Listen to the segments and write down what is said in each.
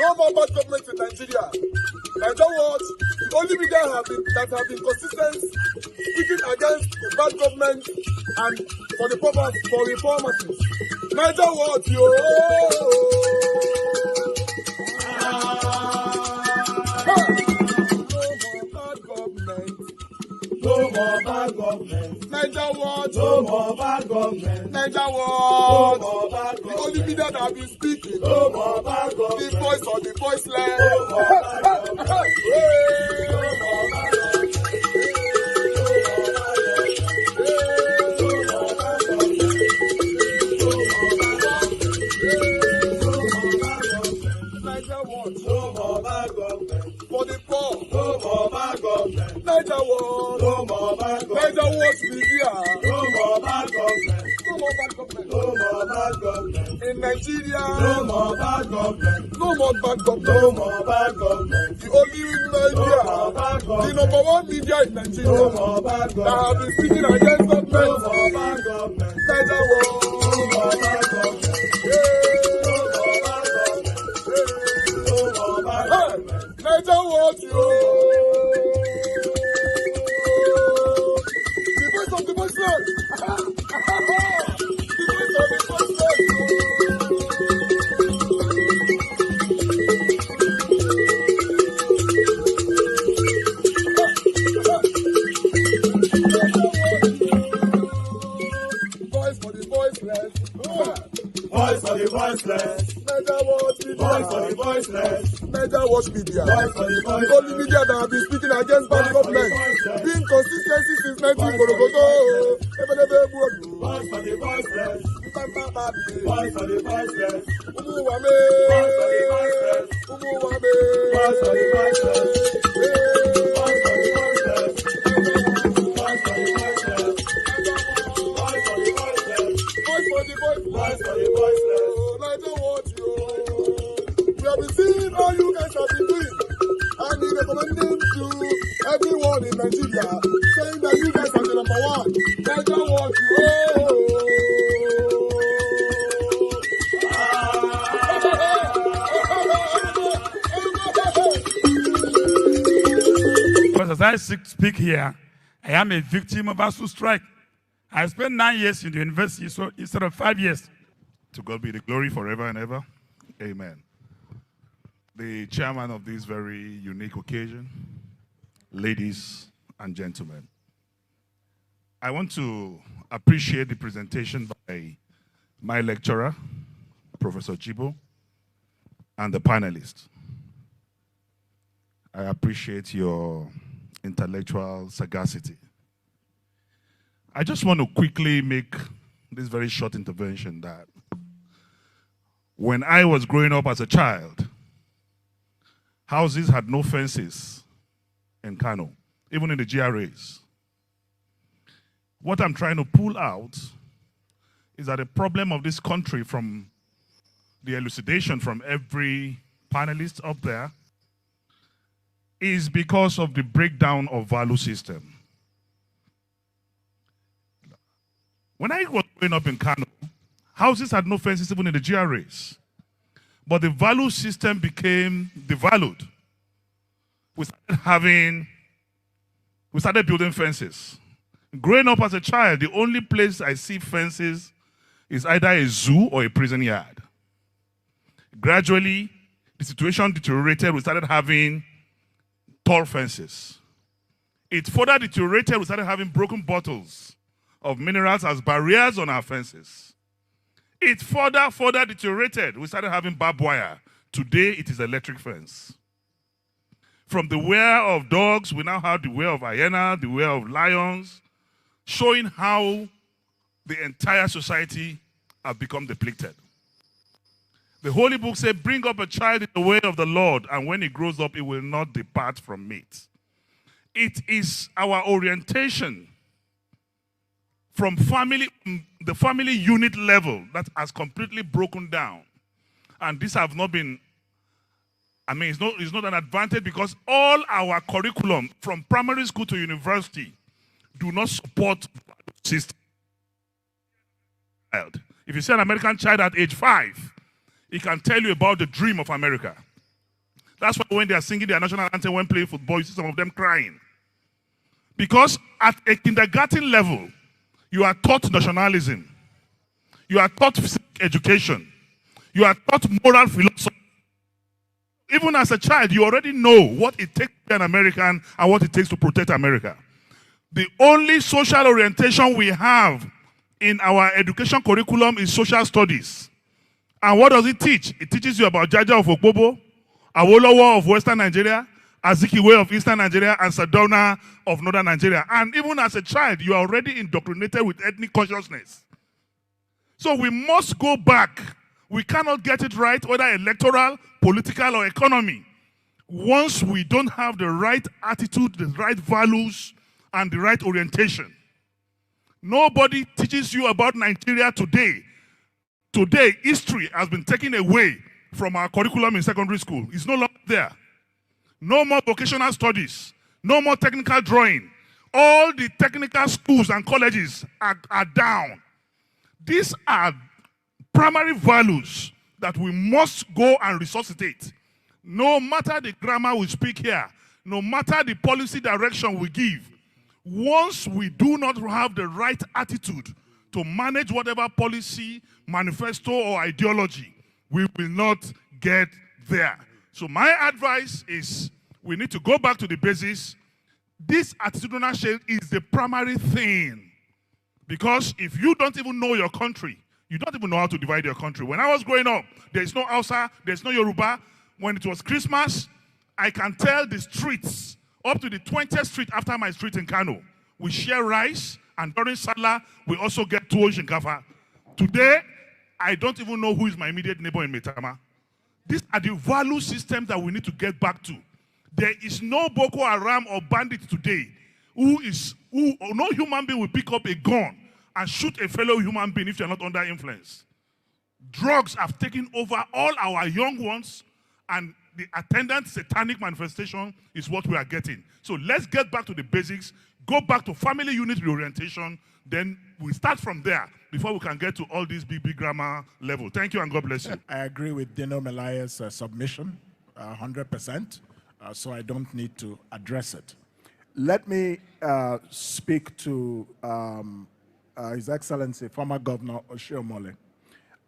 No more bad government in Nigeria. Nigeria Watch, the only media that have been consistent speaking against the bad government and for the purpose for reformers. Nigeria Watch, yo! No more bad government. Nigeria Watch. No more bad government. Nigeria Watch. No more bad government. The only media that have been speaking. No more bad government. The voice of the voiceless. No more bad government. No more bad government. Nigeria Watch. No more bad government. For the poor. No more bad government. Nigeria Watch. No more bad government. Nigeria Watch media. No more bad government. No more bad government. No more bad government. In Nigeria. No more bad government. No more bad government. No more bad government. The only media. No more bad government. The number one media in Nigeria. No more bad government. That have been speaking against government. No more bad government. Nigeria Watch. No more bad government. Nigeria Watch, yo! The voice of the voiceless! The voice of the voiceless, Voice for the voiceless! Voice for the voiceless! Nigeria Watch media! Voice for the voiceless! Nigeria Watch media. The only media that have been speaking against bad government. Being consistency since 1944. Voice for the voiceless. Voice for the voiceless. Umuwame. Voice for the voiceless. Umuwame. Voice for the voiceless. Voice for the voiceless. Voice for the voiceless. Voice for the voiceless. Voice for the voiceless. Voice for the voiceless. Nigeria Watch, yo. We have been seeing all you guys have been doing, and we recommending to everyone in Nigeria, saying that you guys are the number one. Nigeria Watch, Because as I speak here, I am a victim of ASU strike. I spent 9 years in the university, so instead of 5 years. To God be the glory forever and ever. Amen. The chairman of this very unique occasion, ladies and gentlemen, I want to appreciate the presentation by my lecturer, Professor Jibo, and the panelists. I appreciate your intellectual sagacity. I just want to quickly make this very short intervention that when I was growing up as a child, houses had no fences in Kano, even in the GRAs. What I'm trying to pull out is that the problem of this country, from the elucidation from every panelist up there, is because of the breakdown of value system. When I was growing up in Kano, houses had no fences even in the GRAs. But the value system became devalued. We started building fences. Growing up as a child, the only place I see fences is either a zoo or a prison yard. Gradually, the situation deteriorated. We started having tall fences. It further deteriorated. We started having broken bottles of minerals as barriers on our fences. It further deteriorated. We started having barbed wire. Today, it is electric fence. From the wear of dogs, we now have the wear of hyena, the wear of lions, showing how the entire society have become depleted. The Holy Book says, bring up a child in the way of the Lord, and when he grows up, he will not depart from it. It is our orientation from the family unit level that has completely broken down. And these have not been, it's not an advantage, because all our curriculum from primary school to university do not support system. If you see an American child at age 5, He can tell you about the dream of America. That's why when they are singing their national anthem when playing football, you see some of them crying. Because at a kindergarten level, you are taught nationalism. You are taught civic education. You are taught moral philosophy. Even as a child, you already know what it takes to be an American and what it takes to protect America. The only social orientation we have in our education curriculum is social studies. And what does it teach? It teaches you about Jaja of Okpobo, Awolowo of Western Nigeria, Azikiwe of Eastern Nigeria, and Sardauna of Northern Nigeria. And even as a child, you are already indoctrinated with ethnic consciousness. So we must go back. We cannot get it right, whether electoral, political, or economy, once we don't have the right attitude, the right values, and the right orientation. Nobody teaches you about Nigeria today. Today, history has been taken away from our curriculum in secondary school. It's no longer there. No more vocational studies. No more technical drawing. All the technical schools and colleges are down. These are primary values that we must go and resuscitate. No matter the grammar we speak here, no matter the policy direction we give, once we do not have the right attitude to manage whatever policy, manifesto, or ideology, we will not get there. So my advice is we need to go back to the basics. This attitudinal change is the primary thing. Because if you don't even know your country, you don't even know how to divide your country. When I was growing up, there's no Hausa, there's no Yoruba. When it was Christmas, I can tell the streets up to the 20th street after my street in Kano. We share rice, and during Salah, we also get tuwo shinkafa. Today, I don't even know who is my immediate neighbor in Metama. These are the value systems that we need to get back to. There is no Boko Haram or bandit today who no human being will pick up a gun and shoot a fellow human being if you're not under influence. Drugs have taken over all our young ones, and the attendant satanic manifestation is what we are getting. So let's get back to the basics, go back to family unit reorientation, then we start from there before we can get to all these big grammar level. Thank you and God bless you. I agree with Dino Melaya's submission, 100%, so I don't need to address it. Let me speak to His Excellency, former Governor Oshiomhole,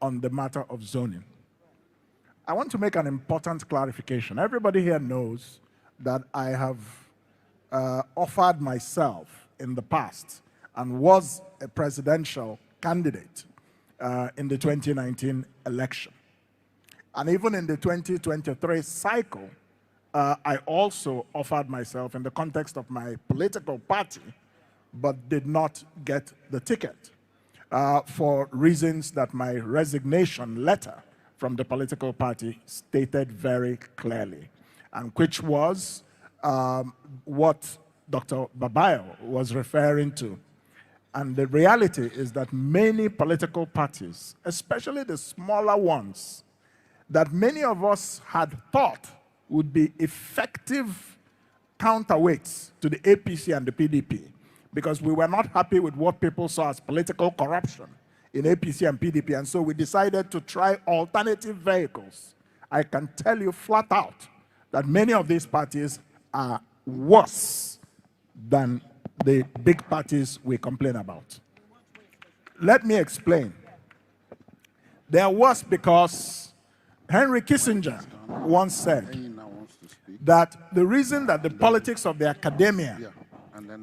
on the matter of zoning. I want to make an important clarification. Everybody here knows that I have offered myself in the past and was a presidential candidate in the 2019 election. And even in the 2023 cycle, I also offered myself in the context of my political party, but did not get the ticket for reasons that my resignation letter from the political party stated very clearly, and which was what Dr. Babayo was referring to. And the reality is that many political parties, especially the smaller ones, that many of us had thought would be effective counterweights to the APC and the PDP, because we were not happy with what people saw as political corruption in APC and PDP, and so we decided to try alternative vehicles. I can tell you flat out that many of these parties are worse than the big parties we complain about. Let me explain. They are worse because Henry Kissinger once said that the reason that the politics of the academia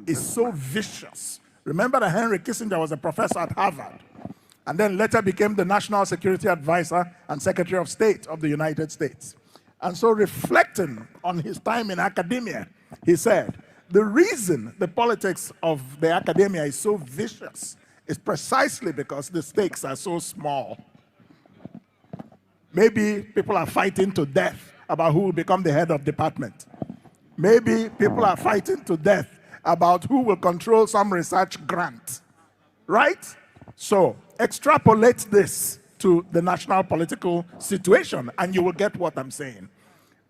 is so vicious. Remember that Henry Kissinger was a professor at Harvard and then later became the National Security Advisor and Secretary of State of the United States. And so reflecting on his time in academia, he said, the reason the politics of the academia is so vicious is precisely because the stakes are so small. Maybe people are fighting to death about who will become the head of department. Maybe people are fighting to death about who will control some research grant, right? So extrapolate this to the national political situation and you will get what I'm saying.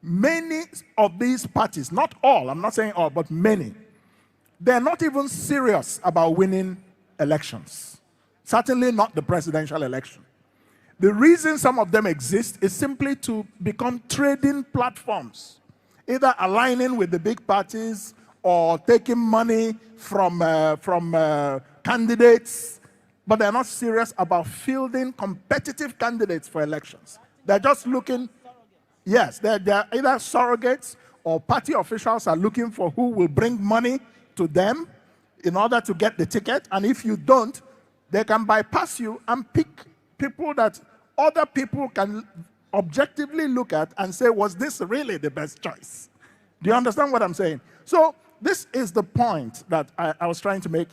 Many of these parties, not all, I'm not saying all, but many, they're not even serious about winning elections. Certainly not the presidential election. The reason some of them exist is simply to become trading platforms, either aligning with the big parties or taking money from candidates, but they're not serious about fielding competitive candidates for elections. They're just looking, yes, they're either surrogates or party officials are looking for who will bring money to them in order to get the ticket. And if you don't, they can bypass you and pick people that other people can objectively look at and say, was this really the best choice? Do you understand what I'm saying? So this is the point that I was trying to make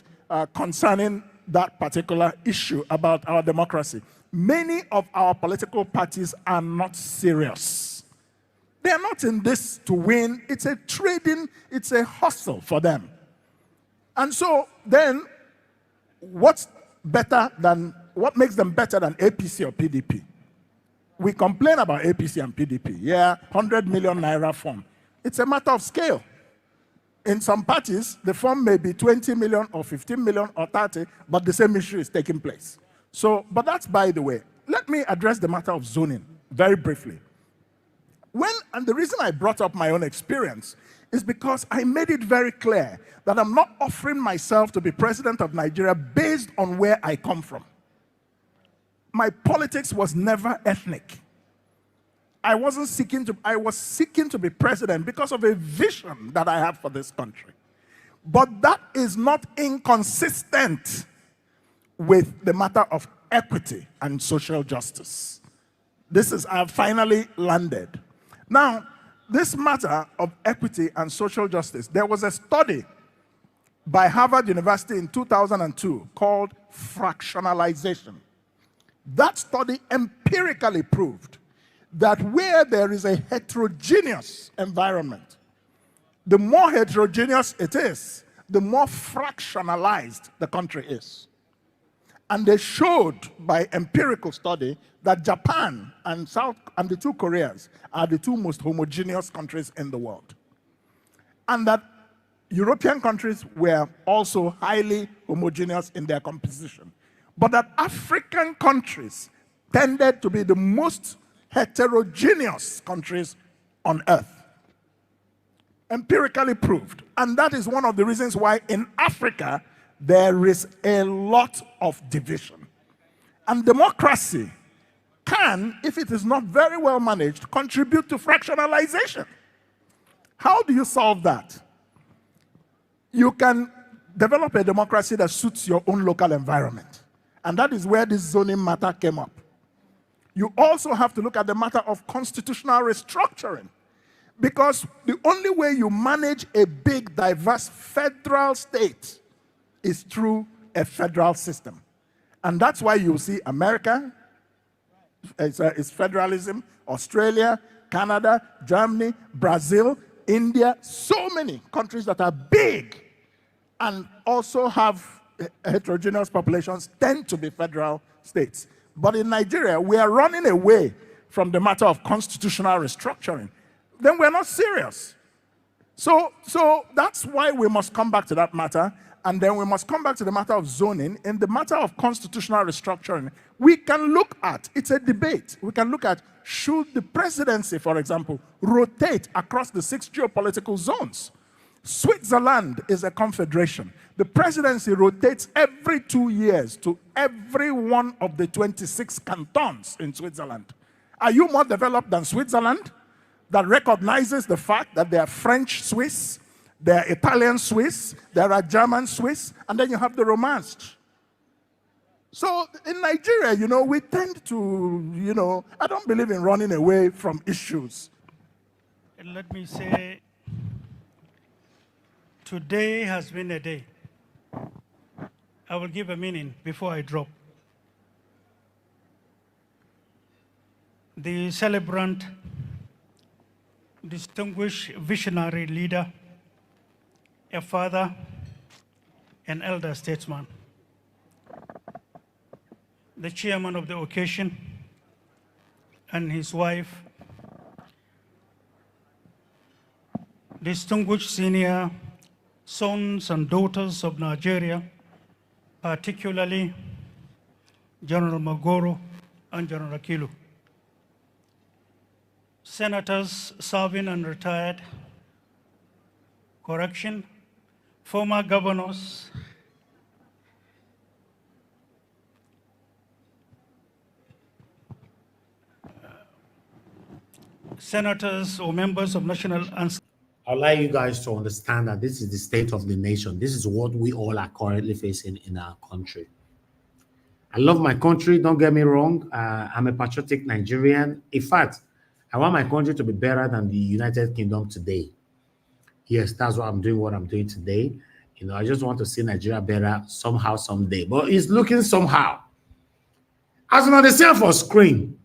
concerning that particular issue about our democracy. Many of our political parties are not serious. They are not in this to win. It's a trading, it's a hustle for them. And so then, what makes them better than APC or PDP? We complain about APC and PDP. Yeah, 100 million naira form. It's a matter of scale. In some parties, the form may be 20 million or 15 million or 30, but the same issue is taking place. So, but that's by the way. Let me address the matter of zoning very briefly. And the reason I brought up my own experience is because I made it very clear that I'm not offering myself to be president of Nigeria based on where I come from. My politics was never ethnic. I was seeking to be president because of a vision that I have for this country. But that is not inconsistent with the matter of equity and social justice. I've finally landed. Now, this matter of equity and social justice, there was a study by Harvard University in 2002 called fractionalization. That study empirically proved that where there is a heterogeneous environment, the more heterogeneous it is, the more fractionalized the country is. And they showed by empirical study that Japan and the two Koreas are the two most homogeneous countries in the world. And that European countries were also highly homogeneous in their composition. But that African countries tended to be the most heterogeneous countries on earth. Empirically proved. And that is one of the reasons why in Africa there is a lot of division. And democracy can, if it is not very well managed, contribute to fractionalization. How do you solve that? You can develop a democracy that suits your own local environment. And that is where this zoning matter came up. You also have to look at the matter of constitutional restructuring. Because the only way you manage a big, diverse federal state is through a federal system. And that's why you see America is federalism, Australia, Canada, Germany, Brazil, India, so many countries that are big and also have heterogeneous populations tend to be federal states. But in Nigeria, we are running away from the matter of constitutional restructuring. Then we're not serious. So that's why we must come back to that matter. And then we must come back to the matter of zoning. In the matter of constitutional restructuring, we can look at, it's a debate, we can look at, should the presidency, for example, rotate across the 6 geopolitical zones? Switzerland is a confederation. The presidency rotates every 2 years to every one of the 26 cantons in Switzerland. Are you more developed than Switzerland, that recognizes the fact that there are French Swiss, there are Italian Swiss, there are German Swiss, and then you have the Romanced. So in Nigeria, we tend to, I don't believe in running away from issues. And let me say, today has been a day. I will give a meaning before I drop. The celebrant, distinguished visionary leader, a father, an elder statesman, the chairman of the occasion, and his wife, distinguished senior sons and daughters of Nigeria, particularly General Magoro, and General Akilu. Senators serving and retired, correction, former governors, senators or members of national and I'd like you guys to understand that this is the state of the nation. This is what we all are currently facing in our country. I love my country, don't get me wrong. I'm a patriotic Nigerian. In fact, I want my country to be better than the United Kingdom today. Yes, that's why I'm doing what I'm doing today. You know, I just want to see Nigeria better somehow, someday. But it's looking somehow. As when they say for screen,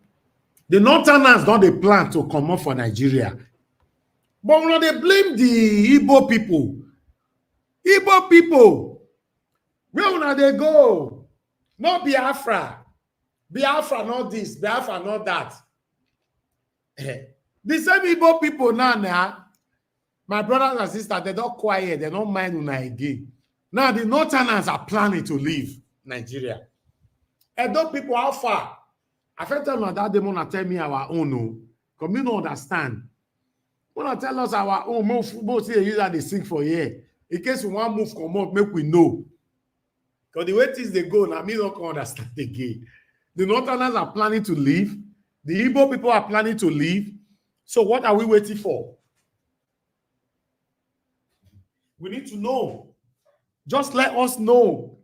the Northerners don't they plan to come up for Nigeria. But when they blame the Igbo people, where will they go? Not Biafra. Biafra not this, Biafra not that. The same Igbo people now, my brothers and sisters, they're not quiet, they don't mind Una again. Now the Northerners are planning to leave Nigeria. And those people, how far? I felt tell that they want to tell me our own, no. Because me don't understand. When I tell us our own, more football, see you that they sing for here. In case we want to move, come out, make we know. Because the way things they go, now me don't understand again. The Northerners are planning to leave. The Igbo people are planning to leave. So what are we waiting for? We need to know. Just let us know.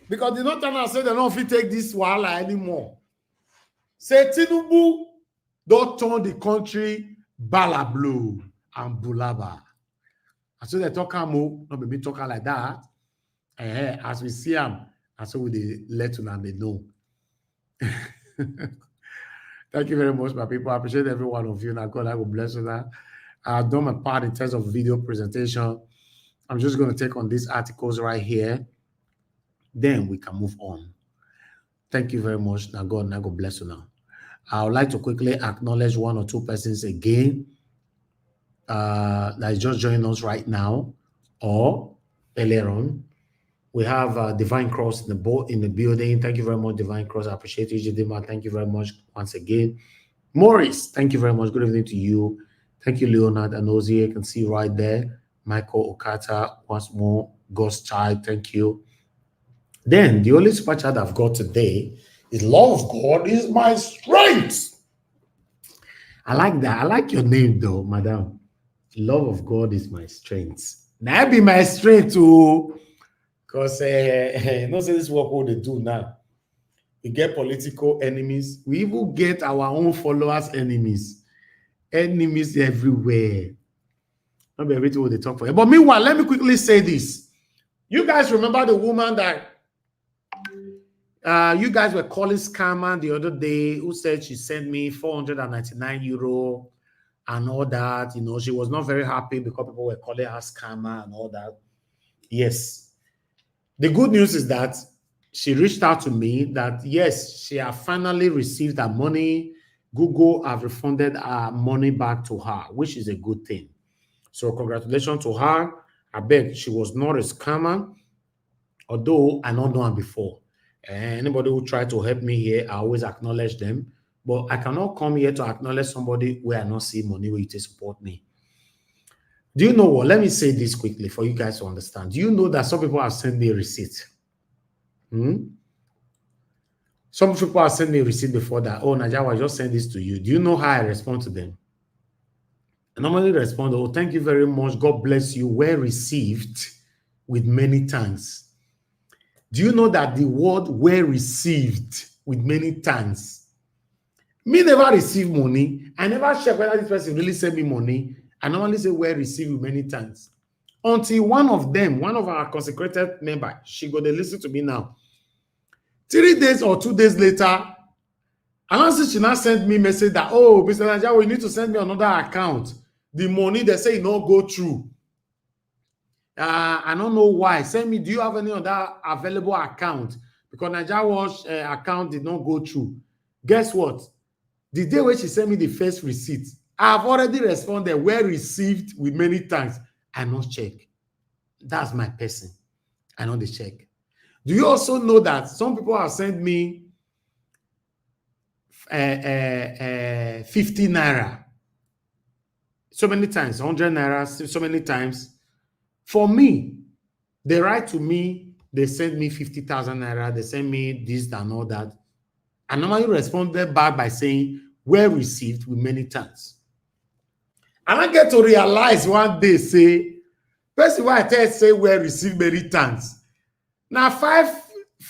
Because the Northerners say they don't fit take this wahala anymore. Say Tinubu don't turn the country balablu and bulaba. And so they talk more, not be talking like that. As we see them, and so we let them and they know. Thank you very much, my people. I appreciate every one of you. Now, God, I will bless you now. I've done my part in terms of video presentation. I'm just going to take on these articles right here. Then we can move on. Thank you very much. Now, God bless you now. I would like to quickly acknowledge one or two persons again that is just joining us right now or earlier on. We have Divine Cross in the building. Thank you very much, Divine Cross. I appreciate you, Jidima. Thank you very much once again. Morris, thank you very much. Good evening to you. Thank you, Leonard Anozie. I can see right there. Michael Okata, once more. God's child, thank you. Then the only super chat I've got today is love of God is my strength. I like that. I like your name though, madam. Love of God is my strength. Now be my strength too. Because you know, say this work what they do now. We get political enemies. We even get our own followers enemies. Enemies everywhere. Not be everything what they talk for. But meanwhile, let me quickly say this. You guys remember the woman that you guys were calling scammer the other day who said she sent me 499 euro and all that. You know, she was not very happy because people were calling her scammer and all that. Yes. The good news is that she reached out to me that, yes, she has finally received her money. Google have refunded her money back to her, which is a good thing. So congratulations to her. I bet she was not a scammer, although I don't know her before. Anybody who tried to help me here, I always acknowledge them. But I cannot come here to acknowledge somebody where I not see money where you support me. Do you know what? Let me say this quickly for you guys to understand. Do you know that some people have sent me a receipt? Some people have sent me a receipt before that. Oh, Nigeria, I just sent this to you. Do you know how I respond to them? I normally respond, oh, thank you very much. God bless you. Well received with many thanks. Do you know that the word well received with many thanks? Me never receive money. I never check whether this person really sent me money. I normally say well received with many thanks. Until one of them, one of our consecrated members, she go to listen to me now. 3 days or 2 days later, and she now sent me a message that, oh, Mr. Nigeria, we need to send me another account. The money, they say it not go through. I don't know why. Send me, do you have any other available account? Because Nigeria Watch account did not go through. Guess what? The day when she sent me the first receipt, I've already responded, well received with many thanks. I not check. That's my person. I know the check. Do you also know that some people have sent me 50 naira. So many times, 100 naira, so many times. For me, they write to me, they send me 50,000 naira, they send me this and all that. I normally responded back by saying, well received with many thanks. And I get to realize one day, say, person why I tell say well received many thanks. Now five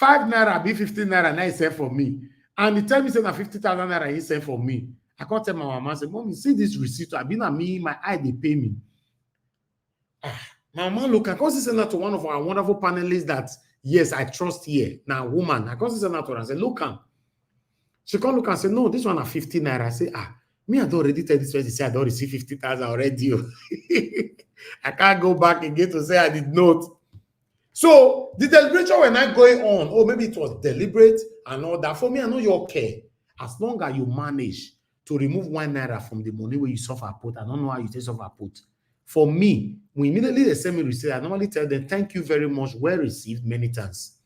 naira be 15 naira now he sent for me. And he tell me say now 50,000 naira he sent for me. I can't tell my mama, say, Mommy, see this receipt. I've been at me, my eye, they pay me. My mom look, I can't send that to one of our wonderful panelists that, yes, I trust here. Now, woman, I can't send that to her and say, look, she can't look and say, no, this one at 50 naira. I say, me, I don't already tell this person, say I don't receive 50,000 already. I can't go back again to say I did not. So the deliberation were not going on. Oh, maybe it was deliberate and all that. For me, I know you okay. As long as you manage to remove 1 naira from the money where you suffer put, I don't know how you take suffer put. For me, when immediately they send me receipt, I normally tell them, thank you very much, well received, many thanks.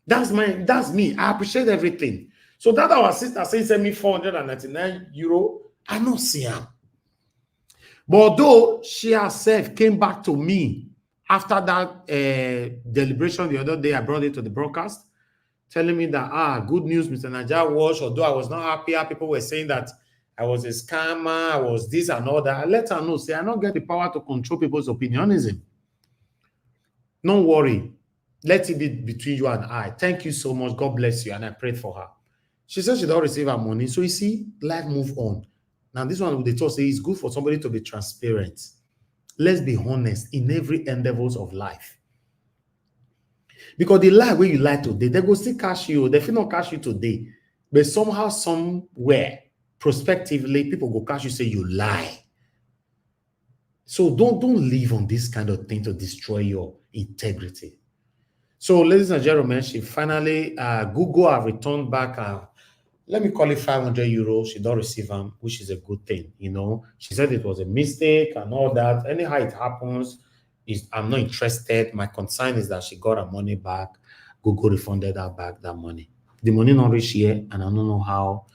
That's me. I appreciate everything. So that our sister saying send me 499 euro, I don't see her. But although she herself came back to me after that deliberation the other day, I brought it to the broadcast, telling me that, good news, Mr. Nigeria Watch, although I was not happy, people were saying that I was a scammer, I was this and all that. I let her know, say, I don't get the power to control people's opinionism. Don't worry. Let it be between you and I. Thank you so much. God bless you. And I prayed for her. She said she don't receive her money. So you see, life move on. Now, this one, they talk, say it's good for somebody to be transparent. Let's be honest in every endeavors of life. Because the lie where you lie today, they go still cash you. They feel not cash you today. But somehow, somewhere, prospectively, people go cash you, say you lie. So don't live on this kind of thing to destroy your integrity. So, ladies and gentlemen, she finally, Google have returned back, let me call it 500 euros. She don't receive them, which is a good thing, you know. She said it was a mistake and all that. Anyhow it happens, I'm not interested. My concern is that she got her money back. Google refunded her back that money. The money not reach here, and I don't know how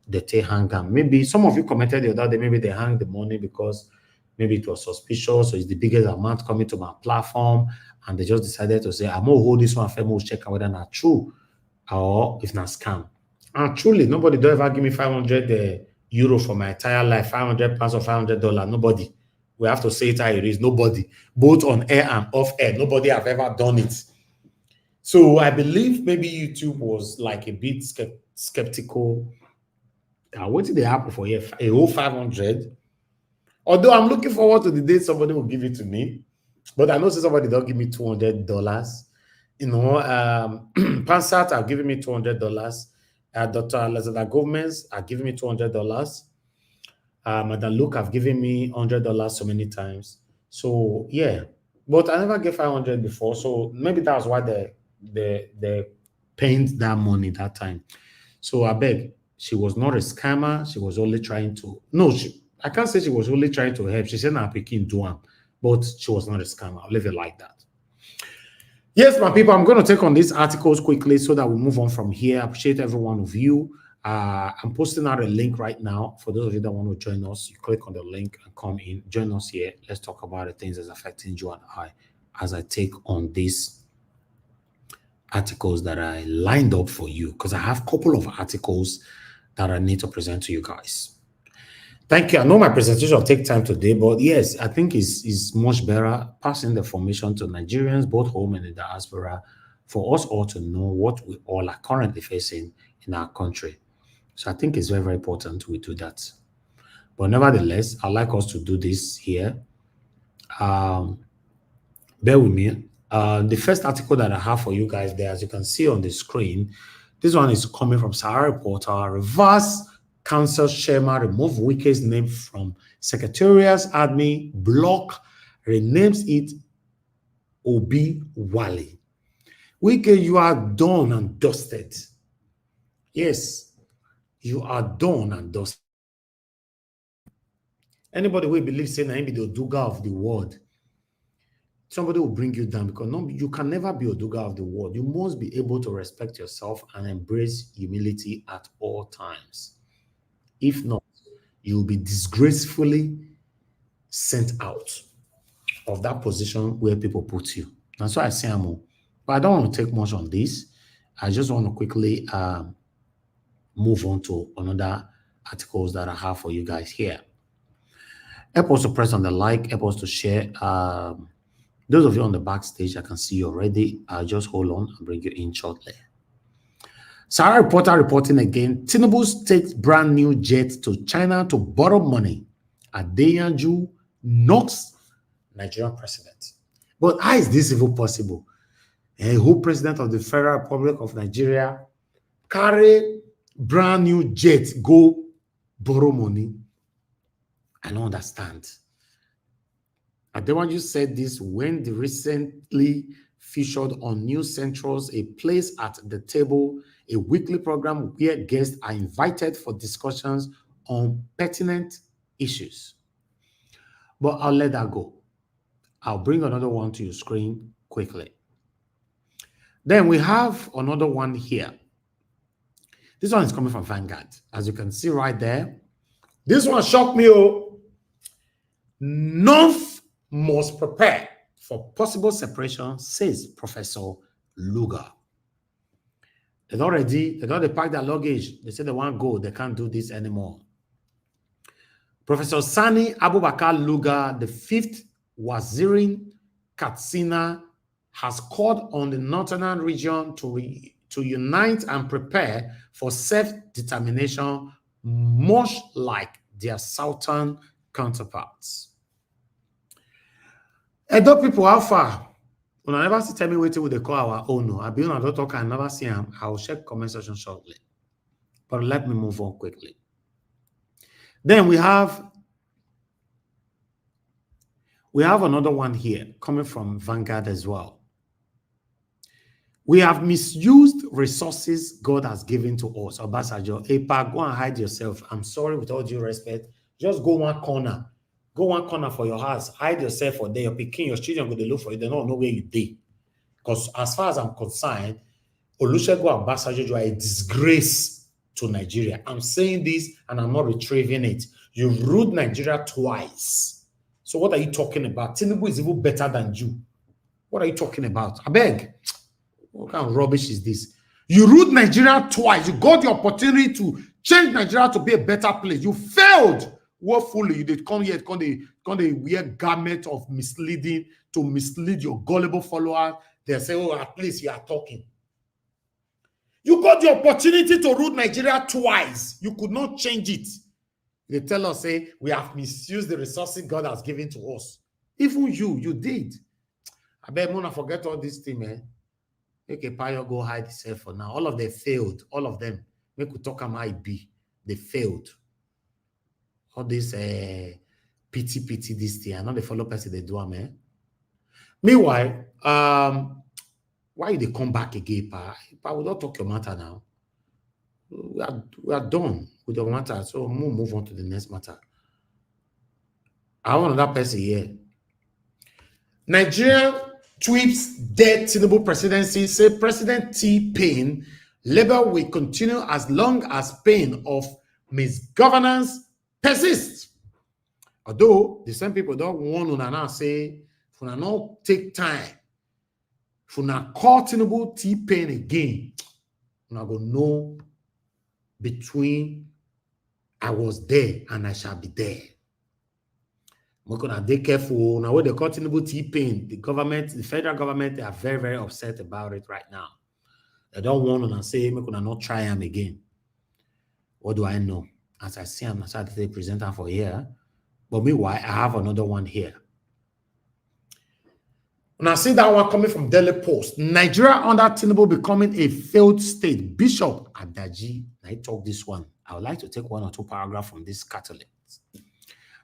they hang them. Maybe some of you commented the other day, maybe they hang the money because maybe it was suspicious, so it's the biggest amount coming to my platform, and they just decided to say, I'm going to hold this one, we'll check whether not true or if not scam. And truly, nobody don't ever give me 500 euro for my entire life, 500 pounds or $500. Nobody. We have to say it how it is. Nobody. Both on air and off air. Nobody have ever done it. So I believe maybe YouTube was like a bit skeptical. What did they happen for here? A whole 500? Although I'm looking forward to the day somebody will give it to me. But I know somebody don't give me $200. You know, Pansat are giving me $200. Dr. Lazada Governments are giving me $200. Madam Luke have given me $100 so many times. So yeah, but I never get 500 before. So maybe that's why they paid that money that time. So I beg, she was not a scammer. She was only trying to, I can't say she was only trying to help. She said, "I'm picking Duan," but she was not a scammer. I'll leave it like that. Yes, my people, I'm going to take on these articles quickly so that we move on from here. I appreciate every one of you. I'm posting out a link right now. For those of you that want to join us, you click on the link and come in. Join us here. Let's talk about the things that's affecting you and I as I take on these articles that I lined up for you, because I have a couple of articles that I need to present to you guys. Thank you. I know my presentation will take time today, but yes, I think it's much better passing the information to Nigerians, both home and in the diaspora, for us all to know what we all are currently facing in our country. So I think it's very, very important we do that. But nevertheless, I'd like us to do this here. Bear with me. The first article that I have for you guys there, as you can see on the screen, this one is coming from Sowore Reporter. Reverse Council chairman remove Wike's name from Secretariat's admin block, renames it Obi Wale. Wike, you are done and dusted. Yes, you are done and dusted. Anybody who believes saying I am the Lugga of the world, somebody will bring you down, because no, you can never be Oduga of the world. You must be able to respect yourself and embrace humility at all times. If not, you will be disgracefully sent out of that position where people put you. That's why I say I'm. But I don't want to take much on this. I just want to quickly move on to another articles that I have for you guys here. Help us to press on the like, help us to share. Those of you on the backstage, I can see you already. Just hold on, I'll bring you in shortly. Sowore reporter reporting again. Tinubu takes brand new jet to China to borrow money. Adeyanju knocks Nigerian president. But how is this even possible? A whole president of the Federal Republic of Nigeria carry brand new jet, go borrow money? I don't understand. Adeyanju said this when they recently featured on News Central's A Place at the Table, a weekly program where guests are invited for discussions on pertinent issues. But I'll let that go. I'll bring another one to your screen quickly. Then we have another one here. This one is coming from Vanguard. As you can see right there, this one shocked me. Oh, North must prepare for possible separation, says Professor Lugga. They packed their luggage. They said they want to go. They can't do this anymore. Professor Sani Abubakar Lugga, the 5th Wazirin Katsina, has called on the northern region to unite and prepare for self-determination, much like their southern counterparts. Edo people, how far? When I never see tell me what they call our own. I've been on the talk and never see them. I'll check comment section shortly. But let me move on quickly. Then we have another one here coming from Vanguard as well. We have misused resources God has given to us. Obasanjo, Epa, go and hide yourself. I'm sorry, with all due respect. Just go one corner. Go one corner for your house. Hide yourself for there. Your picking, your children go to look for you. They don't know where you did. Because as far as I'm concerned, Olusegun Obasanjo, you are a disgrace to Nigeria. I'm saying this and I'm not retrieving it. You ruled Nigeria twice. So what are you talking about? Tinubu is even better than you. What are you talking about? I beg. What kind of rubbish is this? You ruled Nigeria twice. You got the opportunity to change Nigeria to be a better place. You failed. Woefully, you did come here, come the weird garment of misleading to mislead your gullible followers. They say, oh, at least you are talking. You got the opportunity to rule Nigeria twice. You could not change it. They tell us, say, we have misused the resources God has given to us. Even you did. I bet Mona forget all this thing, man. Make a pio go hide himself for now. All of them failed. All of them. Make we talk might be. They failed. All this pity this thing. I know the follow person they do, man. Meanwhile, why they come back again, Pa? Pa, we don't talk your matter now. We are done with your matter. So we'll move on to the next matter. I want another person here. Nigeria tweets dead Tinubu presidency, say President T-Pain labor will continue as long as pain of misgovernance persists. Although the same people don't want to now say, if we not take time, if we not call Tinubu T-Pain again, we not go know between I was there and I shall be there. We're gonna be careful. Now, what they call Tinubu T-Pain, the government, the federal government, they are very, very upset about it right now. They don't want to say, we're gonna not try him again. What do I know? As I see, I'm not trying to say presenter for here. But meanwhile, I have another one here. And I see that one coming from Daily Post. Nigeria under Tinubu becoming a failed state. Bishop Adaji, I talk this one. I would like to take one or two paragraphs from this Catholic.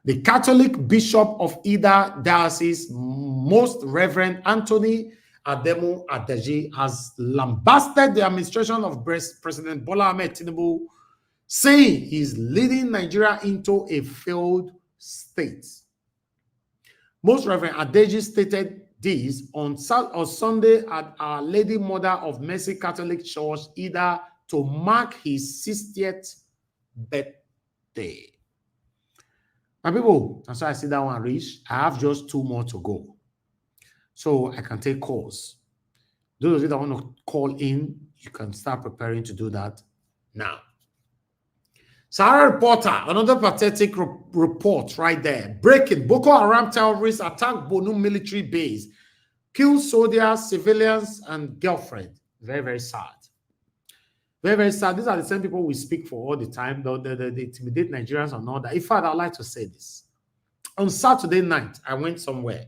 The Catholic Bishop of Ida Diocese, Most Reverend Anthony Ademu Adaji, has lambasted the administration of President Bola Ahmed Tinubu, saying he's leading Nigeria into a failed state. Most Reverend Adeji stated this on Sunday at Our Lady Mother of Mercy Catholic Church, either to mark his 60th birthday. My people, and so I see that one reach. I have just 2 more to go, so I can take calls. Those of you that want to call in, you can start preparing to do that now. Sahara Reporter, another pathetic report right there. Breaking: Boko Haram terrorists attack Bonu military base, kill soldiers, civilians, and girlfriend. Very, very sad. Very, very sad. These are the same people we speak for all the time. They intimidate Nigerians and all that. In fact, I'd like to say this. On Saturday night, I went somewhere.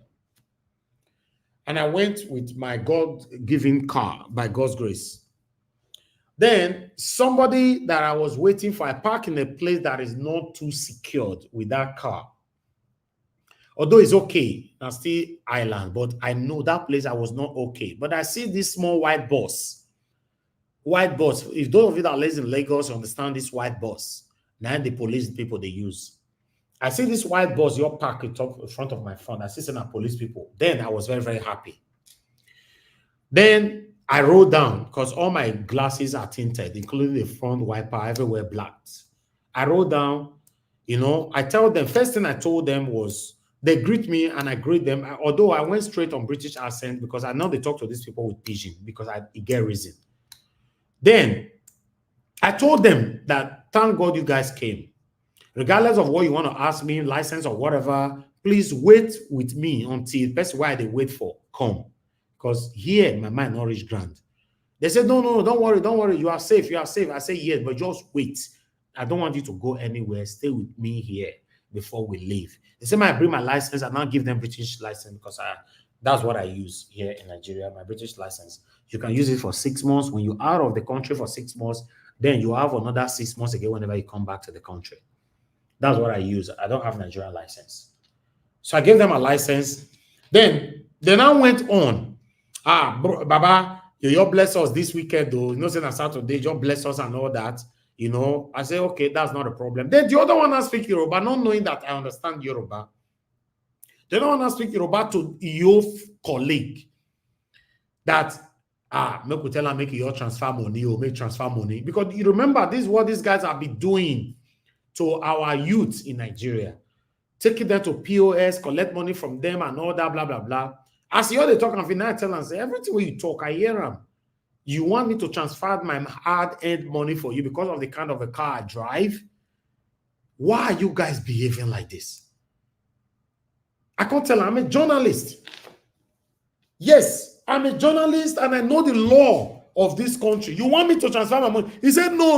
And I went with my God-given car, by God's grace. Then somebody that I was waiting for, I parked in a place that is not too secured with that car. Although it's okay, that's still island, but I know that place I was not okay. But I see this small white bus. White bus. If those of you that live in Lagos understand this white bus, now the police people they use. I see this white bus, you're parked up in front of my front. I see some police people. Then I was very, very happy. Then I rolled down because all my glasses are tinted, including the front wiper, everywhere blacked. I rolled down, I tell them, first thing I told them was, they greet me and I greet them. Although I went straight on British accent because I know they talk to these people with pidgin because I get reason. Then I told them that thank God you guys came. Regardless of what you want to ask me, license or whatever, please wait with me until that's why they wait for come. Because here my mind not reach grand. They said, no, don't worry, you are safe. I say yes, but just wait. I don't want you to go anywhere. Stay with me here before we leave. They said, I bring my license and I'll give them British license because that's what I use here in Nigeria, my British license. You can use it for 6 months. When you're out of the country for 6 months, then you have another 6 months again whenever you come back to the country. That's what I use. I don't have Nigerian license. So I gave them a license. Then I went on. Baba, you bless us this weekend though. Saying on Saturday, you bless us and all that. I say, okay, that's not a problem. Then the other one I speak Yoruba, not knowing that I understand Yoruba. The other one I speak Yoruba to your colleague that, make we tell her, make your transfer money or make transfer money. Because you remember, this is what these guys have been doing to our youth in Nigeria. Taking them to POS, collect money from them and all that, blah, blah, blah. As you all they talk, and I tell and say, everything when you talk, I hear them. You want me to transfer my hard-earned money for you because of the kind of a car I drive? Why are you guys behaving like this? I can't tell. I'm a journalist. Yes, I'm a journalist and I know the law of this country. You want me to transfer my money? He said, no.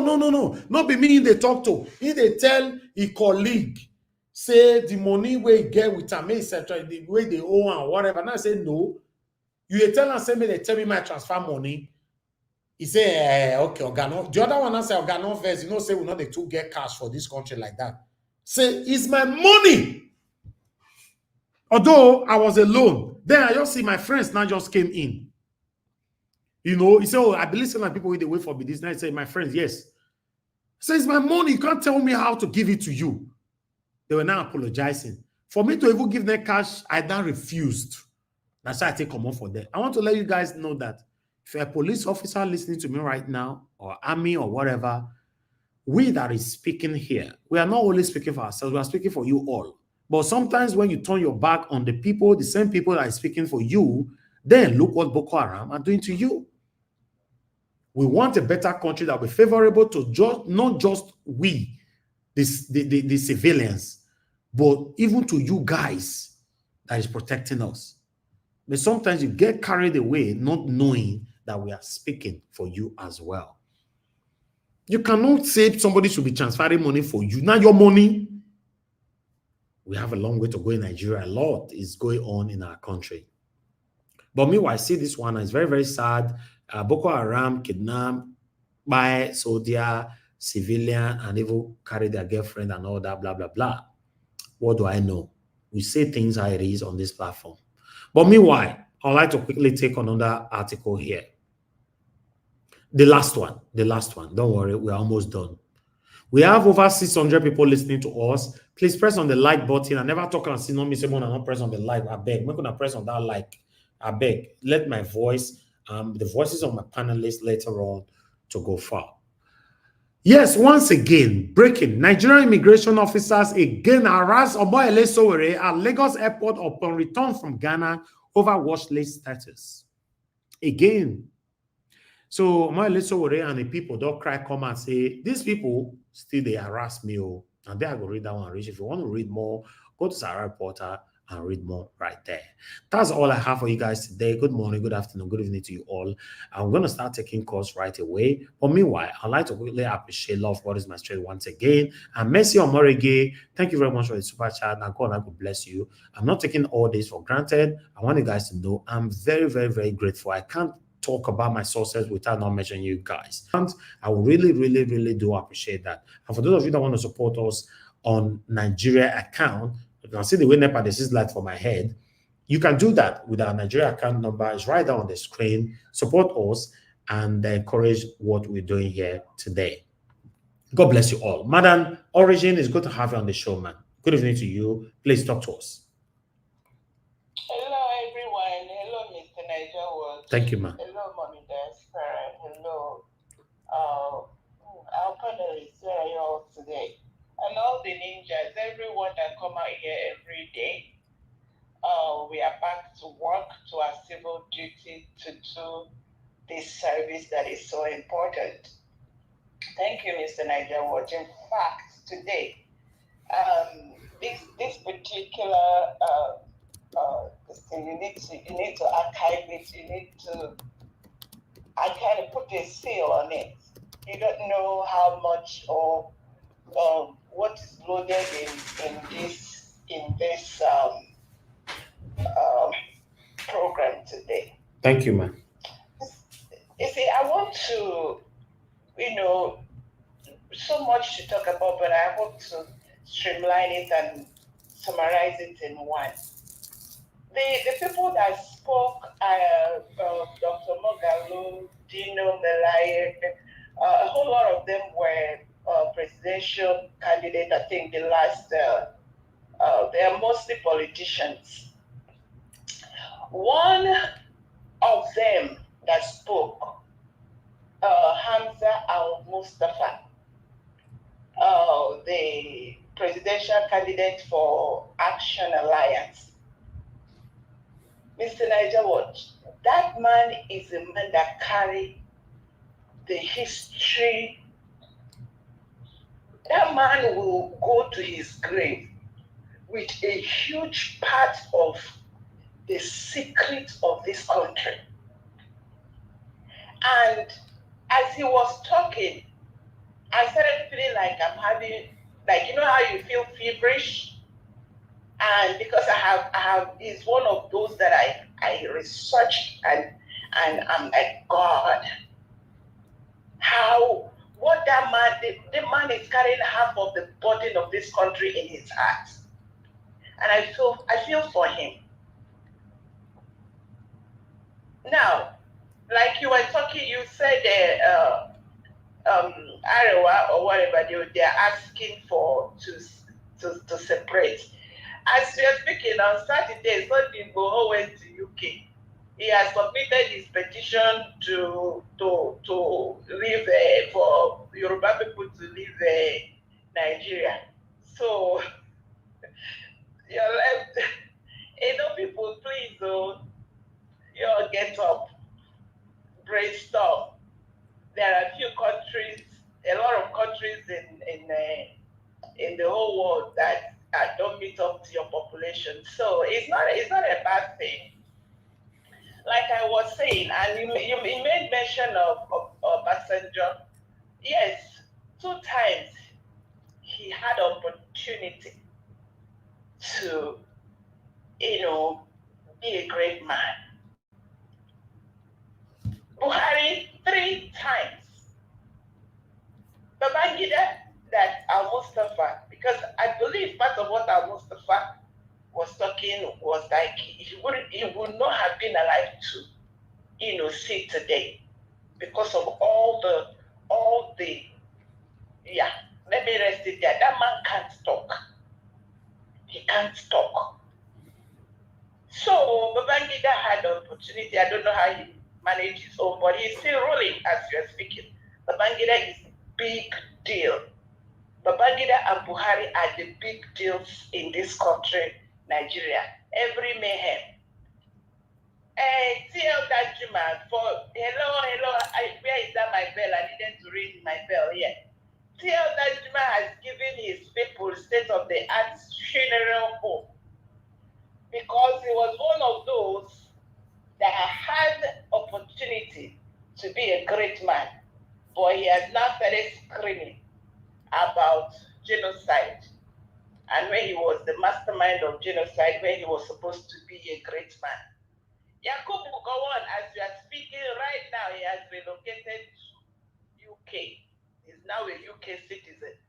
Not be me they talk to. He they tell a colleague, say the money we get with him, etc., the way they owe and whatever. And I say, no. You tell and say me, they tell me my transfer money. He say, okay, Organo. The other one I say, Organo first, say we know they two get cash for this country like that. Say, it's my money. Although I was alone, then I just see my friends now just came in. He said, oh, I believe some people they wait for me this night. I say, my friends, yes. Say, it's my money. You can't tell me how to give it to you. They were now apologizing. For me to even give them cash, I then refused. That's why I take command for them. I want to let you guys know that if you're a police officer listening to me right now, or army or whatever, we that is speaking here, we are not only speaking for ourselves, we are speaking for you all. But sometimes when you turn your back on the people, the same people that are speaking for you, then look what Boko Haram are doing to you. We want a better country that will be favorable to not just we, the civilians, but even to you guys that is protecting us. But sometimes you get carried away not knowing that we are speaking for you as well. You cannot say somebody should be transferring money for you. Now your money. We have a long way to go in Nigeria. A lot is going on in our country. But meanwhile, I see this one. It's very, very sad. Boko Haram kidnapped by soldier, civilian, and even carry their girlfriend and all that, blah, blah, blah. What do I know? We say things how it is on this platform. But meanwhile, I'd like to quickly take another article here. The last one. Don't worry, we're almost done. We have over 600 people listening to us. Please press on the like button. I never talk and see no me say more not press on the like. I beg. I'm gonna press on that like. I beg, let my voice, the voices of my panelists later on to go far. Yes, once again, breaking. Nigerian immigration officers again harass Omoyele Sowore at Lagos Airport upon return from Ghana over watchlist status. Again. So Omoyele Sowore and the people don't cry, come and say, these people still they harass me. Oh. And there I go read that one, Rich. If you want to read more, go to Sarah Porter and read more right there. That's all I have for you guys today. Good morning, good afternoon, good evening to you all. I'm going to start taking calls right away. But meanwhile, I'd like to really appreciate Love What Is My Straight once again. And Mercy Omorege, thank you very much for the super chat. And God, I could bless you. I'm not taking all this for granted. I want you guys to know I'm very, very, very grateful. I can't talk about my sources without not mentioning you guys. And I really, really, really do appreciate that. And for those of you that want to support us on Nigeria account, you can see the way NEPA this is like for my head. You can do that with our Nigeria account number. It's right there on the screen. Support us and encourage what we're doing here today. God bless you all. Madam Origin, it's good to have you on the show, man. Good evening to you. Please talk to us. Hello, everyone. Hello, Mr. Niger. Thank you, ma'am. Hello, Mommy Diaspora. Hello, our panelists. Where are you all today? And all the ninjas, everyone that come out here every day. We are back to work, to our civil duty, to do this service that is so important. Thank you, Mr. Niger. In fact, today, this particular thing, you need to archive it. You need to, I kind of put a seal on it. You don't know how much or what is loaded in this program today. Thank you, ma'am. You see, I want to, so much to talk about, but I hope to streamline it and summarize it in one. The people that spoke, Dr. Moghalu, Dino, Melaye, a whole lot of them were presidential candidates. I think the last, they are mostly politicians. One of them that spoke, Hamza Al-Mustafa, the presidential candidate for Action Alliance. Mr. Niger Watch, that man is a man that carries the history. That man will go to his grave with a huge part of the secrets of this country. And as he was talking, I started feeling like I'm having, like, you know how you feel feverish? And because I have, he's one of those that I researched and I'm like, God, what that man, the man is carrying half of the burden of this country in his heart. And I feel for him. Now, like you were talking, you said Arewa or whatever, they're asking for to separate. As we are speaking on Saturday, Sunday Igboho went to UK. He has submitted his petition to leave for Yoruba people to leave Nigeria. So you're left. People, please, you all get up, brainstorm. There are a few countries, a lot of countries in the whole world that don't meet up to your population. So it's not a bad thing. Like I was saying, and you made mention of Obasanjo. Yes, 2 times he had opportunity to, be a great man. Buhari 3 times. Babangida, that Al-Mustafa, because I believe part of what Al-Mustafa was talking was like he would not have been alive to, see today because of all the yeah. Let me rest it there. That man can't talk. He can't talk. So Babangida had the opportunity opportunity. I don't know how he managed his own, but he's still ruling as you're speaking. Babangida is big deal. Babangida and Buhari are the big deals in this country, Nigeria. Every mayhem. Tell that Juma for hello, where is that my bell? I needed to ring my bell here. Tell that Juma has given his people state of the art funeral home because he was one of those that had opportunity to be a great man, but he has now started screaming about genocide. And when he was the mastermind of genocide, when he was supposed to be a great man. Yakubu, go on. As you are speaking right now, he has relocated to UK. He's now a UK citizen.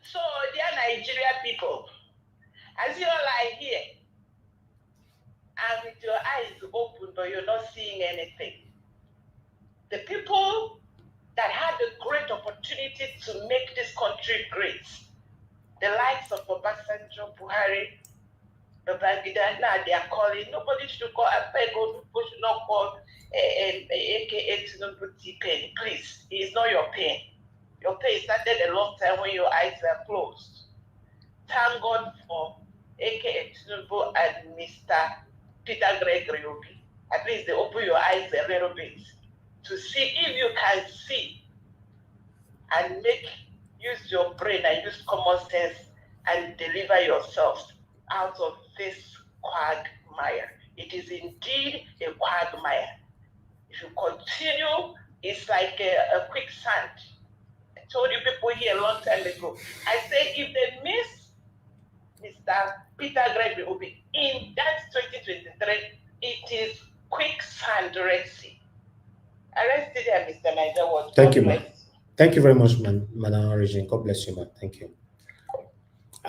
So, dear Nigerian people, as you all are here, and with your eyes open, but you're not seeing anything, the people that had the great opportunity to make this country great, the likes of Obasanjo, Buhari, Babangida, now they are calling. Nobody should call. I beg, people should not call AKA Tinubu T-Pain. Please, it is not your pain. Your pain started a long time when your eyes were closed. Thank God for AKA Tinubu and Mr. Peter Gregory Obi. At least they open your eyes a little bit to see if you can see and use your brain and use common sense and deliver yourselves out of this quagmire. It is indeed a quagmire. If you continue, it's like a quicksand. I told you people here a long time ago. I said if they miss Mr. Peter Gregory Obi in that 2023, it is quicksand Red Sea. Arrested here, Mr. Niger was. Thank you, ma'am. Thank you very much, Madam Origin. God bless you, ma'am. Thank you.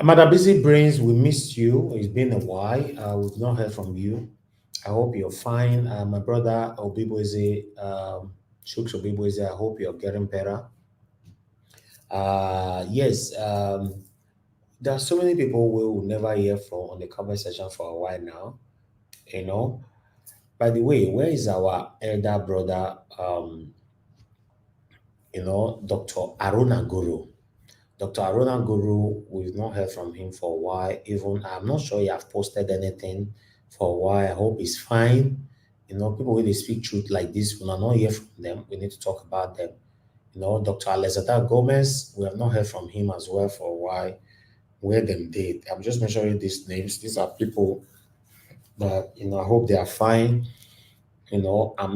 Madam Busy Brains, we missed you. It's been a while. We've not heard from you. I hope you're fine. My brother Obiboeze, Shooks Obiboeze, I hope you're getting better. Yes, there are so many people we will never hear from on the comment section for a while now. You know. By the way, where is our elder brother? Dr. Aruna Guru. Dr. Aruna Guru, we've not heard from him for a while. Even I'm not sure he have posted anything for a while. I hope he's fine. People when they speak truth like this, we are not hear from them. We need to talk about them. Dr. Alexander Gomez, we have not heard from him as well for a while. Where them did. I'm just mentioning these names. These are people that I hope they are fine. And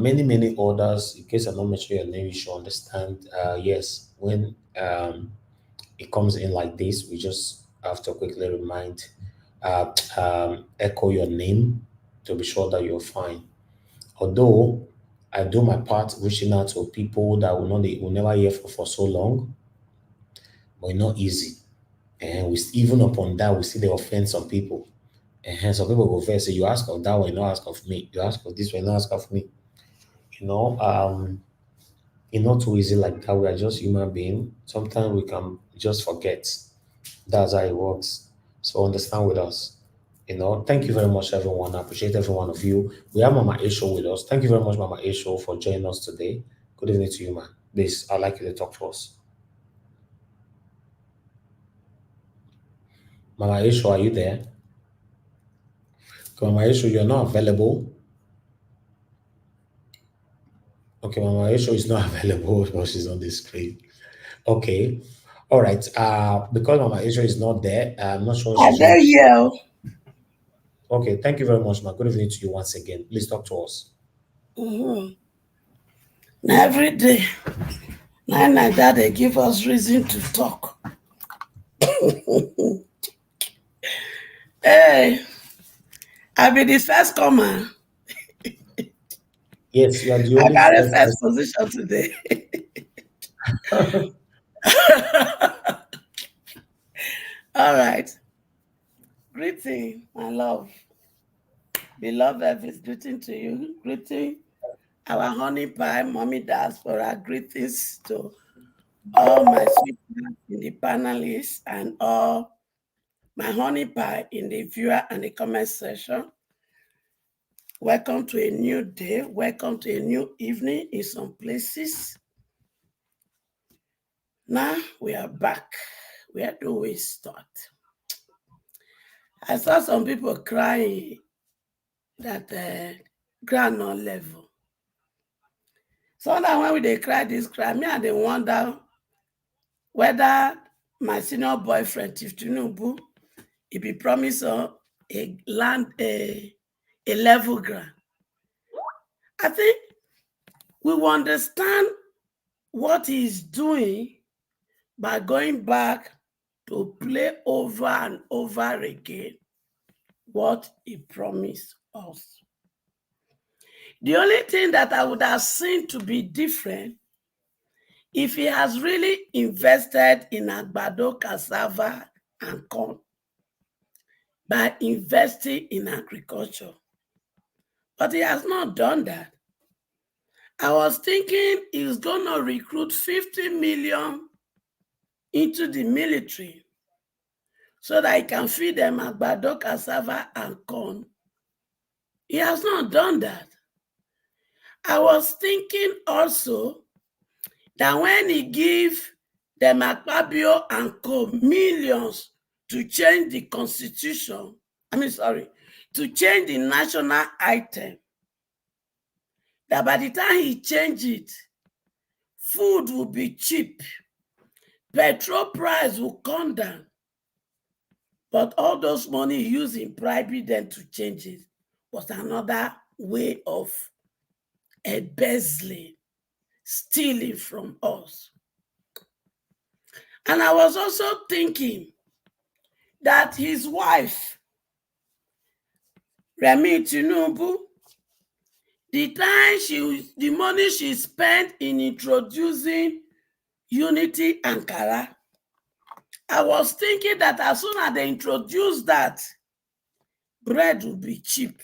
many others. In case I'm not mentioning your name, you should understand. Yes, when it comes in like this, we just have to quickly echo your name to be sure that you're fine. Although I do my part reaching out to people that will never hear for so long, but it's not easy. And even upon that, we see the offense of people. And some people go first say, you ask of that one, you not ask of me. You ask of this one, you not ask of me. It's not too easy like that. We are just human beings. Sometimes we can just forget. That's how it works. So understand with us. Thank you very much, everyone. I appreciate every one of you. We have Mama Esho with us. Thank you very much, Mama Esho, for joining us today. Good evening to you, man. Please, I'd like you to talk to us. Mama Esho, are you there? Mama Esho, you're not available. Okay, Mama Esho is not available because she's on the screen. Okay. All right. Because Mama Esho is not there, I'm not sure she's there. Yeah. Okay, thank you very much, ma. Good evening to you once again. Please talk to us. Every day, like that, they give us reason to talk. Hey, I'll be the first comer. Yes, you are the only I got a first position today. All right. Greeting, my love. Beloved, is greeting to you. Greeting our honey pie, mommy diaspora. Greetings to all my sweethearts in the panelists and all my honey pie in the viewer and the comment section. Welcome to a new day. Welcome to a new evening in some places. Now we are back. Where do we start? I saw some people crying that ground not level. So that when they cry this cry, me and they wonder whether my senior boyfriend, Tinubu, if he promised a level ground. I think we will understand what he's doing by going back to play over and over again what he promised us. The only thing that I would have seen to be different, if he has really invested in àgbàdo, cassava, and corn by investing in agriculture. But he has not done that. I was thinking he's going to recruit 50 million into the military so that he can feed them àgbàdo, cassava, and corn. He has not done that. I was thinking also that when he gave them Akpabio and co millions to change the constitution, to change the national item, that by the time he changed it, food will be cheap, petrol price will come down. But all those money used in bribing them to change it was another way of embezzling, stealing from us. And I was also thinking that his wife, Remi Tinubu, the money she spent in introducing Unity Ankara, I was thinking that as soon as they introduce that, bread will be cheap,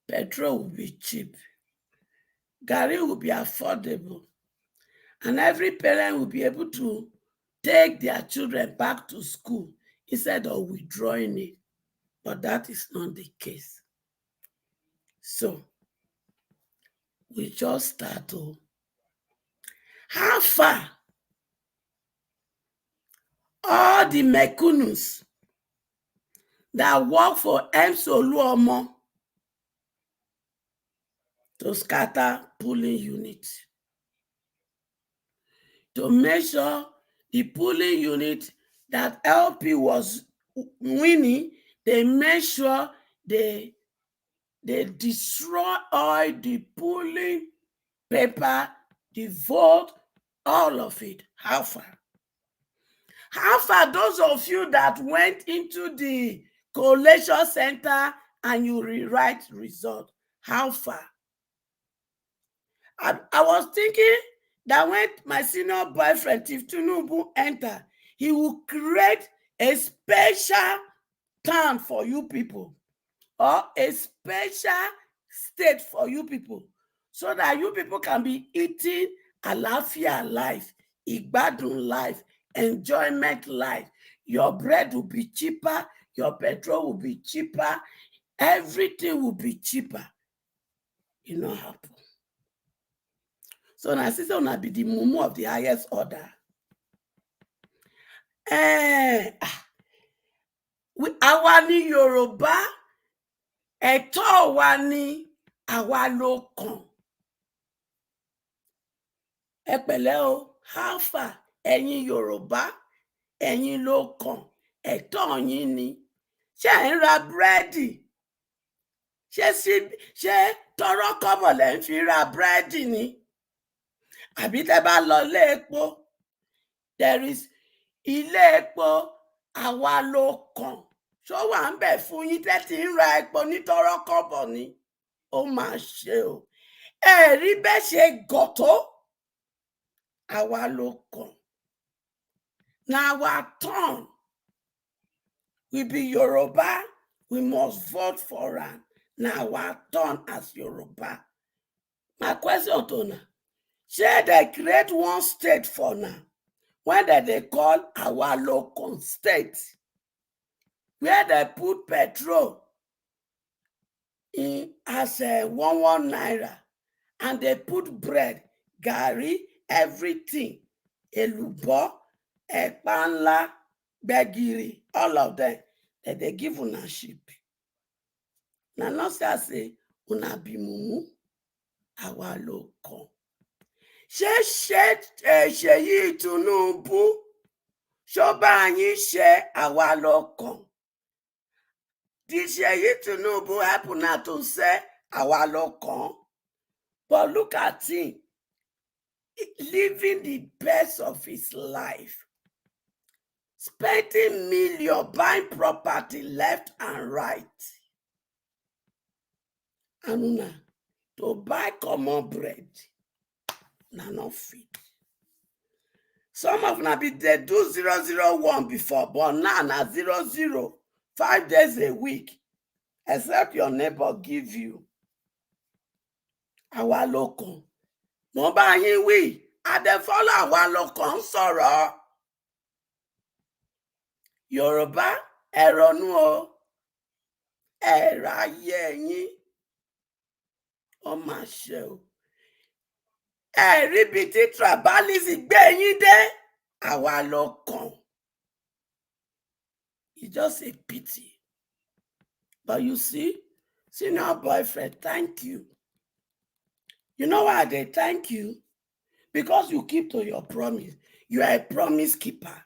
petrol will be cheap, garri will be affordable, and every parent will be able to take their children back to school instead of withdrawing it. But that is not the case. So, we just start to. How far all the mekunus that work for Oluomo to scatter polling unit, to make sure the polling unit that LP was winning, they make sure they destroy all the polling paper, the vote, all of it. How far? How far those of you that went into the collation center and you rewrite result? How far? I was thinking that when my senior boyfriend, Tinubu, enter, he will create a special town for you people or a special state for you people so that you people can be eating àlàáfíà life, ìgbádùn life, enjoyment life. Your bread will be cheaper, your petrol will be cheaper, everything will be cheaper. It not happen. So now sister will be the mumu of the highest order. Àwa ni Yorùbá, ẹ̀tọ́ wa ni àwa ló kàn. Ẹ pẹ̀lẹ́ o, how far? Ẹ̀yin Yorùbá, ẹ̀yin ló kàn, ẹ̀tọ́ yín ni. Ṣé ẹ̀ ń ra búrẹ́dì? Ṣé tọrọ kọ́bọ̀ lẹ́ ń fi ra búrẹ́dì ni? Àbí tẹ́ bá lọ ilé epo, there is ilé epo àwa ló kàn. Ṣó wà ń bẹ̀ fún yín tẹ́ ti ń ra epo ní tọrọ kọ́bọ̀ ni? Ó máa ṣe o. Ẹ̀rí bẹ́ẹ̀ ṣe gọ̀ tó. Àwa ló kàn. Now our turn. We be Yoruba, we must vote for her. Now our turn as Yoruba. My question to now, should they create one state for now? When they call our local state, where they put petrol, as a 1 naira, and they put bread, gari, everything, elubo, ekpanla, begiri, all of them, that they give una sheep. Now, not say una bi mumu, awa lo kon. Ṣèyí Tinubu, ṣó bá yín ṣe àwa ló kàn. Did Ṣèyí Tinubu happen now to say àwa ló kàn? But look at him, living the best of his life, spending millions buying property left and right. And una to buy common bread, na not fit. Some of them they do 001 before, but now na 00, 5 days a week, except your neighbor give you. Àwa ló kàn. Mo bá yín wí, adẹ́fọ́lá àwa ló kàn ń sọ̀rọ̀. Yorùbá ẹ̀rọ̀nú o, ẹ̀rọ ayé yín, ó máa ṣe o. Ẹ̀rí bíi tí tribalism gbé yín dé, àwa ló kàn. It's just a pity. But you see, senior boyfriend, thank you. You know why they thank you? Because you keep to your promise. You are a promise keeper.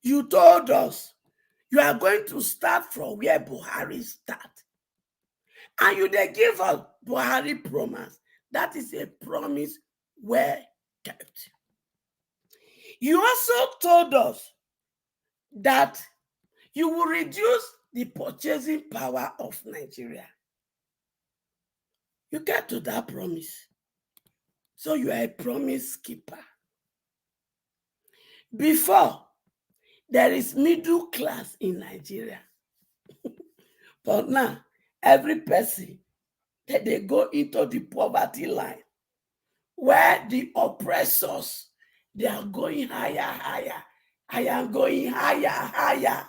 You told us you are going to start from where Buhari start. And you they give us Buhari promise. That is a promise well kept. You also told us that you will reduce the purchasing power of Nigeria. You get to that promise. So you are a promise keeper. Before, there is middle class in Nigeria. But now, every person, that they go into the poverty line, where the oppressors, they are going higher, higher. I am going higher, higher.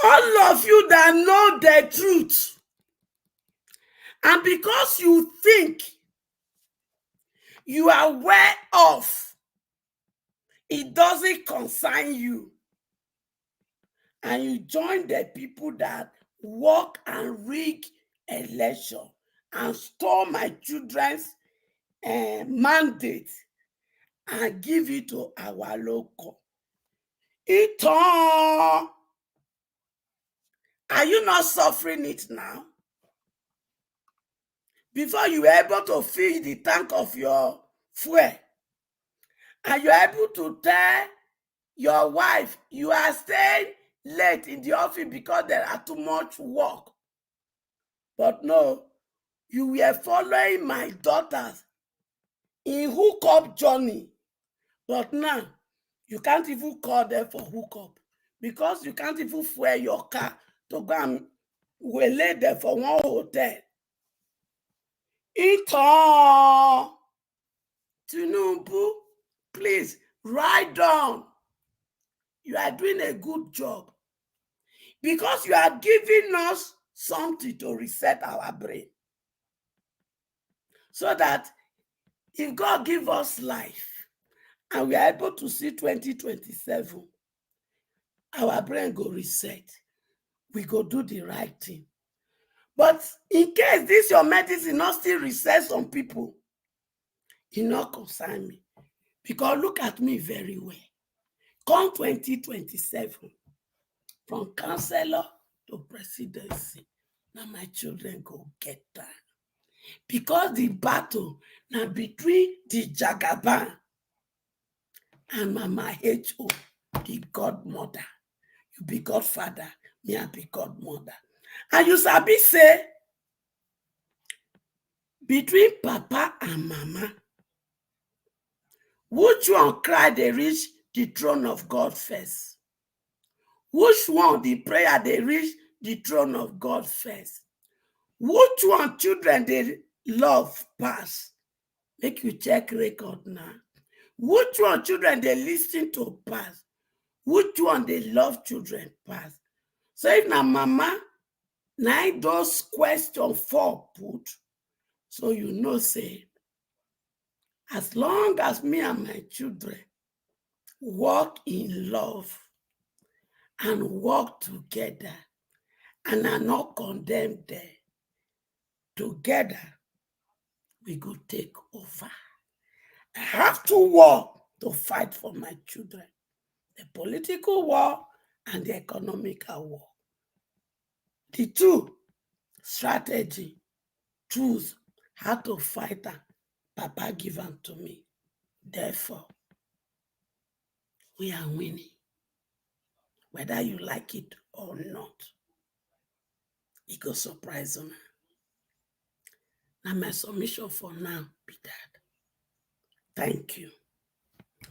All of you that know the truth, and because you think you are well off, it doesn't concern you, and you join the people that work and rig election and store my children's mandate and give it to our local. Are you not suffering it now? Before you were able to fill the tank of your fuel, and you're able to tell your wife you are staying late in the office because there are too much work. But no, you were following my daughters in hookup journey. But now, you can't even call them for hookup because you can't even fuel your car to go and lay them for one hotel. Tinubu, please write down. You are doing a good job because you are giving us something to reset our brain, so that if God give us life and we are able to see 2027, our brain go reset. We go do the right thing. But in case this your medicine not still reset some people, it not concern me. Because look at me very well. Come 2027, from councillor to presidency, now my children go get that. Because the battle now between the Jagaban and Mama H.O., the godmother. You be godfather, me I be godmother. And you sabi say, between Papa and Mama, which one cry they reach the throne of God first? Which one the prayer they reach the throne of God first? Which one children they love pass? Make you check record now. Which one children they listen to pass? Which one they love children pass? So if na mama, now those questions for put, so you know say, as long as me and my children walk in love and work together and are not condemned there, together we go take over. I have to war to fight for my children. The political war and the economical war. The two strategy, choose how to fight them. Papa give them to me. Therefore, we are winning. Whether you like it or not, it will surprise you. Now my submission for now be that. Thank you.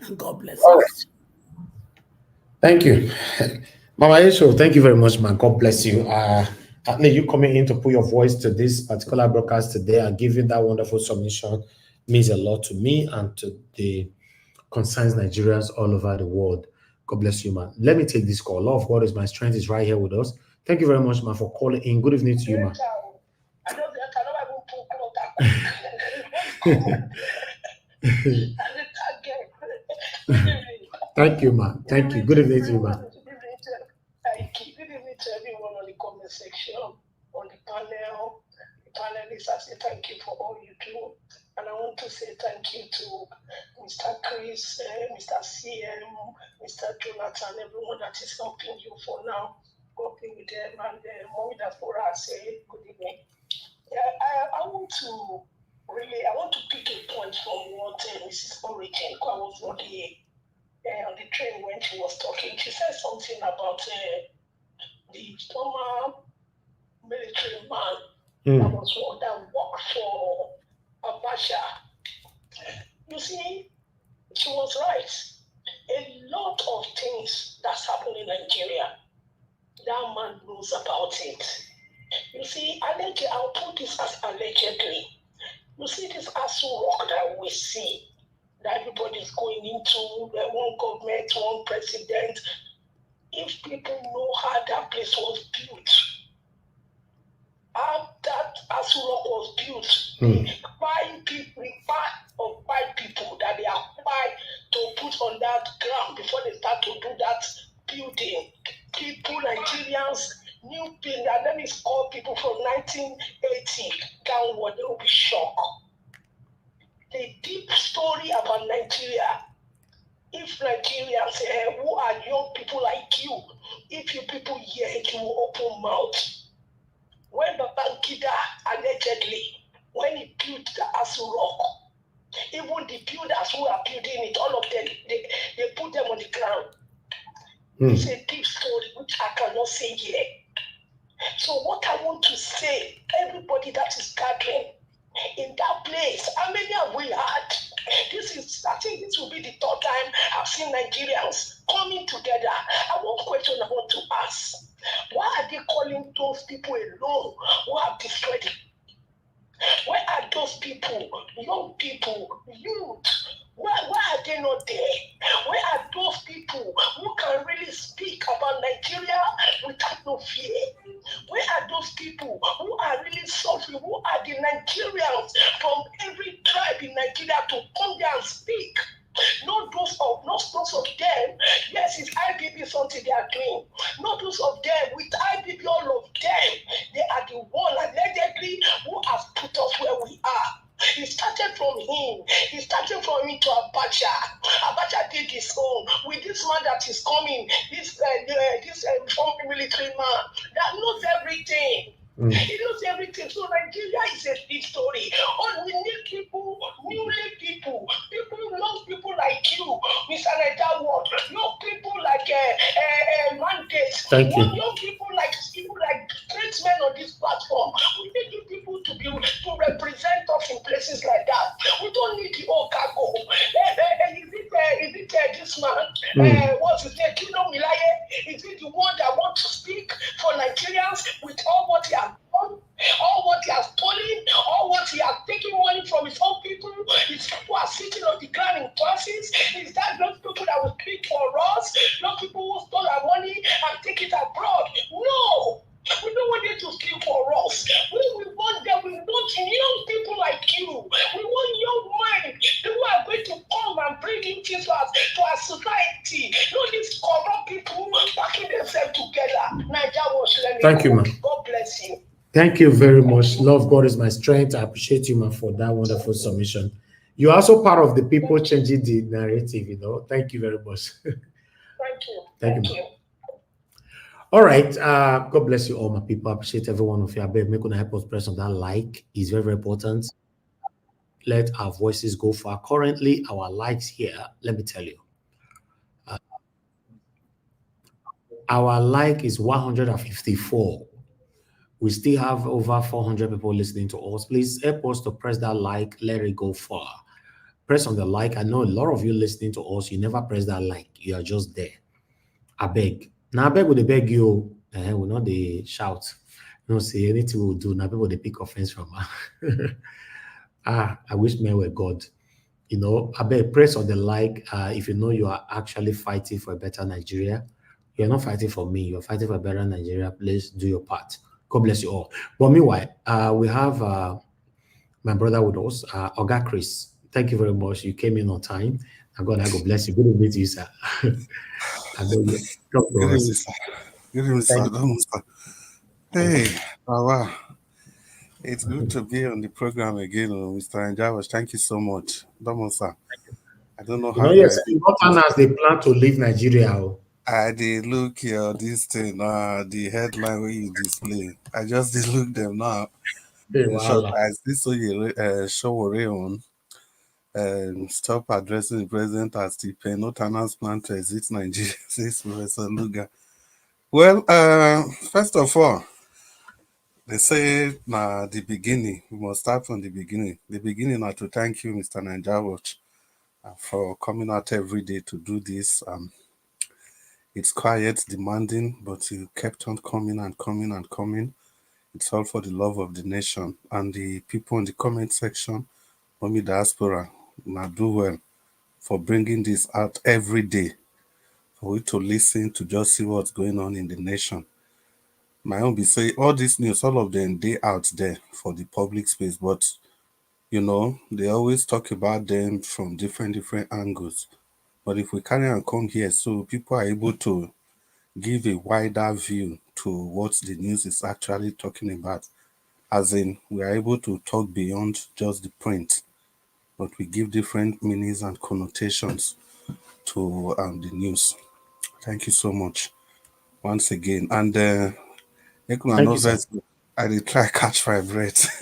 And God bless All you. right. Thank you. Mama Yesho, thank you very much, man. God bless you. You coming in to put your voice to this particular broadcast today and giving that wonderful submission means a lot to me and to the concerned Nigerians all over the world. God bless you, man. Let me take this call. Love of God is my strength is right here with us. Thank you very much, man, for calling in. Good evening to you, man. Thank you, man. Thank you. Good evening to you, man. Thank you. Good evening to everyone on the comment section, on the panel. The panelists, I say thank you for all you do. And I want to say thank you to Mr. Chris, Mr. CM, Mr. Jonathan, everyone that is helping you for now. Working with them and Mommy Diaspora, say good evening. I want to pick a point from what Mrs. Origin, I was not here on the train when she was talking. She said something about the former military man that was one that worked for Abacha. You see, she was right. A lot of things that's happened in Nigeria, that man knows about it. You see, I'll put this as allegedly. You see this Asu Rock that we see, that everybody's going into, one government, one president. If people know how that place was built, how that Asu Rock was built, five people that they acquired to put on that ground before they start to do that building. People, Nigerians, new thing, and let me call people from 1980 downward, they will be shocked. The deep story about Nigeria. If Nigerians, who are young people like you, if you people hear it, you will open mouth. When Babangida allegedly, when he built the Asu Rock, even the builders who are building it, all of them, they put them on the ground. It's a deep story which I cannot say here. So what I want to say, everybody that is gathering in that place, how many have we had? I think this will be the third time I've seen Nigerians coming together. I have one question I want to ask. Why are they calling those people alone who have destroyed it? Where are those people, young people, youth? Why are they not there? Where are those people who can really speak about Nigeria without no fear? Where are those people who are really suffering? Who are the Nigerians from every tribe in Nigeria to come there and speak? Not those of them. Yes, it's IBB something they are doing. Not those of them. With IBB, all of them, they are the one allegedly who has put us where we are. It started from him. It started from me to Abacha. Abacha did his own with this man that is coming. This former military man that knows everything. He knows everything. So Nigeria is a big story. All we need people, newly people, young people like you, Mr. Nedaward, young people like Mandates, young people like tradesmen on this platform. We need you people to represent us in places like that. We don't need the old cargo. Is it this man? What's his name? Is it the one that wants to speak for Nigerians with all what he has done, all what he has stolen, all what he has taken money from his own people? His people are sitting on the ground in classes? Is that those people that will speak for us? Those people who stole our money and take it abroad? No. We don't want them to steal for us. We want them. We want young people like you. We want young minds who are going to come and bring in things to our society. Not these corrupt people packing themselves together. Nigeria was learning. Thank you, ma'am. God bless you. Thank you very much. Love God is my strength. I appreciate you, man, for that wonderful submission. You're also part of the people changing the narrative, you know. Thank you very much. Thank you. Thank you. All right. God bless you all, my people. I appreciate every one of you. I beg, make help us press on that like. It's very, very important. Let our voices go far. Currently, our likes here, let me tell you. Our like is 154. We still have over 400 people listening to us. Please help us to press that like. Let it go far. Press on the like. I know a lot of you listening to us, you never press that like. You are just there. I beg. Now, I beg with the beg you. We're not the shout. No, say anything we'll do. Now, people they pick offense from. I wish men were God. You know, I beg, press on the like if you know you are actually fighting for a better Nigeria. You're not fighting for me. You're fighting for a better Nigeria. Please do your part. God bless you all. But meanwhile, we have my brother with us, Oga Chris. Thank you very much. You came in on time. And God, I go bless you. Good evening to you, sir. Good evening, sir. Good evening, sir. Hey, wow. It's good to be on the program again, Mr. Anjawas. Thank you so much. Sir. I don't know how. Yes, as they plan to leave Nigeria. I did look here, this thing, the headline where you display. I just did look them now. Hey, I see Sowore on. Stop addressing the president as the Penotana's plan to exit Nigeria, says Professor Lugga. Well, first of all, they say the beginning. We must start from the beginning. The beginning are to thank you, Mr. Nigerian, for coming out every day to do this. It's quiet, demanding, but you kept on coming and coming and coming. It's all for the love of the nation. And the people in the comment section, Mommy Diaspora, do well for bringing this out every day, for we to listen, to just see what's going on in the nation. My own be say, all this news, all of them, they out there for the public space, but, you know, they always talk about them from different angles. But if we carry and come here, so people are able to give a wider view to what the news is actually talking about. As in, we are able to talk beyond just the print, but we give different meanings and connotations to the news. Thank you so much once again. And I did try catch my breath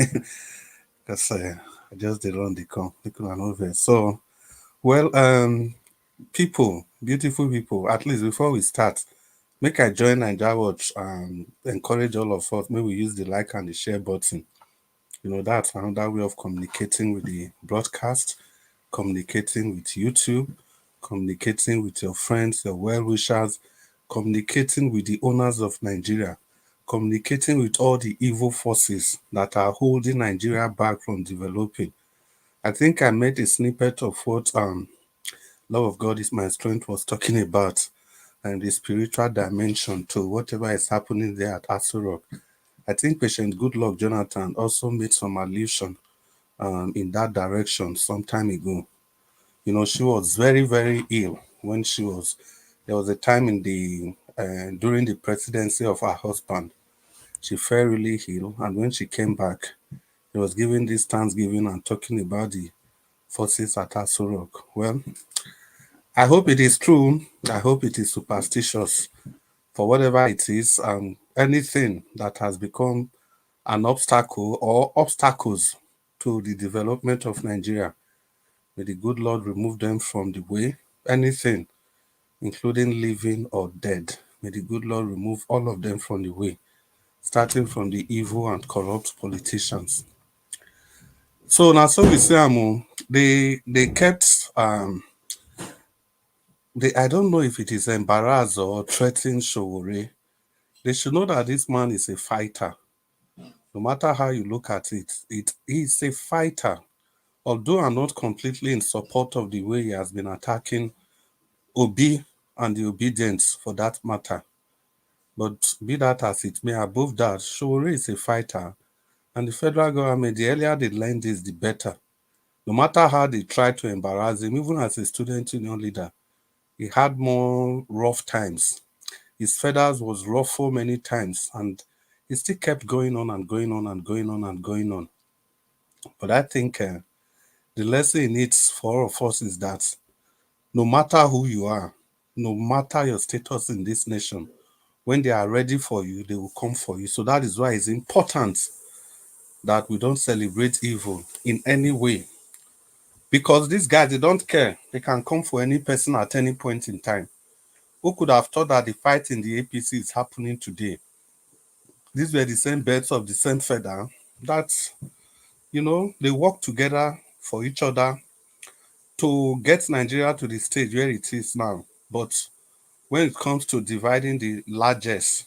because I just did run the come. So, well, people, beautiful people, at least before we start, make I join Nigeria Watch and encourage all of us. Maybe we use the like and the share button. You know, that's another way of communicating with the broadcast, communicating with YouTube, communicating with your friends, your well-wishers, communicating with the owners of Nigeria, communicating with all the evil forces that are holding Nigeria back from developing. I think I made a snippet of what Love of God is my strength was talking about, and the spiritual dimension to whatever is happening there at Aso Rock. I think Patient Goodluck Jonathan also made some allusion in that direction some time ago. You know, she was very, very ill when there was a time in during the presidency of her husband. She fell really ill, and when she came back, he was giving this Thanksgiving and talking about the forces at Aso Rock. Well, I hope it is true. I hope it is superstitious. For whatever it is, anything that has become an obstacle or obstacles to the development of Nigeria, may the good Lord remove them from the way. Anything, including living or dead, may the good Lord remove all of them from the way, starting from the evil and corrupt politicians. So now, so we say, they kept, I don't know if it is embarrassed or threatening Sowore. They should know that this man is a fighter. No matter how you look at it, he is a fighter although I'm not completely in support of the way he has been attacking Obi and the obedience for that matter. But be that as it may, above that, Sowore is a fighter, and the federal government, the earlier they learn this, the better. No matter how they try to embarrass him, even as a student union leader, he had more rough times. His feathers was ruffled many times, and he still kept going on and going on and going on and going on. But I think the lesson in it for all of us is that no matter who you are, no matter your status in this nation, when they are ready for you, they will come for you. So that is why it's important that we don't celebrate evil in any way. Because these guys, they don't care. They can come for any person at any point in time. Who could have thought that the fight in the APC is happening today? These were the same birds of the same feather that, they work together for each other to get Nigeria to the stage where it is now. But when it comes to dividing the largest,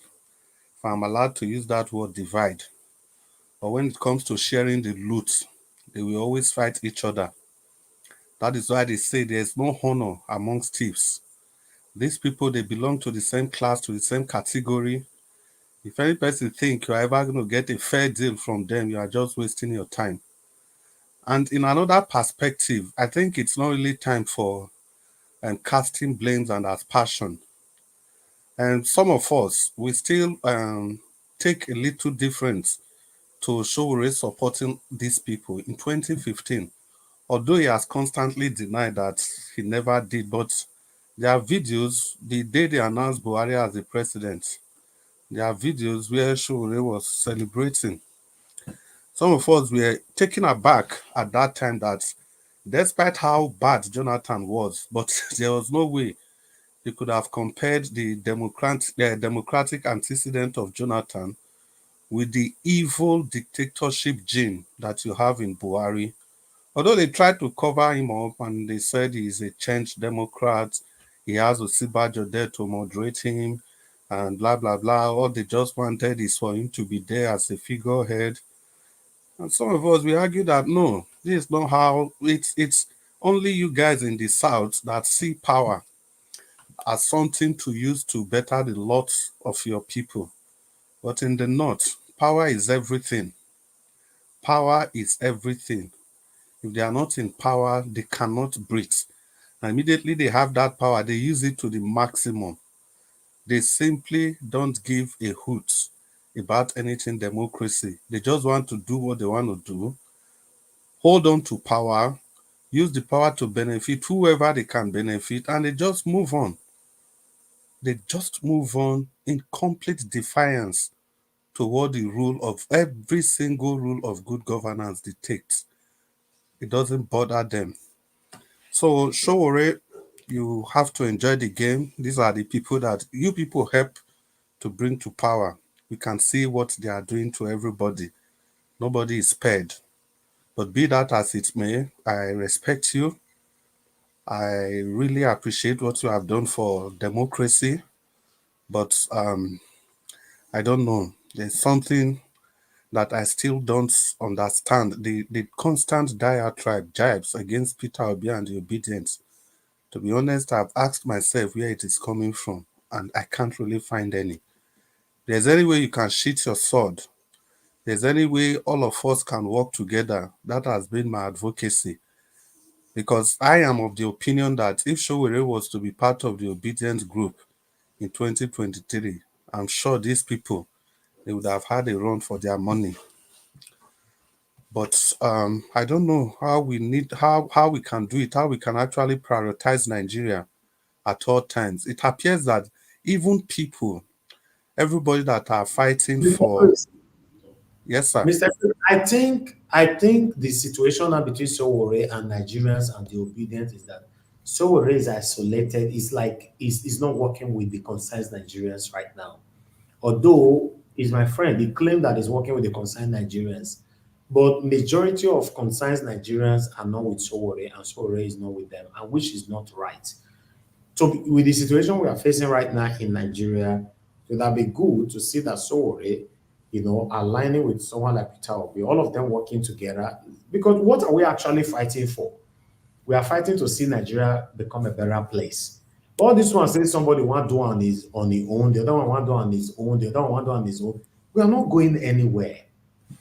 if I'm allowed to use that word, divide, or when it comes to sharing the loot, they will always fight each other. That is why they say there's no honor amongst thieves. These people, they belong to the same class, to the same category. If any person think you're ever going to get a fair deal from them, you are just wasting your time. And in another perspective, I think it's not really time for casting blames and aspersion. And some of us, we still take a little difference to Sowore supporting these people in 2015. Although he has constantly denied that he never did, but there are videos, the day they announced Buhari as the president, there are videos where Sowore was celebrating. Some of us were taken aback at that time that despite how bad Jonathan was, but there was no way you could have compared the democratic antecedent of Jonathan with the evil dictatorship gene that you have in Buhari. Although they tried to cover him up and they said he's a changed Democrat, he has Osibajo there to moderate him and blah, blah, blah. All they just wanted is for him to be there as a figurehead. And some of us, we argue that no, this is not how, it's only you guys in the South that see power as something to use to better the lot of your people. But in the North, power is everything. Power is everything. If they are not in power, they cannot breathe. And immediately they have that power, they use it to the maximum. They simply don't give a hoot about anything democracy. They just want to do what they want to do, hold on to power, use the power to benefit whoever they can benefit, and they just move on. They just move on in complete defiance toward the rule of every single rule of good governance dictates. It doesn't bother them. So, Sowore, you have to enjoy the game. These are the people that you people help to bring to power. We can see what they are doing to everybody. Nobody is spared. But be that as it may, I respect you. I really appreciate what you have done for democracy. But I don't know. There's something that I still don't understand. The constant diatribe, jibes against Peter Obi and the obedience. To be honest, I've asked myself where it is coming from, and I can't really find any. There's any way you can sheath your sword. There's any way all of us can work together. That has been my advocacy. Because I am of the opinion that if Sowore was to be part of the obedience group in 2023, I'm sure these people, they would have had a run for their money. But I don't know how we can do it, how we can actually prioritize Nigeria at all times. It appears that even people, everybody that are fighting for, yes, sir. Mr. I think the situation now between Sowore and Nigerians and the obedient is that Sowore is isolated. It's like he's not working with the concerned Nigerians right now. Although he's my friend, he claimed that he's working with the concerned Nigerians. But majority of concerned Nigerians are not with Sowore, and Sowore is not with them, and which is not right. So with the situation we are facing right now in Nigeria, it would have been good to see that Sowore aligning with someone like Peter Obi, all of them working together. Because what are we actually fighting for? We are fighting to see Nigeria become a better place. All this one says somebody want to do on his own, the other one want to do on his own, the other one want to do on his own. We are not going anywhere.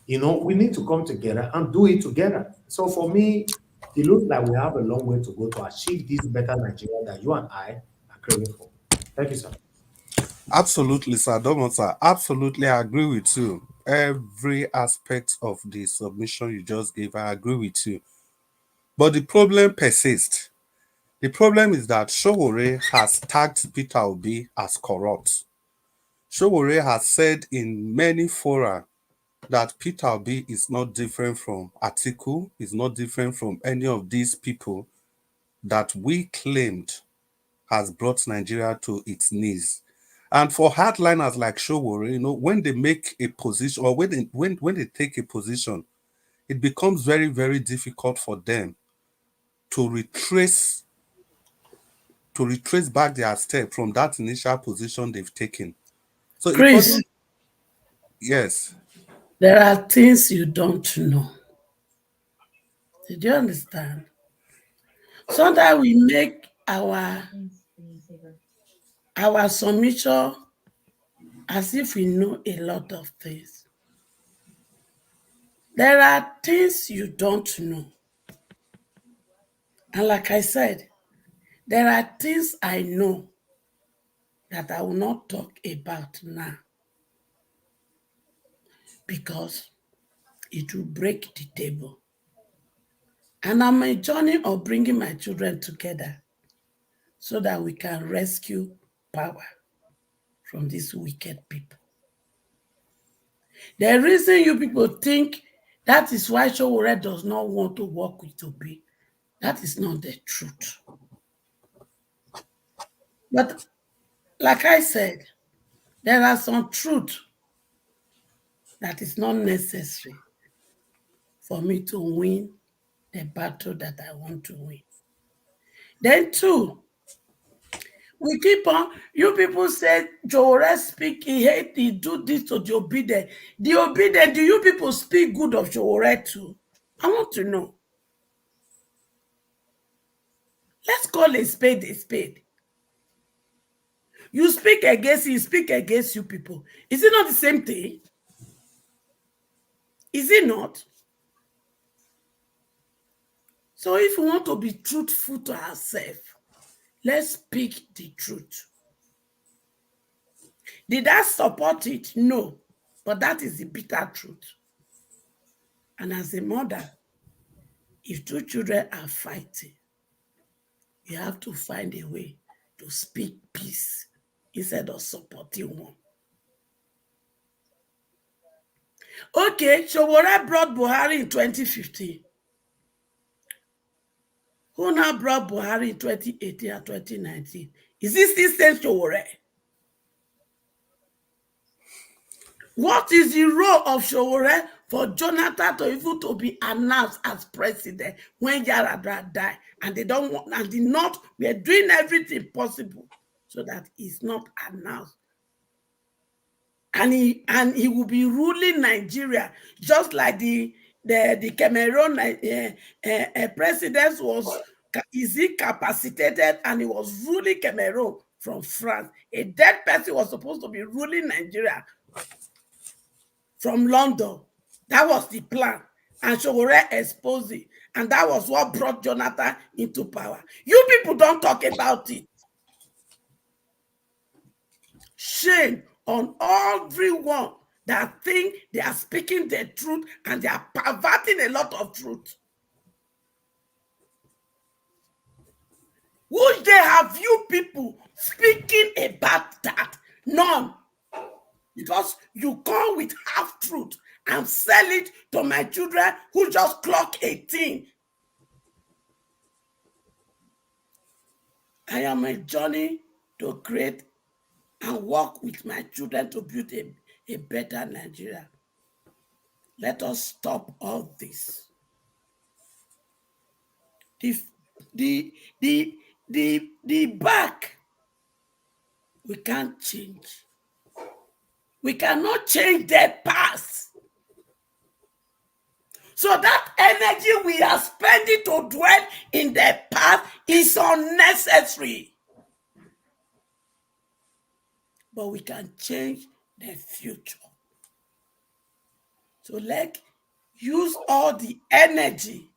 We need to come together and do it together. So for me, it looks like we have a long way to go to achieve this better Nigeria that you and I are craving for. Thank you, sir. Absolutely, sir. Don't sir. Absolutely, I agree with you. Every aspect of the submission you just gave, I agree with you. But the problem persists. The problem is that Sowore has tagged Peter Obi as corrupt. Sowore has said in many fora that Peter Obi is not different from Atiku, is not different from any of these people that we claimed has brought Nigeria to its knees. And for hardliners like Sowore, when they make a position or when they take a position, it becomes very, very difficult for them to retrace back their step from that initial position they've taken. So Chris, yes. there are things you don't know. Did you understand? Sometimes we make our submission as if we know a lot of things. There are things you don't know. And like I said, there are things I know that I will not talk about now because it will break the table. And I'm a journey of bringing my children together so that we can rescue power from these wicked people. The reason you people think that is why Sowore does not want to work with Obi, that is not the truth. But like I said, there are some truth that is not necessary for me to win the battle that I want to win. Then two, we keep on, you people say Sowore speak, he hate, he do this to the obedient. The obedient, do you people speak good of Sowore too? I want to know. Let's call a spade a spade. You speak against, he speak against you people. Is it not the same thing? Is it not? So if we want to be truthful to ourselves, let's speak the truth. Did I support it? No. But that is the bitter truth. And as a mother, if two children are fighting, you have to find a way to speak peace instead of supporting one. Okay, Sowore brought Buhari in 2015. Who now brought Buhari in 2018 and 2019? Is this still Sowore? What is the role of Sowore for Jonathan to even to be announced as president when Yaradra died? And they don't want, and the North, we are doing everything possible so that he's not announced. And he will be ruling Nigeria just like the Cameroon president was capacitated and he was ruling Cameroon from France. A dead person was supposed to be ruling Nigeria from London. That was the plan. And Sowore exposed it. And that was what brought Jonathan into power. You people don't talk about it. Shame on everyone that think they are speaking the truth and they are perverting a lot of truth. Which day have you people speaking about that? None. Because you come with half truth and sell it to my children who just clock 18. I am a journey to create and work with my children to build a better Nigeria. Let us stop all this. The back, we can't change. We cannot change their past. So that energy we are spending to dwell in the past is unnecessary. But we can change the future. So let's use all the energy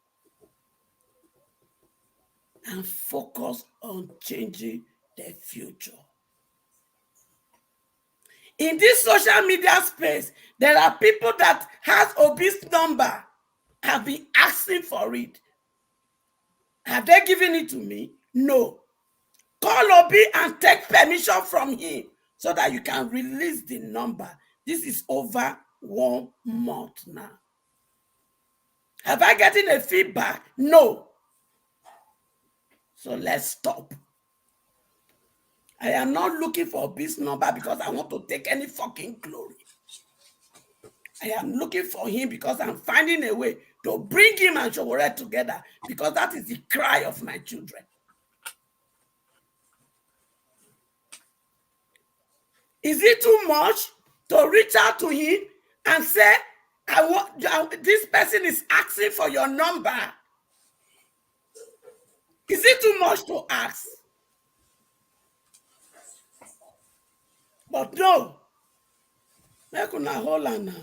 and focus on changing the future. In this social media space, there are people that has obese number, have been asking for it. Have they given it to me? No. Call Obi and take permission from him so that you can release the number. This is over 1 month now. Have I gotten a feedback? No. So let's stop. I am not looking for Obi's number because I want to take any fucking glory. I am looking for him because I'm finding a way to bring him and Sowore together, because that is the cry of my children. Is it too much to reach out to him and say, this person is asking for your number? Is it too much to ask? But no. Make una hold on now.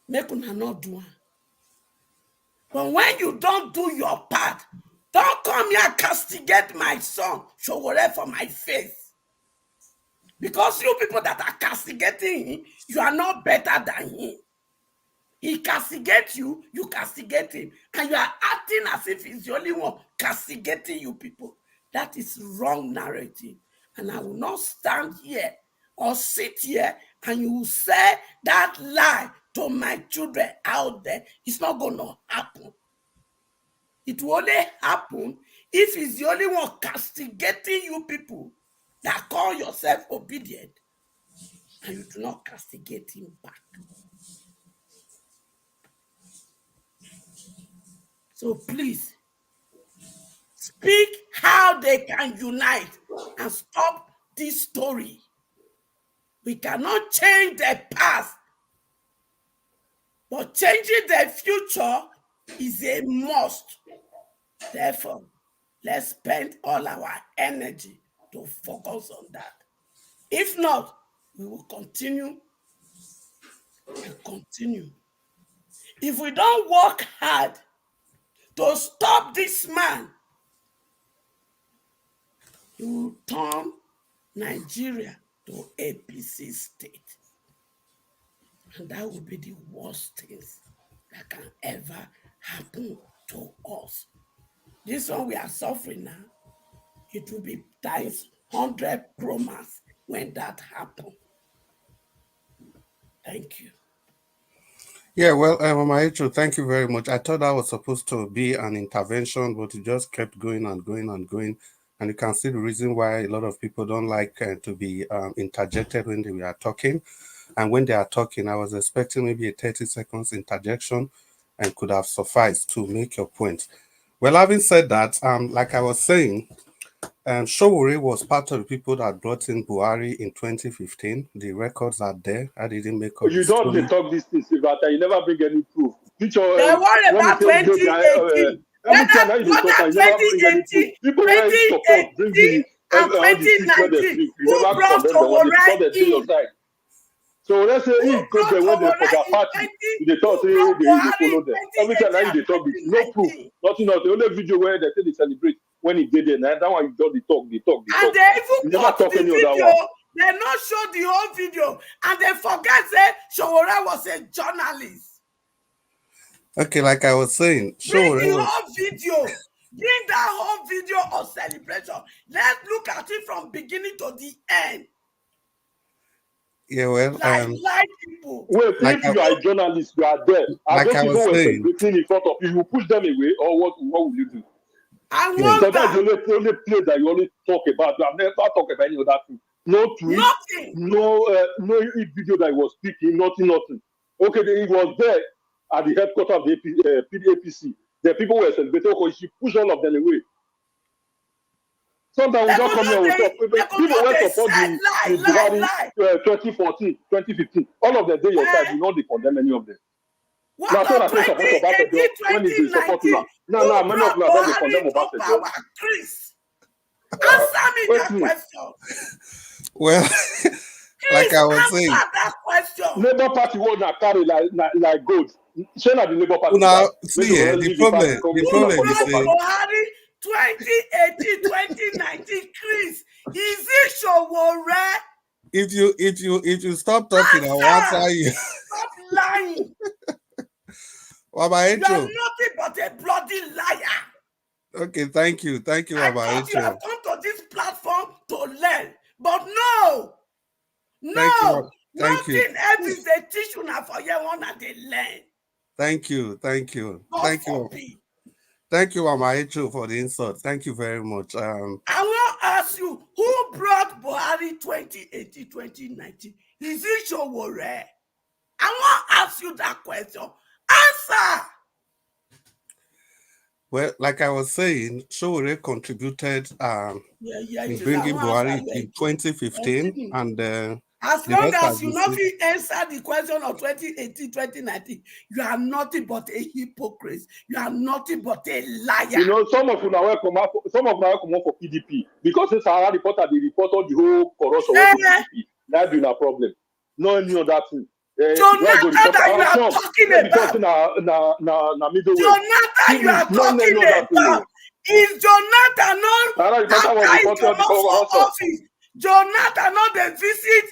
Make una not do it. But when you don't do your part, don't come here and castigate my son, Sowore, for my face. Because you people that are castigating him, you are not better than him. He castigates you, you castigate him, and you are acting as if he's the only one castigating you people. That is wrong narrative. And I will not stand here or sit here and you will say that lie to my children out there. It's not going to happen. It will only happen if he's the only one castigating you people that call yourself obedient and you do not castigate him back. So please, speak how they can unite and stop this story. We cannot change the past, but changing the future is a must. Therefore, let's spend all our energy to focus on that. If not, we will continue and continue. If we don't work hard to stop this man, he will turn Nigeria to APC state. And that will be the worst things that can ever happen to us. This one we are suffering now, it will be times 100 promas when that happens. Thank you. Yeah, well, Mama Echo, thank you very much. I thought that was supposed to be an intervention, but it just kept going and going and going. And you can see the reason why a lot of people don't like to be interjected when they are talking. And when they are talking, I was expecting maybe a 30 seconds interjection and could have sufficed to make your point. Well, having said that, like I was saying, Sowore was part of the people that brought in Buhari in 2015. The records are there. I didn't make up You the don't story. talk these things about that. You never bring any proof. Which, They worry about 2018. every time I talk, you never bring any proof. People were support, bring the and all the things where they 2019. speak. You Who never brought condemn them when they Sowore thought they do your in? side. So let's say Who he goes brought there when they for Sowore their in party. They talk, say brought they Buhari follow them. Every time now they talk with no proof, 2019? nothing else. The only video where they say they celebrate when he did it. Now that one you don't talk. And they You even never cut talk the any video. other one. They not show the whole video. And they forget that Sowore was a journalist. Okay, like I was saying, Bring the Sowore was, whole video. Bring that whole video of celebration. Let's look at it from beginning to the end. yeah, well, Like people. Wait, like if you are a journalist, you are there. And like those I people was were saying, celebrating in front of you, you push them away, or what will you do? I Yeah. want So that's the that. only place that you only talk about. You have never talked about any other thing. No tweet, Nothing. no video that he was speaking, nothing. Okay, he was there at the headquarters of the APC. The people were celebrating because she pushed all of them away. Sometimes we don't come here, we talk. People will support the lie. 2014, 2015. All of them, they your side, you know they condemn any of them. What Now, of 2018, when is the support to 2019? now, many of them don't condemn Buhari to power? Chris, answer me that question. Well, like I was saying, that question. Labour Party will not carry like gold. Shey na the Labour Party. Now, see, the problem is Buhari 2018, 2019, Chris, is it Sowore? if you stop talking, I will answer you. Stop lying. Baba You are nothing but a bloody liar. Okay, thank you, Baba I thought you have come to this platform to learn, but no, nothing else is a teach una for you one and they learn. Thank you. Thank you, Mama Echo, for the insult. Thank you very much. I want to ask you, who brought Buhari 2018, 2019? Is it Sowore? I want to ask you that question. Answer! Well, like I was saying, Sowore contributed in bringing Buhari in 2015, and as long as you not answer the question of 2018, 2019, you are nothing but a hypocrite. You are nothing but a liar. You know, some of you now come up for PDP because it's a reporter. They report all the whole corruption of PDP. That's been a problem. No any other thing. Jonathan, that you are talking about. Jonathan, you are talking about. Is Jonathan not after his office? Jonathan not the visit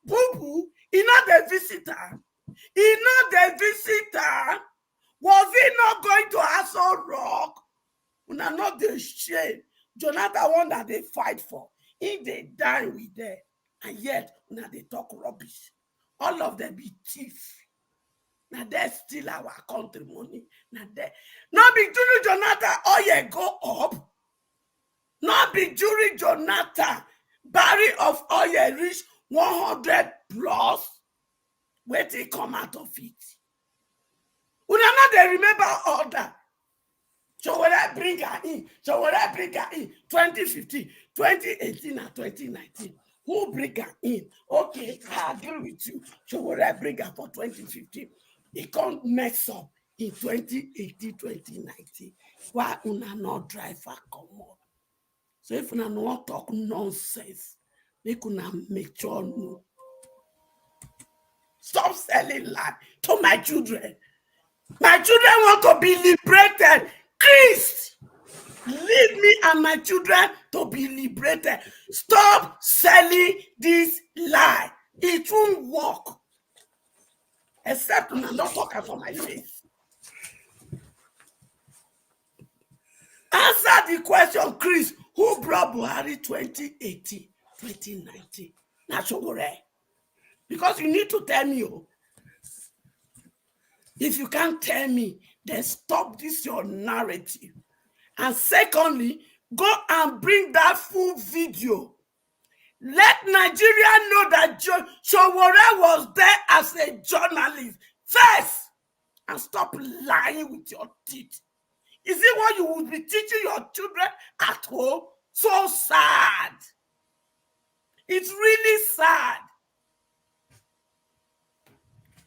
Boo-Boo. He not the visitor. He not the visitor. Was he not going to Aso Rock? Una not the shame. Jonathan one that they fight for. If they die with them, and yet una they talk rubbish. All of them be thief. Now they steal our country money. Now they not be during Jonathan. Oh yeah, go up. Not be during Jonathan. Barrel of oil reach 100 plus. Where they come out of it. We not they remember all that. So when I bring her in, 2015, 2018, and 2019. Who bring her in? Okay, I agree with you. So when I bring her for 2015, it can't mess up in 2018, 2019. Why una not drive her come on? So if una not talk nonsense, make una make sure no. Stop selling land to my children. My children want to be liberated. Christ, leave me and my children to be liberated. Stop selling this lie. It won't work. Except when I'm not talking for my face. Answer the question, Chris. Who brought Buhari 2018, 2019? Not Sowore. Because you need to tell me. If you can't tell me, then stop this your narrative. And secondly, go and bring that full video. Let Nigeria know that Sowore was there as a journalist first. And stop lying with your teeth. Is it what you would be teaching your children at home? So sad. It's really sad.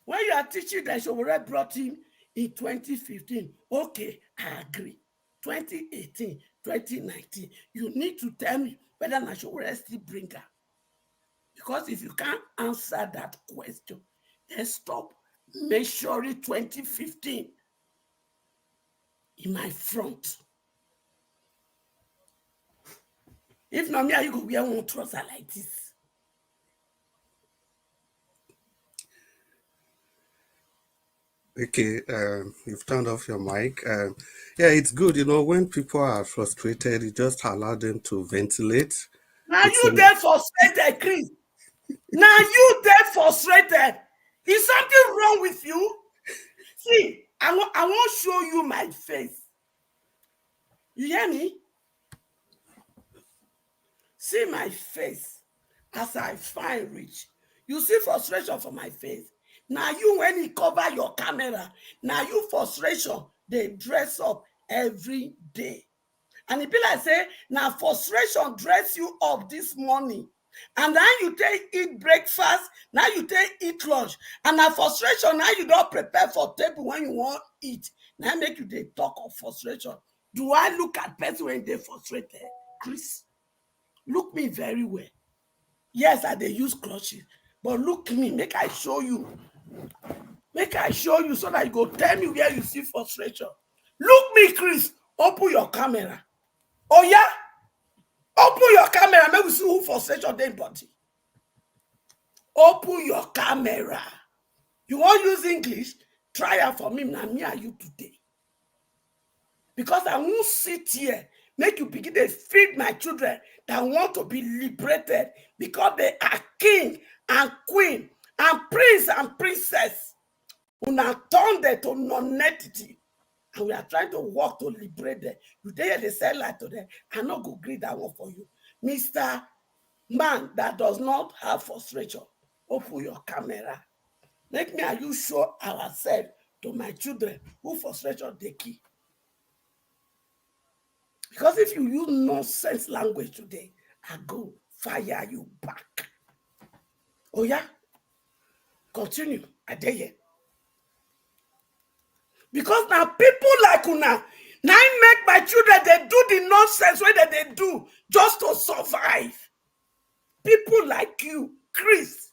When you are teaching that Sowore brought him in 2015, okay, I agree. 2018, 2019, you need to tell me whether Sowore still bring her. Because if you can't answer that question, then stop measuring 2015 in my front. If not me, you go wear one trouser like this. Okay, you've turned off your mic. Yeah, it's good, you know, when people are frustrated, you just allow them to ventilate. Now you there frustrated, Chris. Now you there frustrated. Is something wrong with you? See, I want to show you my face. You hear me? See my face as I find rich. You see frustration for my face. Now you, when you cover your camera, now you frustration, they dress up every day. And it be like say, now frustration dress you up this morning. And now you take eat breakfast, now you take eat lunch. And now frustration, now you don't prepare for table when you want eat. Now make you they talk of frustration. Do I look at person when they frustrated? Chris, look me very well. Yes, I they use crutches. But look me, make I show you. Make I show you so that you go tell me where you see frustration. Look me, Chris. Open your camera. Oh, yeah? Open your camera. Make we see who frustration their body. Open your camera. You want use English? Try it for me. Now, me and you today. Because I won't sit here, make you begin to feed my children that want to be liberated because they are king and queen and prince and princess. We are turned them to non-entity. And we are trying to work to liberate them. You dare they say like to them. I not go greet that one for you. Mr. Man that does not have frustration, open your camera. Make me and you show ourselves to my children who frustration they key. Because if you use nonsense language today, I go fire you back. Oh yeah? Continue. I dare you. Because now people like Una, now I make my children, they do the nonsense way that they do just to survive. People like you, Chris,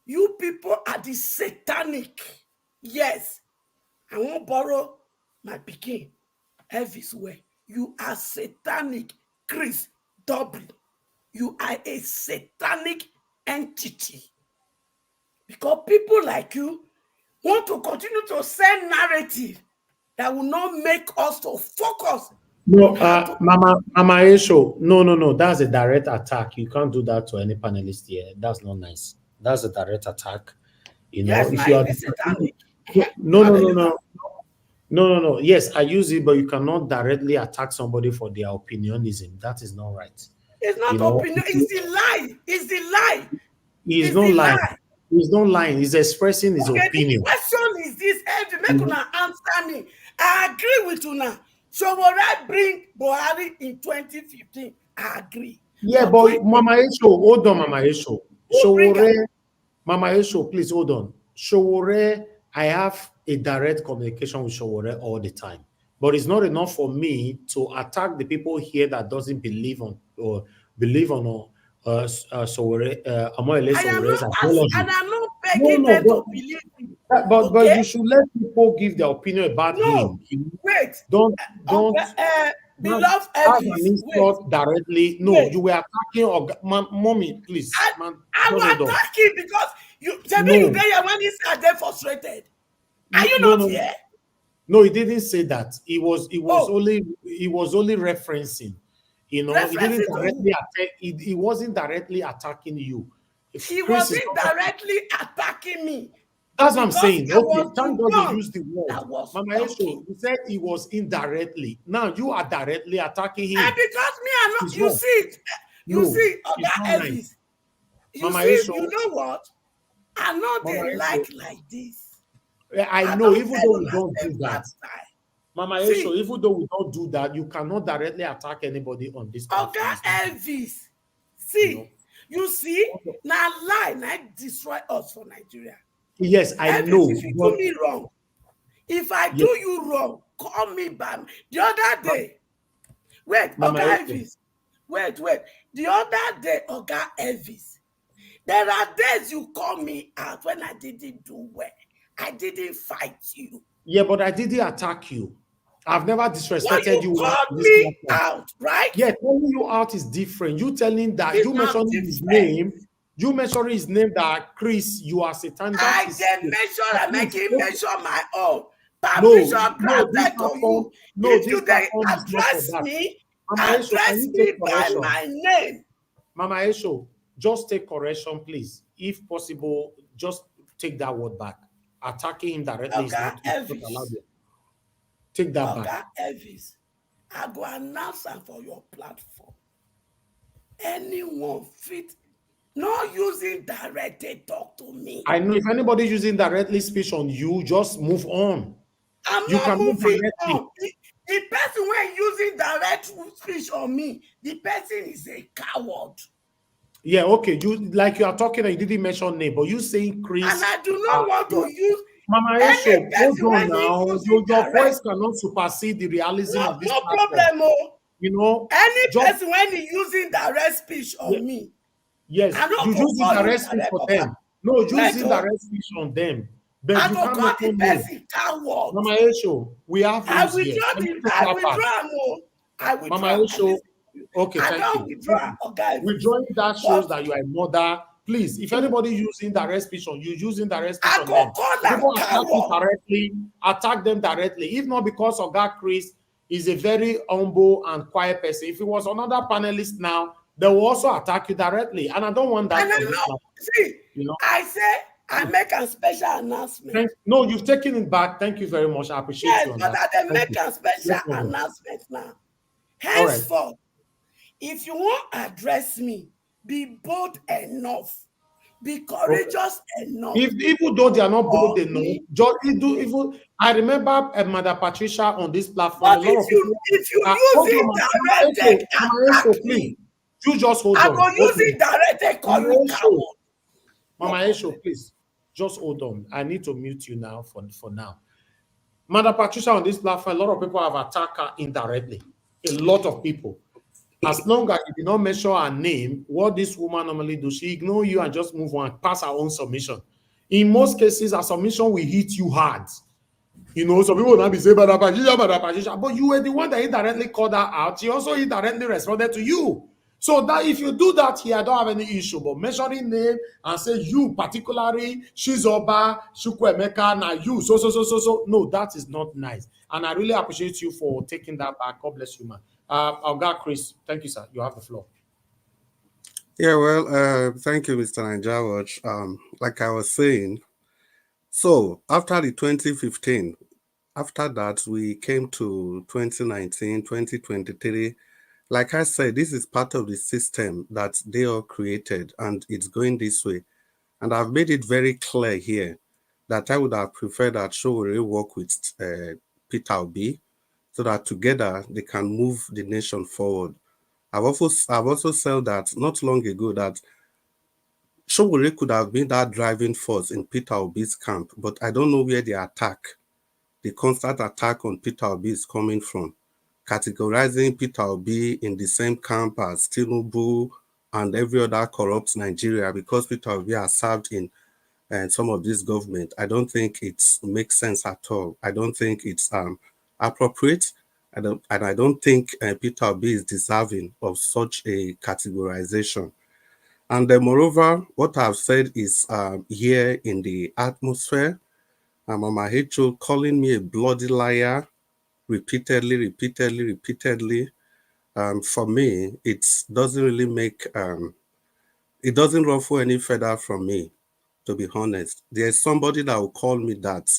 you people are the satanic. Yes. I won't borrow my pikin. Elvis way. You are satanic, Chris W. You are a satanic entity. Because people like you want to continue to send narrative that will not make us to focus. No, Mama Esho, no. That's a direct attack. You can't do that to any panelist here. That's not nice. That's a direct attack. You know, yes, if you are satanic. No. Yes, I use it, but you cannot directly attack somebody for their opinionism. That is not right. It's not opinion. It's the lie. It's the lie. He's not lying. He's not lying. He's expressing his opinion. The question is this: make Una answer me. I agree with Una. Sowore bring Buhari in 2015. I agree. Yeah, but Mama Esho, hold on, Mama Esho. Sowore, Mama Esho, please hold on. Sowore, I have a direct communication with Sowore all the time. But it's not enough for me to attack the people here that doesn't believe on Sowore, Amoyele Sowore's apology. And I'm not begging them to believe you. But you should let people give their opinion about him. Wait. Don't beloved Elvis. Directly. No, you were attacking mommy, please. I was attacking because you there when he said they're frustrated. Are you not here? No, he didn't say that. He was only referencing. You know, he didn't directly attack. He wasn't directly attacking you. He wasn't directly attacking me. That's what I'm saying. Okay, thank God you used the word. Mama Esho, he said he was indirectly. Now you are directly attacking him. And because me, I'm not. You see it. You see, Elvis. Mama Esho, you know what? I'm not like this. I know, even though we don't do that. Mama Esho, even though we don't do that, you cannot directly attack anybody on this platform. Elvis. See, you see, now lie, now destroy us for Nigeria. Yes, I know. If you do me wrong, if I do you wrong, call me back. The other day, Elvis. Wait. The other day, Elvis, there are days you call me out when I didn't do well. I didn't fight you. Yeah, but I didn't attack you. I've never disrespected you. Called me out, right? Yeah, calling you out is different. You telling that you mentioned his name. You mentioned his name that Chris, you are Satan. I didn't measure. I make him measure my own. Permission granted to you. If you address me, address me by my name. Mama Esho, just take correction, please. If possible, just take that word back. Attacking him directly is not allowed. Take that back. Elvis, I go announce for your platform. Anyone fit, not using directed talk to me. I know if anybody using directly speech on you, just move on. I'm not moving on. The the person when using direct speech on me, the person is a coward. Yeah, okay. You like you are talking and you didn't mention name, but you saying Chris. And I do not want to use Mama any Esho, hold person on when now. using Your direct. voice cannot supersede the realism of this No platform. problem, oh. You know, Any just, person when he using direct speech on me. yes, I don't you use call indirect you speech direct for them. No, use Meto. indirect speech on them. But I you don't can't call the mention name. person coward. Mama Esho, we have I rules here. withdraw no. I withdraw. Mama Esho, okay, I thank don't you. withdraw. Okay. Withdrawing that shows But that you are a mother. Please, if anybody using direct speech on you, using direct speech I on go them. call them People attack you coward. directly, attack them directly. If not because of that, Chris is a very humble and quiet person. If it was another panelist now, they will also attack you directly. And I don't want that. And I know, see, you know, I say I make a special announcement. No, you've taken it back. Thank you very much. I appreciate Yes, you on but that. I make a special No announcement now. All right. Henceforth, if you want to address me, be bold enough, be courageous enough. Even though they are not bold enough, just even I remember Mother Patricia on this platform. But a lot of people, if you use it directed, attack me. You just hold I on. go use it directed, call you coward. Mama Esho, please, just hold on. I need to mute you now for now. Mother Patricia on this platform, a lot of people have attacked her indirectly. A lot of people. As long as you did not mention her name, what this woman normally do, she ignore you and just move on, pass her own submission. In most cases, her submission will hit you hard. You know, some people will not be saying, but you were the one that indirectly called her out. She also indirectly responded to you. So that if you do that here, I don't have any issue. But mentioning name and say you particularly, Shizoba, Chukwemeka, now you, so. No, that is not nice. And I really appreciate you for taking that back. God bless you, man. I'll go, Chris. Thank you, sir. You have the floor. Yeah, well, thank you, Mr. Ninja. Like I was saying, so after the 2015, after that, we came to 2019, 2023. Like I said, this is part of the system that they all created, and it's going this way. And I've made it very clear here that I would have preferred that Sowore work with Peter Obi, so that together they can move the nation forward. I've also said that not long ago that Sowore could have been that driving force in Peter Obi's camp, but I don't know where the constant attack on Peter Obi is coming from. Categorizing Peter Obi in the same camp as Tinubu and every other corrupt Nigeria because Peter Obi has served in some of this government. I don't think it makes sense at all. I don't think it's appropriate. I don't think Peter Obi is deserving of such a categorization. And moreover, what I've said is here in the atmosphere. Mama Hecho calling me a bloody liar repeatedly. For me, it doesn't really make, it doesn't ruffle any feather from me, to be honest. There's somebody that will call me that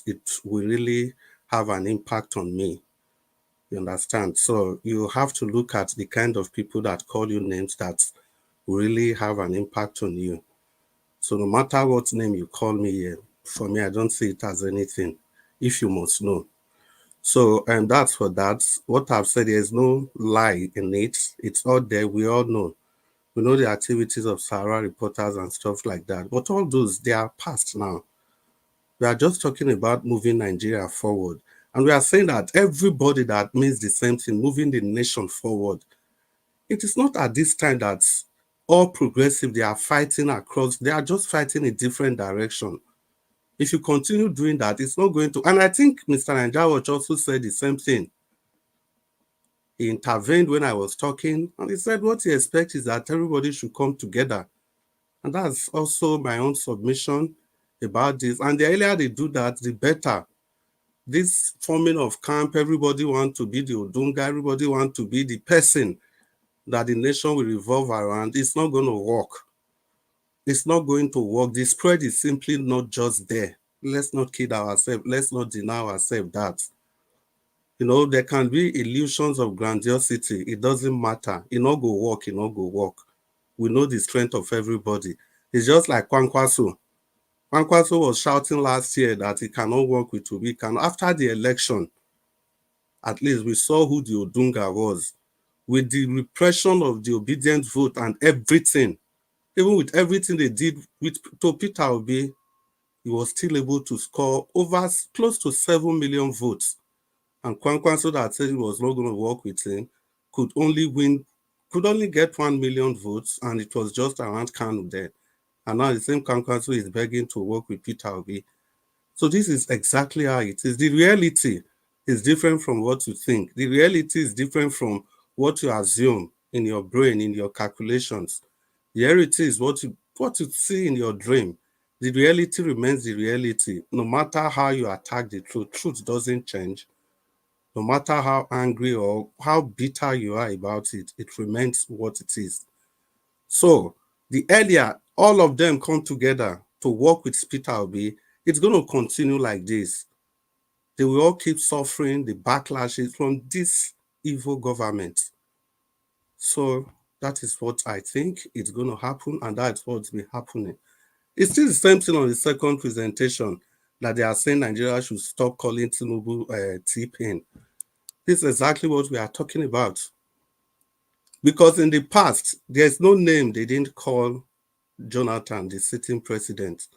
it will really have an impact on me. You understand? So you have to look at the kind of people that call you names that really have an impact on you. So no matter what name you call me here, for me, I don't see it as anything, if you must know. So, and that's for that. What I've said, there's no lie in it. It's all there. We all know. We know the activities of Sahara reporters and stuff like that. But all those, they are past now. We are just talking about moving Nigeria forward. And we are saying that everybody that means the same thing, moving the nation forward. It is not at this time that all progressive, they are fighting across, they are just fighting in different direction. If you continue doing that, it's not going to, and I think Mr. Ninja also said the same thing. He intervened when I was talking, and he said what he expects is that everybody should come together. And that's also my own submission about this. And the earlier they do that, the better. This forming of camp, everybody wants to be the Odunga, everybody wants to be the person that the nation will revolve around. It's not going to work. It's not going to work. The spread is simply not just there. Let's not kid ourselves. Let's not deny ourselves that. You know, there can be illusions of grandiosity. It doesn't matter. It not go work. It not go work. We know the strength of everybody. It's just like Kwankwaso. Kwankwaso was shouting last year that he cannot work with Obi. After the election, At least we saw who the Odunga was. With the repression of the obedient vote and everything, even with everything they did to Peter Obi, he was still able to score over close to 7 million votes. And Kwankwaso that said he was not going to work with him could only get 1 million votes, and it was just around Kanu there. And now the same Kwankwaso is begging to work with Peter Obi. So this is exactly how it is. The reality is different from what you think. The reality is different from what you assume in your brain, in your calculations. The reality is what you see in your dream. The reality remains the reality. No matter how you attack the truth doesn't change. No matter how angry or how bitter you are about it, it remains what it is. So the earlier all of them come together to work with Peter Obi, it's going to continue like this. They will all keep suffering the backlashes from this evil government. So that is what I think is going to happen, and that's what's been happening. It's still the same thing on the second presentation that they are saying Nigeria should stop calling Tinubu T-Pain. This is exactly what we are talking about. Because in the past, there's no name they didn't call Jonathan, the sitting president.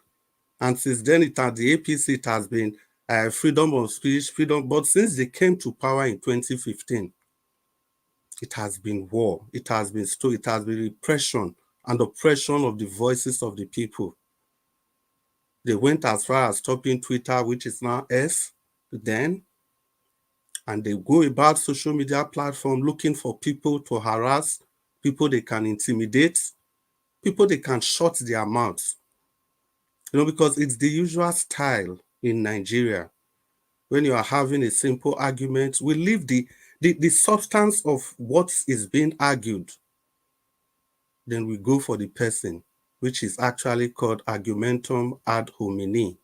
And since then, the APC, it has been freedom of speech, freedom. But since they came to power in 2015, it has been war. It has been repression and oppression of the voices of the people. They went as far as stopping Twitter, which is now X, then, and they go about social media platform looking for people to harass, people they can intimidate, people they can shut their mouths. Because it's the usual style in Nigeria. When you are having a simple argument, we leave the substance of what is being argued. Then we go for the person, which is actually called argumentum ad hominem.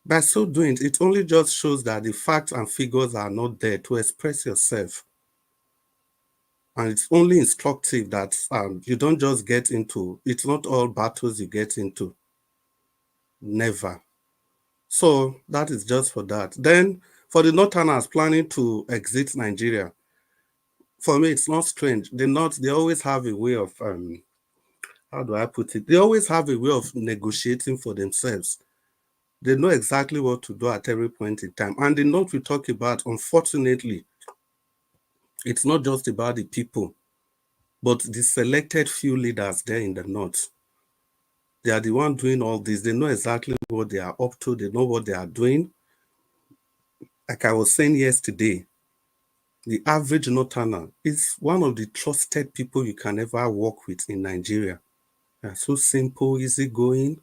By so doing, it only just shows that the facts and figures are not there to express yourself. And it's only instructive that you don't just get into, it's not all battles you get into. Never. So that is just for that. Then for the Northerners planning to exit Nigeria, for me, it's not strange. They always have a way of, how do I put it? They always have a way of negotiating for themselves. They know exactly what to do at every point in time. And the North we talk about, unfortunately, it's not just about the people, but the selected few leaders there in the North. They are the ones doing all this. They know exactly what they are up to. They know what they are doing. Like I was saying yesterday, the average Northerner is one of the trusted people you can ever work with in Nigeria. They are so simple, easygoing.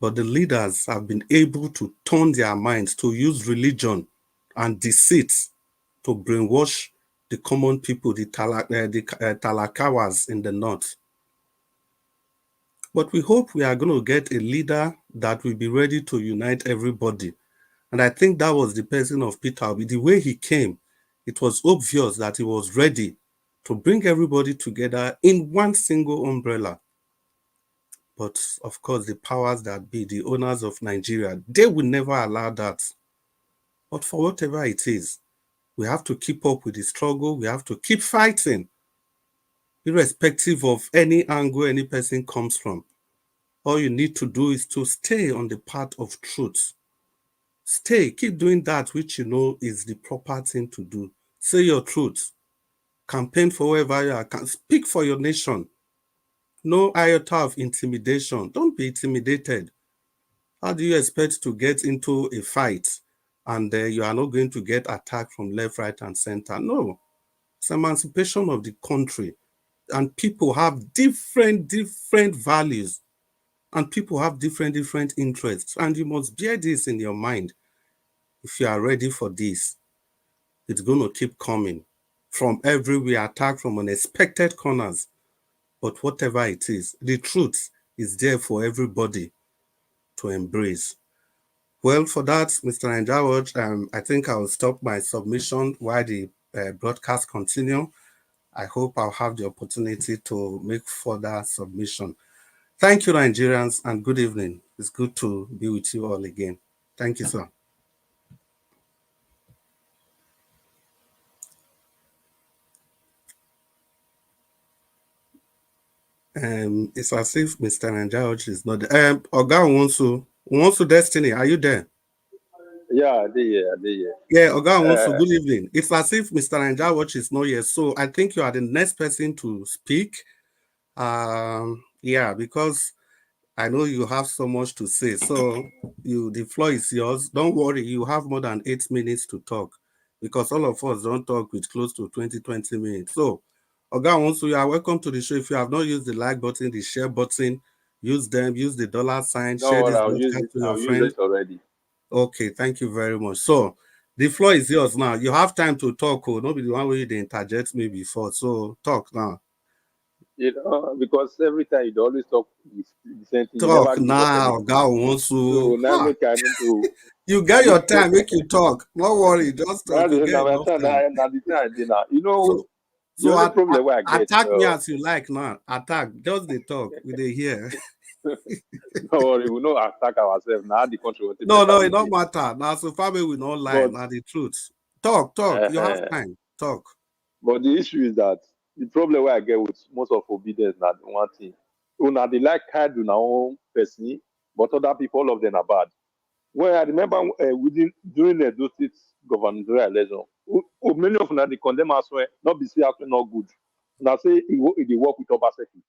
But the leaders have been able to turn their minds to use religion and deceit to brainwash the common people, the Talakawas in the North. But we hope we are going to get a leader that will be ready to unite everybody. And I think that was the person of Peter Obi. The way he came, it was obvious that he was ready to bring everybody together in one single umbrella. But of course, the powers that be, the owners of Nigeria, they will never allow that. But for whatever it is, we have to keep up with the struggle. We have to keep fighting, irrespective of any angle any person comes from. All you need to do is to stay on the path of truth. Keep doing that which you know is the proper thing to do. Say your truth. Campaign for whoever you are. Speak for your nation. No iota of intimidation. Don't be intimidated. How do you expect to get into a fight and you are not going to get attacked from left, right, and center? No. It's emancipation of the country. And people have different values. And people have different interests. And you must bear this in your mind. If you are ready for this, it's going to keep coming from everywhere, attack from unexpected corners. But whatever it is, the truth is there for everybody to embrace. Well, for that, Mr. Nanjawaj, I think I'll stop my submission while the broadcast continue. I hope I'll have the opportunity to make further submission. Thank you, Nigerians, and good evening. It's good to be with you all again. Thank you, sir. It's as if Mr. Nanjauch is not there. Oga Wonsu Destiny, are you there? Yeah, they. Yeah, Oga Wonsu, good evening. It's as if Mr. Nanjauch is not here, so I think you are the next person to speak. Yeah, because I know you have so much to say. So the floor is yours. Don't worry, you have more than 8 minutes to talk because all of us don't talk with close to 20 minutes. So, Oga Wonsu, you are welcome to the show. If you have not used the like button, the share button, use them, use the dollar sign, Don't share worry, this I'll use broadcast it. to your I'll use friend. it already. Okay, thank you very much. So, the floor is yours now. You have time to talk. Oh, nobody the one way they interject me before. So, talk now. You know, because every time you always talk the same thing, you never Talk give us now, anything. Oga Wonsu. So now Huh. make I need to. You get your time, make you talk. No worry, just talk. Now You the get now my enough time time. now the time I did now. You know, So, the so only problem where I get. attack me as you like now. Attack. Just the talk. We dey hear. Don't worry, we know attack ourselves. Now the country will take No, better it with don't it. matter. Now, so family will not lie. But Now the truth. Talk. You have uh, time. Talk. but the issue is that the problem where I get with most of obedience now one thing. Una they like kind una own person, but other people, all of them are bad. Well, I remember during the those states gubernatorial election, many of them they condemn us well, not be say after not good. Now say he work with Obaseki.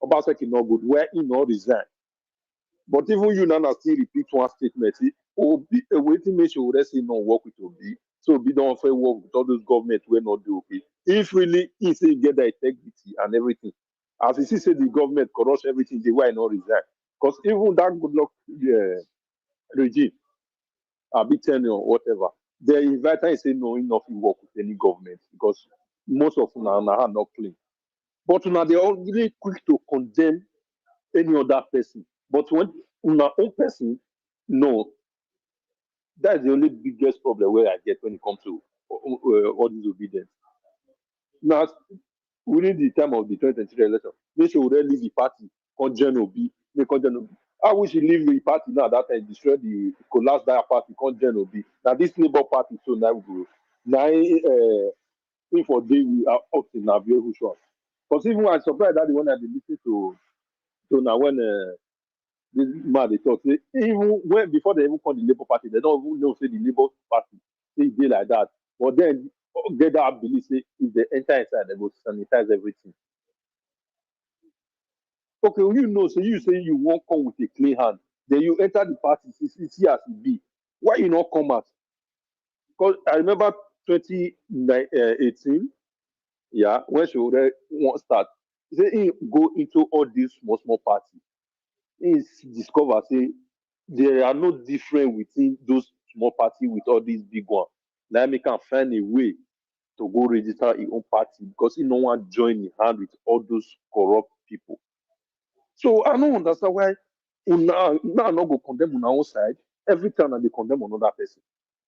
Obaseki not good, where he not resign. But even you now still repeat one statement. See, Obi, waiting make sure they say no work with Obi. So Obi don't fair work with all those government will not do okay. If really he say get the integrity and everything, as he say the government corrupts everything, they why not resign. Because even that good luck regime, a bit tenure or whatever, they invite and say no, enough you work with any government because most of them are not clean. But now they are really quick to condemn any other person. But when una own person, no, that's the only biggest problem where I get when it comes to all this obedience. Now, within the time of the 2023 election, they should already leave the party, come join Obi, they come join Obi. I wish he leave the party now that time, destroy the collapse that party, come join Obi. Now, this Labour Party, so now we go. Now, if for day we are up to now, very sure. Because even I'm surprised that the one that they listen to now when this man they talk say even when before they even call the Labour Party, they don't even know say the Labour Party they dey like that. But then get that belief say if they enter inside, they go sanitize everything. Okay, you know, so you say you won't come with a clean hand, then you enter the party, see as it be. Why you not come out? Because I remember 2018, yeah, when she already won't start, he say he go into all these small parties. He discover say there are no difference within those small party with all these big ones. Now make can find a way to go register his own party because he no one join in hand with all those corrupt people. So I don't understand why now not go condemn on our own side every time that they condemn another person.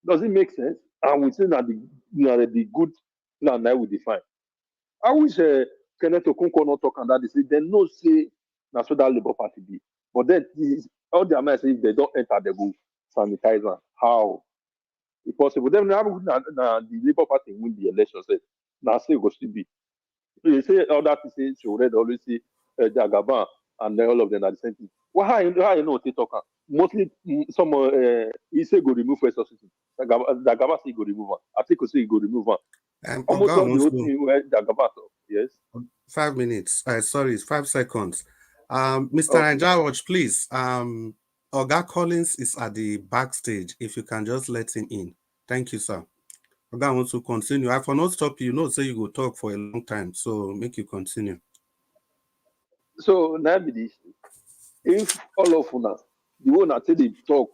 Does it make sense? And we say that the good plan that we define. I wish Kenneth Okonkwo not talk and that they say they no say that's what that Labour Party be. But then all the Americans say if they don't enter, they go sanitize them. How? If possible. Then the Labour Party win the election. Say now say go still be. So they say all that to say she already always say Jagaban and then all of them are the same thing. Well, how you know they talk? Mostly some he say go remove first substitute. Jagaban say go remove one. I think say go remove one. Almost Oga all the whole Wonsu, thing where Jagaban talk. Yes. 5 minutes. Sorry, it's 5 seconds. Mr. Okay. Anjawatch, please. Oga Collins is at the backstage. If you can just let him in. Thank you, sir. Oga wants to continue. I for not stop you. No, say you go talk for a long time. So make you continue. So now be the issue. If all of una, the one that say they talk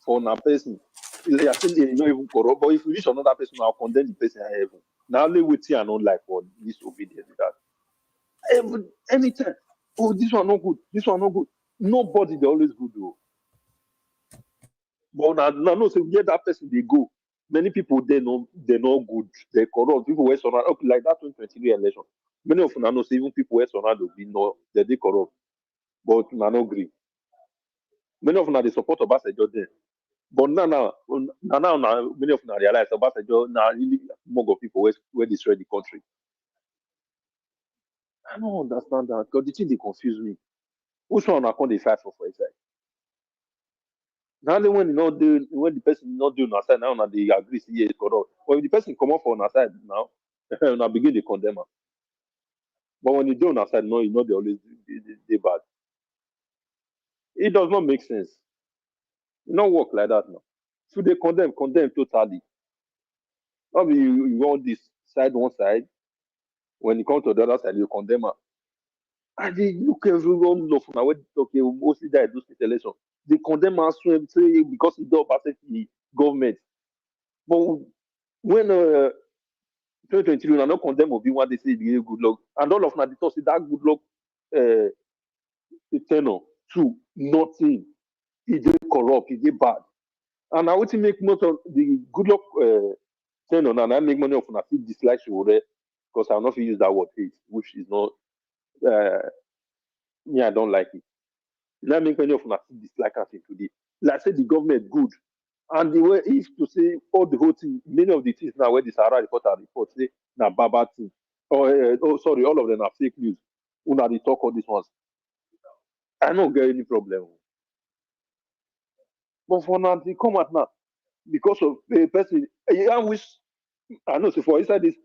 for una person, they are saying they not even corrupt. But if you reach another person, I'll condemn the person in heaven. Now only with you and not like for disobedience. That anytime. Oh, this one not good. This one not good. Nobody they always good though. But now no, so where that person they go. Many people they're not good. They're corrupt. People were surrounded okay, like that 2023 election. Many of them know say even people were surrounded be no they corrupt. But na no agree. Many of them they support Obasanjo then. But now, many of them realize Obasanjo now really more of people where destroy the country. I don't understand that because the thing they confuse me. Which one I can't dey fight for inside? Now when you not do when the person not doing on side now na they agree say yeah, it's corrupt. But if the person come up for on side now, now begin to condemn am. But when you do on side, no, you know they always they bad. It does not make sense. It not work like that now. So they condemn totally. Not be you want this side one side. When you come to the other side, you condemn am. And they look everyone love now when okay, mostly that do state election. They condemn us say because it don't pass the government. But when 2023, we not condemn Obi one they say the good luck. And all of them they talk say that good luck tenor too, nothing. He did corrupt, he did bad. And I want to make most of the good luck tenor and I make money of I feel dislike Sowore because I'll not use that word hate, which is not me, I don't like it. Let me make many of them dislike us today. Like I said, the government good. And the way if to say all the whole thing, many of the things now where the Sahara report say na baba thing. Or sorry, all of them are fake news. Una they talk all these ones. I don't get any problem. But for now, they come out now because of a person. I wish I know. So for inside this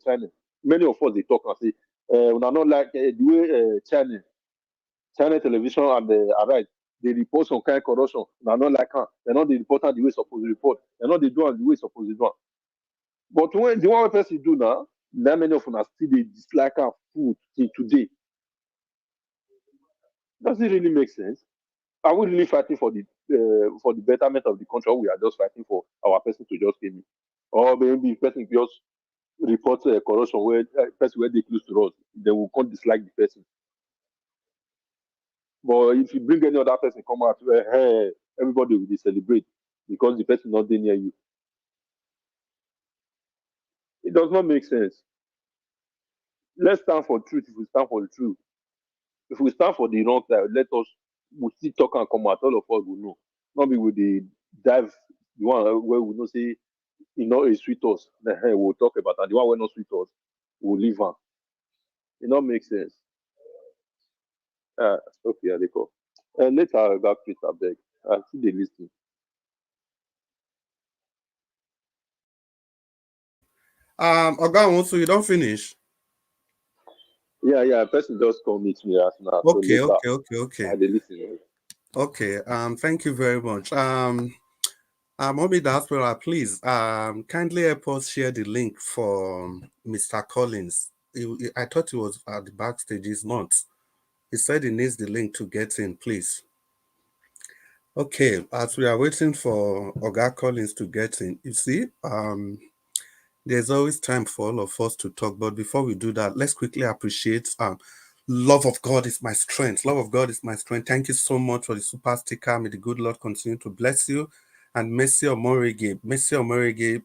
China, many of us they talk and say, "Una not like the way China television and the Arise they report some kind of corruption. Una not like her. They're not the reporter the way supposed to report. They're not the do the way supposed to do. But when the one person do now, that many of us still they dislike her food till today. Does it really make sense? Are we really fighting for the betterment of the country, or we are just fighting for our person to just came in? Or maybe person just report corruption where person where they close to us, they will can't dislike the person. But if you bring any other person come out, hey, everybody will celebrate because the person not there near you. It does not make sense. Let's stand for truth if we stand for the truth. If we stand for the wrong side, let us we still talk and come out. All of us will know. Not be with the dive the one where we know say you know it sweet us. Then we'll talk about and the one where not sweet us, we'll leave on. It not make sense. Okay, they call. Later I'll back to it, I beg. I see the listing. Oga, so you don't finish. Yeah. Person just come meet me as now. Okay, so okay. I listen. Okay. Thank you very much. Mommy Diaspora, please kindly help us share the link for Mr. Collins. I thought he was at the backstage. He's not. He said he needs the link to get in, please. Okay, as we are waiting for Oga Collins to get in, you see, there's always time for all of us to talk. But before we do that, let's quickly appreciate love of God is my strength. Love of God is my strength. Thank you so much for the super sticker. May the good Lord continue to bless you. And Mercy Omorige,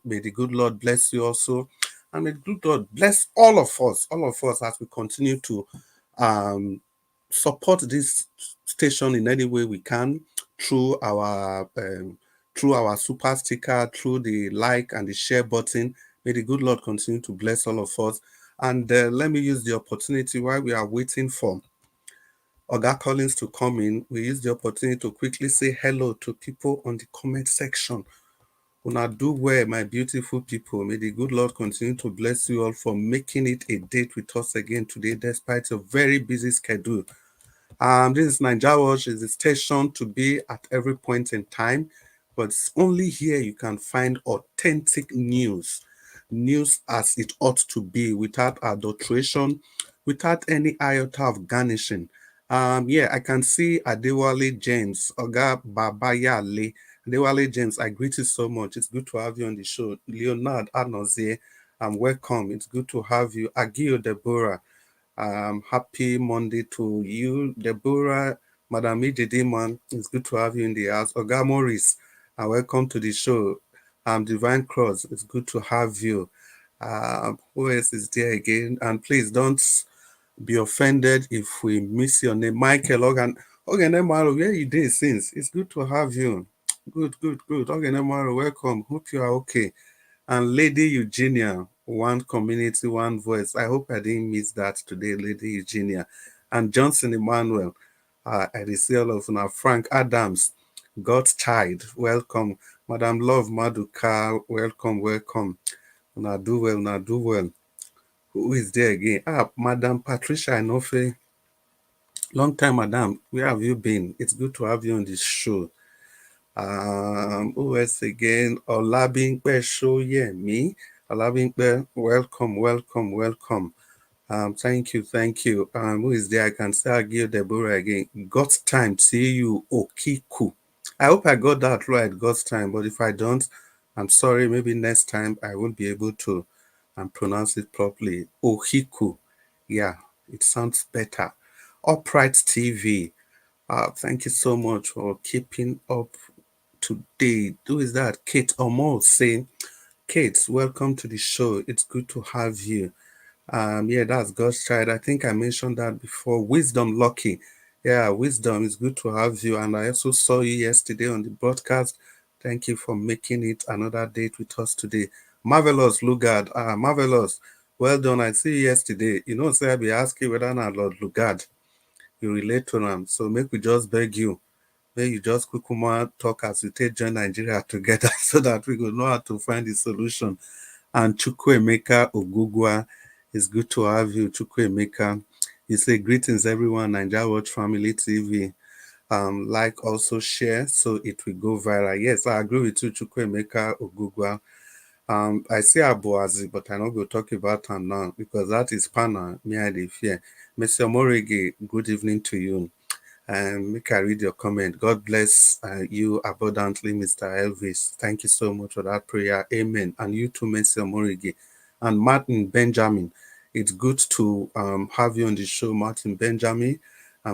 may the good Lord bless you also. And may the good Lord bless all of us as we continue to support this station in any way we can through our super sticker, through the like and the share button. May the good Lord continue to bless all of us. And let me use the opportunity while we are waiting for Oga Collins to come in. We use the opportunity to quickly say hello to people on the comment section. Una do well, my beautiful people. May the good Lord continue to bless you all for making it a date with us again today, despite your very busy schedule. This is Nigeria Watch, is the station to be at every point in time, but it's only here you can find authentic news as it ought to be, without adulteration, without any iota of garnishing. I can see Adewale James, Oga Babayale. Adewale James, I greet you so much. It's good to have you on the show. Leonard Anozie, welcome. It's good to have you. Agio Deborah. Happy Monday to you, Deborah, Madam Ejidimon. It's good to have you in the house. Oga Morris, welcome to the show. Divine Cross, it's good to have you. Who else is there again? And please don't be offended if we miss your name. Michael Ogan Emaro, where you did since? It's good to have you. Good. Ogan Emaro, welcome. Hope you are okay. And Lady Eugenia, one community, one voice. I hope I didn't miss that today, Lady Eugenia. And Johnson Emmanuel, I see all of now. Frank Adams, God's child, welcome. Madam Love Maduka, welcome, welcome. Now do well, now do well. Who is there again? Madam Patricia Inofe. Long time, Madam. Where have you been? It's good to have you on this show. Who else again? Olabimpe Shoyemi. Olabimpe, welcome, welcome, welcome. Thank you, thank you. Who is there? I can say Agil Deborah again. God's time, you Okiku. I hope I got that right, God's time. But if I don't, I'm sorry. Maybe next time I won't be able to pronounce it properly. Ohiku. Yeah, it sounds better. Upright TV. Thank you so much for keeping up today. Who is that? Kate Omo saying, Kate, welcome to the show. It's good to have you. Yeah, that's God's child. I think I mentioned that before. Wisdom Lucky. Yeah, Wisdom, it's good to have you. And I also saw you yesterday on the broadcast. Thank you for making it another date with us today. Marvelous Lugard. Marvelous. Well done. I see you yesterday. You know, say I be asking whether or not Lord Lugard you relate to them. So make we just beg you. May you just quickly talk as we take join Nigeria together so that we will know how to find the solution. And Chukwuemeka Ogugwa, it's good to have you, Chukwuemeka. You say greetings everyone, Nigeria Watch Family TV. Like, also share so it will go viral. Yes, I agree with you, Chukwuemeka Ogugwa. I say Abuazi, but I not go talk about her now because that is Pana, me I dey fear. Mr. Morege, good evening to you. Make I read your comment. God bless you abundantly, Mr. Elvis. Thank you so much for that prayer. Amen. And you too, Mr. Morigi. And Martin Benjamin. It's good to have you on the show, Martin Benjamin.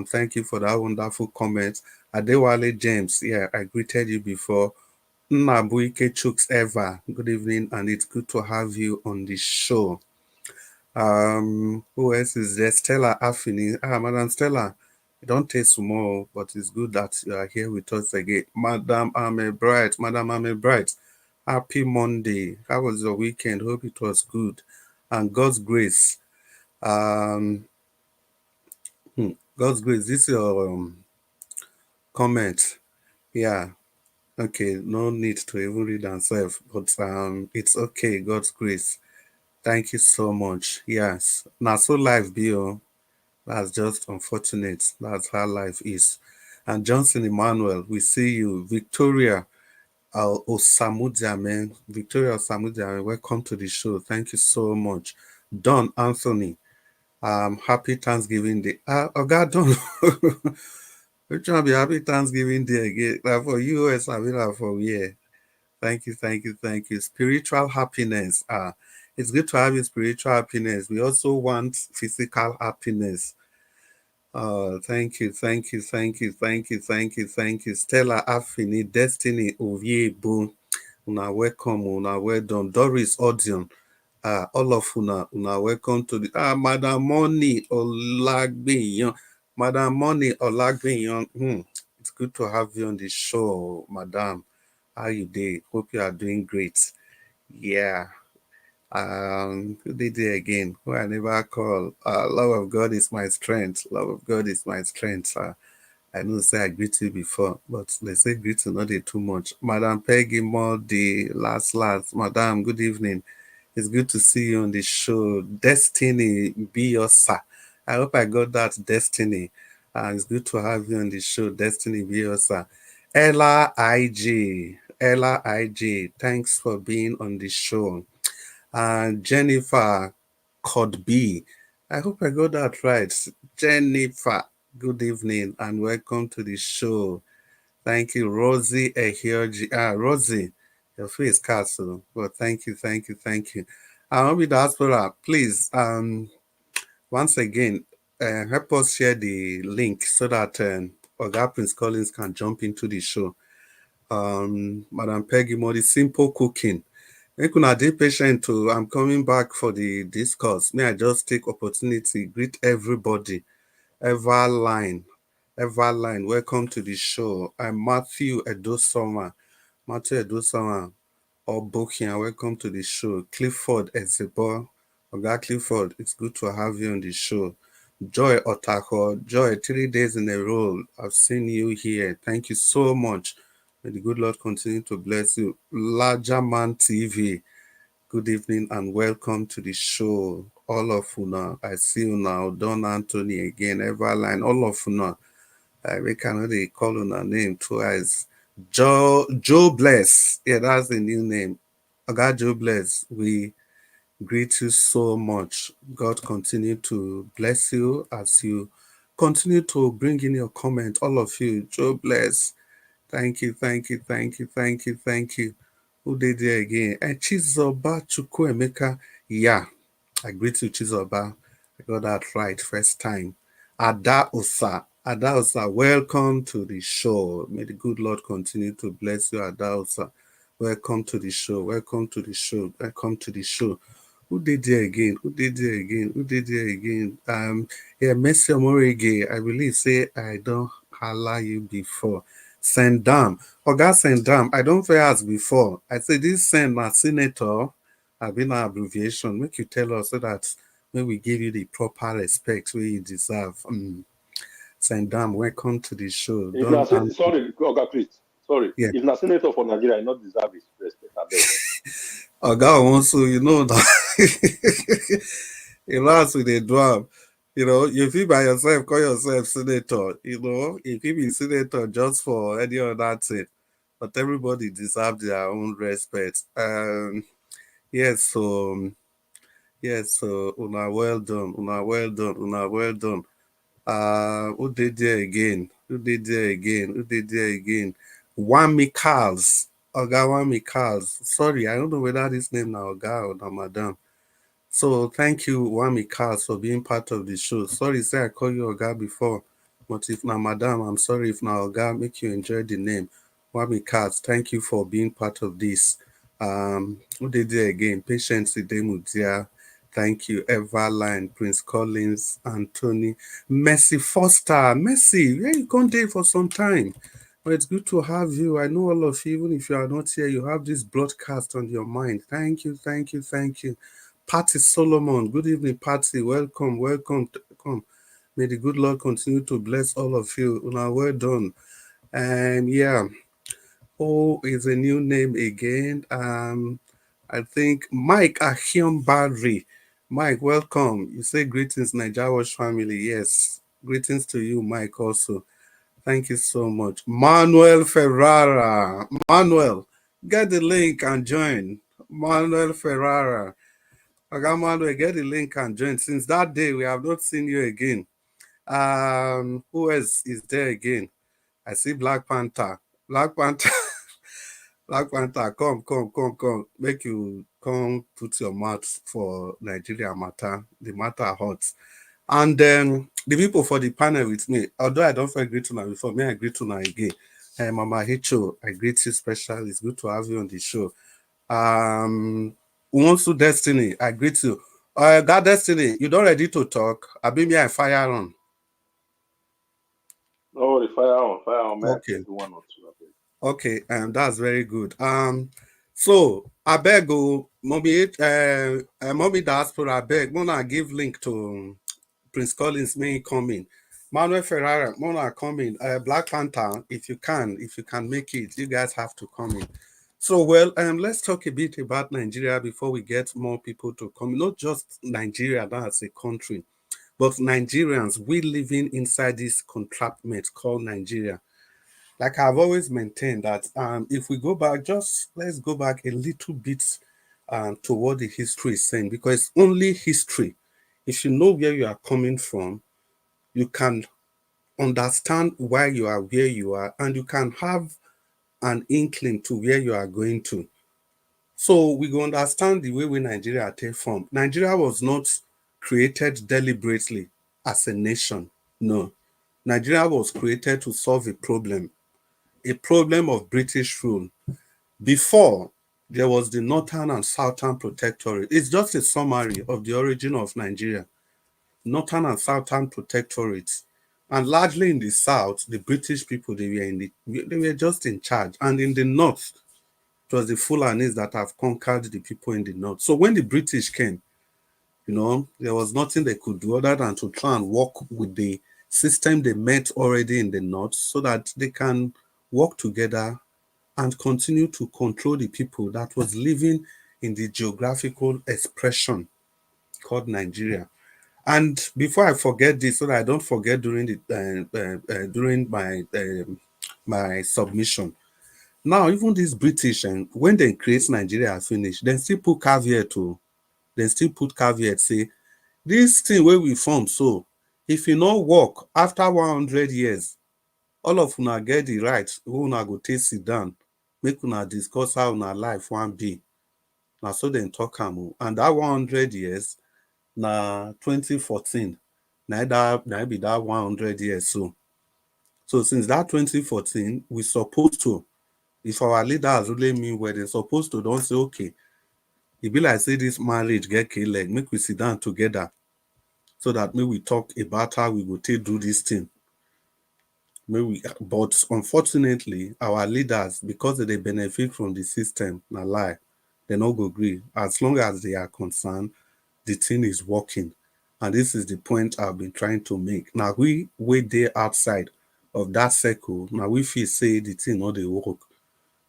Thank you for that wonderful comment. Adewale James, yeah, I greeted you before. Nabuike Chooks Eva, good evening, and it's good to have you on the show. Who else is there? Stella Affini. Madam Stella, it don't take small, but it's good that you are here with us again. Madam Ame Bright, Madam Ame Bright, happy Monday. How was your weekend? Hope it was good. And God's grace. God's grace. This is your comment. Yeah. Okay, no need to even read and self, but it's okay. God's grace. Thank you so much. Yes. Now so life be that's just unfortunate. That's how life is. And Johnson Emmanuel, we see you. Victoria Osamudiame. Victoria Osamudiame, welcome to the show. Thank you so much. Don Anthony, happy Thanksgiving Day. Oh God, Don. We're trying to be happy Thanksgiving Day again. Like for US, I mean, like for yeah. Thank you, thank you, thank you. Spiritual happiness. It's good to have you spiritual happiness. We also want physical happiness. Thank you, thank you, thank you, thank you, thank you, thank you. Stella Affini, Destiny Oviebu. Una welcome, una well done. Doris Odion. All of una welcome to the Madam Money Olagbeyan. Madam Money Olagbeyan. It's good to have you on the show, Madam. How you doing? Hope you are doing great. Yeah. Who did it again? Who I never call. Love of God is my strength. Love of God is my strength. I know say I greet you before, but they say greet you not too much. Madam Peggy Moore, the last. Madam, good evening. It's good to see you on the show. Destiny, be your sir. I hope I got that, Destiny. It's good to have you on the show. Destiny, be your sir. Ella IG, thanks for being on the show. Jennifer Codby, I hope I got that right. Jennifer, good evening and welcome to the show. Thank you, Rosie Ehioji. Rosie, your face castle. Well, thank you, thank you, thank you. Obi Diaspora, please, once again, help us share the link so that Oga Prince Collins can jump into the show. Madam Peggy Modi, simple cooking. Make una dey patient too. I'm coming back for the discourse. May I just take opportunity, greet everybody. Everline, welcome to the show. I'm Matthew Edosoma. Obokian, welcome to the show. Clifford Ezebo, Oga Clifford, it's good to have you on the show. Joy Otako, Joy, 3 days in a row, I've seen you here. Thank you so much. May the good Lord continue to bless you. Larger Man TV, good evening and welcome to the show. All of you now, I see you now. Don Anthony again, Everline, all of you now. We cannot call on her name twice. Joe Bless. Yeah, that's the new name. God Joe Bless. We greet you so much. God continue to bless you as you continue to bring in your comment. All of you, Joe Bless. Thank you, thank you, thank you, thank you, thank you. Who did it again? And Chizoba Chukwuemeka. Yeah, I greet you, Chizoba. I got that right first time. Adaosa, welcome to the show. May the good Lord continue to bless you, Adaosa. Welcome to the show. Welcome to the show. Welcome to the show. Who did it again? Who did it again? Who did it again? Yeah, Messi Omorege. I believe say I don't holla you before. Sendam. Oga Sendam. I don't fair as before. I say this send my senator. I've been an abbreviation. Make you tell us so that when we give you the proper respect where you deserve. Sendam, welcome to the show. If not, sorry, Oga Chris. Sorry. Yeah. If not senator for Nigeria, I not deserve his respect. I beg. Oga also, you know that. You know, as with the drum, you know, you feel by yourself, call yourself senator. You know, if you be senator just for any other thing, but everybody deserves their own respect. Yes, so una well done, una well done, una well done. Who did there again? Who did there again? Who did there again? Wami Carls. Oga Wami Carls. Sorry, I don't know whether this name now Oga or now Madam. So thank you, Wami Carls, for being part of the show. Sorry, say I called you Oga before, but if now Madam, I'm sorry if now Oga make you enjoy the name. Wami Carls, thank you for being part of this. Who did there again? Patience Idemudia. Thank you, Everline, Prince Collins, Anthony, Mercy Foster. Mercy, where you gone there for some time? But it's good to have you. I know all of you, even if you are not here, you have this broadcast on your mind. Thank you, thank you, thank you. Patty Solomon, good evening, Patty. Welcome, welcome. Come. May the good Lord continue to bless all of you. Una, well done. And yeah, oh, is a new name again. I think Mike Ahiom Badri. Mike, welcome. You say greetings, Nigeria Watch family. Yes, greetings to you, Mike, also. Thank you so much. Manuel Ferrara. Manuel, get the link and join. Manuel Ferrara. Okay, Manuel, get the link and join. Since that day, we have not seen you again. Who else is there again? I see Black Panther. Black Panther. Black Panther, come. Make you come put your mouth for Nigeria matter. The matter hot. And then the people for the panel with me, although I don't feel greet to now before, may I greet to now again. Hey, Mama Hicho, I greet you special. It's good to have you on the show. Unsu Destiny, I greet you. That Destiny, you don't ready to talk? I be me I fire on. Oh, the fire on. Okay. One or two. Okay, that's very good. So I beg you, mommy diaspora, I beg, Mona give link to Prince Collins may come in. Manuel Ferrara, Mona come in. Black Panther, if you can make it, you guys have to come in. So well, let's talk a bit about Nigeria before we get more people to come. Not just Nigeria, that as a country, but Nigerians, we living inside this contraptment called Nigeria. Like I've always maintained that if we go back, let's go back a little bit to what the history is saying, because only history, if you know where you are coming from, you can understand why you are where you are, and you can have an inkling to where you are going to. So we go understand the way we Nigeria take from. Nigeria was not created deliberately as a nation. No. Nigeria was created to solve a problem of British rule. Before, there was the Northern and Southern Protectorate. It's just a summary of the origin of Nigeria. Northern and Southern Protectorates. And largely in the South, the British people, they were just in charge. And in the North, It was the Fulanis that have conquered the people in the north. So when the British came, there was nothing they could do other than to try and work with the system they met already in the north so that they can work together and continue to control the people that was living in the geographical expression called Nigeria. And before I forget this, so that I don't forget during my submission. Now, even these British, and when they create Nigeria finish, they still put caveat to, they still put caveat, say, this thing where we form, so if you not work after 100 years, all of una get the right, una go take sit down, make una discuss how una life wan be. Now, so then talk am. And that 100 years, na 2014, na be that 100 years. So since that 2014, we supposed to, if our leaders really mean well, they supposed to don't say, okay, it be like say this marriage get killed, make we sit down together so that maybe we talk about how we go take do this thing. But unfortunately, our leaders, because they benefit from the system, na lie, they no go agree. As long as they are concerned, the thing is working. And this is the point I've been trying to make. Now, we there outside of that circle, now we feel say the thing not they work.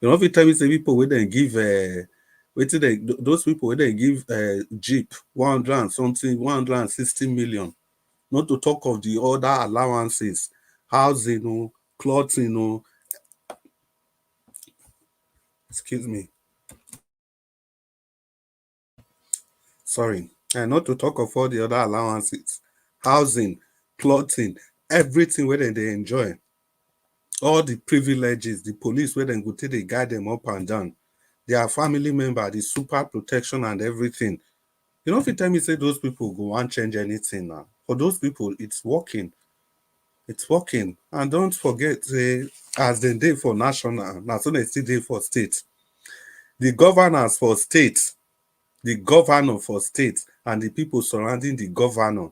If you tell me say people where they give those people where they give Jeep 100 and something, 160 million, not to talk of the other allowances, housing, clothing, excuse me. Sorry. And not to talk of all the other allowances, housing, clothing, everything where they enjoy. All the privileges, the police where they go take they guide them up and down. Their family member, the super protection and everything. If you tell me say those people go and change anything now. For those people, it's working. It's working. And don't forget, as they day for national, now so they still day for state. The governors for state, the governor for state, and the people surrounding the governor,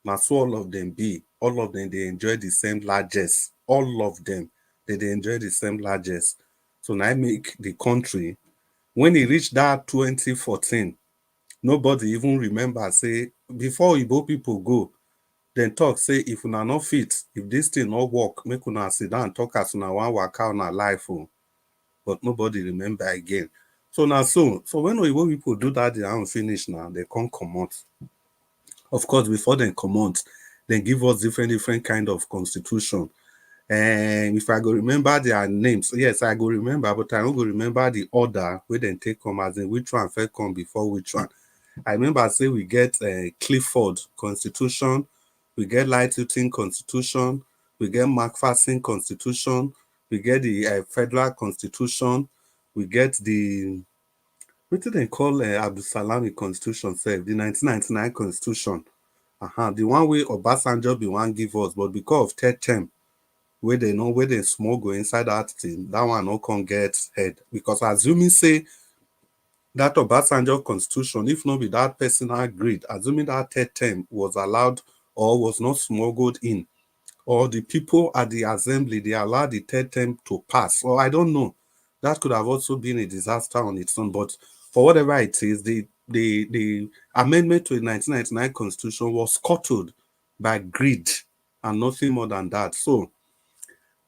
now so all of them be. All of them, they enjoy the same largesse. All of them, they enjoy the same largesse. So now I make the country, when it reached that 2014, nobody even remember, say, before Igbo people go, then talk, say, if una not fit, if this thing not work, make una sit down, talk as una wan waka una life. But nobody remember again. So now, so when Igbo people do that, they are finish now, they can't come out. Of course, before they come out, they give us different kind of constitution. And if I go remember their names, yes, I go remember, but I don't go remember the order where they take come, as in which one first come before which one. I remember say we get Clifford Constitution, we get Lightington Constitution, we get McPherson Constitution, we get the Federal Constitution, we get the, what do they call Abdul Salami Constitution, the 1999 Constitution. The one way Obasanjo be one give us, but because of third term, where they small go inside that thing, that one no can get head. Because assuming say that Obasanjo constitution, if not with that personal greed, assuming that third term was allowed or was not smuggled in, or the people at the assembly, they allowed the third term to pass, or I don't know, that could have also been a disaster on its own. But for whatever it is, the amendment to the 1999 constitution was scuttled by greed and nothing more than that. So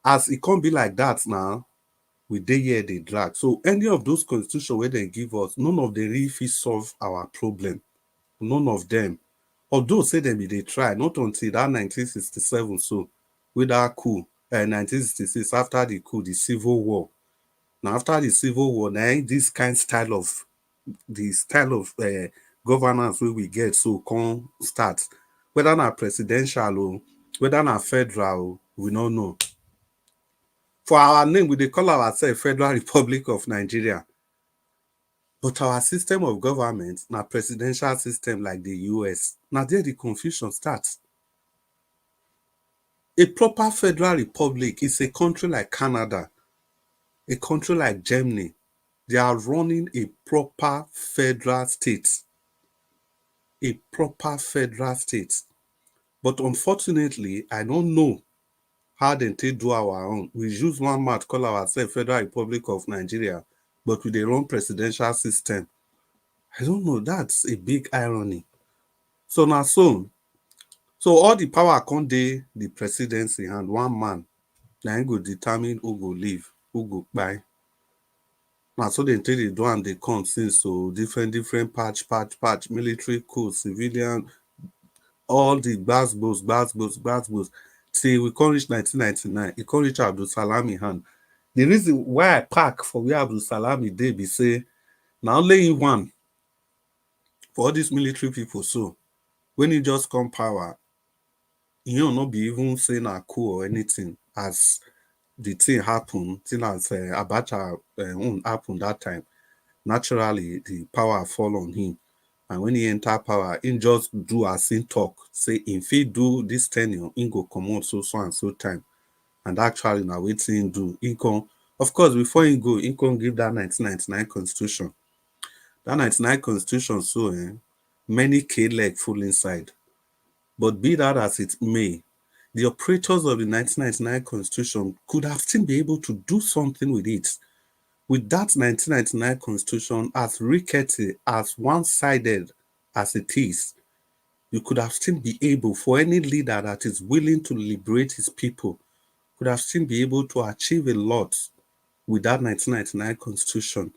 as it can't be like that now, we dey here they drag. So any of those constitution where they give us, none of them really fit solve our problem. None of them. Although say them they try, not until that 1967, so with that coup, 1966, after the coup, the Civil War. Now after the Civil War, now this kind style of governance where we get so can start. Whether not presidential or whether not federal, we don't know. For our name, we dey call ourselves Federal Republic of Nigeria. But our system of government, na presidential system like the US. Now there the confusion starts. A proper federal republic is a country like Canada, a country like Germany. They are running a proper federal state. A proper federal state. But unfortunately, I don't know how they take do our own. We use one mouth call ourselves Federal Republic of Nigeria. but with their own presidential system. I don't know. That's a big irony. So now, so all the power can't dey the presidency and one man. Now go determine who go leave, who go buy. Now so they take the do and they come since so different patch, military coup, civilian, all the gbas. Till we come reach 1999, e come reach Abdul Salami hand. The reason why I pack for where Abdul Salami dey be say now only one for all these military people. So when he just come power, you not be even saying a coup or anything as the thing happened, thing as Abacha happened that time. Naturally, the power fall on him. And when he enter power, he just do as he talk. Say, if he do this tenure, he go come out so and so time. And actually, now wetin he do, he come. Of course, before he go, he come give that 1999 constitution. That 1999 constitution, so many K-leg full inside. But be that as it may, the operators of the 1999 constitution could have still been able to do something with it. With that 1999 constitution, as rickety, as one-sided as it is, you could have still be able, for any leader that is willing to liberate his people, could have still be able to achieve a lot with that 1999 constitution.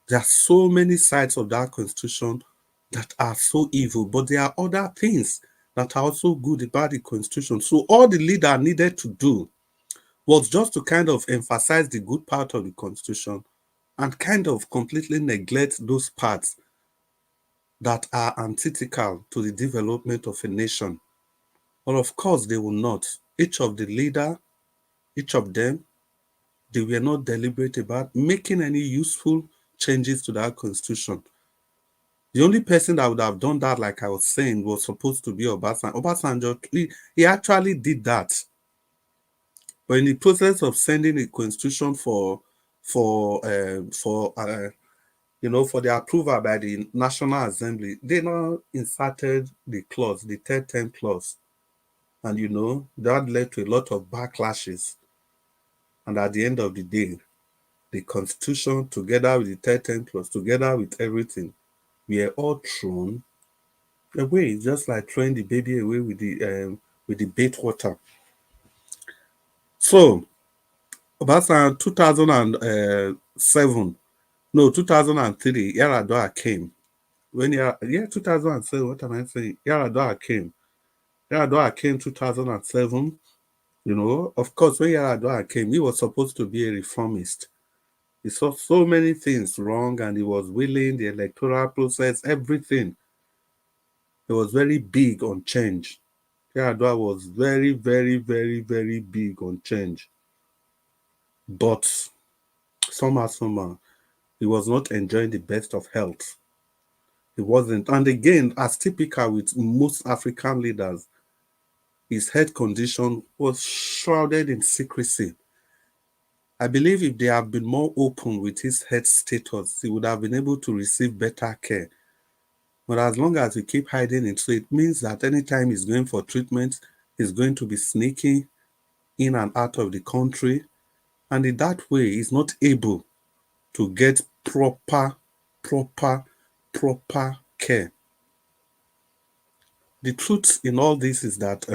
There are so many sides of that constitution that are so evil, but there are other things that are also good about the constitution. So all the leader needed to do was just to kind of emphasize the good part of the constitution and kind of completely neglect those parts that are antithetical to the development of a nation. But of course, they will not. Each of the leader, each of them, they were not deliberate about making any useful changes to that constitution. The only person that would have done that, like I was saying, was supposed to be Obasanjo. Obasanjo, he actually did that. But in the process of sending a constitution for the approval by the National Assembly, they now inserted the clause, the third term clause. And that led to a lot of backlashes. And at the end of the day, the constitution, together with the third term clause, together with everything, we are all thrown away, just like throwing the baby away with the bait water. So, about 2007, no, 2003, Yaradua came. 2007, what am I saying? Yaradua came. Yaradua came 2007. Of course, when Yaradua came, he was supposed to be a reformist. He saw so many things wrong and he was willing, the electoral process, everything. He was very big on change. Yaradua was very, very, very, very big on change. But somehow, he was not enjoying the best of health. He wasn't. And again, as typical with most African leaders, his health condition was shrouded in secrecy. I believe if they had been more open with his health status, he would have been able to receive better care. But as long as we keep hiding it, so it means that anytime he's going for treatment, he's going to be sneaking in and out of the country. And in that way, he's not able to get proper care. The truth in all this is that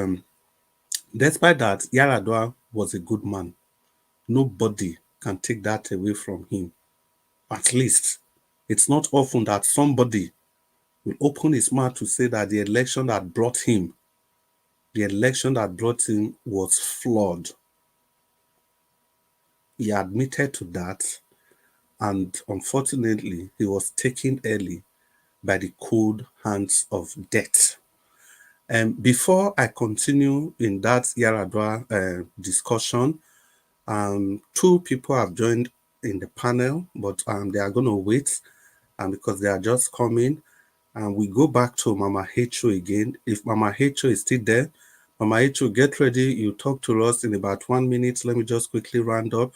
despite that, Yaradua was a good man. Nobody can take that away from him. At least, it's not often that somebody will open his mouth to say that the election that brought him was flawed. He admitted to that, and unfortunately, he was taken early by the cold hands of death. And before I continue in that Yaradua discussion, two people have joined in the panel, but they are going to wait because they are just coming. And we go back to Mama Hecho again. If Mama Hecho is still there, Mama Hecho, get ready. You talk to us in about 1 minute. Let me just quickly round up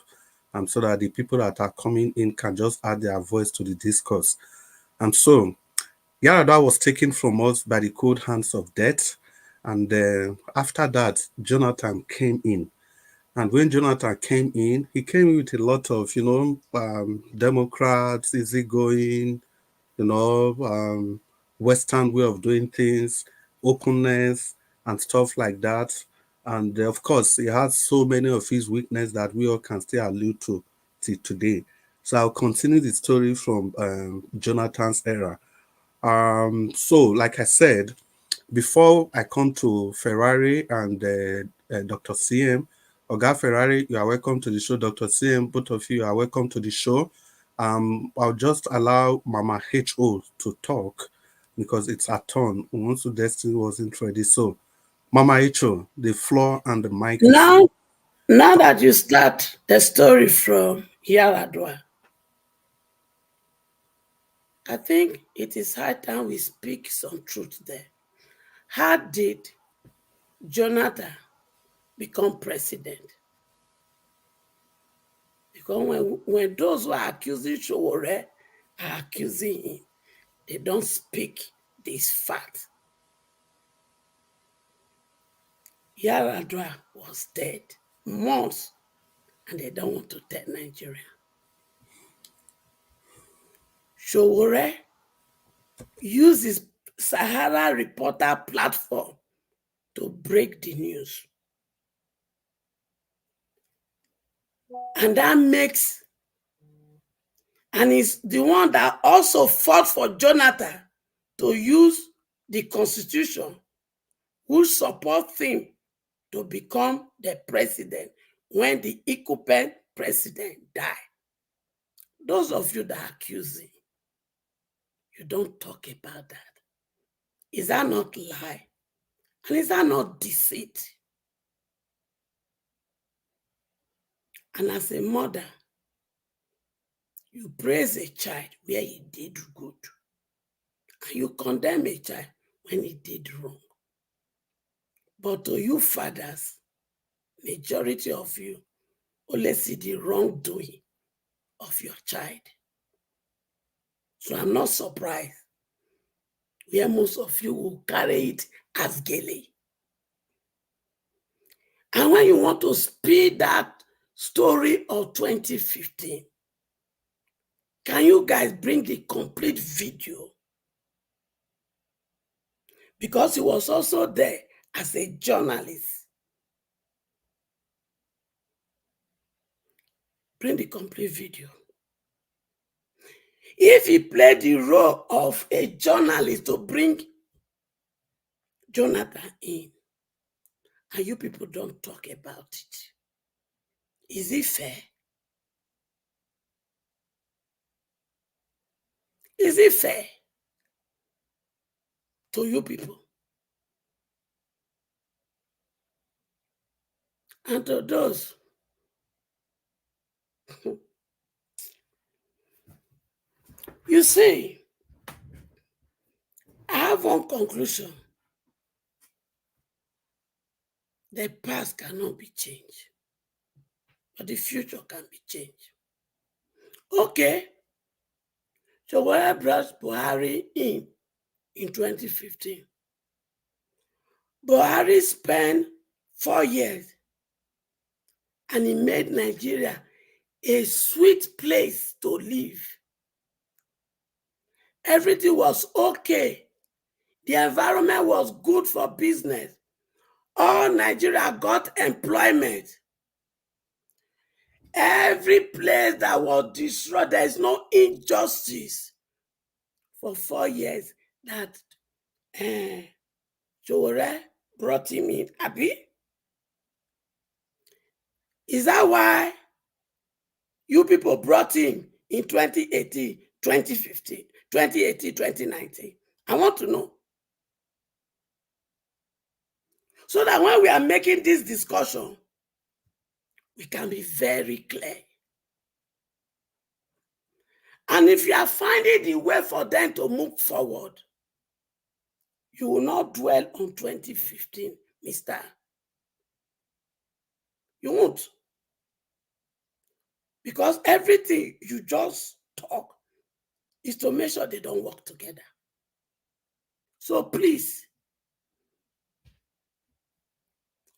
so that the people that are coming in can just add their voice to the discourse. And so, Yaradua was taken from us by the cold hands of death. And after that, Jonathan came in. And when Jonathan came in, he came in with a lot of, Democrats, easygoing, Western way of doing things, openness, and stuff like that. And of course, he has so many of his weaknesses that we all can still allude to till today. So I'll continue the story from Jonathan's era. So, like I said, before I come to Ferrari and Dr. CM, Oga Ferrari, you are welcome to the show. Dr. CM, both of you are welcome to the show. I'll just allow Mama HO to talk because it's her turn. Once Destiny wasn't ready. So, Mama HO, the floor and the mic is Now that you start the story from Yaradua, I think it is high time we speak some truth there. How did Jonathan become president? Because when those who are accusing Sowore are accusing him, they don't speak this fact. Yaradua was dead months, and they don't want to tell Nigeria. Sowore used his Sahara Reporter platform to break the news. And that makes, and he's the one that also fought for Jonathan to use the constitution, who support him to become the president when the incumbent president died. Those of you that accuse him, you don't talk about that. Is that not lie? And is that not deceit? And as a mother, you praise a child where he did good, and you condemn a child when he did wrong. But to you fathers, majority of you only see the wrongdoing of your child. So I'm not surprised where most of you will carry it as gaily. And when you want to speed that story of 2015, can you guys bring the complete video? Because he was also there as a journalist. Bring the complete video. If he played the role of a journalist to bring Jonathan in, and you people don't talk about it, is it fair? Is it fair to you people? And to those you see, I have one conclusion. The past cannot be changed, but the future can be changed. Okay, so when I brought Buhari in 2015, Buhari spent 4 years and he made Nigeria a sweet place to live. Everything was okay. The environment was good for business. All Nigeria got employment. Every place that was destroyed, there is no injustice. For 4 years that Sowore brought him in. Abi? Is that why you people brought him in 2018, 2015, 2018, 2019? I want to know. So that when we are making this discussion, we can be very clear. And if you are finding the way for them to move forward, you will not dwell on 2015, mister. You won't. Because everything you just talk is to make sure they don't work together. So please,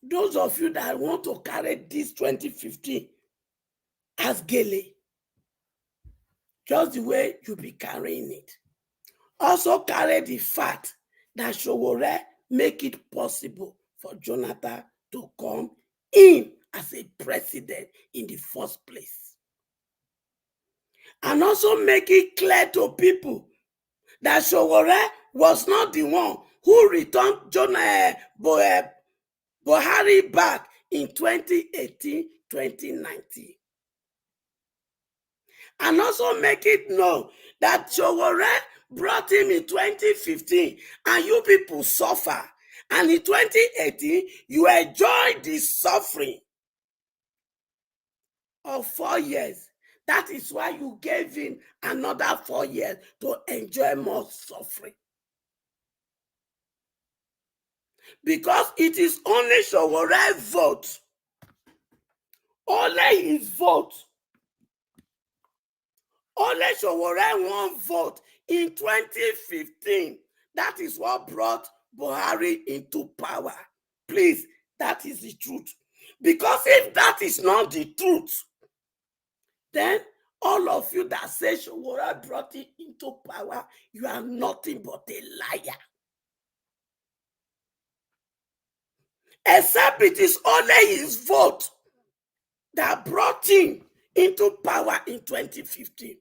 those of you that want to carry this 2015 as gele, just the way you be carrying it. Also carry the fact that Sowore make it possible for Jonathan to come in as a president in the first place. And also make it clear to people that Sowore was not the one who returned Buhari back in 2018-2019. And also make it known that Sowore brought him in 2015 and you people suffer. And in 2018, you enjoy the suffering of 4 years. That is why you gave him another 4 years to enjoy more suffering. Because it is only Sowore's vote, only his vote, only Sowore one vote in 2015. That is what brought Buhari into power. Please, that is the truth. Because if that is not the truth, then all of you that say Sowore brought it into power, you are nothing but a liar. Except it is only his vote that brought him into power in 2015.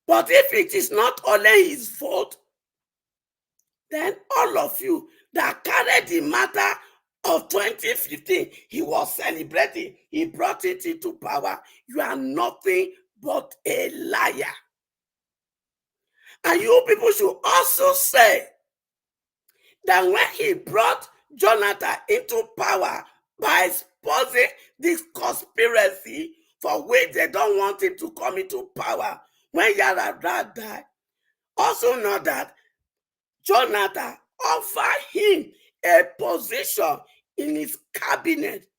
But if it is not only his vote, then all of you that carried the matter of 2015, he was celebrating, he brought it into power, you are nothing but a liar. And you people should also say that when he brought Jonathan into power by exposing this conspiracy for which they don't want him to come into power, when Yar'Adua died, also know that Jonathan offered him a position in his cabinet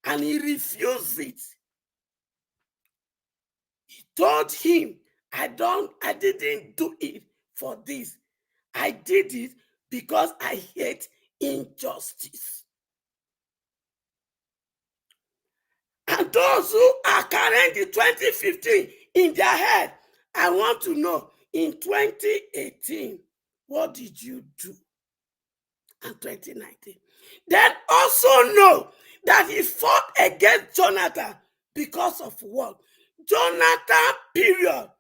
and he refused it. He told him, I didn't do it for this. I did it because I hate injustice. And those who are carrying the 2015 in their head, I want to know, in 2018, what did you do? And 2019. Then also know that he fought against Jonathan because of what? Jonathan, period.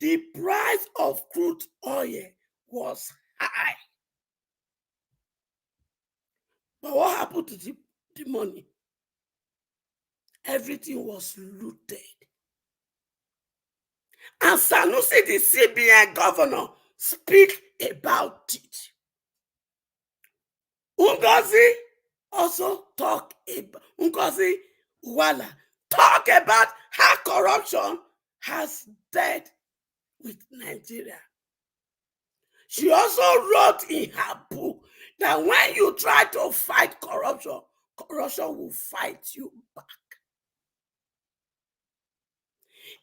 The price of crude oil was high. But what happened to the money? Everything was looted. And Sanusi, the CBN governor, speak about it. Ngozi also talk about, Ngozi Uwala talk about how corruption has died with Nigeria. She also wrote in her book that when you try to fight corruption, corruption will fight you back.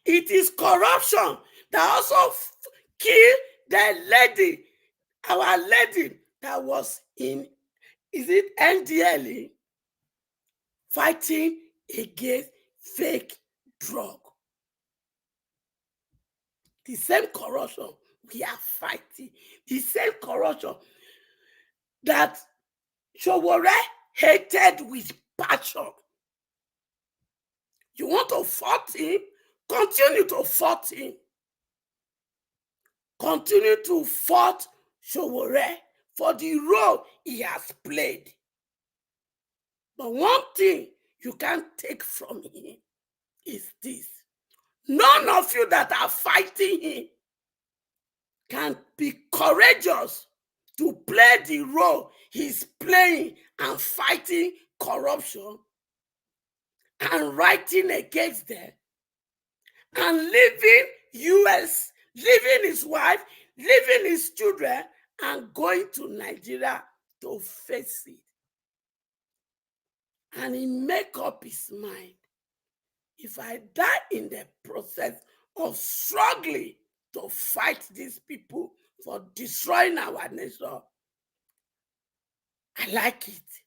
It is corruption that also killed the lady, our lady that was in, is it NDLE, fighting against fake drug. The same corruption we are fighting, the same corruption that Sowore hated with passion. You want to fight him? Continue to fight him. Continue to fight Sowore for the role he has played. But one thing you can't take from him is this. None of you that are fighting him can be courageous to play the role he's playing and fighting corruption and writing against them and leaving US, leaving his wife, leaving his children and going to Nigeria to face it. And he make up his mind. If I die in the process of struggling to fight these people for destroying our nation, I like it.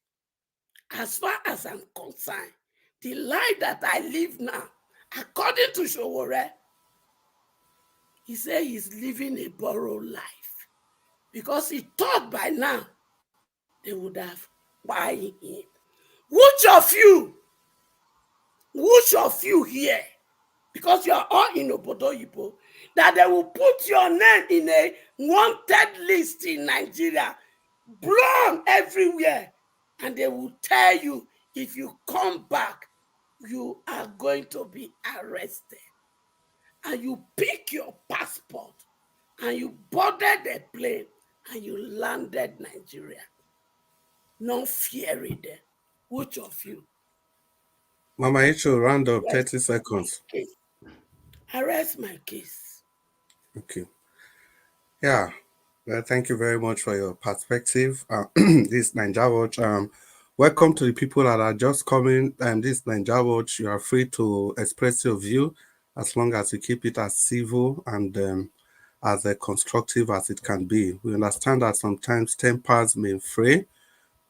As far as I'm concerned, the life that I live now, according to Sowore, he said he's living a borrowed life because he thought by now they would have buying him. Which of you here, because you are all in Obodo-Yibo, that they will put your name in a wanted list in Nigeria, blown everywhere, and they will tell you if you come back, you are going to be arrested. And you pick your passport and you boarded the plane and you landed Nigeria, not fearing them. Which of you? Mama Icho, round up, Arrest 30 seconds. my case. Arrest my case. Okay. Yeah. Well, thank you very much for your perspective. This Ninja Watch. Welcome to the people that are just coming. This Ninja Watch, you are free to express your view as long as you keep it as civil and as constructive as it can be. We understand that sometimes tempers may fray.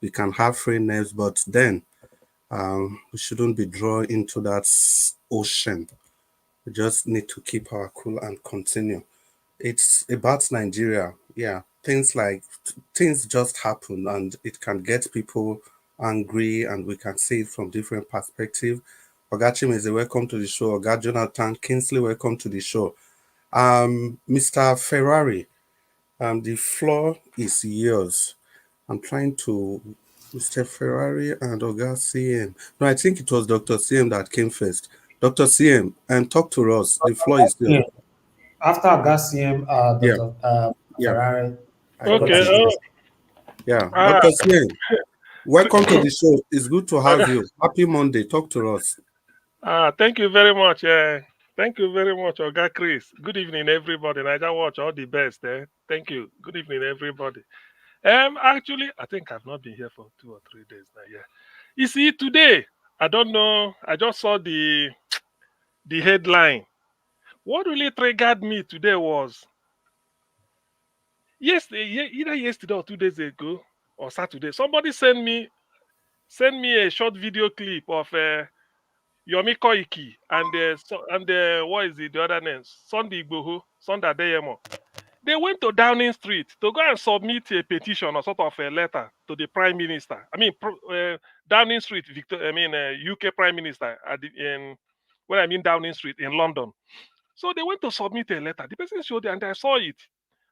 We can have free nerves, but then we shouldn't be drawn into that ocean. We just need to keep our cool and continue. It's about Nigeria. Yeah, things just happen and it can get people angry, and we can see it from different perspectives. Ogachimeze, welcome to the show. Oga Jonathan Kingsley, welcome to the show. Mr. Ferrari, the floor is yours. I'm trying to Mr. Ferrari and Oga CM. No, I think it was Dr. CM that came first. Dr. CM, and talk to us. The floor is yours. Yeah. After Agasiem, Yeah. Dr. Yeah. Ferrari. I got Okay. it. Yeah. Dr. CM, welcome to the show. It's good to have you. Happy Monday. Talk to us. Thank you very much. Thank you very much, Oga Chris. Good evening, everybody. Naija Watch, all the best. Thank you. Good evening, everybody. Actually, I think I've not been here for 2 or 3 days now. Yeah. You see, today, I don't know. I just saw the headline. What really triggered me today was yesterday, either yesterday or 2 days ago or Saturday. Somebody sent me a short video clip of Yomi Koiki and what is it, the other name? Sunday Igboho, Sunday Adeyemo. They went to Downing Street to go and submit a petition or sort of a letter to the Prime Minister. I mean, Downing Street, UK Prime Minister when I mean Downing Street in London. So they went to submit a letter. The person showed it and I saw it.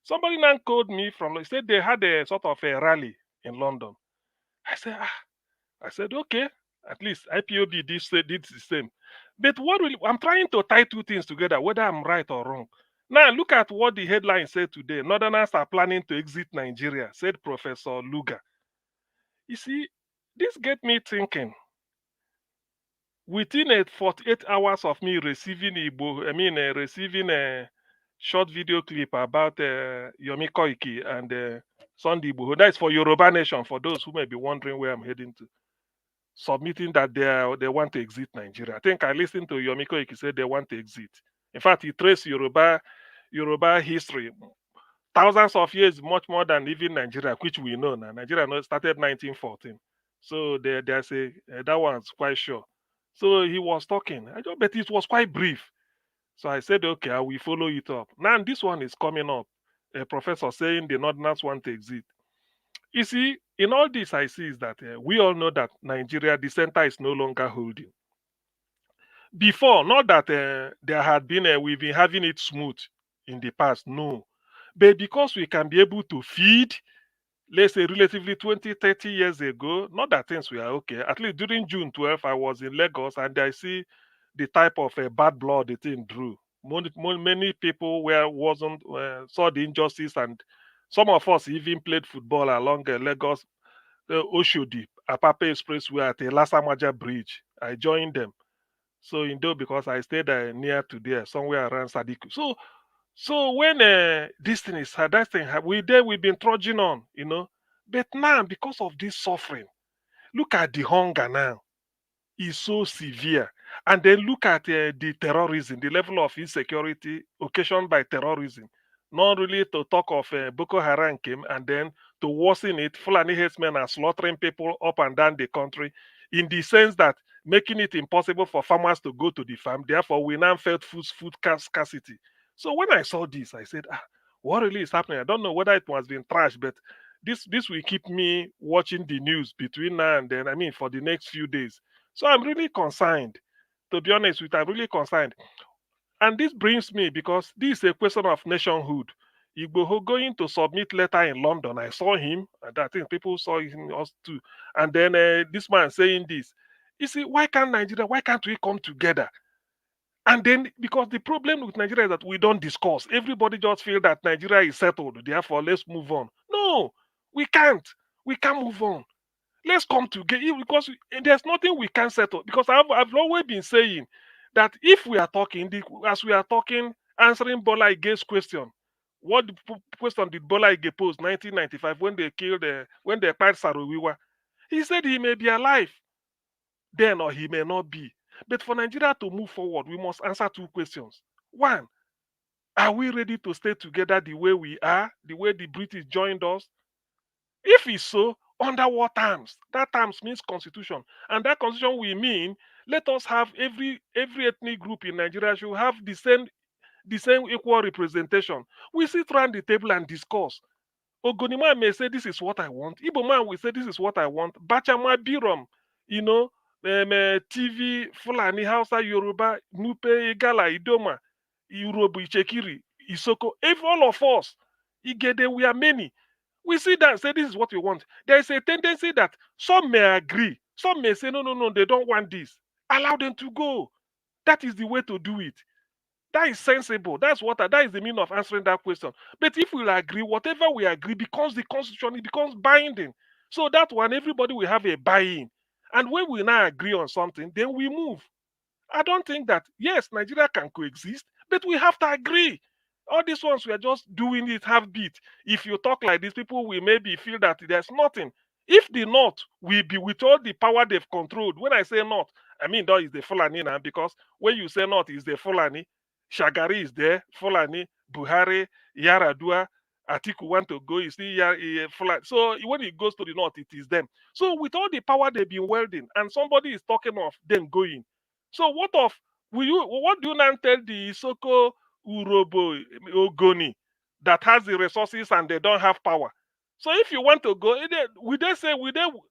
Somebody now called me from, said they had a sort of a rally in London. I said, okay, at least IPOB did the same. But I'm trying to tie two things together, whether I'm right or wrong. Now, look at what the headline said today. Northerners are planning to exit Nigeria, said Professor Lugga. You see, this get me thinking. Within 48 hours of me receiving a short video clip about Yomi Koiki and Sunday Igboho. That is for Yoruba Nation, for those who may be wondering where I'm heading to. Submitting that they want to exit Nigeria. I think I listened to Yomi Koiki say they want to exit. In fact, he traced Yoruba history, thousands of years, much more than even Nigeria, which we know now. Nigeria started 1914. So they say that one's quite sure. So he was talking, but it was quite brief. So I said, okay, I will follow it up. Now this one is coming up. A professor saying the Northerners want to exit. You see, in all this I see is that we all know that Nigeria, the center is no longer holding. Before, not that there had been, we've been having it smooth in the past, no. But because we can be able to feed, let's say relatively 20, 30 years ago, not that things were okay. At least during June 12th, I was in Lagos and I see the type of bad blood the thing drew. Many people saw the injustice, and some of us even played football along Lagos, Oshodi, Apape Expressway at the Lasamaja Bridge. I joined them. So because I stayed near to there, somewhere around Sadiku. So when this thing is that thing, we've been trudging on, But now, because of this suffering, look at the hunger now. It's so severe. And then look at the terrorism, the level of insecurity occasioned by terrorism. not really to talk of Boko Haram came, and then to worsen it, Fulani herdsmen are slaughtering people up and down the country, in the sense that making it impossible for farmers to go to the farm. Therefore, we now felt food scarcity. So when I saw this, I said, what really is happening? I don't know whether it was been trashed, but this will keep me watching the news between now and then. I mean, for the next few days. So I'm really concerned. To be honest with you, I'm really concerned. And this brings me, because this is a question of nationhood. Igboho going to submit letter in London. I saw him, and I think people saw him also too. And then this man saying this. You see, why can't Nigeria, why can't we come together? And then, because the problem with Nigeria is that we don't discuss. Everybody just feel that Nigeria is settled. Therefore, let's move on. No, we can't. We can't move on. Let's come together, because there's nothing we can settle. Because I've always been saying that if we are talking, as we are talking, answering Bola Ige's question, what question did Bola Ige pose 1995 when they killed, when they fired Sarowiwa? He said he may be alive then or he may not be. But for Nigeria to move forward, we must answer two questions. One, are we ready to stay together the way we are, the way the British joined us? If it's so, under what terms? That terms means constitution. And that constitution will mean, let us have every ethnic group in Nigeria should have the same equal representation. We sit around the table and discuss. Ogonima may say this is what I want. Igbo man will say this is what I want. Bachama Birom, you know, TV, Fulani, Hausa, Yoruba, Nupe, Igala, Idoma, Yoruba, Ichekiri, Isoko. If all of us, Igede, we are many. We see that and say this is what we want. There is a tendency that some may agree, some may say no, no, no, they don't want this. Allow them to go. That is the way to do it. That is sensible. That is the meaning of answering that question. But if we agree, whatever we agree becomes the constitution, it becomes binding. So that one, everybody will have a buy-in. And when we now agree on something, then we move. I don't think that, yes, Nigeria can coexist, but we have to agree. All these ones, we are just doing it half beat. If you talk like this, people will maybe feel that there's nothing. If the North will be with all the power they've controlled, when I say North, I mean that is the Fulani now, because when you say North is the Fulani, Shagari is there, Fulani, Buhari, Yaradua, Atiku want to go, you see, Fulani. So when it goes to the North, it is them. So with all the power they've been wielding, and somebody is talking of them going, so what do you now tell the Isoko Urobo Ogoni that has the resources and they don't have power? So if you want to go,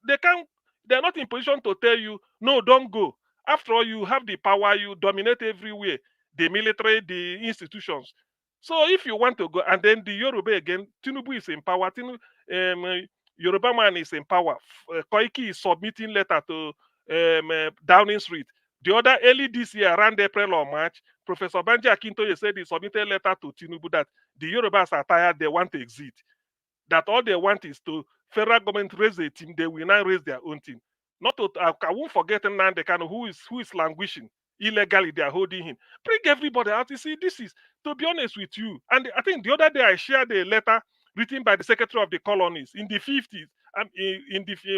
they can't, they're not in position to tell you, no, don't go. After all, you have the power, you dominate everywhere, the military, the institutions. So if you want to go, and then the Yoruba again, Tinubu is in power, Yoruba man is in power. Koiki is submitting letter to Downing Street. The other early this year, around April or March, Professor Banji Akintoye said he submitted a letter to Tinubu that the Yorubas are tired, they want to exit. That all they want is to federal government raise a team, they will now raise their own team. Not to, I won't forget Nnamdi Kanu, who is languishing illegally. They are holding him. Bring everybody out. You see, this is, to be honest with you. And I think the other day I shared a letter written by the Secretary of the Colonies in the 50s.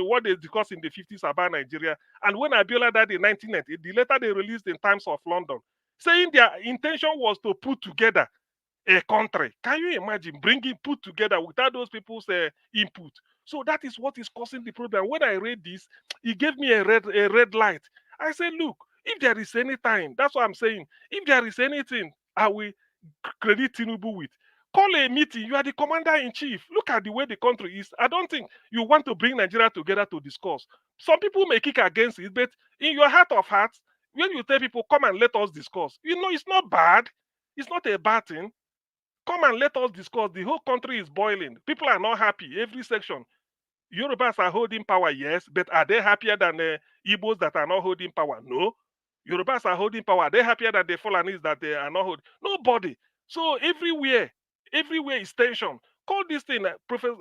What they discussed in the 50s about Nigeria. And when Abiola died in 1990, the letter they released in Times of London, saying their intention was to put together a country. Can you imagine bringing put together without those people's input? So that is what is causing the problem. When I read this, it gave me a red light. I said, look, if there is any time, that's what I'm saying. If there is anything I will credit Tinubu with, call a meeting. You are the commander in chief. Look at the way the country is. I don't think you want to bring Nigeria together to discuss. Some people may kick against it, but in your heart of hearts, when you tell people, come and let us discuss, it's not bad. It's not a bad thing. Come and let us discuss. The whole country is boiling. People are not happy. Every section. Yorubas are holding power, yes, but are they happier than the Igbos that are not holding power? No. Yorubas are holding power. Are they happier than the Fulanis that they are not holding? Nobody. So everywhere is tension. Call this thing, Professor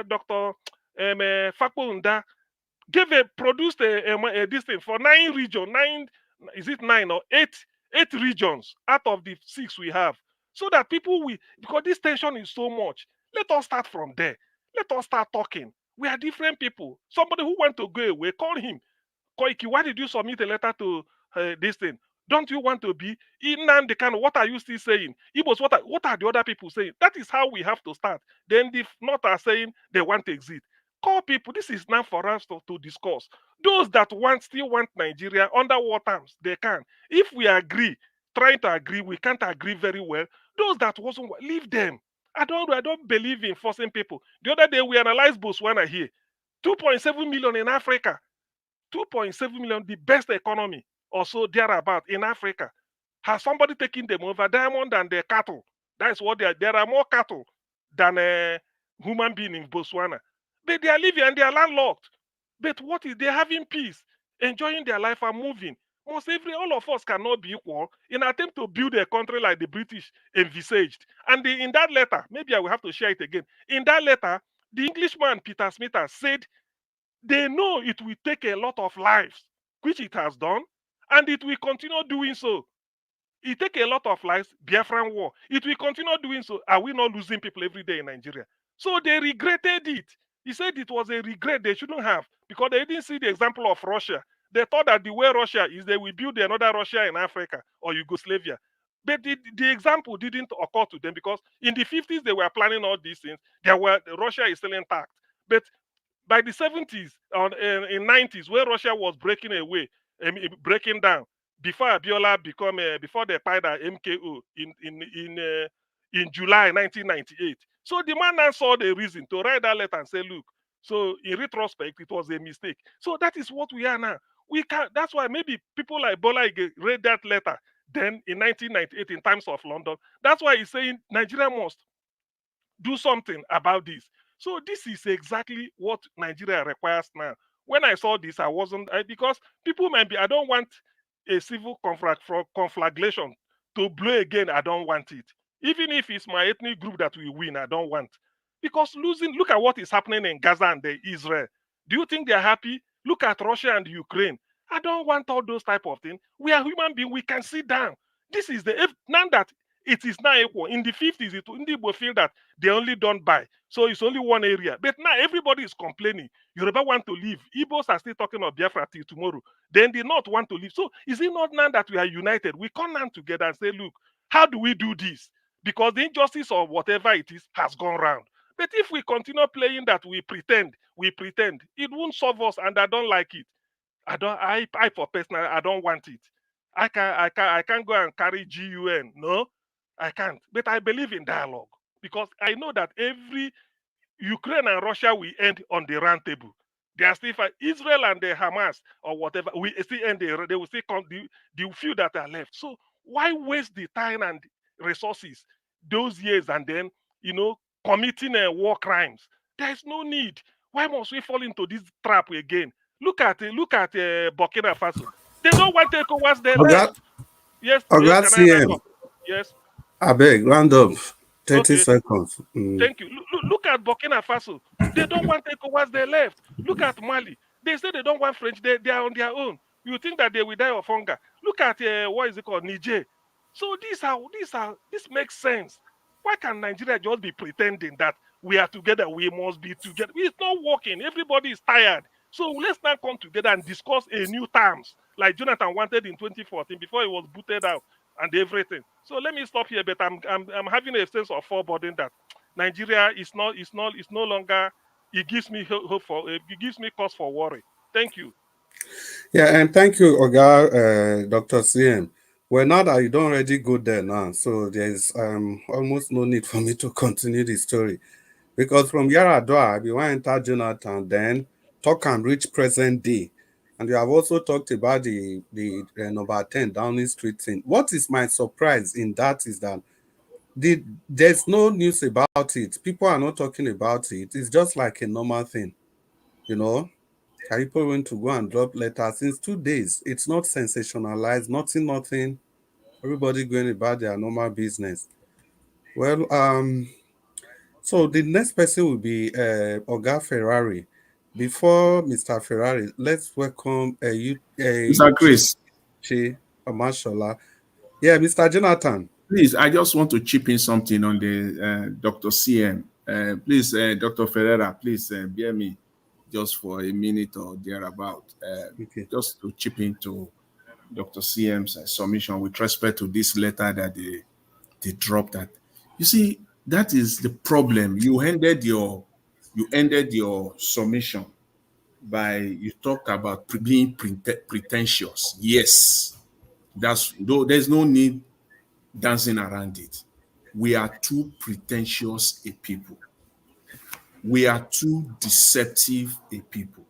Dr. Fakunda produced this thing for 9 regions. Is it 9 or 8 regions out of the 6 we have, so that people will, because this tension is so much, let us start from there. Let us start talking. We are different people. Somebody who want to go away, call him. Koiki, why did you submit a letter to this thing? Don't you want to be in the kind of what are you still saying? Igbos, what are the other people saying? That is how we have to start. Then the North are saying they want to exit. Call people. This is now for us to discuss. Those that still want Nigeria under what terms they can. If we agree, trying to agree, we can't agree very well. Those that wasn't leave them. I don't believe in forcing people. The other day we analyzed Botswana here. 2.7 million in Africa. 2.7 million, the best economy or so thereabout in Africa. Has somebody taken them over? Diamond and their cattle. That's what they are. There are more cattle than human beings in Botswana. But they are living and they are landlocked. But what is they're having peace, enjoying their life and moving. All of us cannot be equal in attempt to build a country like the British envisaged. And in that letter, maybe I will have to share it again. In that letter, the Englishman Peter Smith said they know it will take a lot of lives, which it has done, and it will continue doing so. It take a lot of lives, Biafran war. It will continue doing so. Are we not losing people every day in Nigeria? So they regretted it. He said it was a regret they shouldn't have because they didn't see the example of Russia. They thought that the way Russia is, they will build another Russia in Africa or Yugoslavia. But the example didn't occur to them because in the 50s they were planning all these things. Russia is still intact. But by the 70s in 90s, where Russia was breaking away, breaking down, before Abiola before they fired MKO in July 1998. So the man now saw the reason to write that letter and say, look, so in retrospect, it was a mistake. So that is what we are now. We can. That's why maybe people like Bola Ige read that letter then in 1998 in Times of London. That's why he's saying Nigeria must do something about this. So this is exactly what Nigeria requires now. When I saw this, I wasn't because people might be. I don't want a civil conflagration to blow again. I don't want it. Even if it's my ethnic group that will win, I don't want. Because losing. Look at what is happening in Gaza and Israel. Do you think they're happy? Look at Russia and Ukraine. I don't want all those type of things. We are human beings. We can sit down. This is now that it is now equal. In the 50s, Indigo feel that they only don't buy. So it's only one area. But now everybody is complaining. Yoruba want to leave. Igbos are still talking of Biafra till tomorrow. Then they not want to leave. So is it not now that we are united? We come down together and say, look, how do we do this? Because the injustice or whatever it is has gone round. But if we continue playing that we pretend, it won't solve us, and I don't like it. I for personal, I don't want it. I can't go and carry GUN. No, I can't. But I believe in dialogue because I know that every Ukraine and Russia will end on the round table. They are still fighting. Israel and the Hamas or whatever. We still end. They will still come. The few that are left. So why waste the time and resources those years and then committing war crimes? There is no need. Why must we fall into this trap again? Look at Burkina Faso. They don't want to take over their left. Yes, can I wrap up? Yes. I beg, round up. 30 Okay. seconds. Thank you. Look at Burkina Faso. They don't want to take over their left. Look at Mali. They say they don't want French. They are on their own. You think that they will die of hunger? Look at what is it called, Niger. So this makes sense. Why can Nigeria just be pretending that we are together? We must be together. It's not working. Everybody is tired. So let's now come together and discuss a new terms like Jonathan wanted in 2014 before he was booted out and everything. So let me stop here. But I'm having a sense of foreboding that Nigeria is no longer. It gives me hope for. It gives me cause for worry. Thank you. Yeah, and thank you, Oga, Dr. CM. Well, now that you don't already go there now, so there's almost no need for me to continue the story. Because from Yaradua, we want to enter Jonathan, then talk and reach present day. And you have also talked about the number 10 Downing Street thing. What is my surprise in that is that there's no news about it. People are not talking about it. It's just like a normal thing, People went to go and drop letters since 2 days. It's not sensationalized, nothing. Everybody going about their normal business. Well, so the next person will be Oga Ferrari. Before Mr. Ferrari, let's welcome Mr. Chris. Mashallah. Yeah, Mr. Jonathan. Please, I just want to chip in something on the Dr. CM. Please, Dr. Ferreira, please bear me just for a minute or thereabout. Okay. Just to chip into Dr. CM's submission with respect to this letter that they dropped. That, you see, that is the problem. You ended your submission by, you talked about being pretentious. Yes, there's no need dancing around it. We are too pretentious a people. We are too deceptive a people.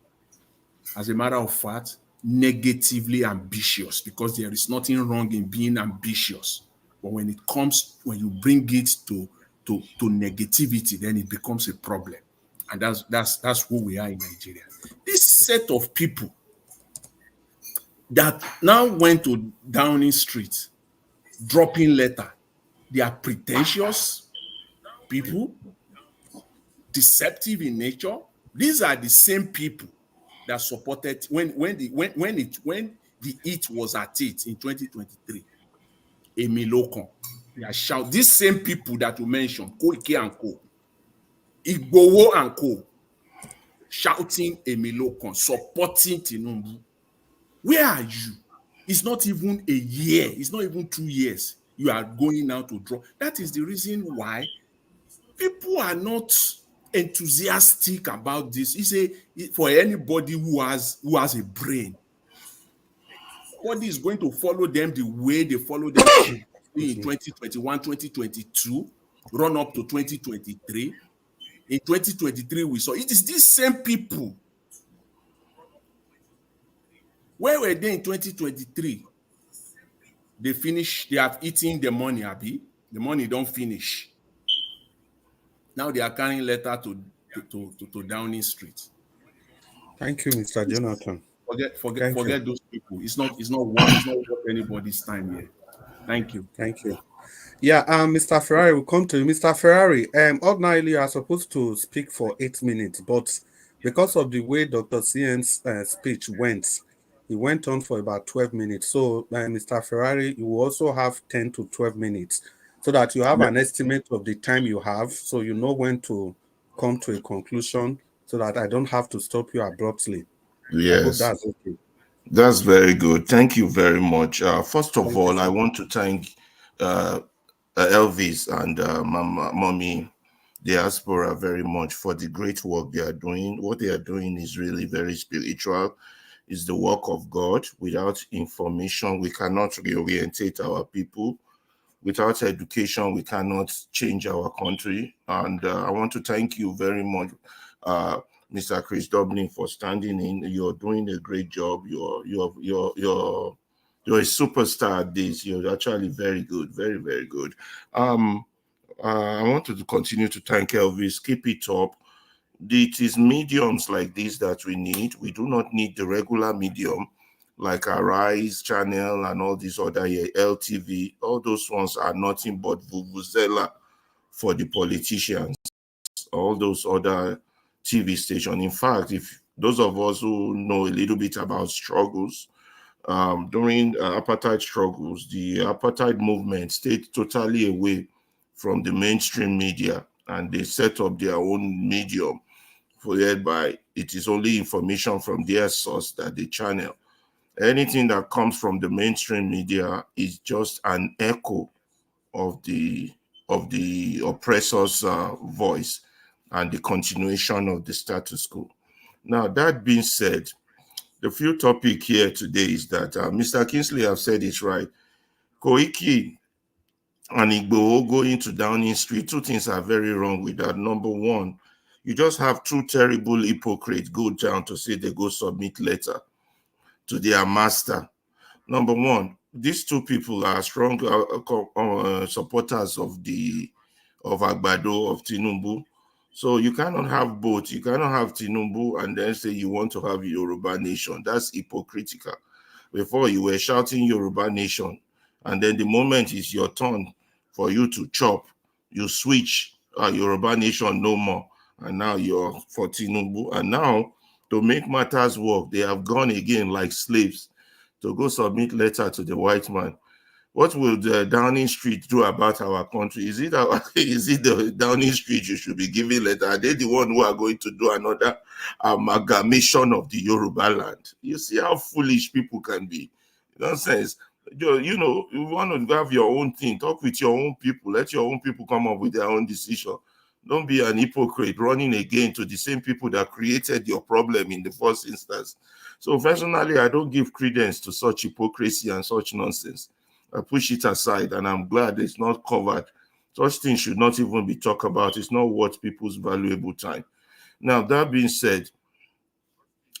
As a matter of fact, negatively ambitious, because there is nothing wrong in being ambitious. But when you bring it to negativity, then it becomes a problem. And that's who we are in Nigeria. This set of people that now went to Downing Street, dropping letter, they are pretentious people, deceptive in nature. These are the same people that supported when the heat was at it in 2023. Emilokon. They are shout. These same people that you mentioned, Koike and Co, Igbowo and Co, shouting Emilokon, supporting Tinubu. Where are you? It's not even a year. It's not even 2 years. You are going now to draw. That is the reason why people are not enthusiastic about this. For anybody who has a brain, nobody is going to follow them the way they follow them in 2021, 2022, run up to 2023. In 2023, we saw it is these same people. Where were they in 2023? They have eaten the money, Abi. The money don't finish. Now they are carrying letter to Downing Street. Thank you, Mr. Jonathan. Forget those people. It's not worth anybody's time here. Thank you. Thank you. Yeah, Mr. Ferrari, we'll come to you. Mr. Ferrari, ordinarily you are supposed to speak for 8 minutes, but because of the way Dr. CM's speech went, he went on for about 12 minutes. So, Mr. Ferrari, you will also have 10 to 12 minutes so that you have an estimate of the time you have, so you know when to come to a conclusion, so that I don't have to stop you abruptly. Yes. I hope that's okay. That's very good. Thank you very much. First of all, I want to thank Elvis and Mommy Diaspora very much for the great work they are doing. What they are doing is really very spiritual. It's the work of God. Without information, we cannot reorientate our people. Without education, we cannot change our country. And I want to thank you very much, Mr. Chris Dublin, for standing in. You're doing a great job. You're a superstar at this. You're actually very good, very, very good. I wanted to continue to thank Elvis. Keep it up. It is mediums like this that we need. We do not need the regular medium like Arise channel and all these other LTV. All those ones are nothing but vuvuzela for the politicians. All those other TV stations. In fact, if those of us who know a little bit about struggles, during apartheid struggles, the apartheid movement stayed totally away from the mainstream media, and they set up their own medium, whereby it is only information from their source that they channel. Anything that comes from the mainstream media is just an echo of the oppressor's voice and the continuation of the status quo. Now, that being said, the few topic here today is that Mr. Kingsley have said it right. Koiki and Igboho going to Downing Street, two things are very wrong with that. Number one, you just have two terrible hypocrites go down to say they go submit letter to their master. Number one, these two people are strong supporters of Agbado, of Tinubu. So you cannot have both. You cannot have Tinubu and then say you want to have Yoruba nation. That's hypocritical. Before you were shouting Yoruba nation, and then the moment it's your turn for you to chop, you switch Yoruba nation no more. And now you're for Tinubu. And now, to make matters work, they have gone again like slaves to go submit letter to the white man. What will the Downing Street do about our country? Is it the Downing Street you should be giving letter? Are they the one who are going to do another amalgamation of the Yoruba land? You see how foolish people can be. Nonsense. You know, you want to have your own thing. Talk with your own people. Let your own people come up with their own decision. Don't be an hypocrite running again to the same people that created your problem in the first instance. So personally, I don't give credence to such hypocrisy and such nonsense. I push it aside, and I'm glad it's not covered. Such things should not even be talked about. It's not worth people's valuable time. Now, that being said,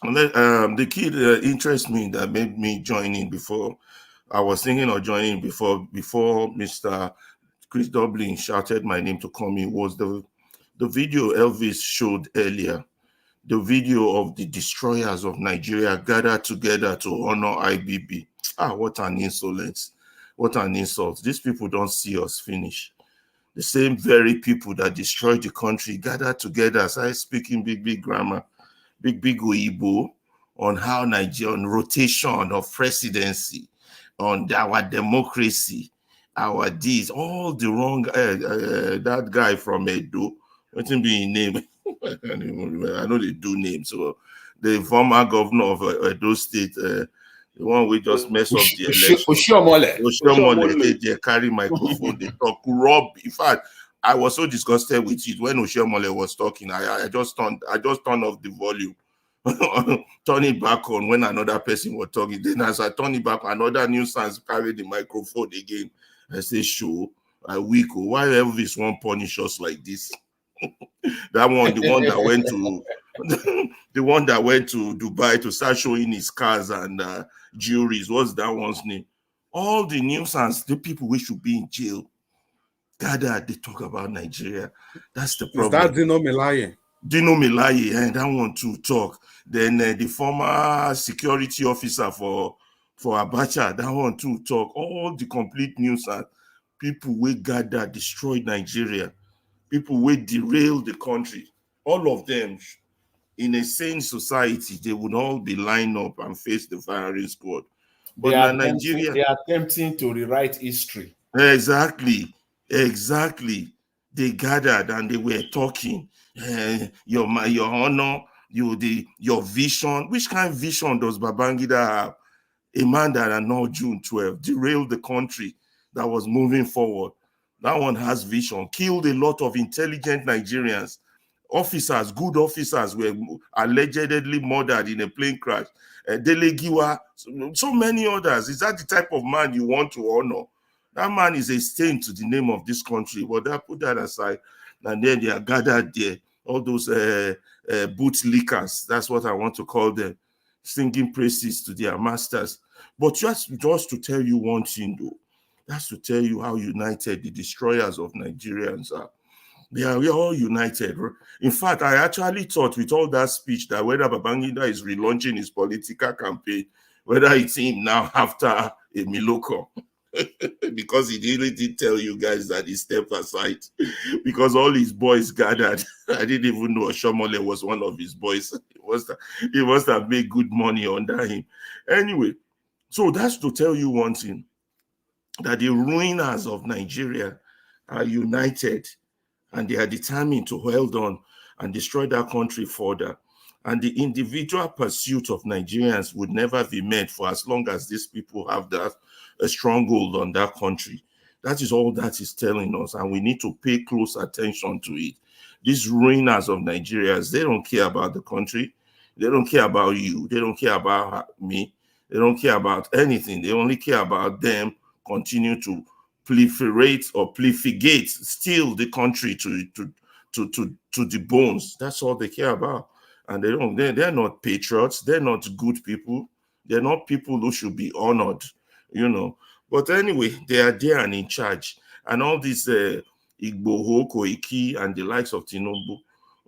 the key that interests me that made me join in before, I was thinking of joining before Mr. Chris Dublin shouted my name to come in, was the video Elvis showed earlier, the video of the destroyers of Nigeria gathered together to honor IBB. What an insolence. What an insult. These people don't see us finish. The same very people that destroyed the country gathered together, started speaking big grammar, big Oyibo on how Nigeria, on rotation of presidency, on our democracy, our deeds, all the wrong, that guy from Edo, what be his name? I know they do names. So the former governor of Edo State, the one we just mess up the election. Oshiomhole, they carry microphone, they talk rub. In fact, I was so disgusted with it when Oshiomhole was talking. I just turned off the volume. Turn it back on when another person was talking. Then as I turn it back, another nuisance carried the microphone again. I say, "Show, I weak. Why Elvis won't punish us like this?" That one, the one that went to the one that went to Dubai to start showing his cars and jewelries. What's that one's name? All the nuisance, the people we should be in jail gathered. They talk about Nigeria. That's the problem. Is that Dino Melaye? Dino Melaye, and that one to talk. Then the former security officer for Abacha, that one to talk. All the complete nuisance. People we gather, destroyed Nigeria. People will derail the country. All of them, in a sane society, they would all be lined up and face the firing squad. But in Nigeria, they are attempting to rewrite history. Exactly. They gathered and they were talking. Your honor, your vision. Which kind of vision does Babangida have? A man that announced June 12 derailed the country that was moving forward. That one has vision. Killed a lot of intelligent Nigerians. Officers, good officers were allegedly murdered in a plane crash. Delegiwa, so many others. Is that the type of man you want to honor? That man is a stain to the name of this country. But that put that aside, and then they are gathered there. All those bootlickers, that's what I want to call them, singing praises to their masters. But just to tell you one thing, though, that's to tell you how united the destroyers of Nigerians are. We are all united. In fact, I actually thought with all that speech that whether Babangida is relaunching his political campaign, whether it's him now after Emiloko, because he really did tell you guys that he stepped aside because all his boys gathered. I didn't even know Oshiomhole was one of his boys. He must have made good money under him. Anyway, so that's to tell you one thing, that the ruiners of Nigeria are united and they are determined to hold on and destroy that country further. And the individual pursuit of Nigerians would never be met for as long as these people have that a stronghold on that country. That is all that is telling us, and we need to pay close attention to it. These ruiners of Nigerians, they don't care about the country. They don't care about you. They don't care about me. They don't care about anything. They only care about them continue to proliferate or proliferate, steal the country to the bones. That's all they care about. And they're not patriots. They're not good people. They're not people who should be honored, you know. But anyway, they are there and in charge. And all these Igboho, Koiki, and the likes of Tinubu,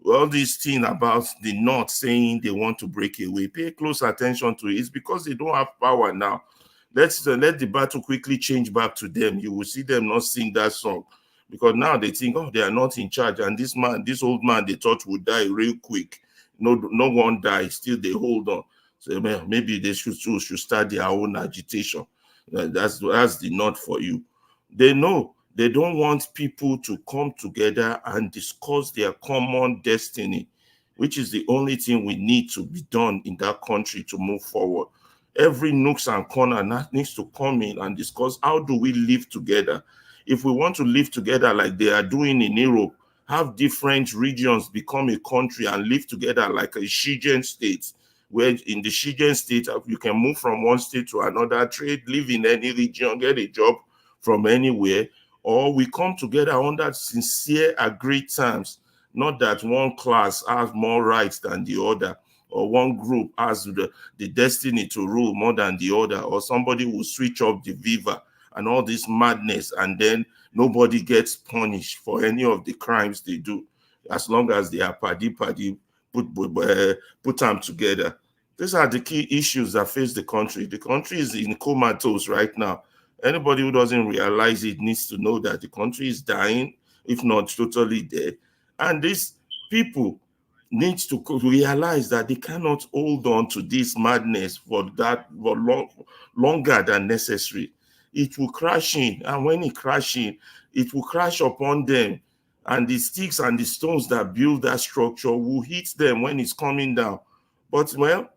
all these things about the North saying they want to break away, pay close attention to it. It's because they don't have power now. Let the battle quickly change back to them. You will see them not sing that song because now they think, oh, they are not in charge. And this old man, they thought would die real quick. No one died. Still, they hold on. So maybe they should start their own agitation. That's the North for you. They know they don't want people to come together and discuss their common destiny, which is the only thing we need to be done in that country to move forward. Every nooks and corner needs to come in and discuss how do we live together. If we want to live together like they are doing in Europe, have different regions become a country and live together like a Schengen state, where in the Schengen state, you can move from one state to another, trade, live in any region, get a job from anywhere, or we come together under sincere, agreed terms, not that one class has more rights than the other, or one group has the destiny to rule more than the other, or somebody will switch up the viva and all this madness, and then nobody gets punished for any of the crimes they do, as long as they are put them together. These are the key issues that face the country. The country is in comatose right now. Anybody who doesn't realize it needs to know that the country is dying, if not totally dead. And these people need to realize that they cannot hold on to this madness for longer than necessary. It will crash in, and when it crashes in, it will crash upon them, and the sticks and the stones that build that structure will hit them when it's coming down. But, well,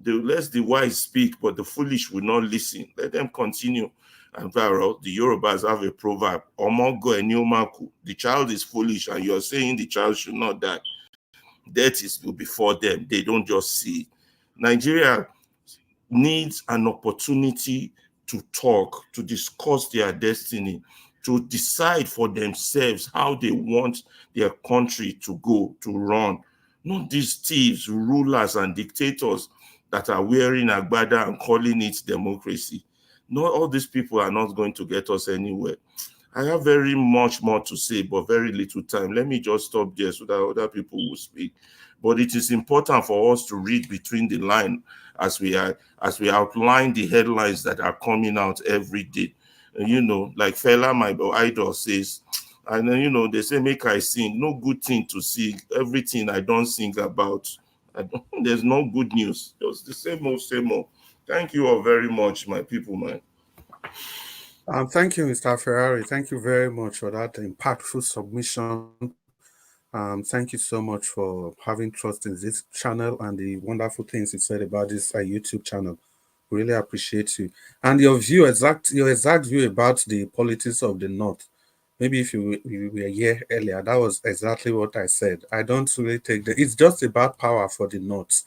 let the wise speak, but the foolish will not listen. Let them continue. And the Yorubas have a proverb, Omogo eniomaku. The child is foolish, and you're saying the child should not die. Death is before them. They don't just see it. Nigeria needs an opportunity to talk, to discuss their destiny, to decide for themselves how they want their country to go, to run. Not these thieves, rulers, and dictators that are wearing agbada and calling it democracy. Not all these people are not going to get us anywhere. I have very much more to say, but very little time. Let me just stop there so that other people will speak. But it is important for us to read between the lines as we outline the headlines that are coming out every day. You know, like Fela, my idol, says, and then, you know, they say, make I sing. No good thing to sing. Everything I don't sing about. There's no good news. Just the same old, same old. Thank you all very much, my people, man. Thank you, Mr. Ferrari. Thank you very much for that impactful submission. Thank you so much for having trust in this channel and the wonderful things you said about this YouTube channel. Really appreciate you. And your exact view about the politics of the North. Maybe if you were here earlier, that was exactly what I said. I don't really take it's just about power for the North.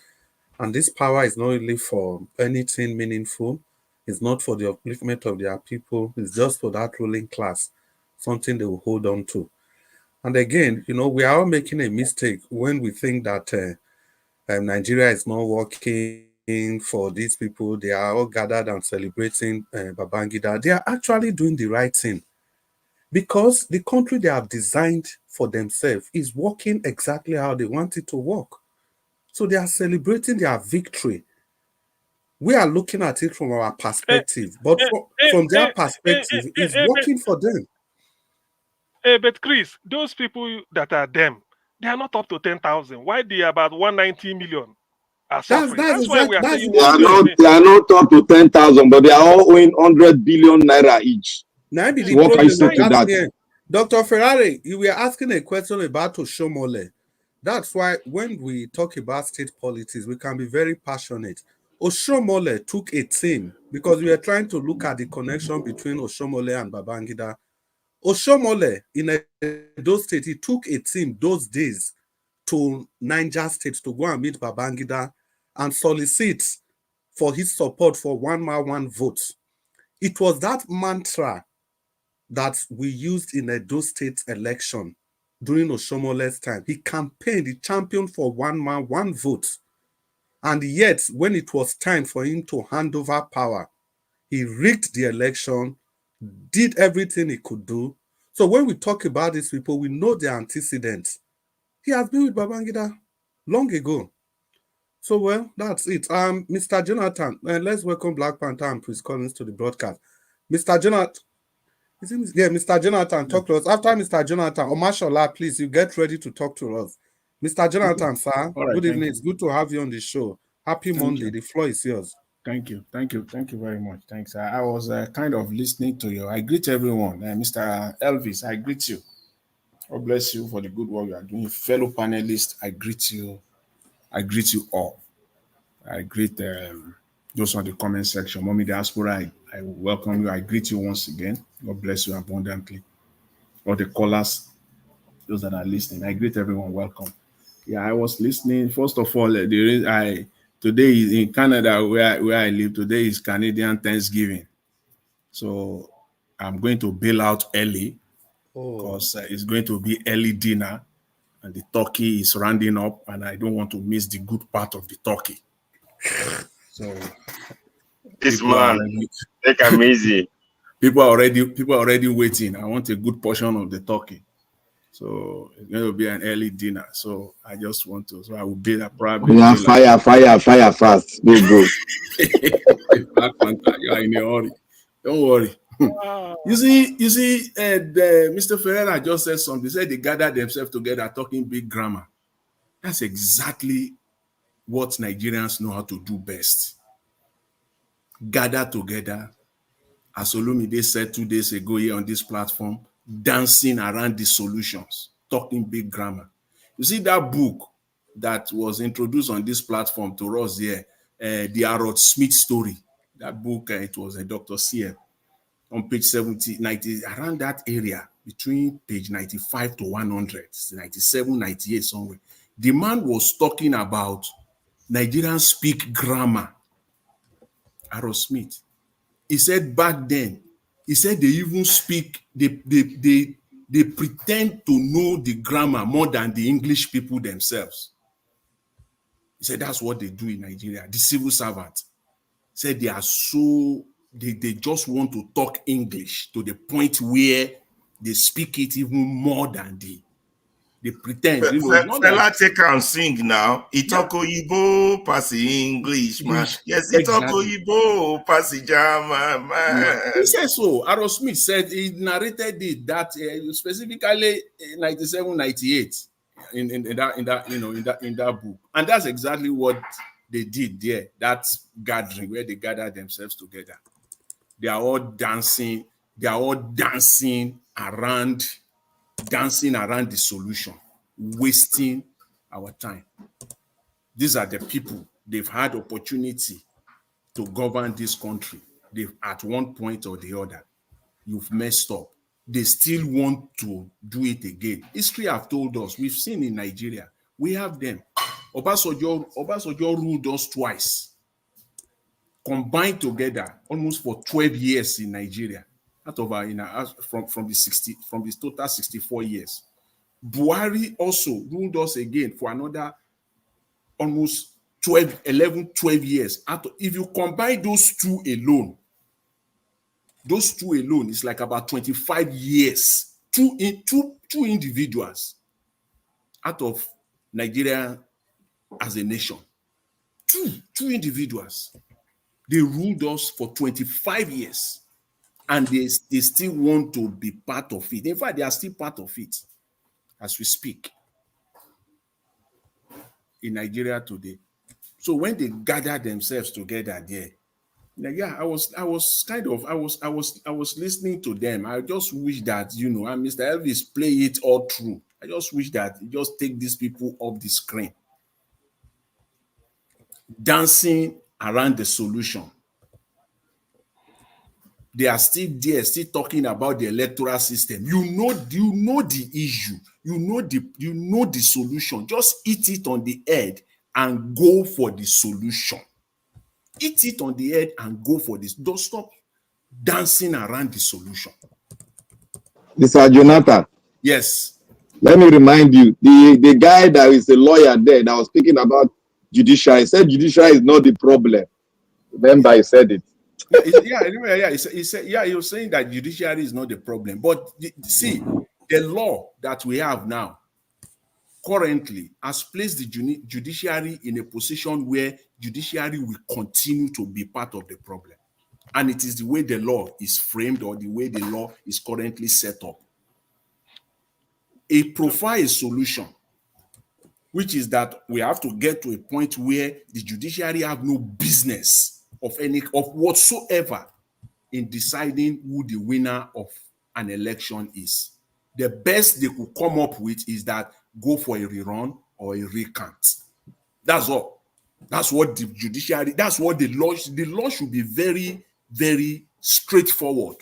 And this power is not really for anything meaningful. It's not for the upliftment of their people. It's just for that ruling class, something they will hold on to. And again, you know, we are all making a mistake when we think that Nigeria is not working for these people. They are all gathered and celebrating Babangida. They are actually doing the right thing because the country they have designed for themselves is working exactly how they want it to work. So they are celebrating their victory. We are looking at it from our perspective, but from their perspective, it's working for them. But Chris, those people that are them, they are not up to 10,000. Why they are about 190 million are suffering? That's why we are saying they are not up to 10,000, but they are all owing 100 billion naira each. Now, be the what problem can you say to that? Here. Dr. Ferrari, you were asking a question about Oshomole. That's why when we talk about state politics, we can be very passionate. Oshomole took a team because we are trying to look at the connection between Oshomole and Babangida. Oshomole in those states, he took a team those days to Niger State to go and meet Babangida and solicit for his support for 1 man, 1 vote. It was that mantra that we used in Edo State election during Oshomole's time. He campaigned, he championed for 1 man, 1 vote. And yet, when it was time for him to hand over power, he rigged the election, did everything he could do. So when we talk about these people, we know their antecedents. He has been with Babangida long ago. So, well, that's it. Mr. Jonathan, let's welcome Black Panther and Chris Collins to the broadcast. Mr. Jonathan, Mr. Jonathan, talk to us. After Mr. Jonathan, Omashola, please, you get ready to talk to us. Mr. Jonathan, sir, right, good evening. It's good to have you on the show. Happy Monday. The floor is yours. Thank you very much. Thanks. I was kind of listening to you. I greet everyone. Mr. Elvis, I greet you. God bless you for the good work you are doing. Fellow panelists, I greet you. I greet you all. I greet those are the comment section. Mommy Diaspora, I welcome you. I greet you once again. God bless you abundantly. All the callers, those that are listening, I greet everyone. Welcome. Yeah, I was listening. First of all, today is in Canada where I live. Today is Canadian Thanksgiving, so I'm going to bail out early because it's going to be early dinner, and the turkey is rounding up, and I don't want to miss the good part of the turkey. So this people are man, already, take him easy. people are already waiting. I want a good portion of the turkey. So it's going to be an early dinner. So I just want to. So I will be probably. Yeah, fire fast. Go. You are in a hurry. Don't worry. You see, Mr. Ferreira just said something. He said they gathered themselves together talking big grammar. That's exactly what Nigerians know how to do best. Gather together, as Olumide said 2 days ago here on this platform, dancing around the solutions, talking big grammar. You see that book that was introduced on this platform to us here, the Harassment story. That book, it was a Dr. CF on page 70, 90, around that area, between page 95 to 100, 97, 98 somewhere. The man was talking about Nigerians speak grammar. Harassment. He said back then, he said they even speak, they pretend to know the grammar more than the English people themselves. He said that's what they do in Nigeria. The civil servants said they are so, they just want to talk English to the point where they speak it even more than they pretend. Fella take and sing now. He talk Oyibo, pass English, man. Yes, he talk Oyibo, pass German, man. He said so. Harassment said he narrated it that specifically 97, 98 in that book, and that's exactly what they did there. That gathering where they gathered themselves together. They are all dancing. They are all dancing around the solution, wasting our time. These are the people, they've had opportunity to govern this country. They've at one point or the other, you've messed up. They still want to do it again. History have told us, we've seen in Nigeria, we have them. Obasanjo ruled us twice, combined together almost for 12 years in Nigeria, out of from the total 64 years. Buhari also ruled us again for another almost 12 years. If you combine those two alone, it's like about 25 years. Two individuals out of Nigeria as a nation. Two individuals. They ruled us for 25 years. And they still want to be part of it. In fact, they are still part of it as we speak in Nigeria today. So when they gather themselves together there, I was listening to them. I just wish that, and Mr. Elvis play it all through. I just wish that you just take these people off the screen, dancing around the solution. They are still there, still talking about the electoral system. You know the issue. You know the solution. Just eat it on the head and go for the solution. Eat it on the head and go for this. Don't stop dancing around the solution. Mr. Jonathan. Yes. Let me remind you, the guy that is a lawyer there that was speaking about judiciary said judiciary is not the problem. Remember, he said it. He was saying that judiciary is not the problem. But see, the law that we have now currently has placed the judiciary in a position where judiciary will continue to be part of the problem. And it is the way the law is framed or the way the law is currently set up. It provides a solution, which is that we have to get to a point where the judiciary have no business of whatsoever in deciding who the winner of an election is. The best they could come up with is that go for a rerun or a recount. That's all. That's what the judiciary, that's what the law should be very, very straightforward.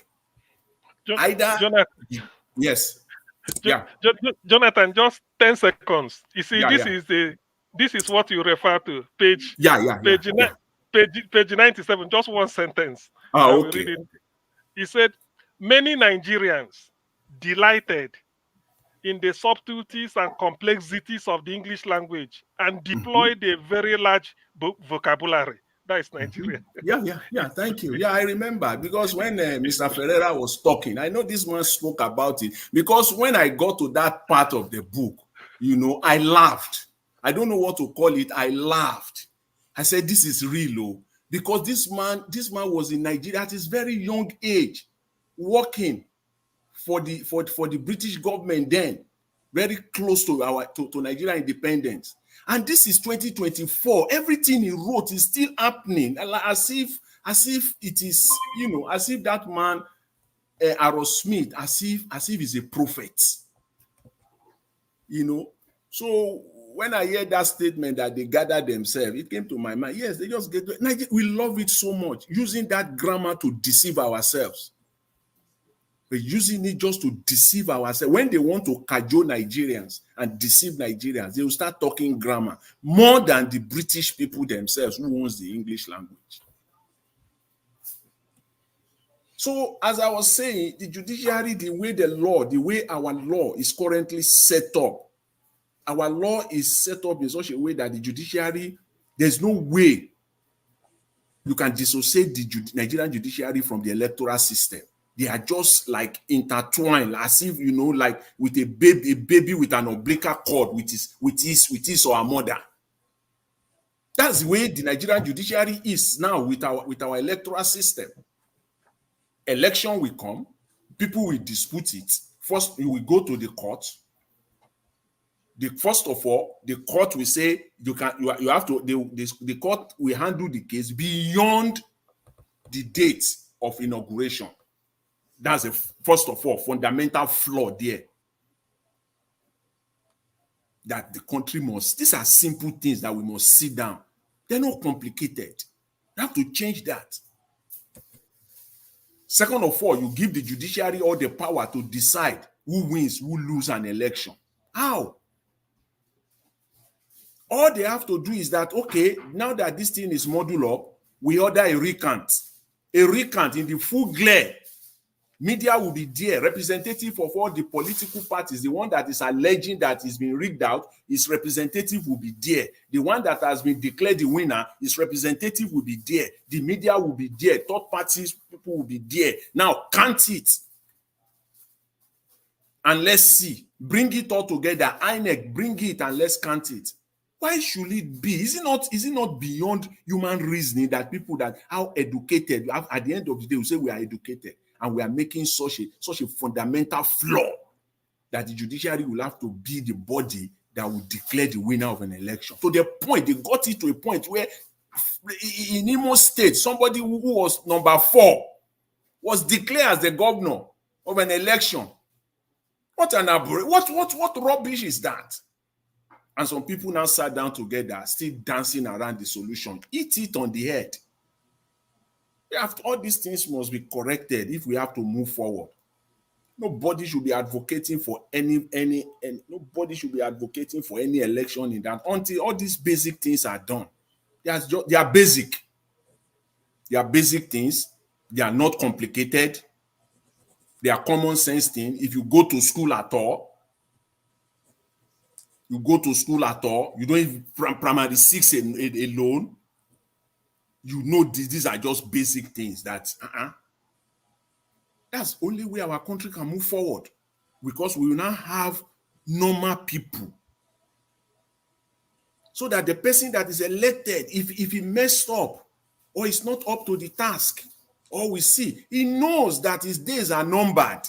Either, Jonathan, yes, yeah. Jonathan, just 10 seconds. You see, Yeah, this is what you refer to. Page 97, just one sentence. I will read it. He said, many Nigerians delighted in the subtleties and complexities of the English language and deployed a very large vocabulary. That is Nigeria. Yeah. Thank you. Yeah, I remember, because when Mr. Ferreira was talking, I know this man spoke about it, because when I got to that part of the book, you know, I laughed. I don't know what to call it. I laughed. I said, this is real, because this man was in Nigeria at his very young age, working for the British government then, very close to to Nigerian independence. And this is 2024. Everything he wrote is still happening, as if it is, you know, as if that man, Harass Smith, as if he's a prophet, you know. So when I heard that statement that they gathered themselves, it came to my mind. Yes, they just get. We love it so much, using that grammar to deceive ourselves. We're using it just to deceive ourselves. When they want to cajole Nigerians and deceive Nigerians, they will start talking grammar more than the British people themselves, who owns the English language. So, as I was saying, the judiciary, the way our law is currently set up, our law is set up in such a way that the judiciary, there's no way you can dissociate the Nigerian judiciary from the electoral system. They are just like intertwined, as if, you know, like with a baby with an umbilical cord with his or her mother. That's the way the Nigerian judiciary is now with our electoral system. Election will come, people will dispute it. First, we will go to the court. First of all, the court will say the court will handle the case beyond the date of inauguration. That's first of all, fundamental flaw there. That the country must, these are simple things that we must sit down. They're not complicated. You have to change that. Second of all, you give the judiciary all the power to decide who wins, who loses an election. How? All they have to do is that, okay, now that this thing is modular up, we order a recount. A recount in the full glare. Media will be there, representative of all the political parties. The one that is alleging that it's been rigged out, his representative will be there. The one that has been declared the winner, his representative will be there. The media will be there. Third parties, people will be there. Now, count it. And let's see. Bring it all together. INEC, bring it and let's count it. Why should it be? Is it not beyond human reasoning that people that are educated, at the end of the day, we say we are educated, and we are making such a fundamental flaw that the judiciary will have to be the body that will declare the winner of an election. To the point, they got it to a point where in Imo State, somebody who was number 4 was declared as the governor of an election. What an what rubbish is that? And some people now sat down together, still dancing around the solution. Eat it on the head. All these things must be corrected if we have to move forward. Nobody should be advocating for any nobody should be advocating for any election in that until all these basic things are done. They are basic. They are basic things. They are not complicated. They are common sense things. If you go to school at all, you don't even primary 6 alone, you know these are just basic things that that's the only way our country can move forward, because we will now have normal people, so that the person that is elected, if he messed up or is not up to the task, or we see, he knows that his days are numbered.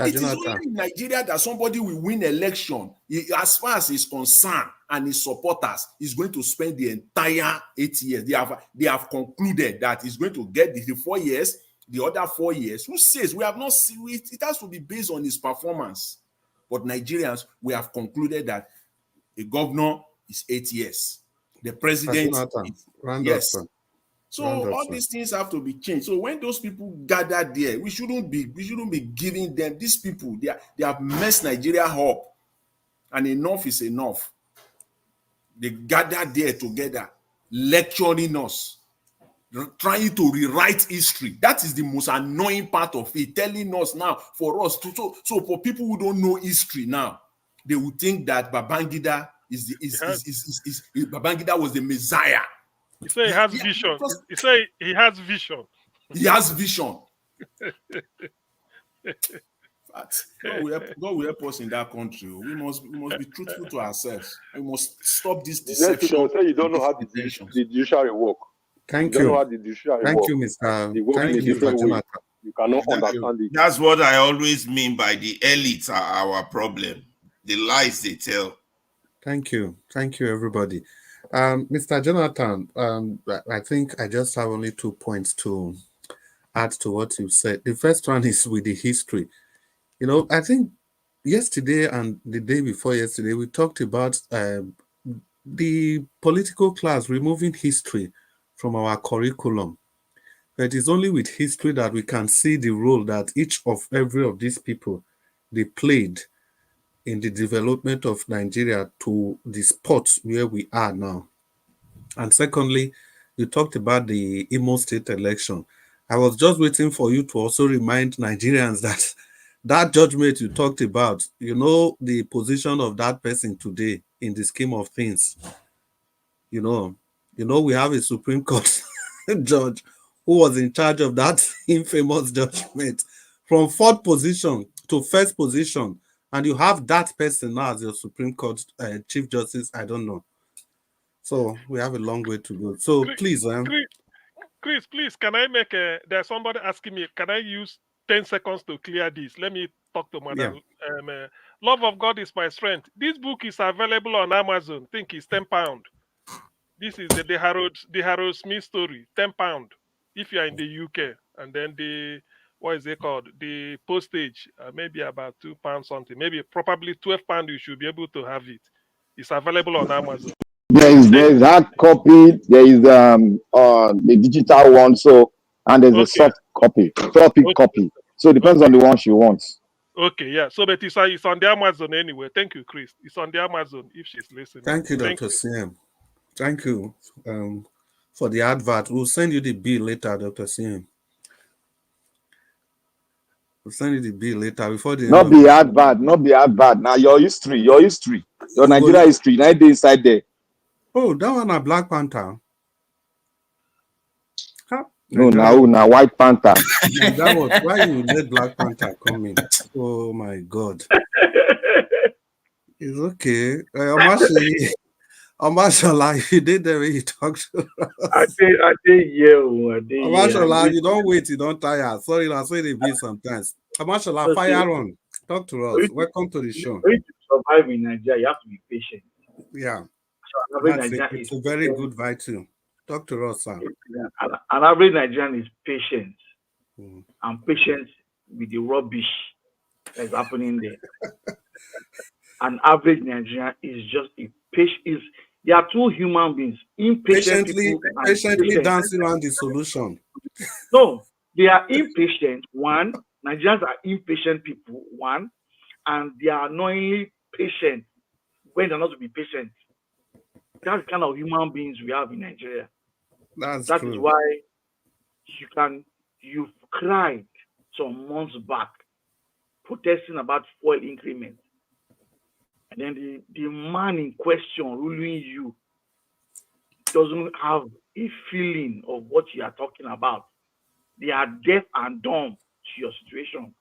It is only in Nigeria that somebody will win election, as far as he's concerned and his supporters, is going to spend the entire 8 years. They have concluded that he's going to get the 4 years, the other 4 years. Who says? We have not seen it. It has to be based on his performance. But Nigerians, we have concluded that a governor is 8 years. The president, yes. Sir. So all these things have to be changed. So when those people gather there, we shouldn't be giving them, these people, they have messed Nigeria up, and enough is enough. They gather there together, lecturing us, trying to rewrite history. That is the most annoying part of it, telling us now for us to so for people who don't know history now, they would think that Babangida Babangida was the Messiah. He said he has vision. He said he has vision. He has vision. God will help us in that country. We must be truthful to ourselves. We must stop this deception. Say you don't know how the judiciary work. Thank you. you. Don't know how the judiciary Thank work. you, Mr. They work in a different way. You cannot understand it. That's what I always mean by the elites are our problem. The lies they tell. Thank you. Thank you, everybody. Mr. Jonathan, I think I just have only 2 points to add to what you said. The first one is with the history. You know, I think yesterday and the day before yesterday, we talked about the political class removing history from our curriculum. It is only with history that we can see the role that each of every of these people they played in the development of Nigeria to the spot where we are now. And secondly, you talked about the Imo State election. I was just waiting for you to also remind Nigerians that that judgment you talked about, you know, the position of that person today in the scheme of things. You know, we have a Supreme Court judge who was in charge of that infamous judgment from 4th position to 1st position. And you have that person now as your Supreme Court Chief Justice. I don't know. So we have a long way to go. So please, Chris, please, can I make there's somebody asking me, can I use 10 seconds to clear this? Let me talk to Madam. Yeah. Love of God is my strength. This book is available on Amazon. I think it's £10. This is the Harold Smith story, £10 if you are in the UK. And then the, what is it called? The postage, maybe about £2 something. Maybe probably £12 you should be able to have it. It's available on Amazon. There is hard copy, there is the digital one, so and there's a soft copy, copy. So it depends on the one she wants. Okay, yeah. So but it's on the Amazon anyway. Thank you, Chris. It's on the Amazon if she's listening. Thank you, Dr. CM. Thank you for the advert. We'll send you the bill later, Dr. CM. We'll send you the bill later before the not be advert. Now your history, your Nigeria history, 9 days inside there. Oh, that one a Black Panther. Huh? No, White Panther. That was why you let Black Panther come in. Oh my God. It's okay. Omashola, if you did the way you talked to us. I did, Omashola, you don't wait, you don't tire. Sorry, that's why they be sometimes. Omashola, fire on. Talk to us. Welcome to the show. For you to survive in Nigeria, you have to be patient. Yeah. So it's a very good vibe too. Talk to us, sir. An average Nigerian is patient. And patience with the rubbish that's happening there. An average Nigerian is just a patient. There are two human beings, impatient people and patiently dancing around the solution. No, they are impatient. One, Nigerians are impatient people. One, and they are annoyingly patient when they're not to be patient. That's the kind of human beings we have in Nigeria. That is why you've cried some months back protesting about fuel increment. And then the man in question ruling you doesn't have a feeling of what you are talking about. They are deaf and dumb to your situation.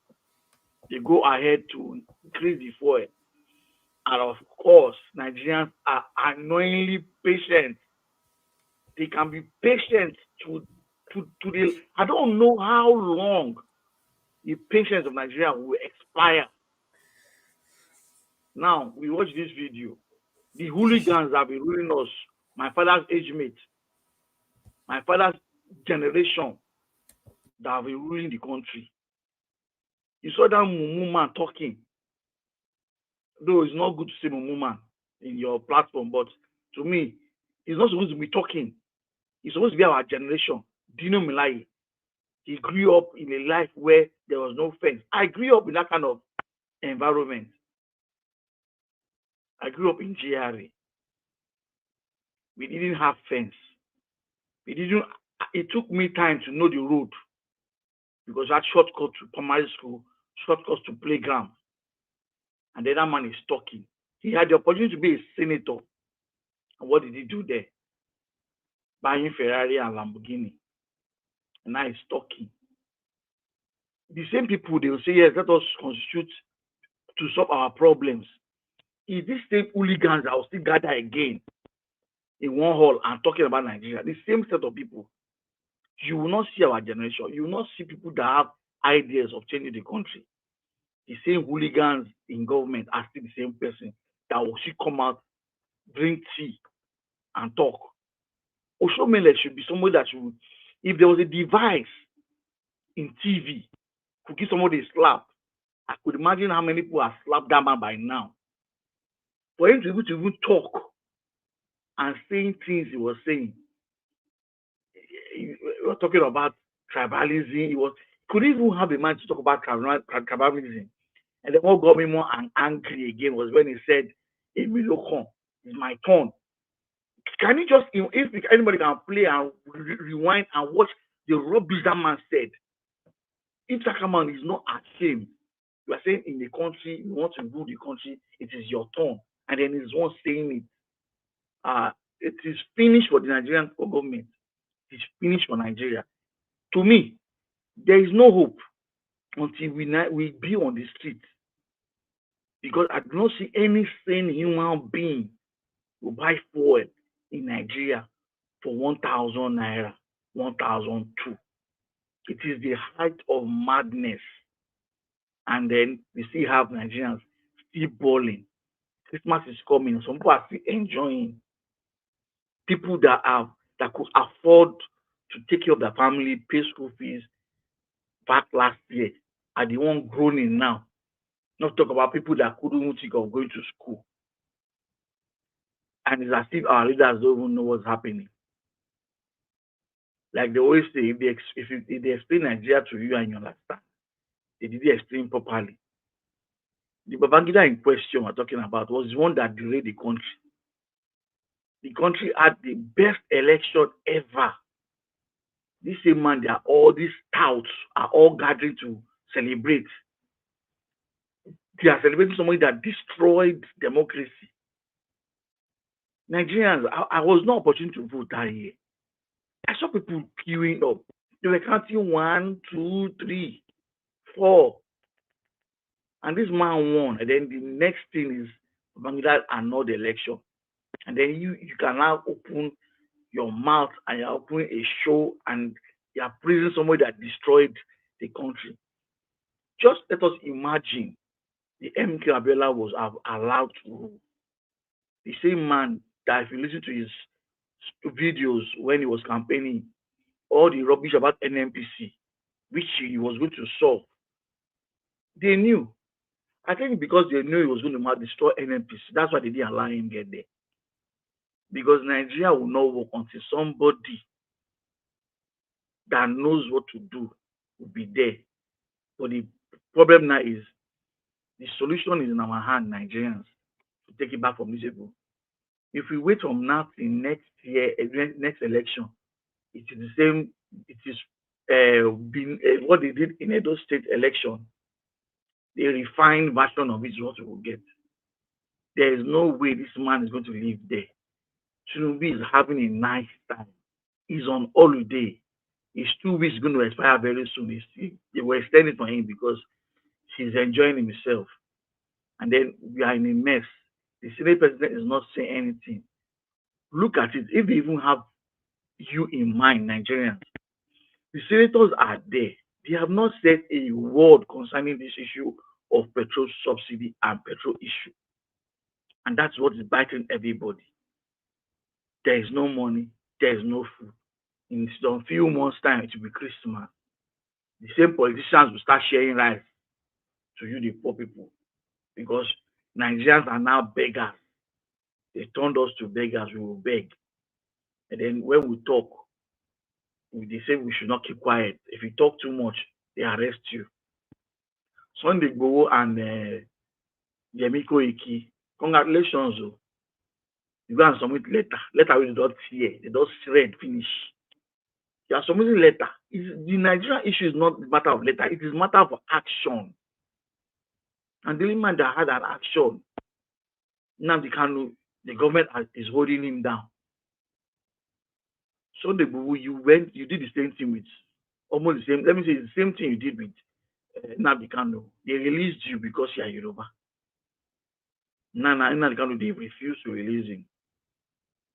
They go ahead to increase the fuel. And of course, Nigerians are annoyingly patient. They can be patient to the. I don't know how long the patience of Nigeria will expire. Now, we watch this video. The hooligans have been ruling us, my father's age mate, my father's generation, that have been ruling the country. You saw that Mumu man talking. Though it's not good to say Mumu man in your platform, but to me, He's not supposed to be talking. He's supposed to be our generation. Dino Milai. He grew up in a life where there was no fence. I grew up in that kind of environment. I grew up in GRA. We didn't have fence. It took me time to know the road because I had shortcut to primary school, shortcuts to playground. And then that man is talking. He had the opportunity to be a senator. And what did he do there? Buying Ferrari and Lamborghini. And now he's talking. The same people, they will say, yes, let us constitute to solve our problems. If these same hooligans that will still gather again in one hall and talking about Nigeria, the same set of people, you will not see our generation. You will not see people that have ideas of changing the country. The same hooligans in government are still the same person that will still come out, drink tea, and talk. Oshomele should be somebody that should, if there was a device in TV, could give somebody a slap, I could imagine how many people have slapped that man by now. For him to be able to even talk and saying things he was saying, we were talking about tribalism. He could even have a mind to talk about tribalism. And then what got me more angry again was when he said, Emilokon, it's my turn. Can you just, if anybody can play and rewind and watch the rubbish that man said? If Sakaman is not ashamed, you are saying in the country, you want to rule the country, it is your turn. And then he's one saying it. It is finished for the Nigerian government. It is finished for Nigeria. To me, there is no hope until we be on the street. Because I do not see any sane human being who buy fuel in Nigeria for 1,000 naira, 1,002. It is the height of madness. And then we still have Nigerians still balling. Christmas is coming. Some people are still enjoying. People that could afford to take care of their family, pay school fees back last year are the one groaning now. Not talk about people that couldn't think of going to school. And it's as if our leaders don't even know what's happening. Like they always say, if they explain Nigeria to you and you understand, they didn't explain properly. The Babangida in question we're talking about was the one that derailed the country. The country had the best election ever. This same man, these touts are all gathering to celebrate. They are celebrating somebody that destroyed democracy. Nigerians, I was not opportune to vote that year. I saw people queuing up. They were counting 1, 2, 3, 4. And this man won. And then the next thing is Babangida annulled the election. And then you can now open your mouth and you're opening a show and you're praising somebody that destroyed the country. Just let us imagine the MK Abiola was allowed to rule. The same man that if you listen to his videos when he was campaigning, all the rubbish about NNPC, which he was going to solve, they knew. I think because they knew he was going to destroy NNPC, that's why they didn't allow him to get there. Because Nigeria will not work until somebody that knows what to do will be there. But the problem now is the solution is in our hand, Nigerians, to take it back from these people. If we wait from now till next year, next election, it is the same. It is what they did in Edo State election. The refined version of it is what we will get. There is no way this man is going to live there. Tinubu is having a nice time. He's on holiday. His 2 weeks going to expire very soon. They were extending for him because he's enjoying himself. And then we are in a mess. The Senate president is not saying anything. Look at it. If they even have you in mind, Nigerians, the senators are there. They have not said a word concerning this issue of petrol subsidy and petrol issue. And that's what is biting everybody. There is no money. There is no food. In a few months' time, it will be Christmas. The same politicians will start sharing rice to you, the poor people, because Nigerians are now beggars. They turned us to beggars. We will beg. And then when we talk, they say we should not keep quiet. If you talk too much, they arrest you. Sunday Igboho and Yemiko Iki, congratulations. Oh. You go and submit letter. Letter will not hear. They don't read, finish. You are submitting letter. The Nigerian issue is not a matter of letter. It is a matter of action. And the only man that had an action, now the government is holding him down. So you did the same thing with almost the same. Let me say the same thing you did with Nnamdi Kanu. They released you because you are Yoruba. Nnamdi Kanu, they refused to release him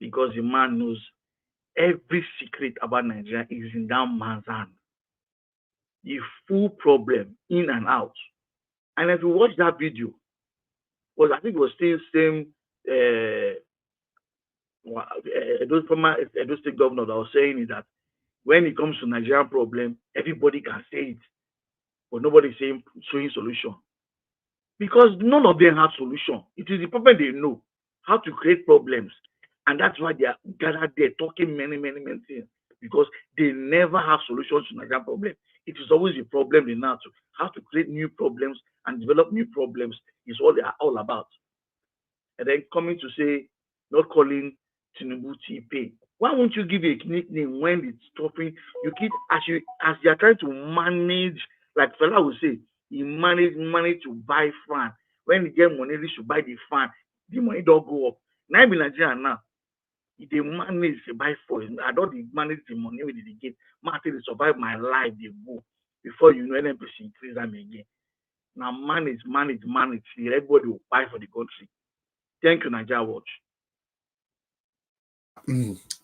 because the man knows every secret about Nigeria is in that man's hand. The full problem in and out. And if you watch that video, I think it was still same those former Edo State governor that was saying is that when it comes to Nigerian problem, everybody can say it, but nobody is showing solution. Because none of them have solution. It is the problem they know, how to create problems. And that's why they are gathered there talking many things. Because they never have solutions to Nigerian problem. It is always a problem they know to. How to create new problems and develop new problems is what they are all about. And then coming to say, not calling Tinubu T-Pay. Why won't you give a nickname when it's stopping? You keep as you are trying to manage, like fella will say, he manage to buy fan. When he get money, he should buy the fan. The money don't go up. Now in Nigeria now, they manage to buy for him. I don't manage the money with the get. Martin to survive my life, they go. Before you know NPC increase them again. Now manage. Everybody will buy for the country. Thank you, Nigeria Watch.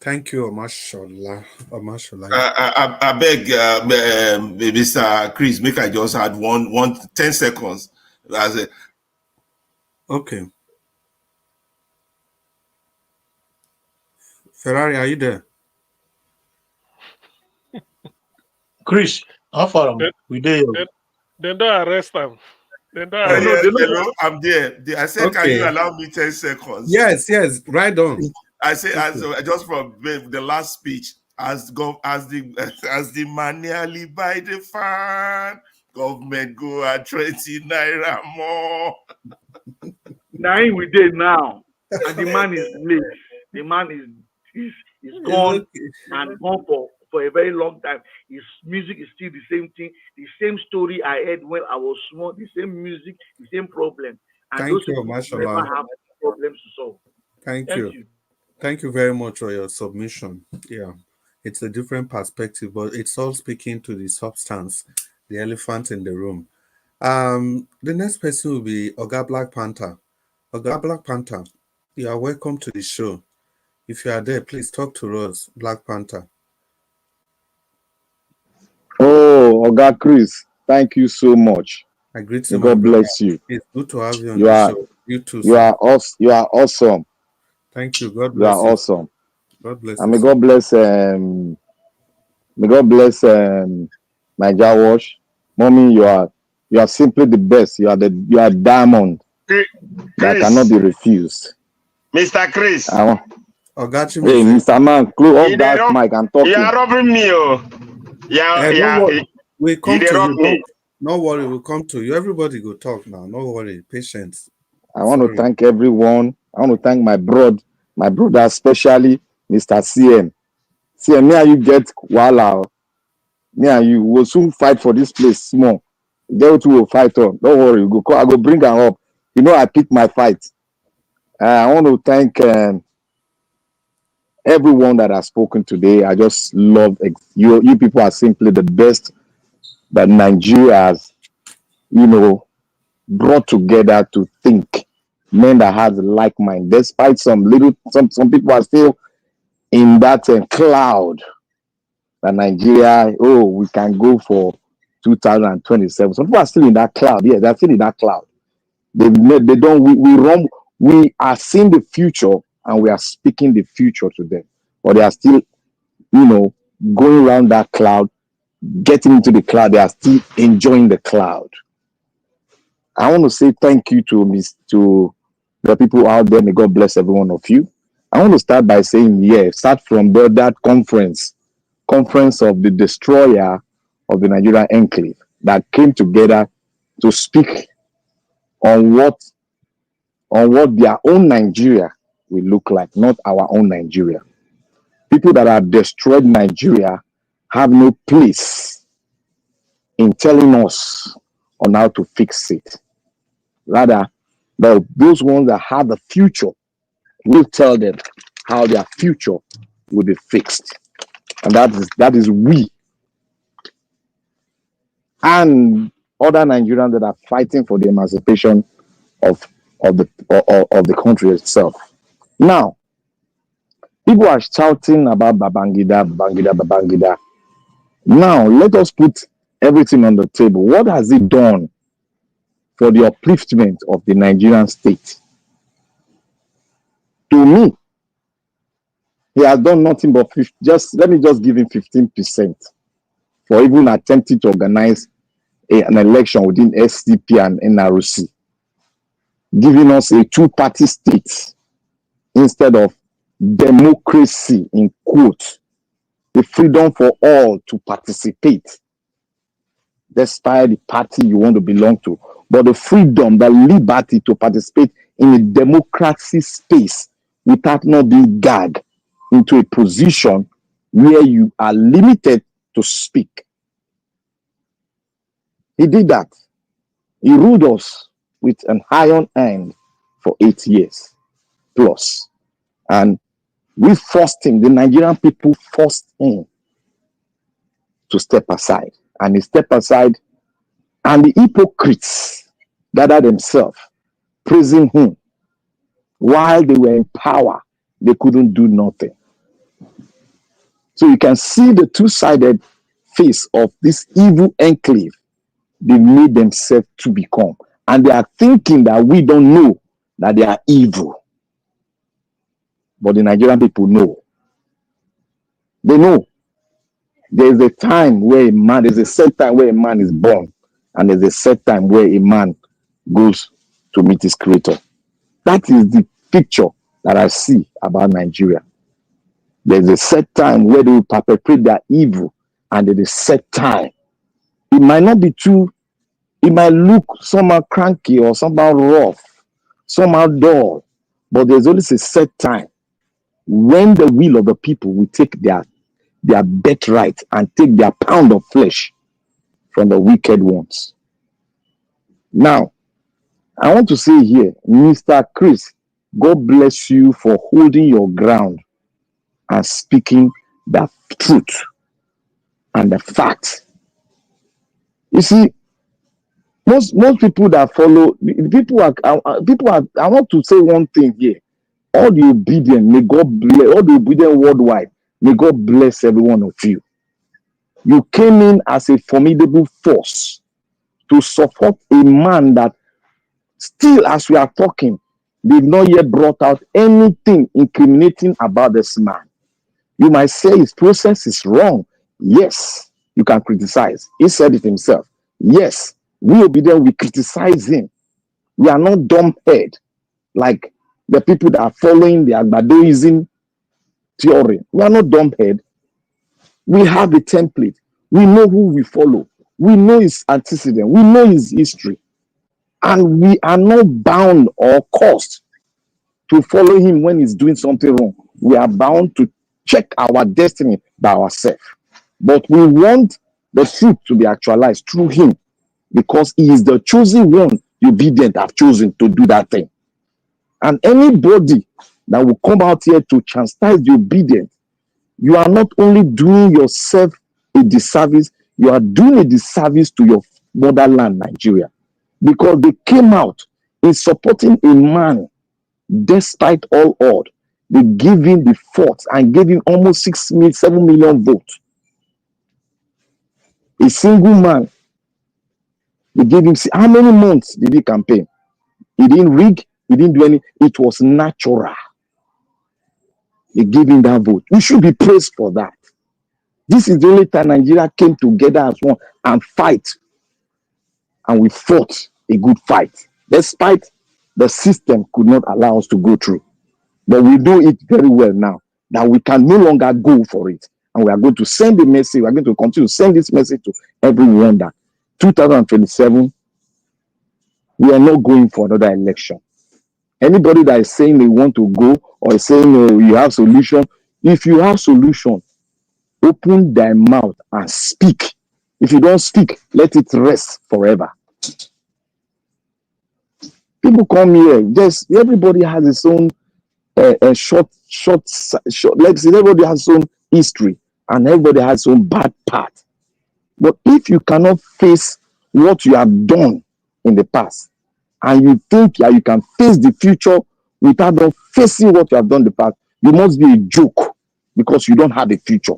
Thank you, Omashola. I beg, Mr. Chris, make I just add 10 seconds. Okay. Ferrari, are you there? Chris, how far am we there? They don't arrest them. Hello, I'm there. I said, Okay. Can you allow me 10 seconds? Yes, right on. I say, just from the last speech, as the manually buy the fan, government go at 20 naira more. Now we did now, and the man is late. The man is gone and gone for a very long time. His music is still the same thing, the same story I heard when I was small, the same music, the same problem. And Thank those you, people never have problems to solve. Thank you. Thank you very much for your submission. Yeah, it's a different perspective, but it's all speaking to the substance, the elephant in the room. The next person will be Oga Black Panther. Oga Black Panther, you are welcome to the show. If you are there, please talk to us, Black Panther. Oh, Oga Chris, thank you so much. I greet you. God bless you. It's good to have you on the show. You too. You are awesome. Thank you. God bless you. You are awesome. God bless and you. May God bless Nigeria Watch. Mommy, you are simply the best. You are diamond that cannot be refused. Mr. Chris. Hey, Mr. Man, close off that mic. I'm talking. You are robbing me, oh. We come to you. No worry, we'll come to you. Everybody go talk now. No worry. Patience. I want to thank everyone. I want to thank my brother, especially Mr. CM. CM, me and you get wahala. Me and you will soon fight for this place small. They two will fight on. Don't worry, I go bring her up. You know I pick my fight. I want to thank everyone that has spoken today. I just love you. You people are simply the best that Nigeria has, brought together to think. Men that has like mind. Despite some people are still in that cloud that Nigeria, we can go for 2027. Some people are still in that cloud. Yeah, they're still in that cloud. We are seeing the future and we are speaking the future to them. But they are still, going around that cloud, getting into the cloud. They are still enjoying the cloud. I want to say thank you to the people out there. May God bless every one of you. I want to start by saying, start from that conference of the destroyer of the Nigerian enclave that came together to speak on what their own Nigeria will look like, not our own Nigeria. People that have destroyed Nigeria have no place in telling us on how to fix it. Rather, those ones that have the future will tell them how their future will be fixed. And that is we and other Nigerians that are fighting for the emancipation of the country itself. Now, people are shouting about Babangida. Now, let us put everything on the table. What has it done for the upliftment of the Nigerian state? To me, he has done nothing but let me just give him 15% for even attempting to organize an election within SDP and NRC, giving us a two-party state instead of democracy, in quotes, the freedom for all to participate, despite the party you want to belong to, but the freedom, the liberty to participate in a democracy space without not being gagged into a position where you are limited to speak. He did that. He ruled us with an iron hand for 8 years plus. And we forced him, the Nigerian people forced him to step aside. And he stepped aside, and the hypocrites gathered themselves, praising him. While they were in power, they couldn't do nothing. So you can see the two-sided face of this evil enclave they made themselves to become. And they are thinking that we don't know that they are evil. But the Nigerian people know. They know. There's a time where there's a set time where a man is born, and there's a set time where a man goes to meet his creator. That is the picture that I see about Nigeria. There's a set time where they will perpetrate their evil, and there's a set time. It might not be true. It might look somehow cranky or somehow rough, somehow dull, but there's always a set time when the will of the people will take their birthright and take their pound of flesh from the wicked ones. Now, I want to say here, Mr. Chris, God bless you for holding your ground and speaking the truth and the fact. You see, most people that follow, I want to say one thing here. All the obedient, may God bless, all the obedient worldwide, may God bless every one of you. You came in as a formidable force to support a man that still, as we are talking, they've not yet brought out anything incriminating about this man. You might say his process is wrong. Yes, you can criticize. He said it himself. Yes, we obedient, we criticize him. We are not dumbhead like the people that are following the Agbadoism theory. We are not dumbhead. We have a template. We know who we follow. We know his antecedent. We know his history. And we are not bound or caused to follow him when he's doing something wrong. We are bound to check our destiny by ourselves. But we want the truth to be actualized through him, because he is the chosen one the obedient have chosen to do that thing. And anybody that will come out here to chastise the obedient, you are not only doing yourself a disservice, you are doing a disservice to your motherland, Nigeria. Because they came out in supporting a man despite all odds. They gave him the fort and gave him almost 7 million votes. A single man. They gave him, how many months did he campaign? He didn't rig, he didn't do any, it was natural. They gave him that vote. We should be praised for that. This is the only time Nigeria came together as one and fight. And we fought a good fight, despite the system could not allow us to go through. But we know it very well now that we can no longer go for it. And we are going to send a message. We are going to continue to send this message to everyone that 2027, we are not going for another election. Anybody that is saying they want to go or is saying you have solution, if you have solution, open thy mouth and speak. If you don't speak, let it rest forever. People come here, just everybody has its own short. Let's say everybody has its own history and everybody has its own bad part. But if you cannot face what you have done in the past, and you think that you can face the future without not facing what you have done in the past, you must be a joke because you don't have a future.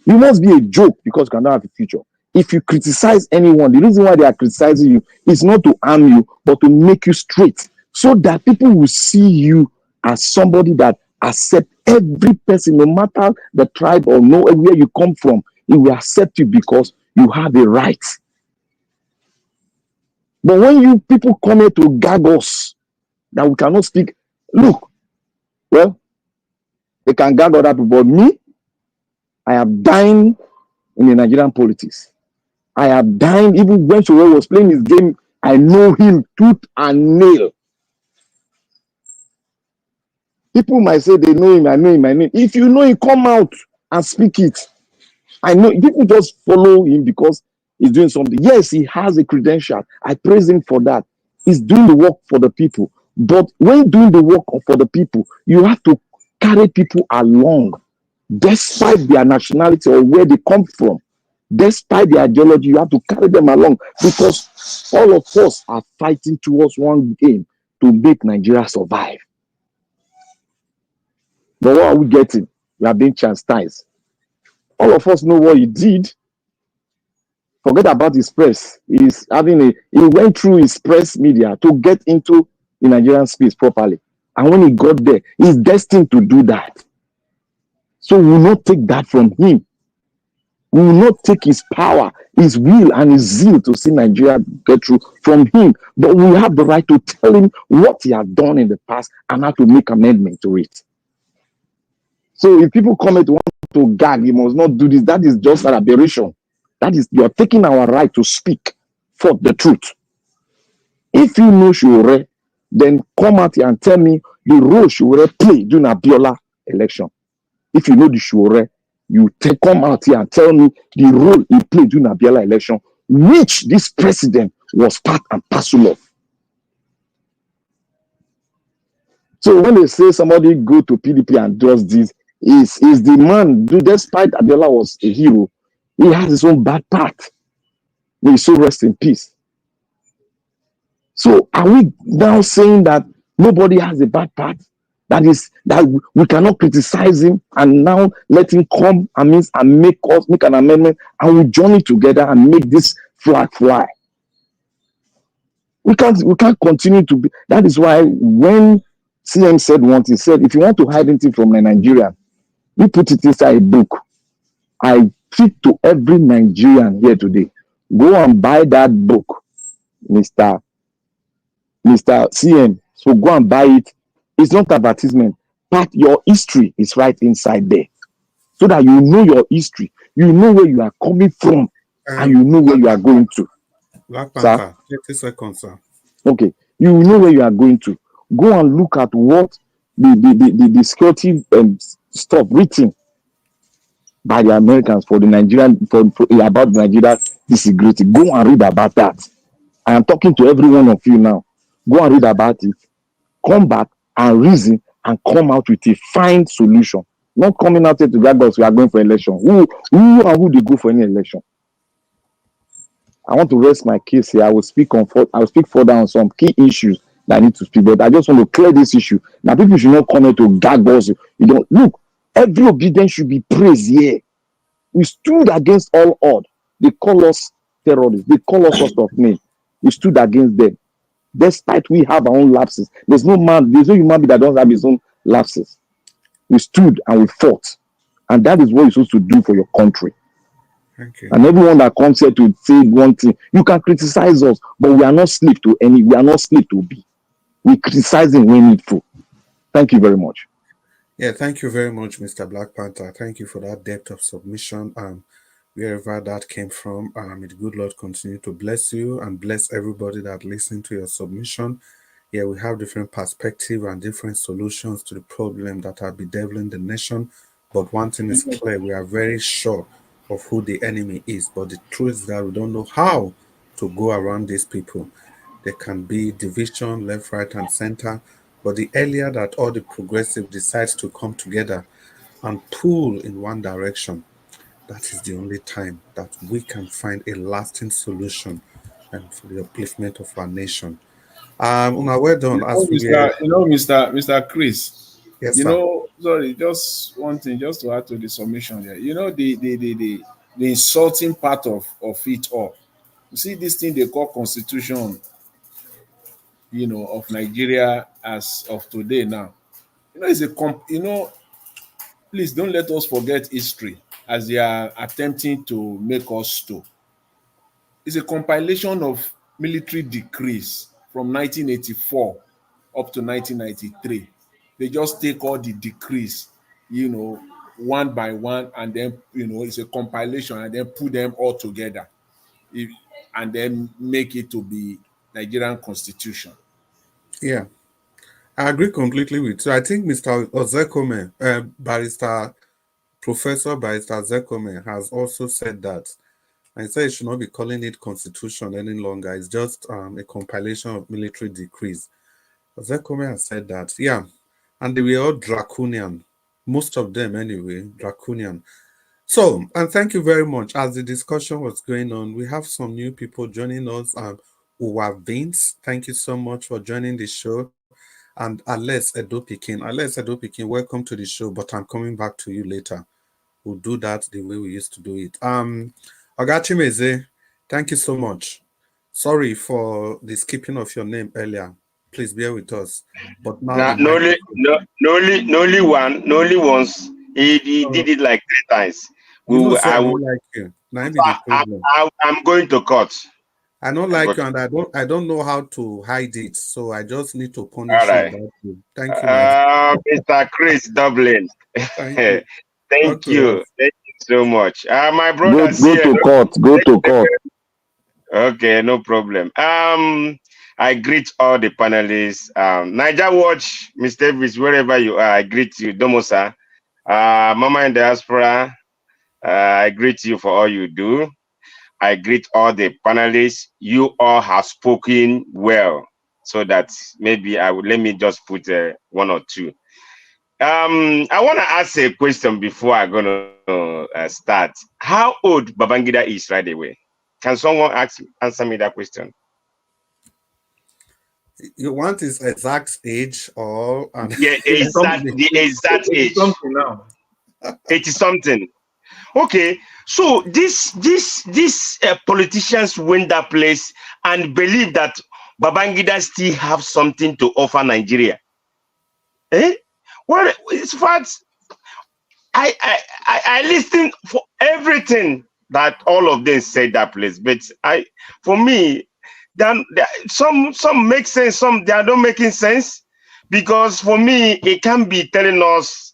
You must be a joke because you cannot have a future. If you criticize anyone, the reason why they are criticizing you is not to harm you, but to make you straight, so that people will see you as somebody that accepts every person, no matter the tribe or where you come from. He will accept you because you have a right. But when you people come here to gag us that we cannot speak, look, well, they can gag other people, but me, I have dined in the Nigerian politics. I have dined, even when Sowore was playing his game, I know him tooth and nail. People might say they know him, I know him, I know him. If you know him, come out and speak it. I know people just follow him because he's doing something. Yes, he has a credential. I praise him for that. He's doing the work for the people. But when doing the work for the people, you have to carry people along, despite their nationality or where they come from. Despite their ideology, you have to carry them along because all of us are fighting towards one aim, to make Nigeria survive. But what are we getting? We are being chastised. All of us know what he did. Forget about his press. He went through his press media to get into the Nigerian space properly. And when he got there, he's destined to do that. So we will not take that from him. We will not take his power, his will, and his zeal to see Nigeria get through from him. But we have the right to tell him what he has done in the past and how to make amendment to it. So if people come and want to gag, you must not do this. That is just an aberration. That is, you're taking our right to speak for the truth. If you know Sowore, then come out here and tell me the role Sowore played during Abiola election. If you know the Sowore, you come out here and tell me the role he played during Abiola election, which this president was part and parcel of. So when they say somebody go to PDP and does this, is the man, despite Abiola was a hero, he has his own bad part. May so rest in peace. So are we now saying that nobody has a bad part? That is, that we cannot criticize him and now let him come and make an amendment and we journey together and make this flag fly. We can't continue to be. That is why when CM said once, he said, if you want to hide anything from a Nigerian, you put it inside a book. I speak to every Nigerian here today. Go and buy that book, Mr. CM. So go and buy it. It's not advertisement. But your history is right inside there. So that you know your history. You know where you are coming from. And you know where you are going to. Black Panther, 30 seconds, sir. Okay. You know where you are going to. Go and look at what the security stuff written by the Americans for the Nigerian, about Nigeria insecurity. Go and read about that. I am talking to every one of you now. Go and read about it. Come back and reason and come out with a fine solution. Not coming out here to grab us, we are going for election. Who they go for any election? I want to rest my case here. I will speak further on some key issues that I need to speak, but I just want to clear this issue. Now, people should not come here to gag us. You don't look. Every obedience should be praised here. We stood against all odds. They call us terrorists. They call us sort of name. We stood against them. Despite we have our own lapses. There's no human being that doesn't have his own lapses. We stood and we fought. And that is what you're supposed to do for your country. Okay. And everyone that comes here to say one thing, you can criticize us, but we are not slave to any, we are not slave to be. We criticize them when needful. Thank you very much. Yeah, thank you very much, Mr. Black Panther. Thank you for that depth of submission. Wherever that came from, may the good Lord continue to bless you and bless everybody that listened to your submission. Yeah, we have different perspectives and different solutions to the problem that are bedeviling the nation. But one thing is clear, we are very sure of who the enemy is. But the truth is that we don't know how to go around these people. There can be division, left, right, and center. But the earlier that all the progressive decides to come together and pull in one direction, that is the only time that we can find a lasting solution and for the upliftment of our nation. Well done. Mr. Chris. Yes, sir. Sorry, just one thing, just to add to the submission there. The insulting part of it all. You see this thing they call constitution, of Nigeria as of today now. It's please don't let us forget history as they are attempting to make us to. It's a compilation of military decrees from 1984 up to 1993. They just take all the decrees, one by one, and then, it's a compilation, and then put them all together, and then make it to be Nigerian constitution. Yeah, I agree completely with you. I think Mr. Ozekome, Professor Barrister Ozekome has also said that. I say you should not be calling it constitution any longer. It's just a compilation of military decrees. Ozekome has said that, yeah, and they were all draconian. Most of them anyway, draconian. So, and thank you very much. As the discussion was going on, we have some new people joining us. Uwa Vince, thank you so much for joining the show. And Ales Edopikin, welcome to the show, but I'm coming back to you later. We'll do that the way we used to do it. Ogachimeze, thank you so much. Sorry for the skipping of your name earlier. Please bear with us. But now no only once. He did it like 3 times. I don't like you. I'm going to court. I don't like you, and I don't know how to hide it, so I just need to punish you. Thank you, Mr. Chris Dublin. Thank you. Thank you so much. My brother, go to court. Okay, no problem. I greet all the panelists. Niger Watch, Mr. Davis, wherever you are, I greet you. Domosa, Mama in Diaspora, I greet you for all you do. I greet all the panelists. You all have spoken well, so that maybe let me just put 1 or 2. I want to ask a question before I'm going to start. How old Babangida is right away? Can someone answer me that question? You want his exact age or the exact age? 80-something. Okay, so these politicians went that place and believe that Babangida still have something to offer Nigeria. Well, it's fact. I listen for everything that all of them said that place, but for me, some make sense, some they are not making sense, because for me it can be telling us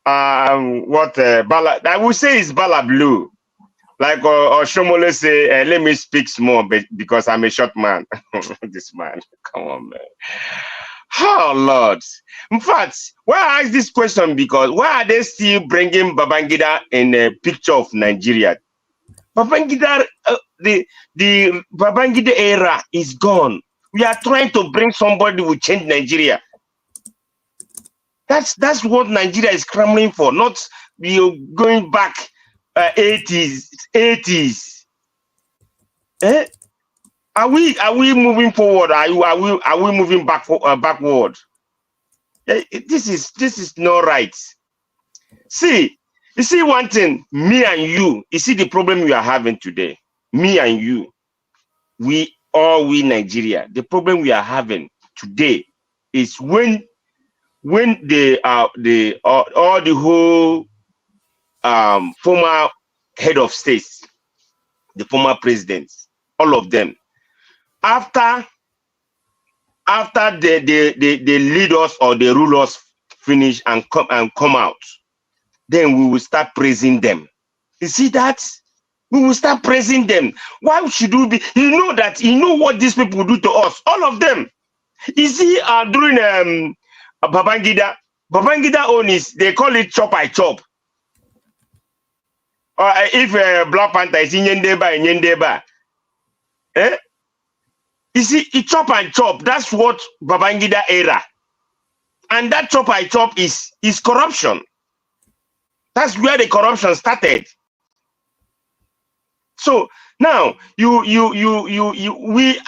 what Bala, I would say is Bala Blue, like or Shomole say, let me speak small, but because I'm a short man. This man, come on, man. Oh Lord! In fact, why I ask this question, because why are they still bringing Babangida in a picture of Nigeria? Babangida, the Babangida era is gone. We are trying to bring somebody who will change Nigeria. That's what Nigeria is clamoring for, not going back 80s. Are we moving forward? Are we moving backward? This is not right. See, you see one thing, me and you see the problem we are having today. Me and you, we Nigeria. The problem we are having today is when the whole former head of states, the former presidents, all of them, after they lead us or they rule us finish and come out, then we will start praising them. You see that? We will start praising them. Why should we be? You know that, you know what these people do to us, all of them. You see, during Babangida own is, they call it chop I chop. Or if Black Panther is in Yendeba, eh? You see, it chop and chop. That's what Babangida era. And that chop I chop is corruption. That's where the corruption started. So now we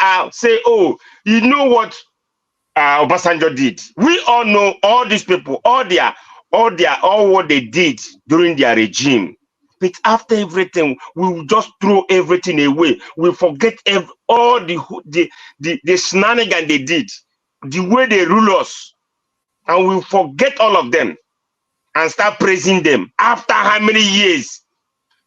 are say, oh, you know what Obasanjo did. We all know all these people, all what they did during their regime. But after everything, we will just throw everything away. We forget all the shenanigans they did, the way they rule us, and we forget all of them and start praising them. After how many years?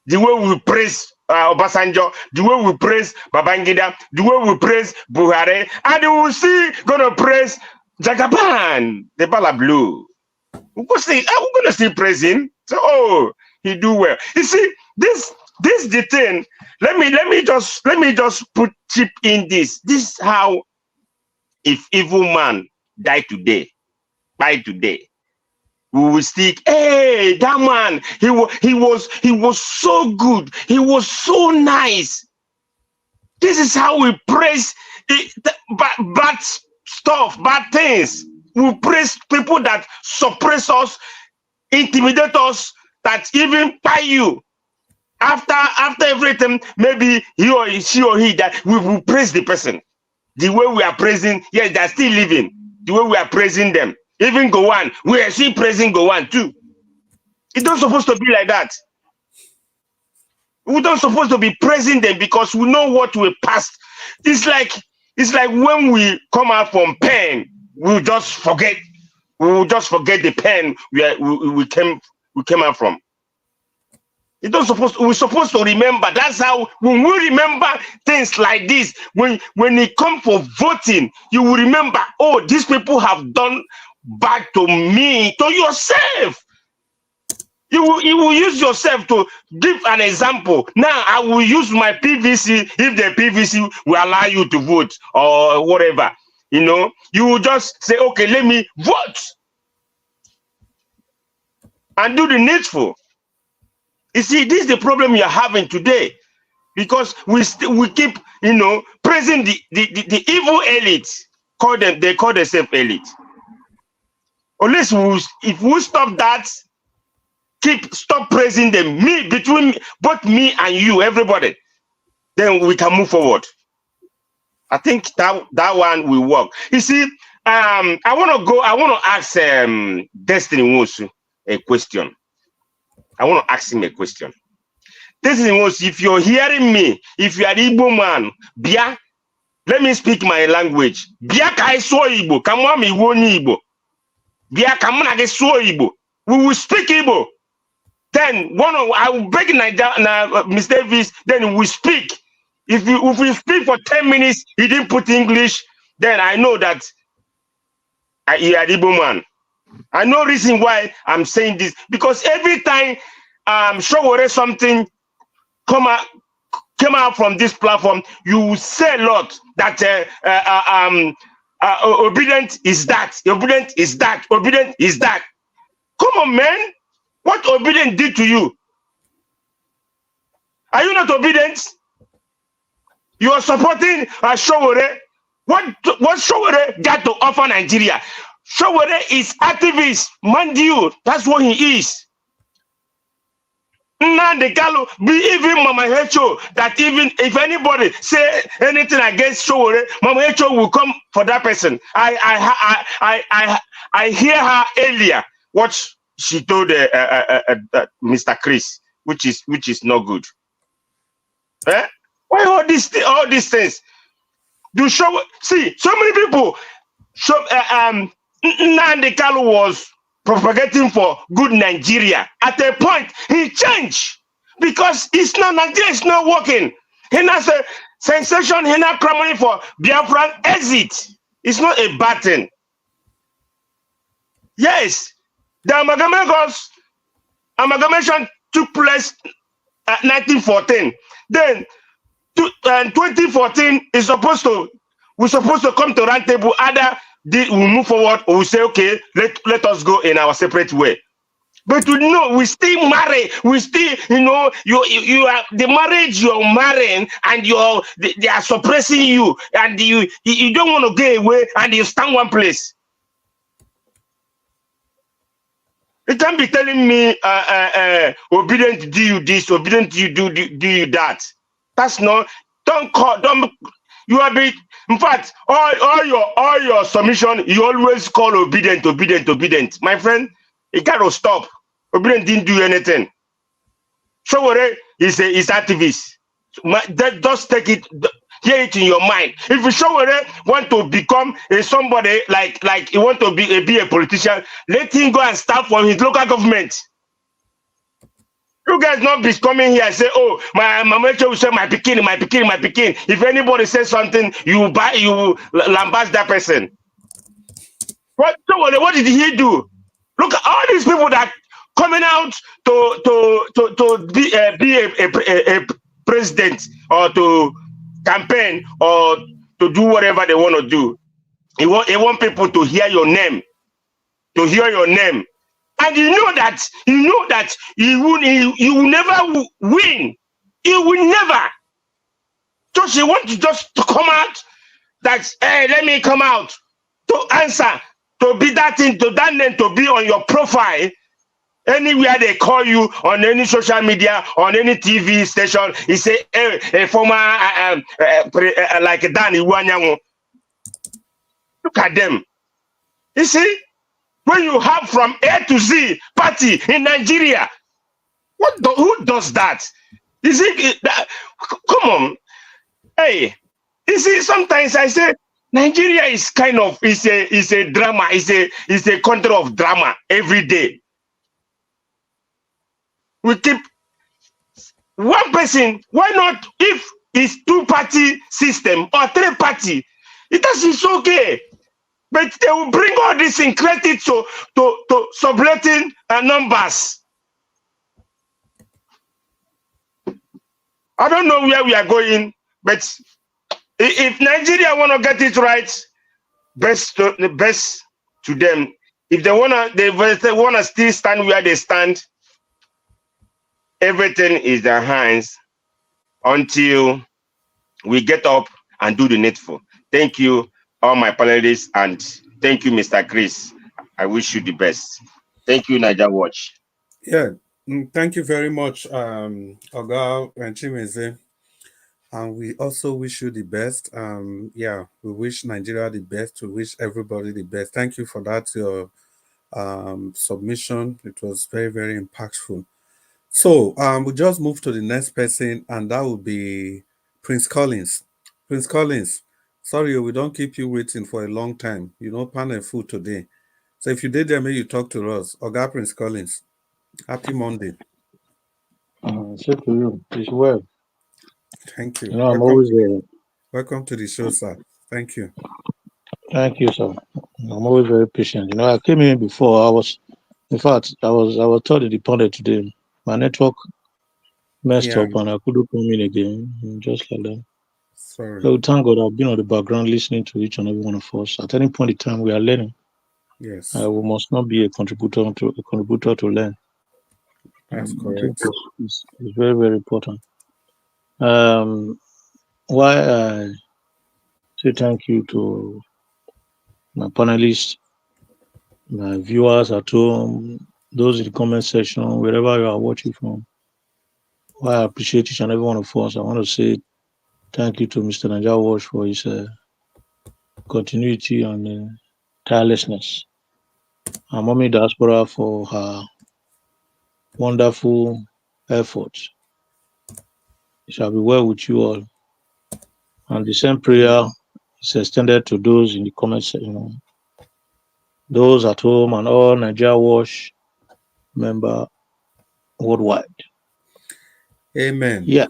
The way we praise Obasanjo, the way we praise Babangida, the way we praise Buhari, and we will see gonna praise Jagaban, the Bala Blue. We're gonna still praise him. So, oh, he do well. You see, this the thing. Let me just put chip in this. This is how, if evil man die today, we will stick. Hey, that man, he was so good. He was so nice. This is how we praise bad stuff, bad things. We praise people that suppress us, intimidate us, that even by you. After everything, maybe she or he that we will praise the person. The way we are praising, yes, they're still living. The way we are praising them. Even Gowan, we are still praising Gowan too. It's not supposed to be like that. We don't supposed to be praising them because we know what we passed. It's like when we come out from pain, we'll just forget. We will just forget the pain we came out from. We're supposed to remember. That's how, when we remember things like this, when it comes for voting, you will remember, oh, these people have done bad to me, to yourself. You will use yourself to give an example. Now I will use my PVC if the PVC will allow you to vote or whatever. You know, you will just say, okay, let me vote and do the needful. You see, this is the problem you're having today, because we keep, you know, praising the evil elite. They call themselves elite. Unless if we stop that, stop praising them, between both me and you, everybody, then we can move forward. I think that one will work. You see, I want to ask Destiny Nwosu a question. I want to ask him a question. Destiny Nwosu, if you're hearing me, if you are Igbo man, Bia, let me speak my language. Bia kai so Igbo, kamwa mi woni Igbo. Bia kamuna ge so Igbo. We will speak Igbo. Then I will beg Mr. Davis, then we speak. If we speak for 10 minutes, he didn't put English, then I know that he are Igbo man. I know reason why I'm saying this, because every time Sowore something came out from this platform, you will say a lot that obedient is that, obedient is that, obedient is that. Come on, man. What obedient did to you? Are you not obedient? You are supporting Sowore. What Sowore got to offer Nigeria? Sowore is activist, mind you. That's what he is. Now the Galo, be even Mama Hecho, that even if anybody say anything against Sowore, Mama Hecho will come for that person. I hear her earlier what she told Mr. Chris, which is not good. Eh? Why all these things? Do show? See, so many people. Nnamdi Kanu was propagating for good Nigeria. At a point, he changed because it's not Nigeria. It's not working. He has a sensation. He not clamoring for Biafran exit. It's not a bad thing. Yes, The amalgamation took place at 1914. Then 2014 is we're supposed to come to round table. Either we move forward or we say, okay, let us go in our separate way. But we still marry. We still, you are the marriage you're marrying, and they are suppressing you, and you don't want to go away, and you stand one place. You can't be telling me obedient to do you this, obedient to you do you that. That's not. Don't. You are be. In fact, all your submission, you always call obedient. My friend, you gotta stop. Obedient didn't do anything. Sowore is activist. Just take it, hear it in your mind. If Sowore want to become somebody like he want to be a politician, let him go and start from his local government. You guys not be coming here and say, oh, my mama will say my pikin. If anybody says something, you lambast that person. What did he do? Look at all these people that coming out to be a president, or to campaign, or to do whatever they want to do. He want people to hear your name, and you know that you will never win. You will never. Just you want to just come out. That's let me come out to answer, to be that thing, to that name, to be on your profile. Anywhere they call you, on any social media, on any TV station, he say, a former like Dan Iwanyango. Look at them. You see, when you have from A to Z party in Nigeria, who does that? You see, come on. Hey, you see, sometimes I say Nigeria is kind of is a drama, is a country of drama every day. We keep one person. Why not? If it's 2-party system or 3-party, it's okay. But they will bring all this in credit to subletting numbers. I don't know where we are going, but if Nigeria want to get it right, best to them. If they wanna still stand where they stand, everything is their hands until we get up and do the needful. Thank you, all my panelists, and thank you, Mr. Chris. I wish you the best. Thank you, Niger Watch. Yeah, thank you very much, Oga and Chimeze. And we also wish you the best. Yeah, we wish Nigeria the best. We wish everybody the best. Thank you for that, your submission. It was very, very impactful. So we just move to the next person, and that will be Prince Collins. Prince Collins, sorry, we don't keep you waiting for a long time. You know, panel food today. So if you did there, may you talk to us. Oga Prince Collins, happy Monday. Same to you. It's well. Thank you. You know, I'm always welcome to the show, sir. Thank you. Thank you, sir. I'm always very patient. You know, I came in before. I was told the panel today. My network messed up and I couldn't come in again, just like that. Sorry. So thank God I've been on the background listening to each and every one of us. At any point in time, we are learning. Yes. We must not be a contributor to learn. That's correct. It's very, very important. Why I say thank you to my panelists, my viewers at home, those in the comment section, wherever you are watching from. Why I appreciate each and every one of us. I want to say thank you to Mr. Niger Watch for his continuity and tirelessness. And Mommy Diaspora for her wonderful efforts. It shall be well with you all. And the same prayer is extended to those in the comment section, those at home, and all Niger Watch member worldwide. Amen. Yeah.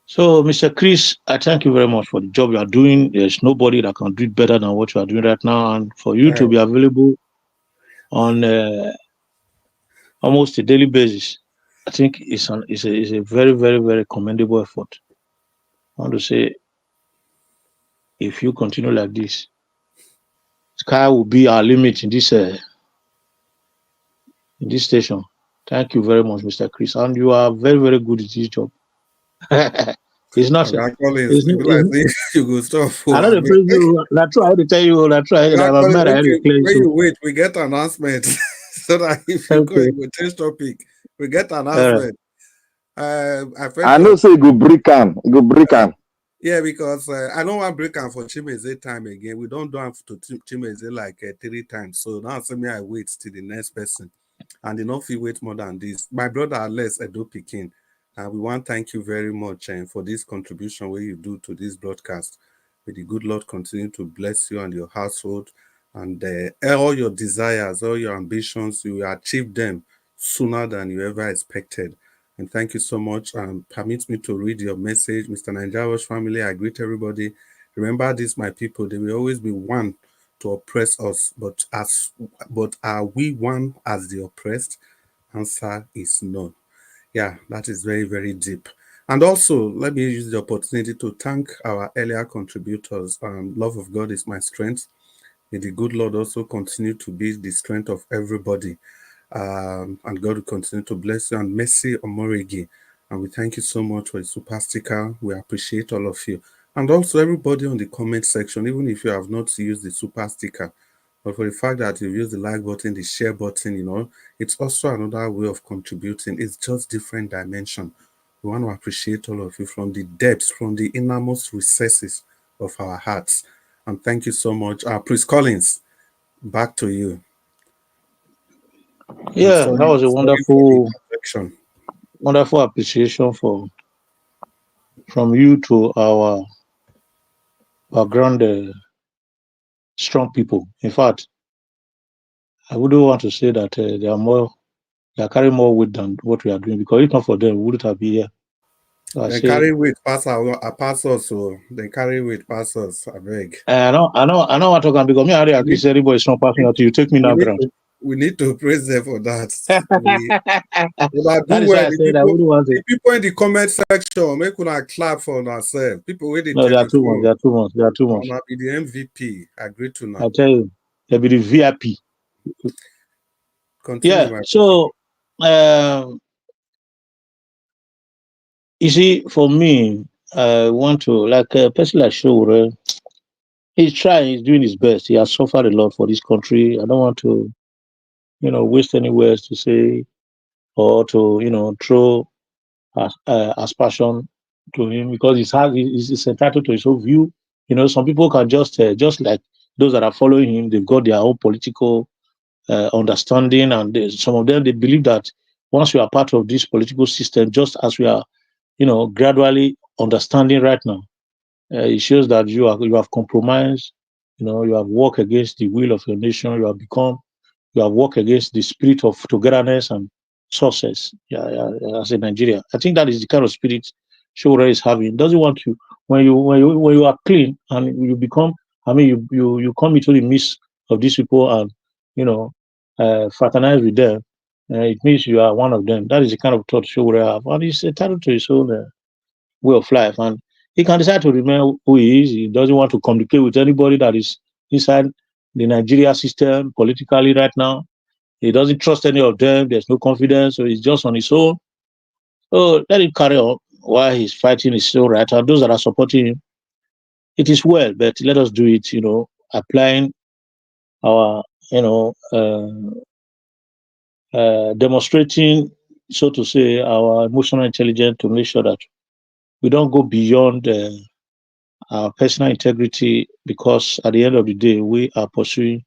So, Mr. Chris, I thank you very much for the job you are doing. There's nobody that can do it better than what you are doing right now. And for you to be available on almost a daily basis, I think is a very, very, very commendable effort. I want to say, if you continue like this, sky will be our limit in this station. Thank you very much, Mr. Chris, and you are very, very good at this job. It's not. Collins, you go stop. I don't praise you. I try to tell you. I try. I'm mad at you. When you wait, we get announcement so that if you go, you go change topic. We get announcement. I know say go break am. Go break am. Yeah, because I don't want break am for Chimeze time again. We don't do am to Chimeze like 3 times. So now say me I wait till the next person, and they not feel wait more than this. My brother Alex Edo Pikin, we want to thank you very much for this contribution where you do to this broadcast. May the good Lord continue to bless you and your household, and all your desires, all your ambitions, you will achieve them sooner than you ever expected. And thank you so much. Permit me to read your message. Mr. Nigerian family, I greet everybody. Remember this, my people, there will always be one to oppress us, but are we one as the oppressed? Answer is no. Yeah, that is very, very deep. And also, let me use the opportunity to thank our earlier contributors. Love of God is my strength. May the good Lord also continue to be the strength of everybody. And God will continue to bless you. And Mercy Omorigi, and we thank you so much for the super sticker. We appreciate all of you. And also everybody on the comment section, even if you have not used the super sticker, but for the fact that you use the like button, the share button, it's also another way of contributing. It's just different dimension. We want to appreciate all of you from the depths, from the innermost recesses of our hearts. And thank you so much. Priest Collins, back to you. Yeah, that was a wonderful appreciation from you to our background strong people. In fact, I wouldn't want to say that they are carrying more weight than what we are doing, because if not for them, we wouldn't have been here. So they carry weight pass us, so they carry weight pass us. I beg. I know what I'm talking, because me and Ari say everybody is not passing out. You take me now, ground. We need to praise them for that. That is why I said I wouldn't want it. People in the comment section, make una clap for ourselves. People where they no, they are too much. They are too much. They are too much. Be the MVP. I agree to now. I tell you, they be the VIP. Continue, yeah. So, you see, for me, I want to, like a person like Sowore, he's trying, he's doing his best. He has suffered a lot for this country. I don't want to, waste any words to say or to, throw aspersion to him, because he's entitled to his own view. Some people can just like those that are following him, they've got their own political understanding, and some of them, they believe that once you are part of this political system, just as we are, gradually understanding right now, it shows that you have compromised, you have worked against the will of your nation, you have worked against the spirit of togetherness and success as a Nigeria. I think that is the kind of spirit Sowore is having. Doesn't want to, when you are clean and you become, you come into the midst of these people and fraternize with them, it means you are one of them. That is the kind of thought Sowore have, and he's entitled to his own way of life, and he can decide to remain who he is. He doesn't want to communicate with anybody that is inside the Nigeria system politically right now. He doesn't trust any of them. There's no confidence, so he's just on his own. So let him carry on while he's fighting his own right. And those that are supporting him, it is well, but let us do it, applying our, demonstrating, so to say, our emotional intelligence to make sure that we don't go beyond our personal integrity, because at the end of the day, we are pursuing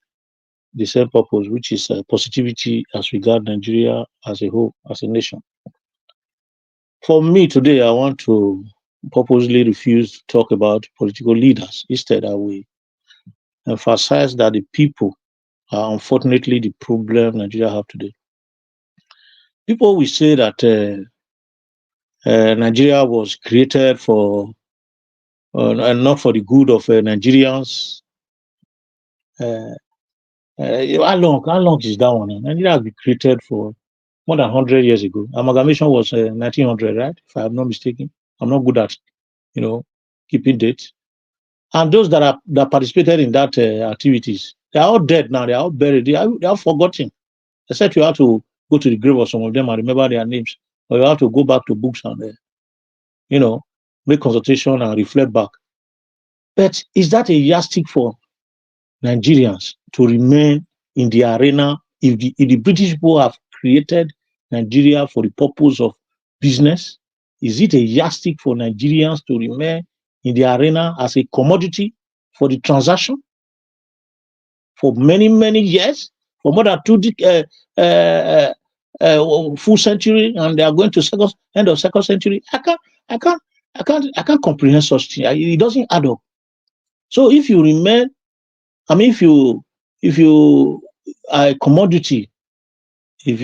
the same purpose, which is positivity as regard Nigeria as a whole, as a nation. For me today, I want to purposely refuse to talk about political leaders. Instead, I will emphasize that the people are unfortunately the problem Nigeria have today. People will say that Nigeria was created for and not for the good of Nigerians. How long is that one? Nigeria has been created for more than 100 years ago. Amalgamation was 1900, right? If I'm not mistaken. I'm not good at, keeping dates. And those that participated in that activities, they are all dead now. They are all buried. They are forgotten. Except you have to go to the grave of some of them and remember their names, or you have to go back to books and make consultation and reflect back. But is that a yardstick for Nigerians to remain in the arena if the British people have created Nigeria for the purpose of business? Is it a yardstick for Nigerians to remain in the arena as a commodity for the transaction for many, many years, for more than full century, and they are going to end of second century? I can't comprehend such thing. It doesn't add up. So if you remain, if you are a commodity, if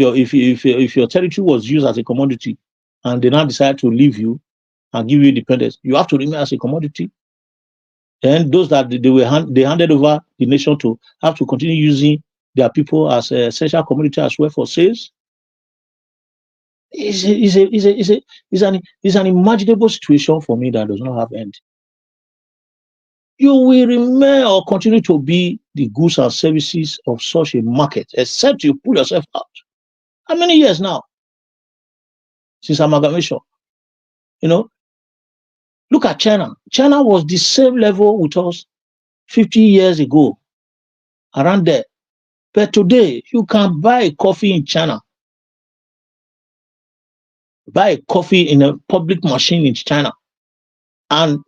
your territory was used as a commodity, and they now decide to leave you and give you independence, you have to remain as a commodity. And those that they handed over the nation to have to continue using their people as a essential commodity as well for sales. It's an imaginable situation for me that does not have end. You will remain or continue to be the goods and services of such a market, except you pull yourself out. How many years now since amalgamation? Look at China. China was the same level with us 50 years ago, around there. But today, you can buy a coffee in China, buy a coffee in a public machine in China, and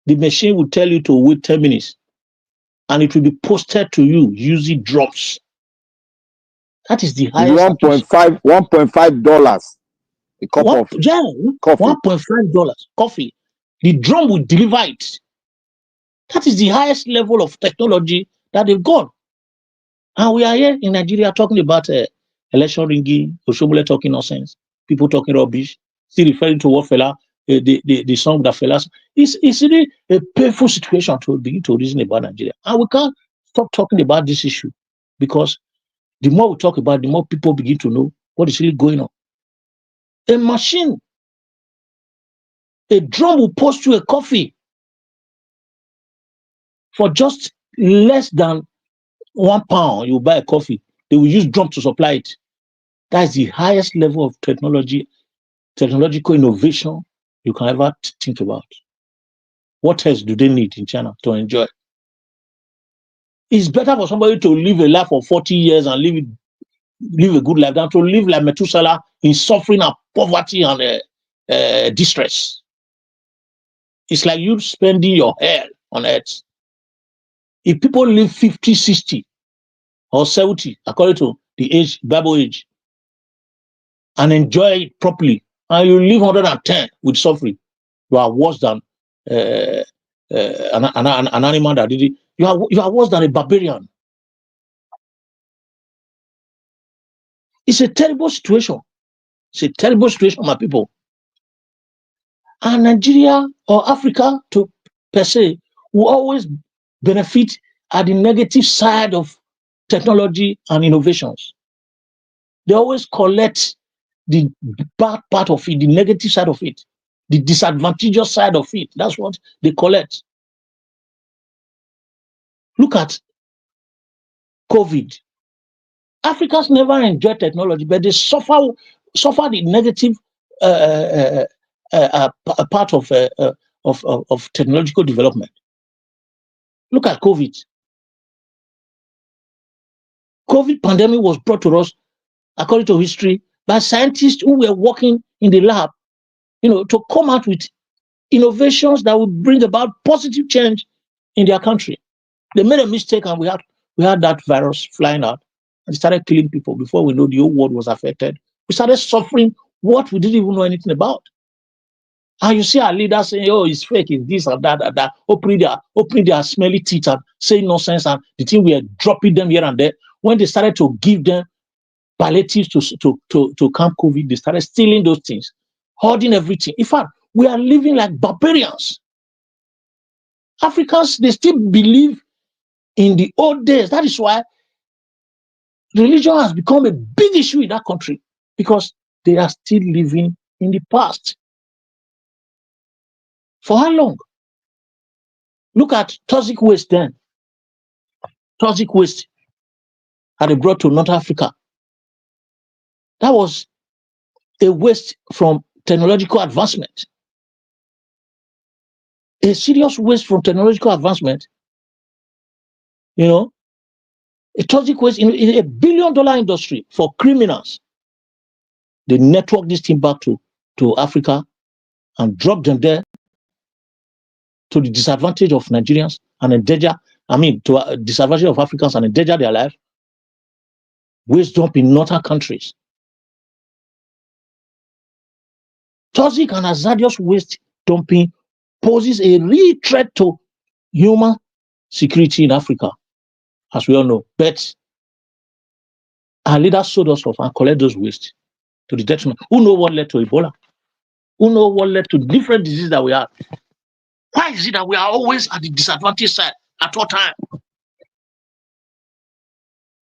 the machine will tell you to wait 10 minutes, and it will be posted to you using drops. That is the highest. $1.5 a cup of coffee. $1.5 coffee. The drum will deliver it. That is the highest level of technology that they've got. And we are here in Nigeria talking about election rigging, Oshomole talking nonsense, people talking rubbish, still referring to what fella, the song that fellas. It's really a painful situation to begin to reason about Nigeria. And we can't stop talking about this issue, because the more we talk about it, the more people begin to know what is really going on. A machine, a drum will post you a coffee for just less than £1. You buy a coffee, they will use drum to supply it. That is the highest level of technological innovation you can ever think about. What else do they need in China to enjoy? It's better for somebody to live a life of 40 years and live a good life than to live like Methuselah in suffering and poverty and distress. It's like you spending your hair on earth. If people live 50, 60, or 70, according to the age, Bible age, and enjoy it properly, and you live 110 with suffering, you are worse than an animal that did it. You are worse than a barbarian. It's a terrible situation. It's a terrible situation, my people. And Nigeria or Africa, per se, will always benefit at the negative side of technology and innovations. They always collect the bad part of it, the negative side of it, the disadvantageous side of it. That's what they collect. Look at COVID. Africans never enjoyed technology, but they suffer the negative part of technological development. Look at COVID. COVID pandemic was brought to us, according to history, by scientists who were working in the lab, to come out with innovations that would bring about positive change in their country. They made a mistake, and we had that virus flying out and started killing people. Before we know, the whole world was affected. We started suffering what we didn't even know anything about. And you see our leaders saying, "Oh, it's fake, it's this and that and that," opening their smelly teeth and saying nonsense, and the thing we are dropping them here and there. When they started to give them palliatives to calm COVID, they started stealing those things, hoarding everything. In fact, we are living like barbarians. Africans, they still believe in the old days. That is why religion has become a big issue in that country. because they are still living in the past. For how long? Look at toxic waste then. Toxic waste that they brought to North Africa. That was a waste from technological advancement. A serious waste from technological advancement. You know, a toxic waste in a $1 billion industry for criminals. They network this thing back to Africa and drop them there to the disadvantage of Nigerians and endanger, to a disadvantage of Africans and endanger their life. Waste dump in northern countries. Toxic and hazardous waste dumping poses a real threat to human security in Africa, as we all know. But our leaders sold us off and collect those waste to the detriment. Who know what led to Ebola? Who know what led to different diseases that we have? Why is it that we are always at the disadvantaged side at all time?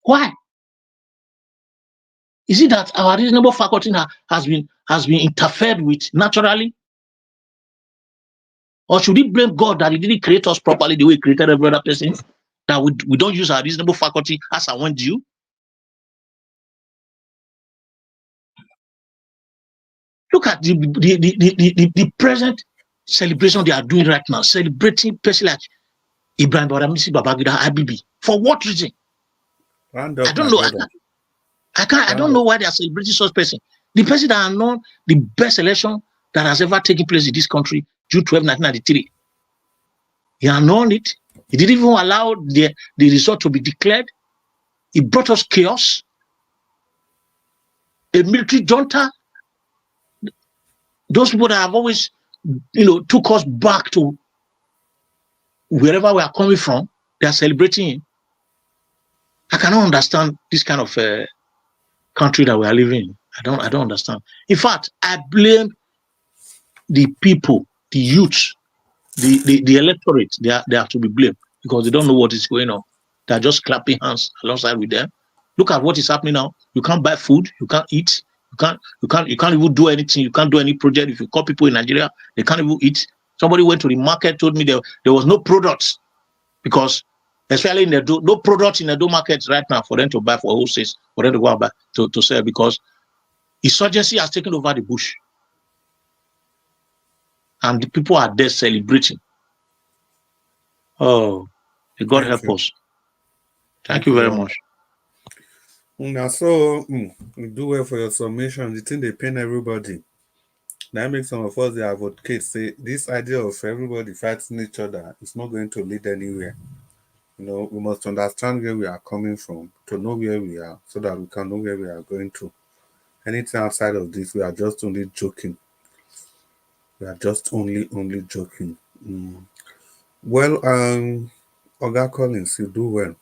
Why? Is it that our reasonable faculty has been interfered with naturally? Or should we blame God that He didn't create us properly the way He created every other person? That we don't use our reasonable faculty as and when due? Look at the present celebration they are doing right now, celebrating person like Ibrahim Badamisi Babangida Abibi. For what reason? Round up, I don't my know. brother. I don't know why they are celebrating such person. The person that are known the best election that has ever taken place in this country, June 12, 1993. He announced it. He didn't even allow the result to be declared. He brought us chaos. A military junta. Those people that have always, took us back to wherever we are coming from, they are celebrating him. I cannot understand this kind of country that we are living in. I don't understand. In fact, I blame the people, the youth, the electorate. They have to be blamed because they don't know what is going on. They are just clapping hands alongside with them. Look at what is happening now. You can't buy food. You can't eat. You can't even do anything. You can't do any project. If you call people in Nigeria, they can't even eat. Somebody went to the market, told me there was no products because, especially in the no products in the market right now for them to buy for wholesale, for them to go and buy to sell because insurgency has taken over the bush, and the people are there celebrating. Oh, may God help us. Thank you very much. Now, so you do well for your submission. The thing they pain everybody. That makes some of us the advocate say this idea of everybody fighting each other is not going to lead anywhere. We must understand where we are coming from to know where we are so that we can know where we are going to. Anything outside of this, we are just only joking. We are just only joking. Well, Oga Collins, you do well.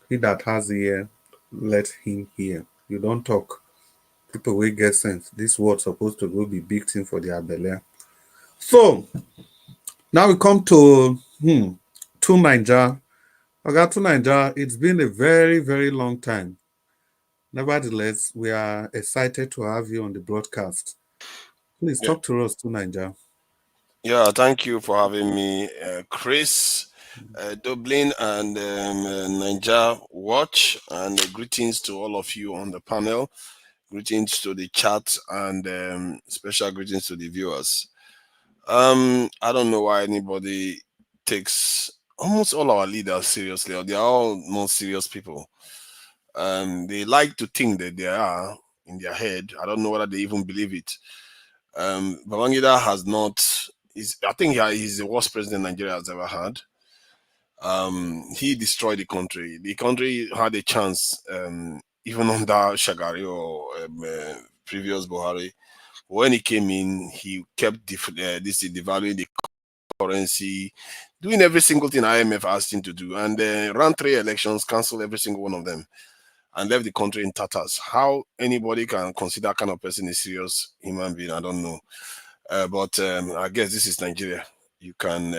He that has ear, let him hear. You don't talk. People will get sense. This word supposed to go be big thing for their belly. So now we come to Nigeria. Oga to Nigeria, it's been a very, very long time. Nevertheless, we are excited to have you on the broadcast. Please talk to us to Nigeria. Yeah, thank you for having me, Chris, Dublin, and Niger Watch, and greetings to all of you on the panel. Greetings to the chat, and special greetings to the viewers. I don't know why anybody takes almost all our leaders seriously, or they're all not serious people. They like to think that they are in their head. I don't know whether they even believe it. Babangida has not. I think he's the worst president Nigeria has ever had. He destroyed the country. The country had a chance, even under Shagari or previous Buhari. When he came in, he kept devaluing the currency, doing every single thing IMF asked him to do, and ran 3 elections, canceled every single one of them, and left the country in tatters. How anybody can consider that kind of person a serious human being, I don't know. But I guess this is Nigeria. You can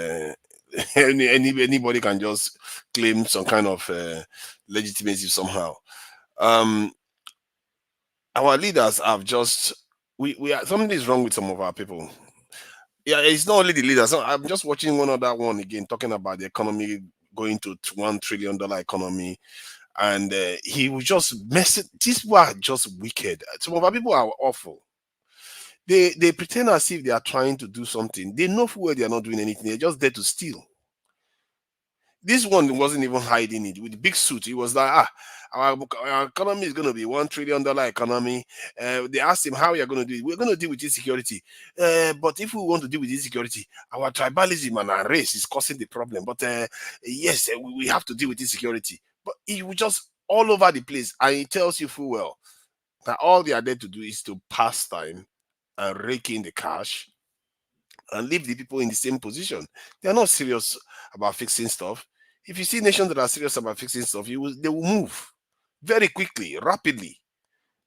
anybody can just claim some kind of legitimacy somehow. our leaders have just we are, something is wrong with some of our people. Yeah, it's not only the leaders. I'm just watching one other one again talking about the economy going to $1 trillion economy, and he was just messing. These people are just wicked. Some of our people are awful. They pretend as if they are trying to do something. They know full well they are not doing anything. They're just there to steal. This one wasn't even hiding it with the big suit. He was like, our economy is going to be $1 trillion economy. They asked him how we are going to do it. We're going to deal with insecurity. But if we want to deal with insecurity, our tribalism and our race is causing the problem. But yes, we have to deal with insecurity. But he was just all over the place. And he tells you full well that all they are there to do is to pass time and rake in the cash and leave the people in the same position. They are not serious about fixing stuff. If you see nations that are serious about fixing stuff, they will move very quickly, rapidly.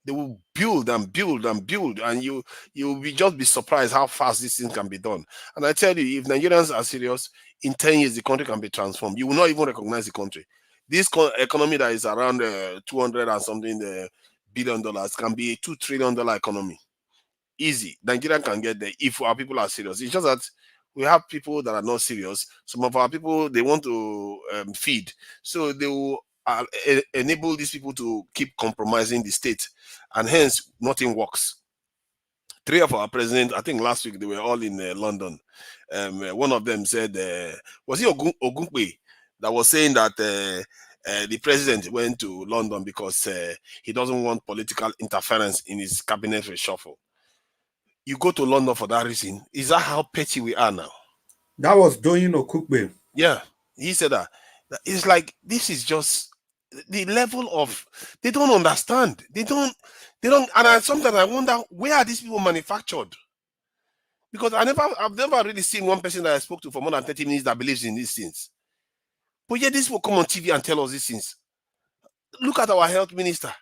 They will build and build and build, and you will just be surprised how fast this thing can be done. And I tell you, if Nigerians are serious, in 10 years the country can be transformed. You will not even recognize the country. This economy that is around 200 and something billion dollars can be a $2 trillion economy. Easy. Nigeria can get there if our people are serious. It's just that we have people that are not serious. Some of our people, they want to feed, so they will enable these people to keep compromising the state, and hence nothing works. 3 of our presidents, I think last week, they were all in London. One of them said, was it Ogunpe that was saying that the president went to London because he doesn't want political interference in his cabinet reshuffle. You go to London for that reason. Is that how petty we are now? That was Doyin Okukbe. Yeah, he said that. It's like, this is just the level of, they don't understand. They don't, and sometimes I wonder, where are these people manufactured? Because I've never really seen one person that I spoke to for more than 30 minutes that believes in these things. But yet these people come on TV and tell us these things. Look at our health minister.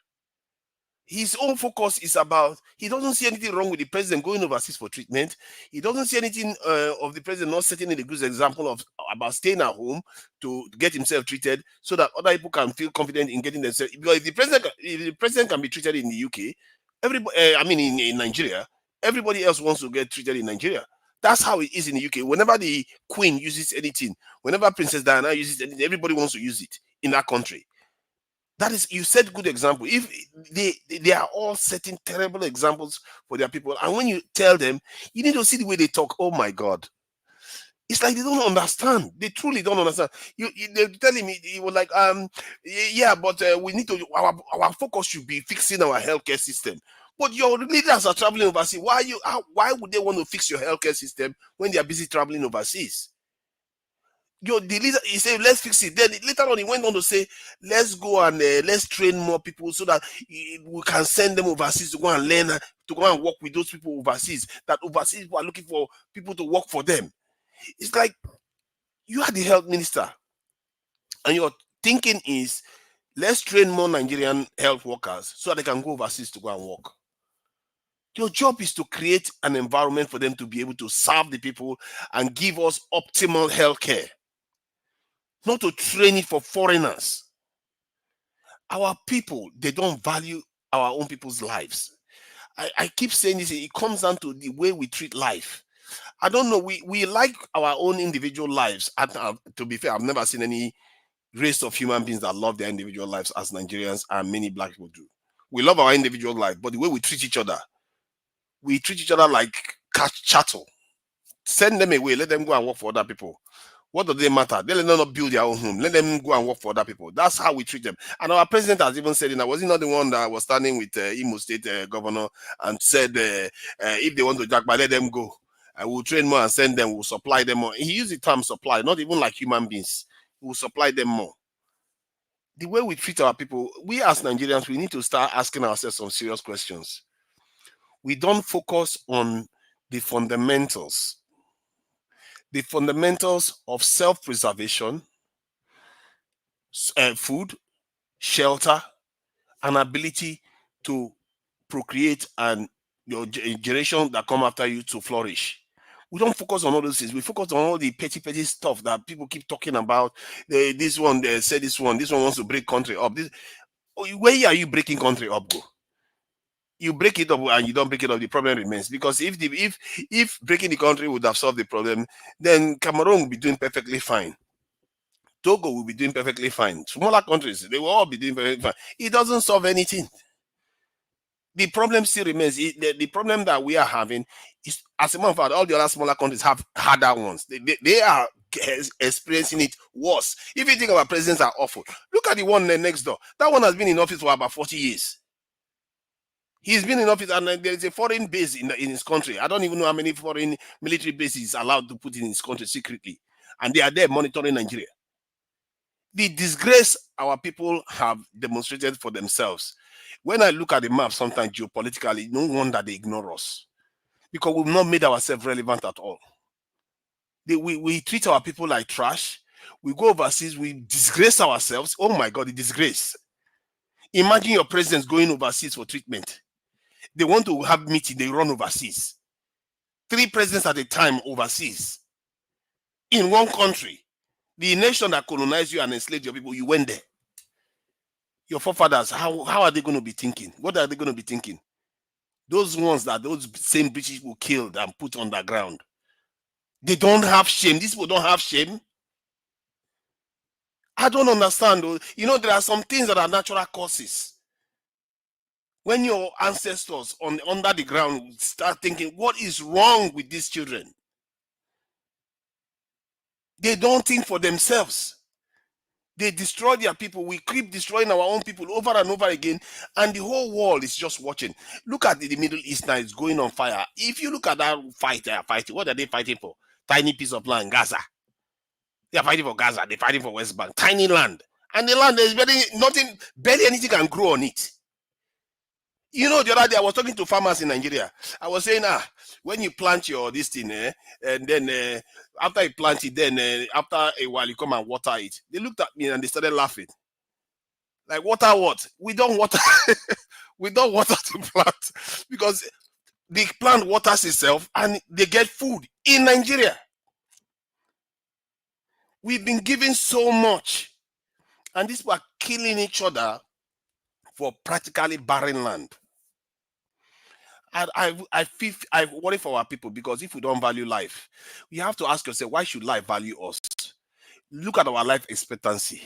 His own focus is about, he doesn't see anything wrong with the president going overseas for treatment. He doesn't see anything of the president not setting a good example about staying at home to get himself treated so that other people can feel confident in getting themselves. Because if the president can be treated in the UK, everybody, in Nigeria, everybody else wants to get treated in Nigeria. That's how it is in the UK. Whenever the Queen uses anything, whenever Princess Diana uses anything, everybody wants to use it in that country. That is, you set good example. If they are all setting terrible examples for their people, and when you tell them, you need to see the way they talk. Oh my God, it's like they don't understand. They truly don't understand. They're telling me, he was like, yeah, but we need to. Our focus should be fixing our healthcare system. But your leaders are traveling overseas. Why would they want to fix your healthcare system when they are busy traveling overseas? The leader, he said, let's fix it. Then later on, he went on to say, let's go and let's train more people so that we can send them overseas to go and learn, to go and work with those people overseas. That overseas people are looking for people to work for them. It's like, you are the health minister, and your thinking is, let's train more Nigerian health workers so that they can go overseas to go and work. Your job is to create an environment for them to be able to serve the people and give us optimal health care. Not to train it for foreigners. Our people, they don't value our own people's lives. I keep saying this, it comes down to the way we treat life. I don't know, we like our own individual lives. To be fair, I've never seen any race of human beings that love their individual lives as Nigerians and many black people do. We love our individual life, but the way we treat each other like chattel. Send them away, let them go and work for other people. What do they matter? They let them not build their own home. Let them go and work for other people. That's how we treat them. And our president has even said, was he not the one that was standing with Imo State governor and said, if they want to jackpot, let them go. We'll train more and send them. We'll supply them more. He used the term supply, not even like human beings. We'll supply them more. The way we treat our people, we as Nigerians, we need to start asking ourselves some serious questions. We don't focus on the fundamentals. The fundamentals of self-preservation, food, shelter, and ability to procreate and your generation that come after you to flourish. We don't focus on all those things. We focus on all the petty stuff that people keep talking about. This one, they said this one wants to break country up. Where are you breaking country up, go? you break it up and you don't break it up, the problem remains. Because if breaking the country would have solved the problem, then Cameroon will be doing perfectly fine. Togo will be doing perfectly fine. Smaller countries, they will all be doing perfectly fine. It doesn't solve anything. The problem still remains. The problem that we are having is, as a matter of fact, all the other smaller countries have harder ones. They are experiencing it worse. If you think our presidents are awful, look at the one next door. That one has been in office for about 40 years. He's been in office, and there is a foreign base in his country. I don't even know how many foreign military bases he's allowed to put in his country secretly. And they are there monitoring Nigeria. The disgrace our people have demonstrated for themselves. When I look at the map sometimes geopolitically, no wonder they ignore us. Because we've not made ourselves relevant at all. We treat our people like trash. We go overseas, we disgrace ourselves. Oh my God, the disgrace. Imagine your president going overseas for treatment. They want to have meeting, they run overseas. 3 presidents at a time overseas. In one country. The nation that colonized you and enslaved your people, you went there. Your forefathers, how are they going to be thinking? What are they going to be thinking? Those ones that those same British people killed and put underground. They don't have shame. These people don't have shame. I don't understand. You know, there are some things that are natural causes. When your ancestors under the ground start thinking, what is wrong with these children? They don't think for themselves. They destroy their people. We keep destroying our own people over and over again, and the whole world is just watching. Look at the Middle East now; it's going on fire. If you look at that fight they are fighting, what are they fighting for? Tiny piece of land, Gaza. They are fighting for Gaza. They're fighting for West Bank. Tiny land, and the land there's barely anything can grow on it. You know, the other day I was talking to farmers in Nigeria. I was saying, when you plant this thing, and then after you plant it, then after a while you come and water it. They looked at me and they started laughing. Like, water what? We don't water. We don't water to plant because the plant waters itself and they get food in Nigeria. We've been given so much, and these people are killing each other for practically barren land. I worry for our people, because if we don't value life, we have to ask yourself, why should life value us? Look at our life expectancy.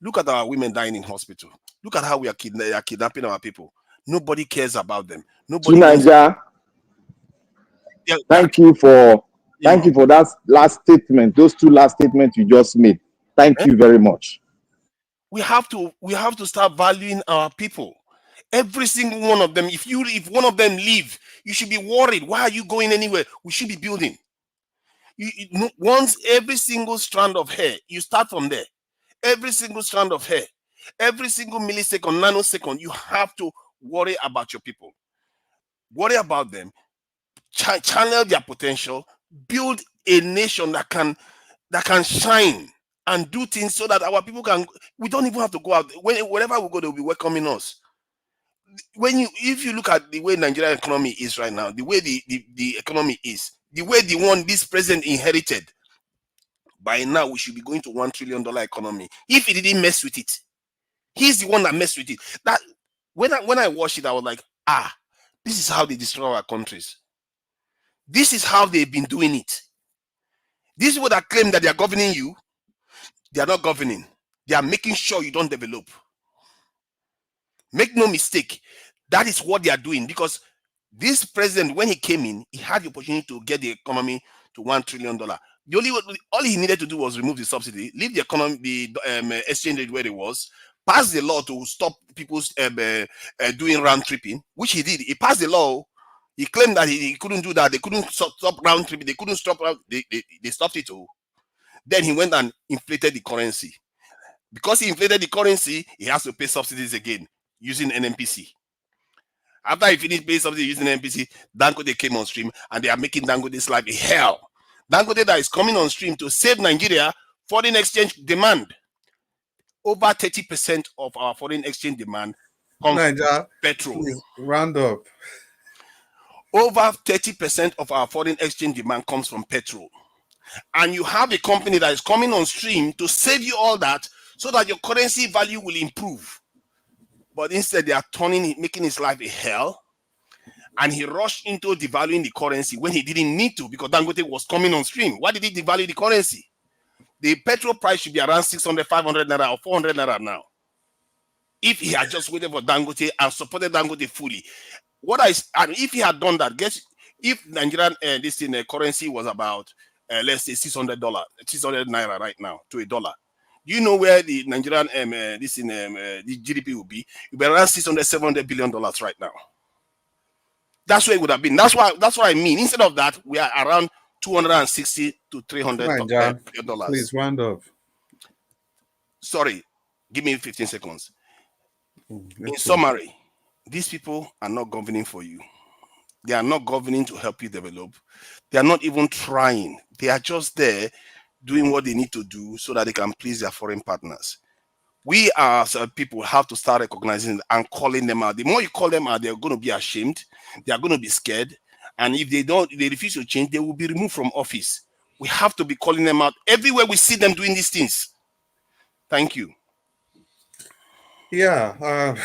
Look at our women dying in hospital. Look at how we are kidnapping our people. Nobody cares about them. Nobody. Thank you for that last statement. Those 2 last statements you just made. Thank you very much. We have to start valuing our people. Every single one of them. If one of them leave, you should be worried. Why are you going anywhere? We should be building. Once every single strand of hair, you start from there. Every single strand of hair, every single millisecond, nanosecond, you have to worry about your people. Worry about them. Channel their potential. Build a nation that can shine and do things so that our people can. We don't even have to go out. Wherever we go, they'll be welcoming us. If you look at the way Nigerian economy is right now, the way the economy is, the way the one this president inherited, by now we should be going to $1 trillion economy. If he didn't mess with it, he's the one that messed with it. That when I watched it, I was like, this is how they destroy our countries. This is how they've been doing it. These people that claim that they are governing you, they are not governing. They are making sure you don't develop. Make no mistake, that is what they are doing, because this president, when he came in, he had the opportunity to get the economy to $1 trillion. All he needed to do was remove the subsidy, leave the economy, the exchange rate where it was, pass the law to stop people's doing round tripping, which he did. He passed the law. He claimed that he couldn't do that. They couldn't stop round tripping. They couldn't stop. They stopped it all. Then he went and inflated the currency. Because he inflated the currency, he has to pay subsidies again using NNPC. After he finished paying subsidies using NNPC, Dangote came on stream, and they are making Dangote's life a hell. Dangote that is coming on stream to save Nigeria foreign exchange demand. Over 30% of our foreign exchange demand comes from petrol. Round up. Over 30% of our foreign exchange demand comes from petrol. And you have a company that is coming on stream to save you all that so that your currency value will improve. But instead, they are making his life a hell. And he rushed into devaluing the currency when he didn't need to because Dangote was coming on stream. Why did he devalue the currency? The petrol price should be around 600, 500 naira or 400 naira now. If he had just waited for Dangote and supported Dangote fully. And if he had done that, guess if Nigerian currency was about let's say $600, 600 naira right now to a dollar. Do you know where the Nigerian the GDP will be? It will be around $600, $700 billion right now. That's where it would have been. That's what I mean. Instead of that, we are around 260 to 300 billion dollars. Please round up. Sorry, give me 15 seconds. Okay. In summary, these people are not governing for you. They are not governing to help you develop. They are not even trying. They are just there doing what they need to do so that they can please their foreign partners. We as people have to start recognizing and calling them out. The more you call them out, they're going to be ashamed. They are going to be scared. And if they refuse to change, they will be removed from office. We have to be calling them out everywhere we see them doing these things. Thank you. Yeah.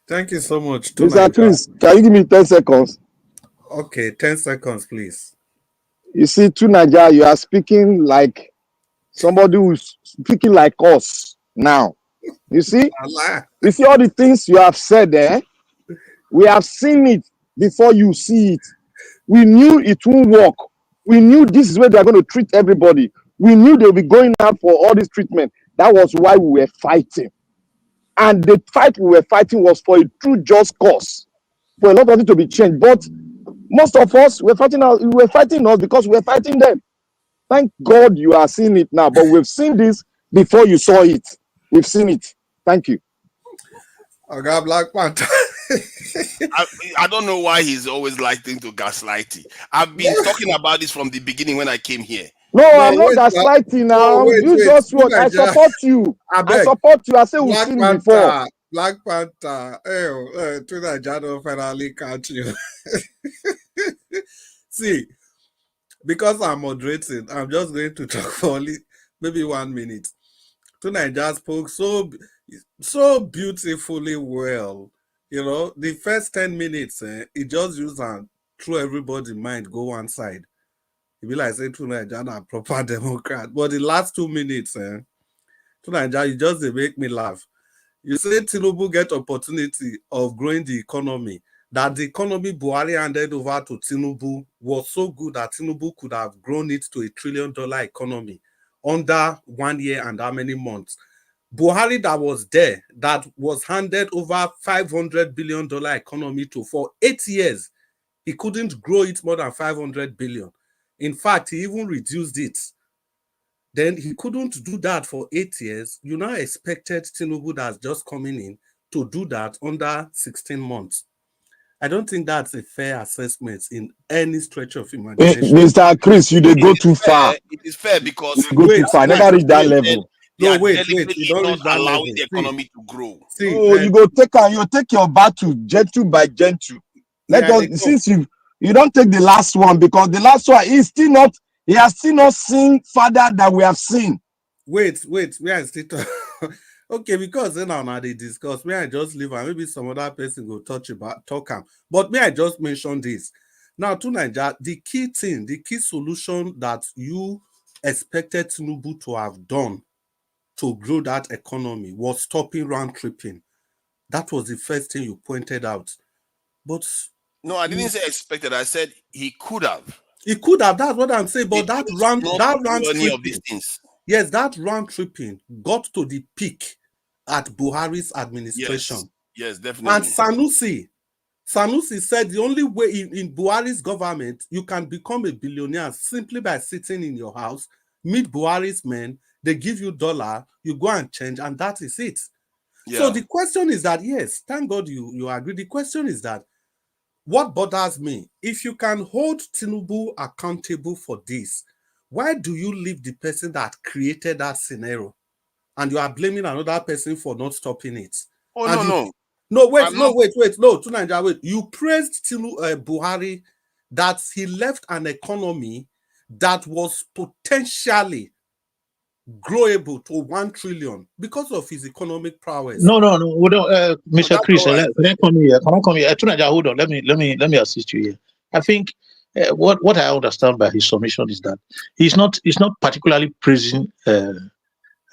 Thank you so much. Mr. Chris, can you give me 10 seconds? Okay, 10 seconds, please. You see, to Nigeria, you are speaking like somebody who's speaking like us now. You see all the things you have said there. We have seen it before you see it. We knew it won't work. We knew this is where they're going to treat everybody. We knew they'll be going out for all this treatment. That was why we were fighting. And the fight we were fighting was for a true just cause, for a lot of it to be changed. But most of us were fighting us because we were fighting them. Thank God you are seeing it now, but we've seen this before you saw it. We've seen it. Thank you. Okay, Black Panther. I don't know why he's always liking to gaslight. I've been talking about this from the beginning when I came here. No, I'm not gaslighting now. Just what I support you. I support you. I say we've seen before. Black Panther. To Nigeria don't finally catch you. See, because I'm moderating, I'm just going to talk for only maybe 1 minute. To Nigeria spoke so beautifully well. You know, the first 10 minutes, it just used and through everybody's mind go one side. It be like say to Nigeria a proper Democrat. But the last 2 minutes, to Nigeria, you just they make me laugh. You say Tinubu get opportunity of growing the economy. That the economy Buhari handed over to Tinubu was so good that Tinubu could have grown it to $1 trillion economy under 1 year and how many months. Buhari that was there, that was handed over $500 billion economy to for 8 years. He couldn't grow it more than 500 billion. In fact, he even reduced it. Then he couldn't do that for 8 years. You now expected Tinubu that's just coming in to do that under 16 months. I don't think that's a fair assessment in any stretch of imagination. Mr. Chris, you go too far. It is fair because you go too far. Never reach that level. They are deliberately not allowing the economy to grow. You go take your battle gentle by gentle. Since you don't take the last one, because the last one is still not. He has still not seen further than we have seen. Wait, we are still okay, because then now they discuss. May I just leave and maybe some other person go talk him. But may I just mention this? Now, to Nigeria, the key solution that you expected Tinubu to have done to grow that economy was stopping round tripping. That was the first thing you pointed out. But no, I didn't say expected. I said he could have. He could have. That's what I'm saying. But that round tripping, of these things. Yes, that round tripping got to the peak at Buhari's administration. Yes, definitely. And Sanusi said the only way in Buhari's government you can become a billionaire simply by sitting in your house, meet Buhari's men, they give you $, you go and change, and that is it. Yeah. So the question is that, yes, thank God you agree. The question is that, what bothers me, if you can hold Tinubu accountable for this, why do you leave the person that created that scenario and you are blaming another person for not stopping it? Oh, and No, to Nigeria, wait. You praised Buhari that he left an economy that was potentially growable to 1 trillion because of his economic prowess. No, Mr. That's Chris, all I can I come here? Can I come here? Tunaja, hold on. Let me assist you here. I think what I understand by his submission is that he's not particularly praising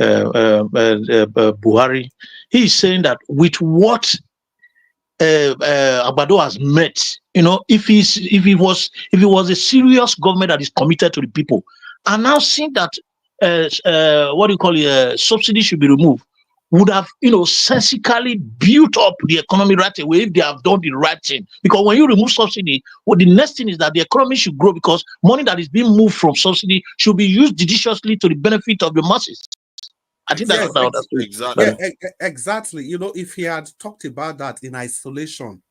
Buhari. He's saying that with what Agbado has met, if he was a serious government that is committed to the people, and now seeing that what do you call it, subsidy should be removed, would have sensically built up the economy right away if they have done the right thing. Because when you remove subsidy, the next thing is that the economy should grow, because money that is being moved from subsidy should be used judiciously to the benefit of the masses. I think that's what I understood. Exactly. Yeah, exactly. If he had talked about that in isolation,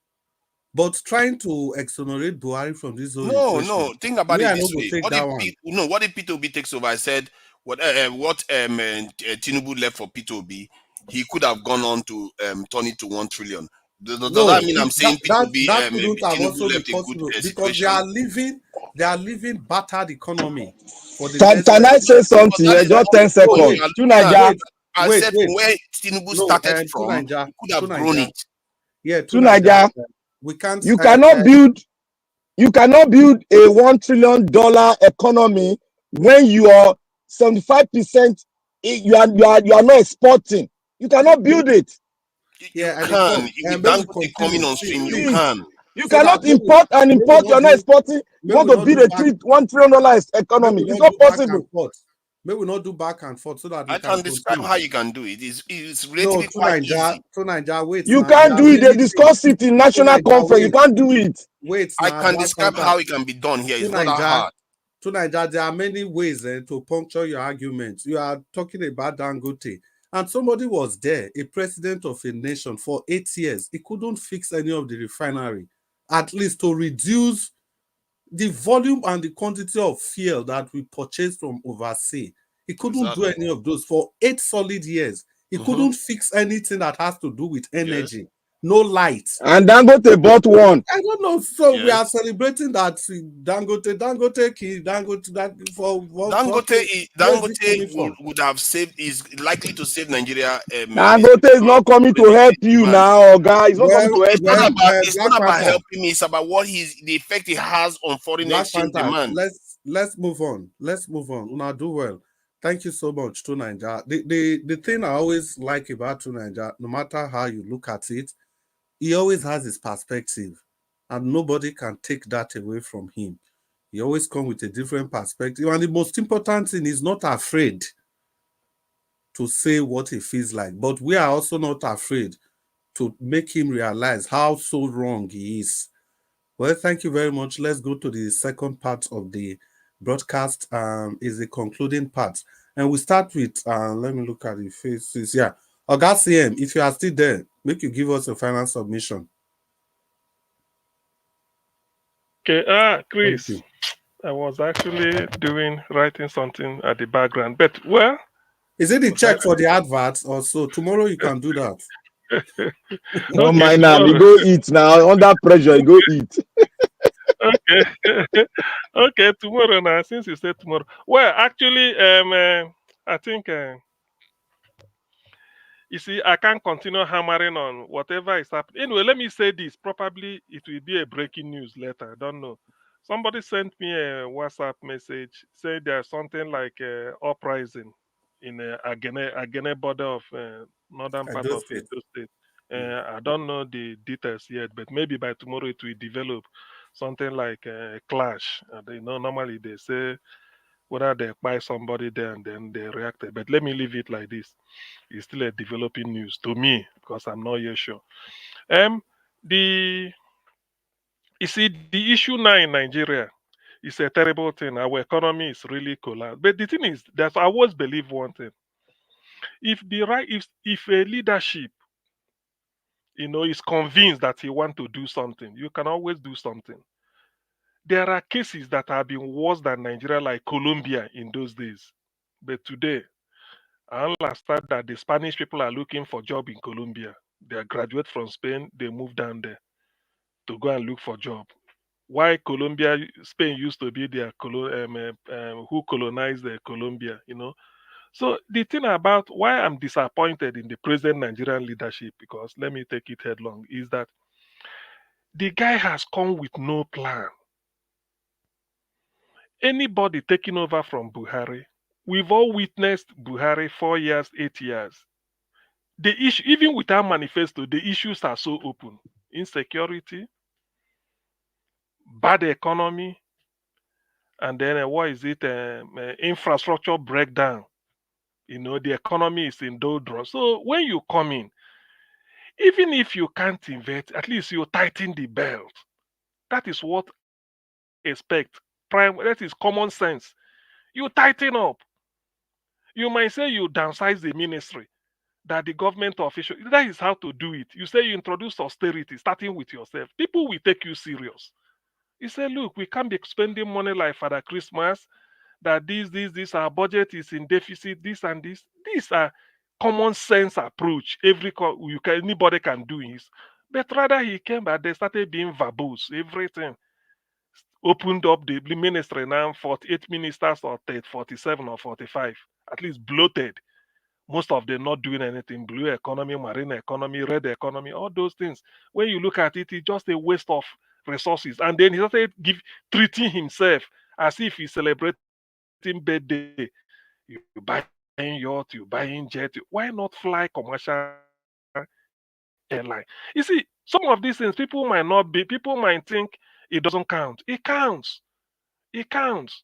but trying to exonerate Buhari from this whole No. Think about it this way. What if P2B takes over? I said what Tinubu left for P2B, he could have gone on to turn it to 1 trillion. Does that mean I'm saying P2B that couldn't have Tinubu also left been a good possible because situation? they are living battered economy for the Can I say something here? Just 10 seconds. I said where Tinubu started from, he could have grown it. Yeah, Tunaja, we can't. You cannot build a $1 trillion economy when you are 75%. You are not exporting. You cannot build it. You can. With Dangote coming on stream, you can. You cannot import. You're not exporting. You want to build a $1 trillion economy. It's not possible. May we not do back and forth so that I can describe how you can do it. It's relatively quite easy. Wait. You can't do it. They discuss it in national conference. You can't do it. Wait. I can describe how it can be done here. It's not that hard. Tunaja, there are many ways to puncture your arguments. You are talking about Dangote, and somebody was there, a president of a nation for 8 years. He couldn't fix any of the refinery, at least to reduce the volume and the quantity of fuel that we purchased from overseas. He couldn't do any of those for 8 solid years. He couldn't fix anything that has to do with energy. Yes. No light. And Dangote bought one. I don't know. So we are celebrating that Dangote would have saved, is likely to save Nigeria. Dangote is not coming to help you now, guys. It's not coming to help you. It's not about helping me. It's about the effect it has on foreign exchange demand. Let's move on. Una do well. Thank you so much, Tunaja. The thing I always like about Tunaja, no matter how you look at it, he always has his perspective, and nobody can take that away from him. He always comes with a different perspective, and the most important thing is not afraid to say what he feels like, but we are also not afraid to make him realize how so wrong he is. Well, thank you very much. Let's go to the second part of the broadcast. Is the concluding part, and we start with let me look at the faces. Yeah, Oga CM, if you are still there, make you give us a final submission. Okay, Chris, I was actually writing something at the background, but well, is it the check for the adverts or so? Tomorrow you can do that. No mind now, you go eat now. Under pressure, you go eat. Okay, tomorrow now. Since you said tomorrow, well, actually, I think. You see, I can't continue hammering on whatever is happening. Anyway, let me say this. Probably it will be a breaking news later. I don't know. Somebody sent me a WhatsApp message saying there's something like uprising in Agene border of northern part of Edo State. I don't know the details yet, but maybe by tomorrow it will develop something like a clash. Normally they say whether they buy somebody there and then they reacted. But let me leave it like this. It's still a developing news to me because I'm not yet sure. You see, the issue now in Nigeria is a terrible thing. Our economy is really collapsed. But the thing is that I always believe one thing. If a leadership, is convinced that he wants to do something, you can always do something. There are cases that have been worse than Nigeria, like Colombia in those days. But today, I understand that the Spanish people are looking for job in Colombia. They graduate from Spain, they move down there to go and look for job. Why Spain used to be their who colonized Colombia, So the thing about why I'm disappointed in the present Nigerian leadership, because let me take it headlong, is that the guy has come with no plan. Anybody taking over from Buhari, we've all witnessed Buhari 4 years, 8 years. The issue, even without manifesto, the issues are so open: insecurity, bad economy, and then what is it? Infrastructure breakdown. The economy is in doldrums. So when you come in, even if you can't invest, at least you tighten the belt. That is what I expect. That is common sense. You tighten up. You might say you downsize the ministry, that the government official, that is how to do it. You say you introduce austerity, starting with yourself. People will take you serious. You say, look, we can't be spending money like Father Christmas, that this, our budget is in deficit, this and this. These are common sense approach. Anybody can do it. But rather he came back, they started being verbose, everything. Opened up the ministry now, 48 ministers or 47 or 45, at least bloated. Most of them not doing anything. Blue economy, marine economy, red economy, all those things. When you look at it, it's just a waste of resources. And then he started treating himself as if he's celebrating birthday. You buying yacht, you buying jet. Why not fly commercial airline? You see, some of these things people might think it doesn't count. It counts. It counts.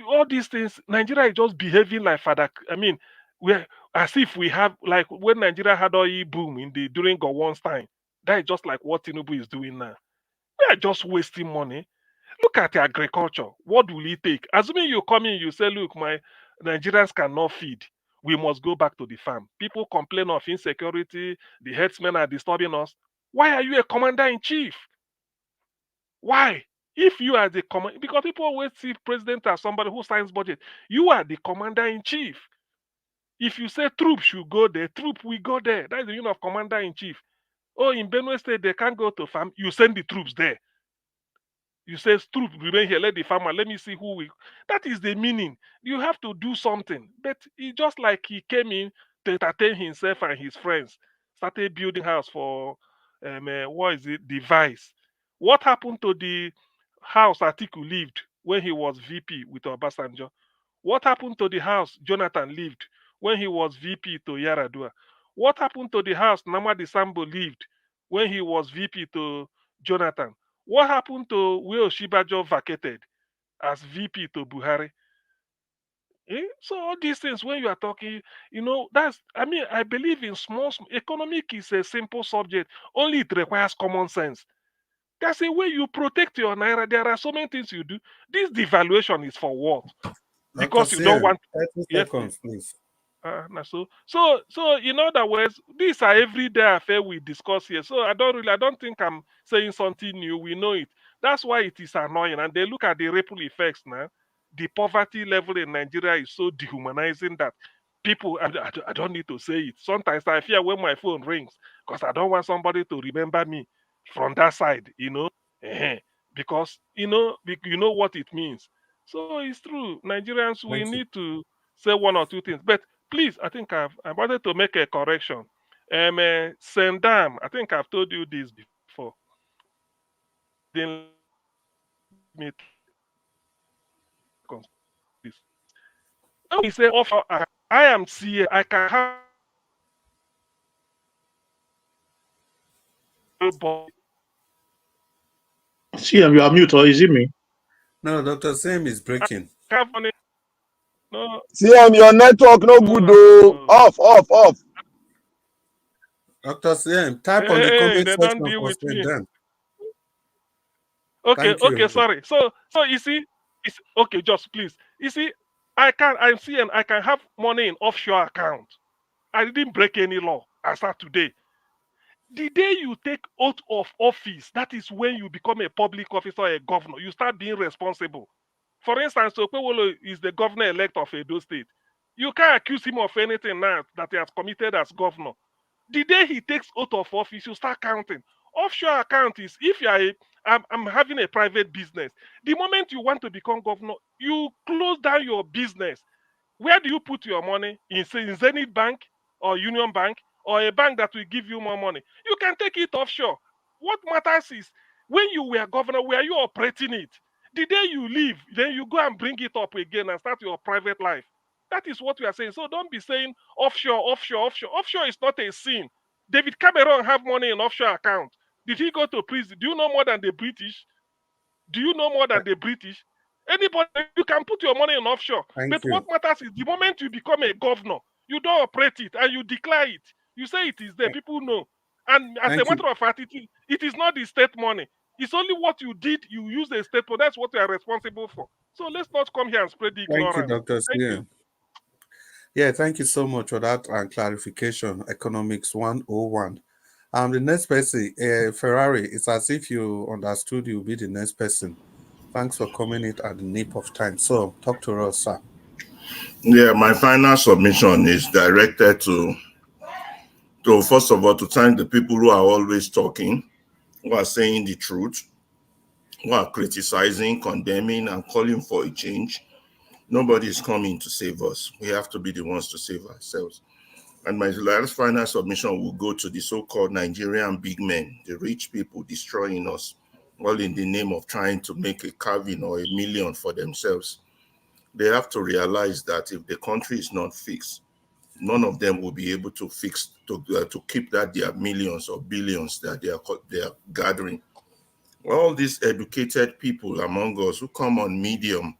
All these things, Nigeria is just behaving like father. I mean, we're as if we have, like when Nigeria had oil boom during Gowon's time. That is just like what Tinubu is doing now. We are just wasting money. Look at agriculture. What will it take? Assuming you come in, you say, look, my Nigerians cannot feed. We must go back to the farm. People complain of insecurity. The herdsmen are disturbing us. Why are you a commander in chief? Why? If you are the commander, because people always see president as somebody who signs budget. You are the commander in chief. If you say troops should go there, troop will go there. That is the meaning of commander in chief. Oh, in Benue State they can't go to farm. You send the troops there. You say troops remain here. Let the farmer. Let me see who will. That is the meaning. You have to do something. But he just like he came in to entertain himself and his friends. Started building house for what is it? Device. What happened to the house Atiku lived when he was VP with Obasanjo? What happened to the house Jonathan lived when he was VP to Yaradua? What happened to the house Namadi Sambo lived when he was VP to Jonathan? What happened to Will Shibajo vacated as VP to Buhari? So all these things, when you are talking, I believe in economic is a simple subject. Only it requires common sense. That's a way you protect your naira. There are so many things you do. This devaluation is for what? Because you don't want. 30 Yes, seconds, please. So in other words, these are everyday affair we discuss here. So I don't think I'm saying something new. We know it. That's why it is annoying. And they look at the ripple effects now. The poverty level in Nigeria is so dehumanizing that people, I don't need to say it. Sometimes I fear when my phone rings because I don't want somebody to remember me from that side. Because, you know what it means. So it's true. Nigerians, we Thank you. need to say one or two things. But please, I think I wanted to make a correction. Sendam, I think I've told you this before. Didn't let me this. When we say offer, I am CA, I can have CM, you are mute, or is it me? No, Dr. Sam is breaking. No. CM, your network no good though. Off. Dr. Sam, type on the comment They don't section deal for with me. Spendan. Okay, Thank you. sorry. So you see, it's okay, just please. You see, I'm seeing I can have money in offshore account. I didn't break any law as of today. The day you take oath of office, that is when you become a public officer, a governor. You start being responsible. For instance, Okpewolo is the governor-elect of Edo State. You can't accuse him of anything now that he has committed as governor. The day he takes oath of office, you start counting. Offshore account is if you are I'm having a private business. The moment you want to become governor, you close down your business. Where do you put your money? In Zenith Bank or Union Bank or a bank that will give you more money? You can take it offshore. What matters is when you were governor, were you operating it? The day you leave, then you go and bring it up again and start your private life. That is what we are saying. So don't be saying offshore, offshore, offshore. Offshore is not a sin. David Cameron have money in offshore account. Did he go to prison? Do you know more than the British? Do you know more than the British? Anybody, you can put your money in offshore. Thank But what you. matters is the moment you become a governor, you don't operate it and you declare it. You say it is there. People know. And as a Thank you. matter of fact, it is not the state money. It's only what you did. You use the state money. That's what you are responsible for. So let's not come here and spread the Thank you, ignorance. Dr. Thank Sia. you. Yeah, thank you so much for that clarification. Economics 101. The next person, Ferrari, it's as if you understood you'll be the next person. Thanks for coming in at the nip of time. So, talk to us, sir. Yeah, my final submission is directed to first of all, to thank the people who are always talking, who are saying the truth, who are criticizing, condemning, and calling for a change. Nobody is coming to save us. We have to be the ones to save ourselves. And my last final submission will go to the so-called Nigerian big men, the rich people destroying us, all in the name of trying to make a carving or a million for themselves. They have to realize that if the country is not fixed, none of them will be able to fix to keep that their millions or billions that they are gathering. All these educated people among us who come on Medium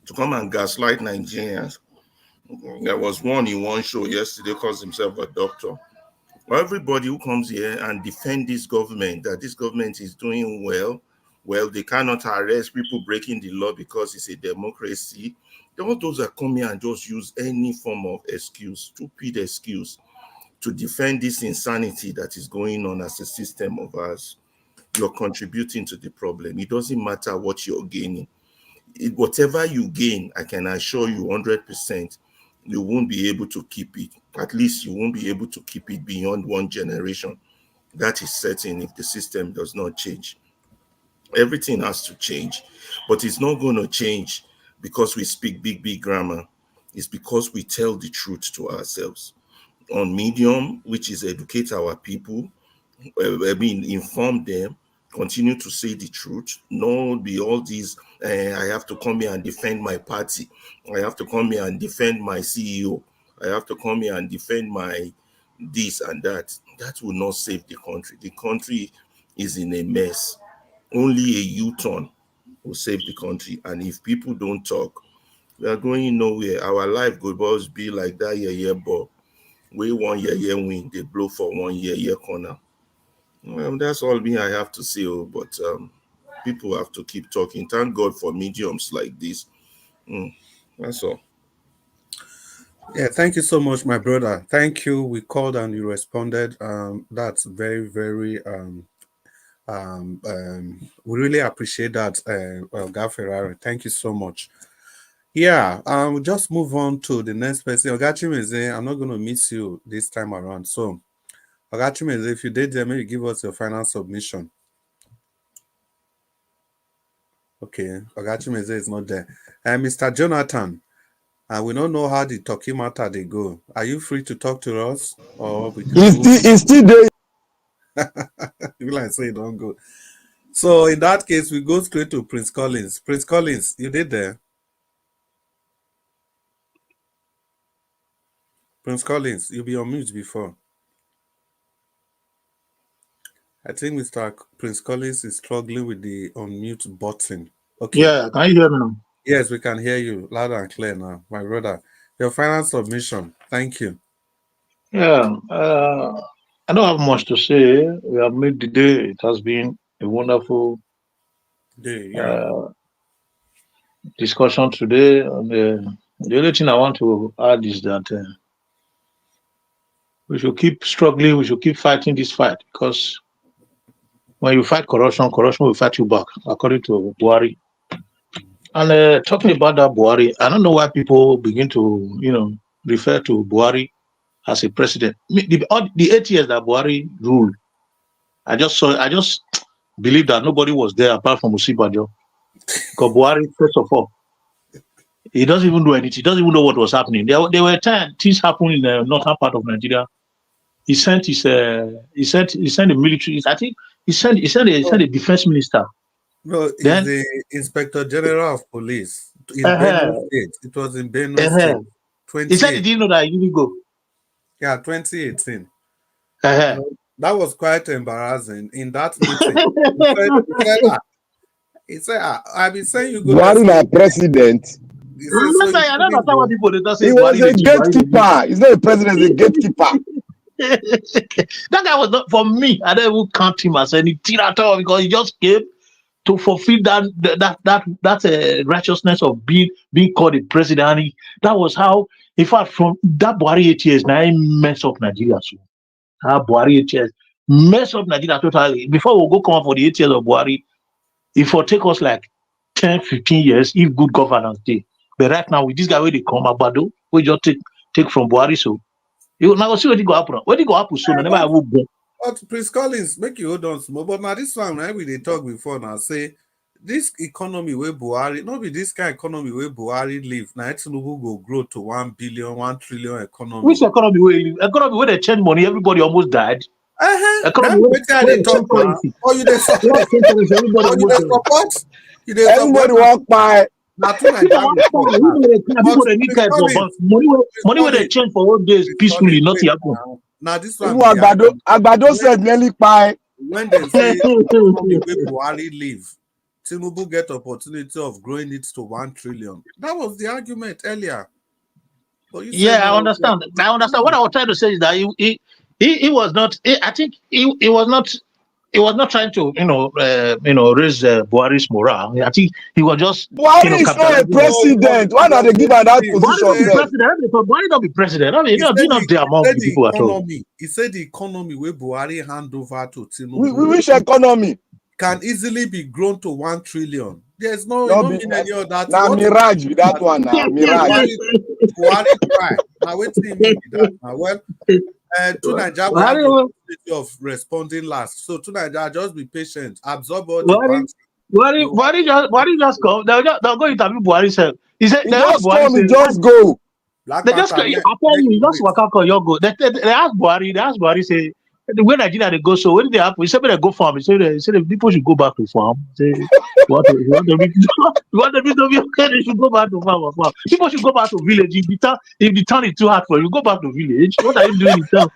to come and gaslight Nigerians. There was one in one show yesterday, calls himself a doctor. Well, everybody who comes here and defend this government, that this government is doing well, they cannot arrest people breaking the law because it's a democracy. All those that come here and just use any form of excuse, stupid excuse, to defend this insanity that is going on as a system of ours, you're contributing to the problem. It doesn't matter what you're gaining. Whatever you gain, I can assure you 100%, you won't be able to keep it. At least you won't be able to keep it beyond one generation. That is certain if the system does not change. Everything has to change, but it's not going to change because we speak big grammar. It's because we tell the truth to ourselves. On Medium, which is educate our people, inform them, continue to say the truth. No, be all these, I have to come here and defend my party. I have to come here and defend my CEO. I have to come here and defend my this and that. That will not save the country. The country is in a mess. Only a U-turn will save the country. And if people don't talk, we are going nowhere. Our life could always be like that ball. We 1 year win, they blow for 1 year corner. Well, that's all me I have to say, but people have to keep talking. Thank God for mediums like this. That's all. Yeah, thank you so much, my brother. Thank you. We called and you responded. That's very, very we really appreciate that, Oga Ferrari. Thank you so much. Yeah, we'll just move on to the next person. Ogachimeze, I'm not going to miss you this time around. So, Ogachimeze, if you did there, maybe give us your final submission. Okay, Ogachimeze is not there. Mr. Jonathan, we don't know how the talkie matter they go. Are you free to talk to us, or we can It's still there. You like say don't go. So in that case, we go straight to Prince Collins. Prince Collins, you did there? Prince Collins, you'll be on mute before. I think Mr. Prince Collins is struggling with the unmute button. Okay. Yeah, can you hear me now? Yes, we can hear you loud and clear now, my brother. Your final submission. Thank you. Yeah, I don't have much to say. We have made the day. It has been a wonderful day, discussion today. And, the only thing I want to add is that we should keep struggling. We should keep fighting this fight, because when you fight corruption, corruption will fight you back, according to Buhari. And talking about that Buhari, I don't know why people begin to, refer to Buhari as a president. The 8 years that Buhari ruled, I just believe that nobody was there apart from Musibajo. Because Buhari, first of all, He doesn't even know anything. He doesn't even know what was happening. There were things happening in the northern part of Nigeria. He sent the military. I think he sent a defense minister. No, he's Then the Inspector General of Police in Benue State. It was in Benue State. He said he didn't know that he didn't go. Yeah, 2018. You know, that was quite embarrassing. In that meeting, he said, I've been saying you go Buhari na president. He said, so I don't understand what people don't say. He was a gatekeeper. He's not a president, he's a gatekeeper. That guy was not, for me, I don't even count him as anything at all, because he just came to fulfill that righteousness of being called a president. That was how, in fact, from that Buhari 8 years, now he messed up Nigeria. So that Buhari 8 years messed up Nigeria totally. Before we go come up for the 8 years of Buhari, it will take us like 10, 15 years if good governance did. But right now, with this guy where they come Abado, we just take from Buhari. So you now see what you go happen. What you go happen soon? Never I will go. But Prince Collins, make you hold on small. But now this one, right? We they talk before now. Say this economy where Buhari, not be this kind of economy where Buhari live. Now Tinubu go grow to 1 billion, 1 trillion economy. Which economy where they change money? Everybody almost died. Economy where they change currency. Oh, you they support? Everybody walk by. People they need help, but money where they change for all days peacefully, nothing happen. Now this one, Agbado said nearly pie. When they say economy where Buhari live, Tinubu get opportunity of growing it to 1 trillion. That was the argument earlier. Yeah, I understand. I understand. What I was trying to say is that he was not. I think he was not. He was not trying to, raise Buhari's morale. I think he was just. Buhari is not a president. Why not they give her that position? Buhari not be president. I mean, he's not there among the people at all. He said the economy where Buhari hand over to Tinubu. Which economy can easily be grown to 1 trillion. There's no mean any of that. Now mirage with that one. Now mirage. Buhari try. Now wait till me that. Now well. To Nigeria, we have the opportunity of responding last. So to Nigeria, just be patient. Absorb all the banks. Buhari just come. They'll go interview Buhari self. He said, just come, he just go. They just go. I tell you, just work out your go. They ask Buhari, say, when Nigeria they go, so when they happen, he said, they go farm. He said the people should go back to farm. Say, what the people be okay, they should go back to farm. People should go back to village. If the town is too hard for you, go back to village. What are you doing in town?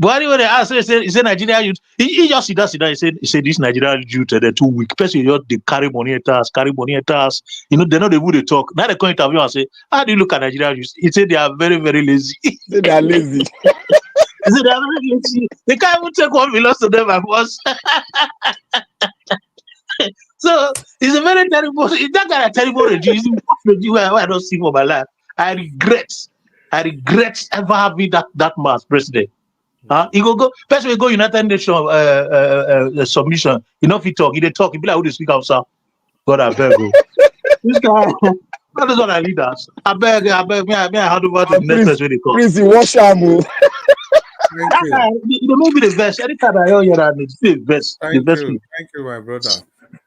Buhari, when they ask, he said Nigeria youth. He just sit down. He said this Nigerian youth they're too weak. Person they carry money at us. You know, they know the way they talk. Now they come interview and say, how do you look at Nigerian youth? He said they are very, very lazy. They are lazy. He said they are very lazy. They can't even take what belongs to them at once. So it's a very terrible. That kind of terrible regime. It's the regime where I don't see for my life. I regret ever having that man as president. He go first we go United Nations submission. You know if he talk, he be like who they speak outside. God I beg you. This guy, that is what I lead us. I beg, me I hand over to the next person when they come. Please wash your move. The movie the best. Anytime I hear that, it's the best. Thank you, my brother.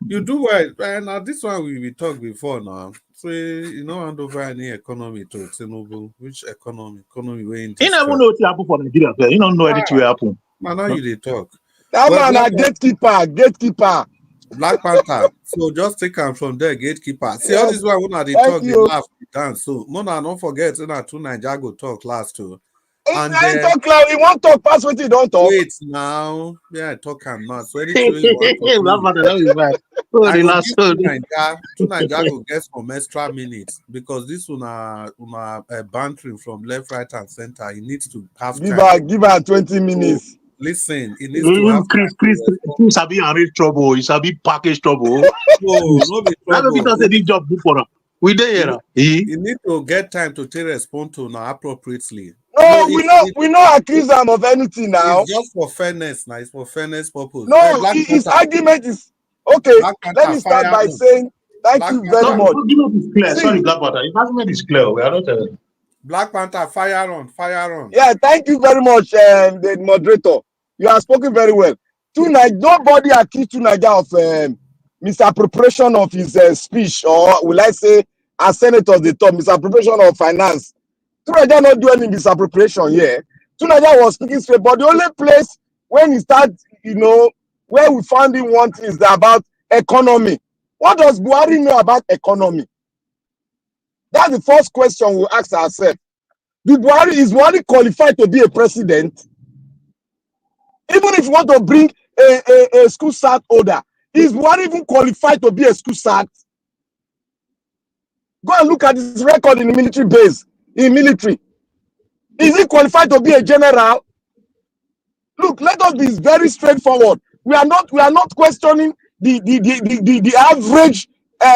You do well. And this one we talked before now. So you know, hand over any economy to Tinubu. Which economy? Economy way into. He never know what happen for Nigeria. He don't know anything will happen. Now you they talk. That man a gatekeeper. Black Panther. So just take him from there, gatekeeper. See all this one when they talk, they laugh, they dance. So Mona, don't forget, to Nigeria go talk last too. And talk loud. He won't talk past what he don't talk. Wait now. Yeah, I talk him now. So anything you want to Nigeria go get some extra minutes because this one bantering from left, right, and center. He needs to have give her 20 minutes. So, listen, it needs to have Chris Sabi arrange trouble. He Sabi package trouble. No be trouble. This job good for him. We there. You need to get time to take respond to now appropriately. No, we not accuse him of anything now. It's just for fairness now. It's for fairness purpose. No, his argument is okay. Let me start by saying thank you very much. Is clear. Sorry, Black Panther. His argument is clear. We are not. Black Panther, fire on. Yeah, thank you very much, the moderator. You have spoken very well. Nobody accused Tunaja of misappropriation of his speech, or will I say, as senators they talk, misappropriation of finance. Tunaja not doing any misappropriation here. Tunaja was speaking straight, but the only place when he started, where we found him one thing is about economy. What does Buhari know about economy? That's the first question we'll ask ourselves. Is Buhari qualified to be a president? Even if you want to bring a school SAT holder, is Buhari even qualified to be a school SAT? Go and look at his record in the military base. In military, is he qualified to be a general? Look, let us be very straightforward. We are not questioning the average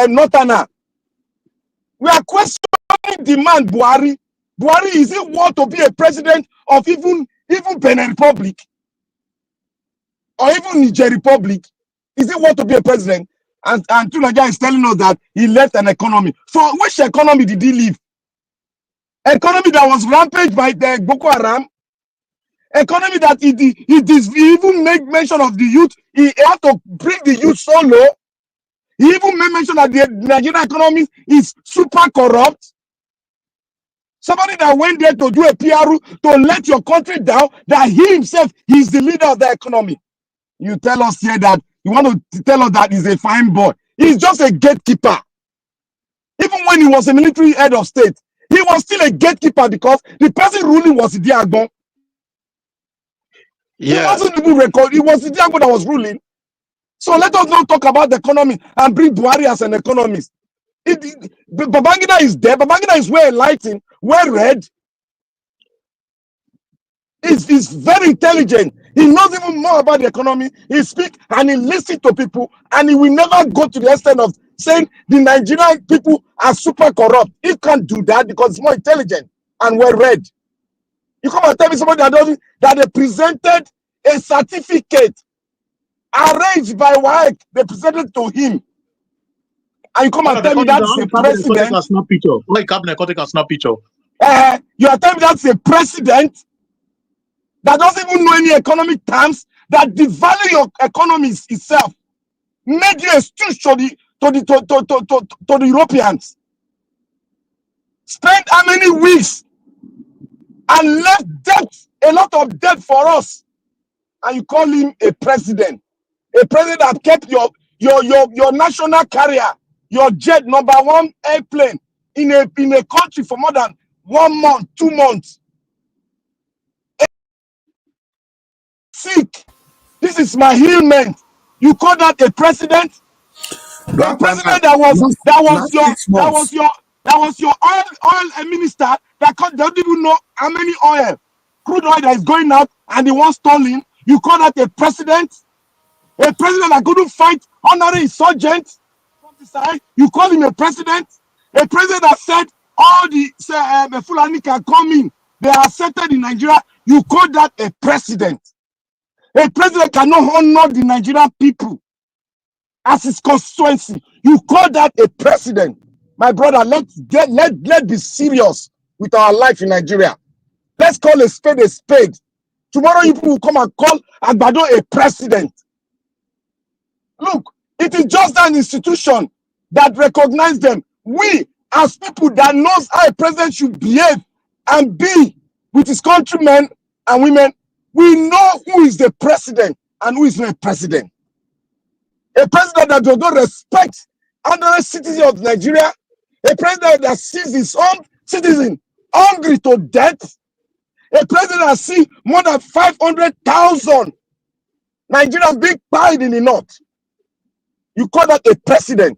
northerner. We are questioning the man Buhari. Buhari, is he want to be a president of even Benin Republic or even Niger Republic? Is he want to be a president? And Tunaja is telling us that he left an economy. For which economy did he leave? Economy that was rampaged by the Boko Haram. Economy that he even made mention of the youth. He had to bring the youth so low. He even made mention that the Nigerian economy is super corrupt. Somebody that went there to do a PR to let your country down, that he himself is the leader of the economy. You tell us here that you want to tell us that he's a fine boy. He's just a gatekeeper. Even when he was a military head of state, he was still a gatekeeper because the person ruling was Idiagbon. Yeah. It wasn't even record. It was Idiagbon that was So let us not talk about the economy and bring Buhari as an economist. Babangida is there. Babangida is well enlightened, well read. He's very intelligent. He knows even more about the economy. He speaks and he listens to people, and he will never go to the extent of saying the Nigerian people are super corrupt. He can't do that because he's more intelligent and well read. You come and tell me somebody that they presented a certificate arranged by WAEC, they presented to him. And you come and tell me that's a president. Why cabinet can snap picture? You are telling me that's a president that doesn't even know any economic terms, that devalue your economy itself, made you a stooge to the Europeans. Spent how many weeks and left debt, a lot of debt for us, and you call him a president that kept your national carrier, your jet #1 airplane in a country for more than 1 month, 2 months. Sick. This is my ailment. You call that a president? A president that was your oil minister that don't even know how many crude oil that is going out, and he wants stolen. You call that a president? A president that couldn't fight honorary insurgents from the side, you call him a president? A president that said all the Fulani can come in, they are accepted in Nigeria, you call that a president? A president cannot honor the Nigerian people as his constituency. You call that a president? My brother, let's be serious with our life in Nigeria. Let's call a spade a spade. Tomorrow you people will come and call Agbado a president. Look, it is just an institution that recognizes them. We, as people that knows how a president should behave and be with his countrymen and women, we know who is the president and who is not a president. A president that does not respect other citizens of Nigeria, a president that sees his own citizen hungry to death, a president that sees more than 500,000 Nigerians being pied in the north. You call that a president?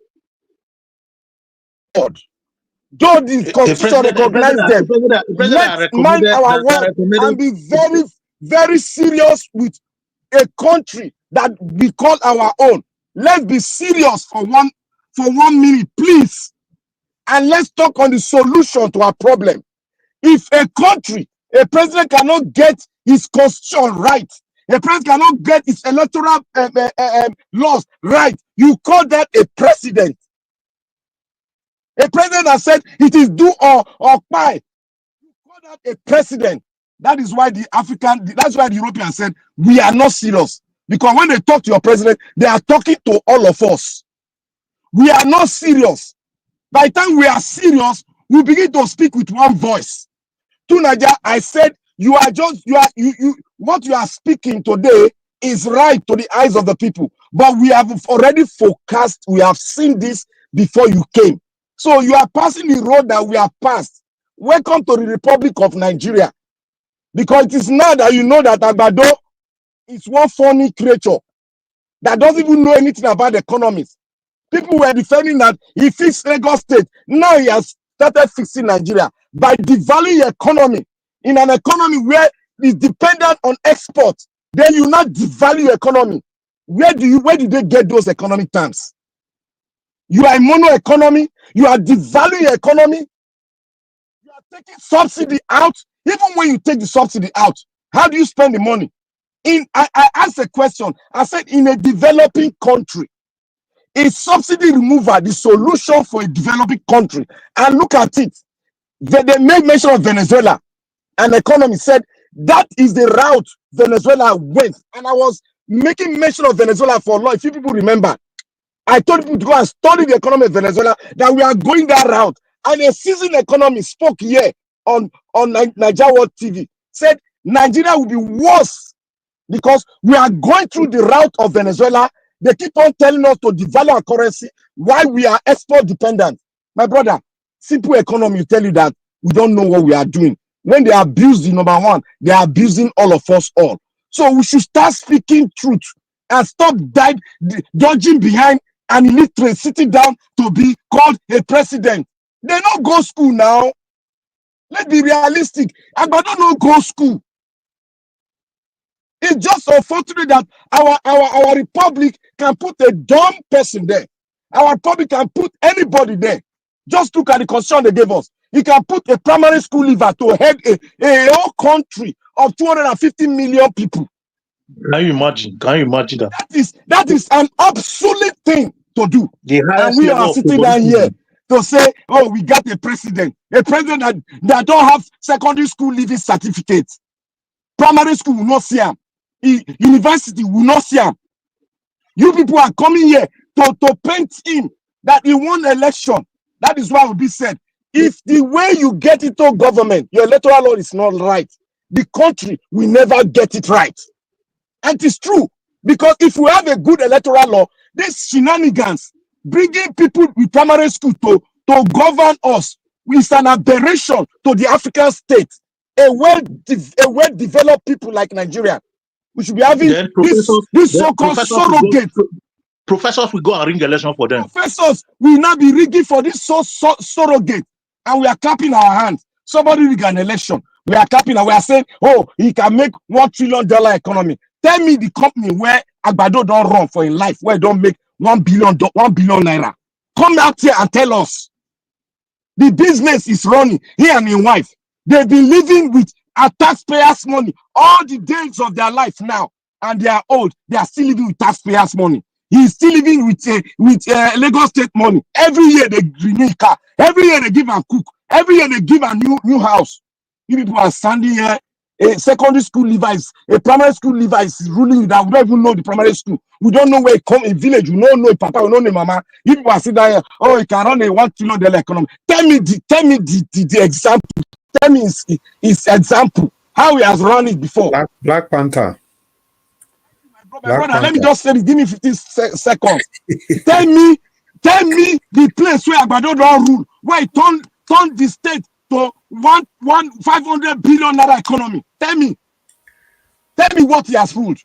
God. Though the constitution recognizes them, let's mind our word and be very, very serious with a country that we call our own. Let's be serious for one minute, please. And let's talk on the solution to our problem. If a country, a president cannot get his constitution right, a president cannot get his electoral laws right, you call that a president? A president that said it is do or buy, you call that a president? That is why that's why the Europeans said we are not serious. Because when they talk to your president, they are talking to all of us. We are not serious. By the time we are serious, we begin to speak with one voice. To Nigeria, I said, what you are speaking today is right to the eyes of the people. But we have already forecast, we have seen this before you came. So you are passing the road that we have passed. Welcome to the Republic of Nigeria. Because it is now that you know that Agbado is one funny creature that doesn't even know anything about the economics. People were defending that he fixed Lagos State. Now he has started fixing Nigeria by devaluing the economy. In an economy where it's dependent on export, then you not devalue your economy. Where did they get those economic terms? You are a mono economy. You are devaluing your economy. You are taking subsidy out. Even when you take the subsidy out, how do you spend the money? I asked a question. I said, in a developing country, is subsidy removal the solution for a developing country? And look at it. They made mention of Venezuela. An economist said that is the route Venezuela went. And I was making mention of Venezuela for long. If you people remember, I told people to go and study the economy of Venezuela, that we are going that route. And a seasoned economist spoke here on Nigeria World TV, said Nigeria will be worse because we are going through the route of Venezuela. They keep on telling us to devalue our currency while we are export dependent. My brother, simple economy will tell you that we don't know what we are doing. When they abuse the number one, they are abusing all of us all. So we should start speaking truth and stop dodging behind an illiterate sitting down to be called a president. They don't go school now. Let's be realistic. Agbado don't go school. It's just unfortunate that our republic can put a dumb person there. Our republic can put anybody there. Just look at the constitution they gave us. You can put a primary school leaver to head a whole country of 250 million people. Can you imagine? Can you imagine that? That is an obsolete thing to do. The And we are sitting down here to say, oh, we got a president that don't have secondary school leaving certificates. Primary school will not see him. University will not see him. You people are coming here to paint him that he won election. That is why it will be said, if the way you get into government, your electoral law is not right, the country will never get it right. And it is true. Because if we have a good electoral law, these shenanigans, bringing people with primary school to govern us, is an aberration to the African state. A well-developed people like Nigeria. We should be having this so-called surrogate. Professors will go and ring election for them. Professors will now be rigging for this surrogate. And we are clapping our hands. Somebody rig an election. We are clapping and we are saying, oh, he can make $1 trillion economy. Tell me the company where Agbado don't run for in life, where don't make 1 billion naira. Come out here and tell us. The business is running. He and his wife. They've been living with our taxpayers' money all the days of their life now. And they are old. They are still living with taxpayers' money. He's still living with Lagos State money. Every year they renew a car. Every year they give a cook. Every year they give a new house. You people are standing here. A secondary school leaver a primary school leaver is ruling that we don't even know the primary school. We don't know where it come in village. We don't know a papa. We don't know a mama. You people are sitting there. Oh, he can run a $1 trillion economy. Tell me the example. Tell me his example. How he has run it before. Black Panther. Brother, let me just say this. Give me 15 seconds. Tell me the place where Agbado don't rule, where he turned the state to 500 billion naira economy. Tell me what he has ruled.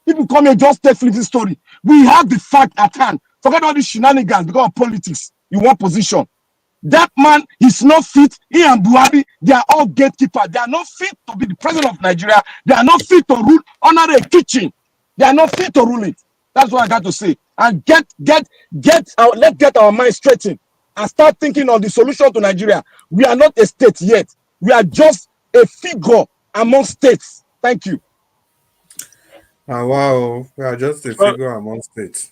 People come here just take flipping story. We have the fact at hand. Forget all these shenanigans because of politics. You want position. That man is not fit. He and Buhari, they are all gatekeepers. They are not fit to be the president of Nigeria. They are not fit to rule under a kitchen. They are not fit to rule it. That's what I got to say. And let's get our mind straightened and start thinking of the solution to Nigeria. We are not a state yet. We are just a figure among states. Thank you. Wow, we are just a figure among states.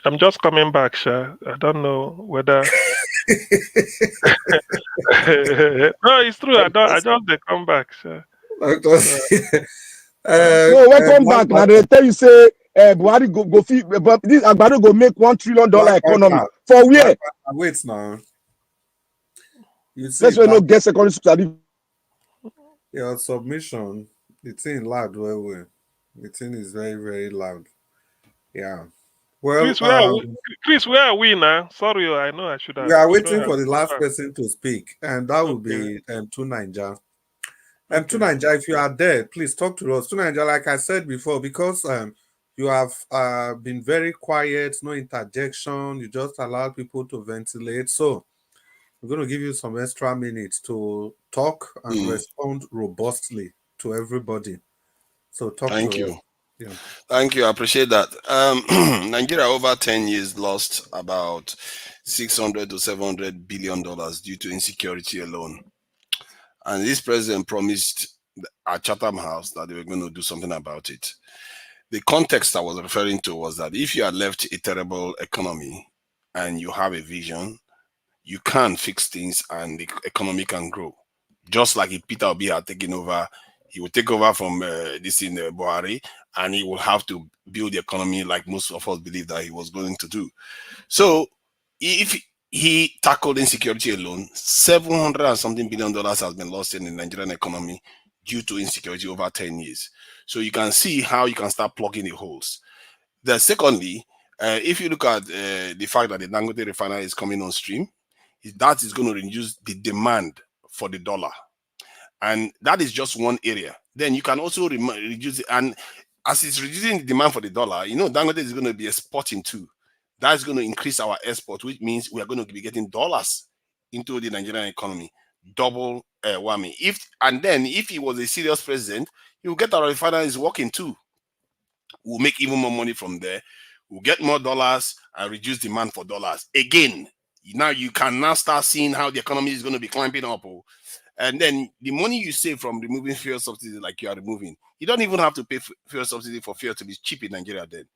I'm just coming back, Sha. I don't know whether. No, it's true. I just they come back, Sha. No, welcome back. Now they tell you say Buhari go fit, but this Agbado go make $1 trillion economy Black for where? wait now. You see, That's why no get secondary school. Your submission, the thing loud well. The thing is very, very loud. Yeah. Well, Chris, where are we now? Sorry, I know I should have. we are waiting for the last person to speak, and that will Okay. be Tunanja. Okay. Tunanja, if you are there, please talk to us. Tunanja, like I said before, because you have been very quiet, no interjection, you just allow people to ventilate. So we're going to give you some extra minutes to talk and respond robustly to everybody. So talk Thank to you. us. Yeah. Thank you. I appreciate that. Nigeria over 10 years lost about $600 to $700 billion due to insecurity alone. And this president promised at Chatham House that they were going to do something about it. The context I was referring to was that if you had left a terrible economy and you have a vision, you can fix things and the economy can grow. Just like if Peter Obi had taken over, he would take over from this in Buhari, and he will have to build the economy like most of us believe that he was going to do. So if he tackled insecurity alone, $700 and something billion has been lost in the Nigerian economy due to insecurity over 10 years. So you can see how you can start plugging the holes. Then secondly, if you look at the fact that the Dangote refinery is coming on stream, that is going to reduce the demand for the dollar. And that is just one area. Then you can also reduce it. And as it's reducing the demand for the dollar, you know, Dangote is going to be exporting too. That's going to increase our export, which means we are going to be getting dollars into the Nigerian economy. Double whammy. If he was a serious president, he will get our refineries working too. We'll make even more money from there. We'll get more dollars and reduce demand for dollars. Again, now you can now start seeing how the economy is going to be climbing up. And then the money you save from removing fuel subsidy like you are removing, you don't even have to pay fuel subsidy for fuel to be cheap in Nigeria then.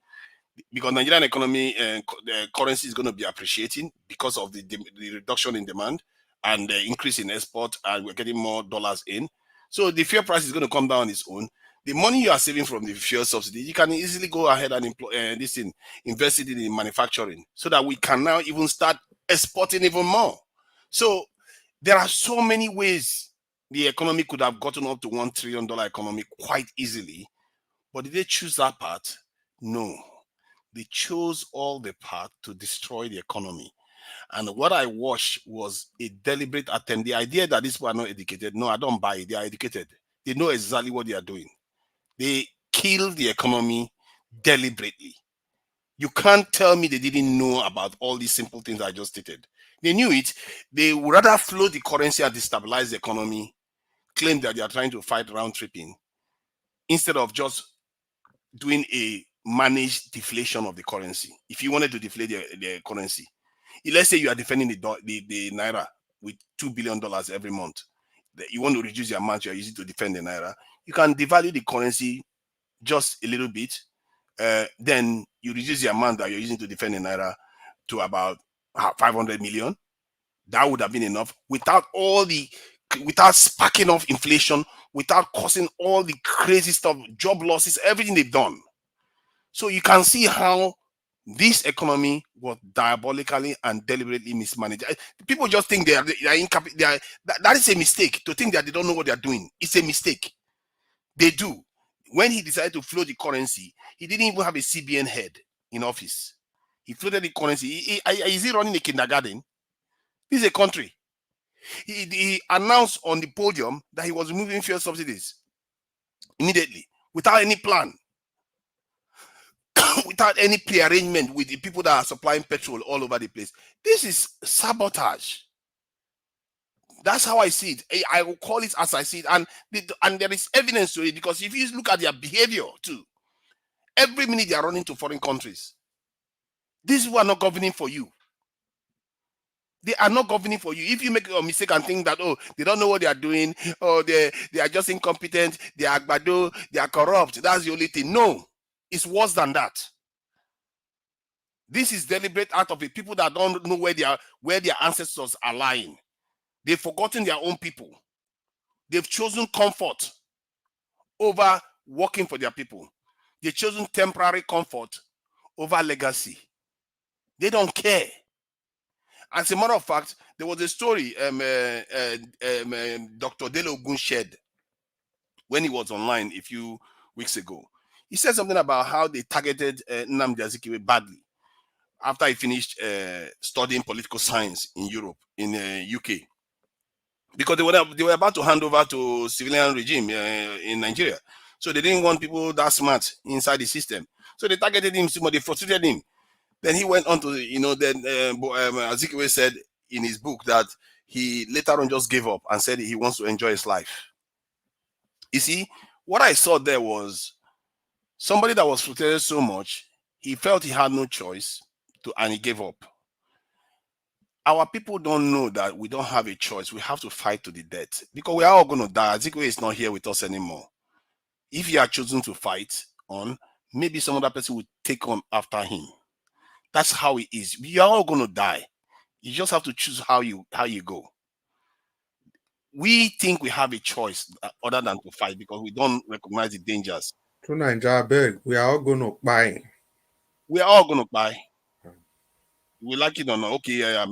Because Nigerian economy and the currency is going to be appreciating because of the reduction in demand and the increase in export, and we're getting more dollars in. So the fuel price is going to come down on its own. The money you are saving from the fuel subsidy, you can easily go ahead and invest it in manufacturing so that we can now even start exporting even more. So there are so many ways the economy could have gotten up to $1 trillion economy quite easily. But did they choose that path? No. They chose all the path to destroy the economy. And what I watched was a deliberate attempt. The idea that these people are not educated, no, I don't buy it. They are educated. They know exactly what they are doing. They killed the economy deliberately. You can't tell me they didn't know about all these simple things I just stated. They knew it. They would rather float the currency and destabilize the economy, claim that they are trying to fight round tripping, instead of just doing a managed deflation of the currency. If you wanted to deflate the currency, let's say you are defending the naira with $2 billion every month, you want to reduce the amount you are using to defend the naira, you can devalue the currency just a little bit. Then you reduce the amount that you're using to defend the naira to about 500 million. That would have been enough without sparking off inflation, without causing all the crazy stuff, job losses, everything they've done. So you can see how this economy was diabolically and deliberately mismanaged. People just think they are incapable. That is a mistake. To think that they don't know what they are doing, it's a mistake. They do. When he decided to float the currency, he didn't even have a CBN head in office. He floated the currency. Is he running a kindergarten? This is a country. He announced on the podium that he was removing fuel subsidies immediately without any plan, without any prearrangement with the people that are supplying petrol all over the place. This is sabotage. That's how I see it. I will call it as I see it. And there is evidence to it, because if you look at their behavior too, every minute they are running to foreign countries. These people are not governing for you. They are not governing for you. If you make a mistake and think that, oh, they don't know what they are doing, or they are just incompetent, they are agbado, they are corrupt, that's the only thing. No, it's worse than that. This is deliberate out of it. People that don't know where their ancestors are lying. They've forgotten their own people. They've chosen comfort over working for their people. They've chosen temporary comfort over legacy. They don't care. As a matter of fact, there was a story Dr. Dele Ogun shared when he was online a few weeks ago. He said something about how they targeted Nnamdi Azikiwe badly after he finished studying political science in Europe, in UK. Because they were about to hand over to civilian regime in Nigeria. So they didn't want people that smart inside the system. So they targeted him, they frustrated him. Then he went on to, then Azikiwe said in his book that he later on just gave up and said he wants to enjoy his life. You see, what I saw there was somebody that was frustrated so much, he felt he had no choice and he gave up. Our people don't know that we don't have a choice. We have to fight to the death because we are all going to die. Azikiwe is not here with us anymore. If he had chosen to fight on, maybe some other person would take on after him. That's how it is. We are all going to die. You just have to choose how you go. We think we have a choice other than to fight because we don't recognize the dangers. To Nigeria, we are all going to buy. We are all going to buy. We like it or not. Okay, yeah.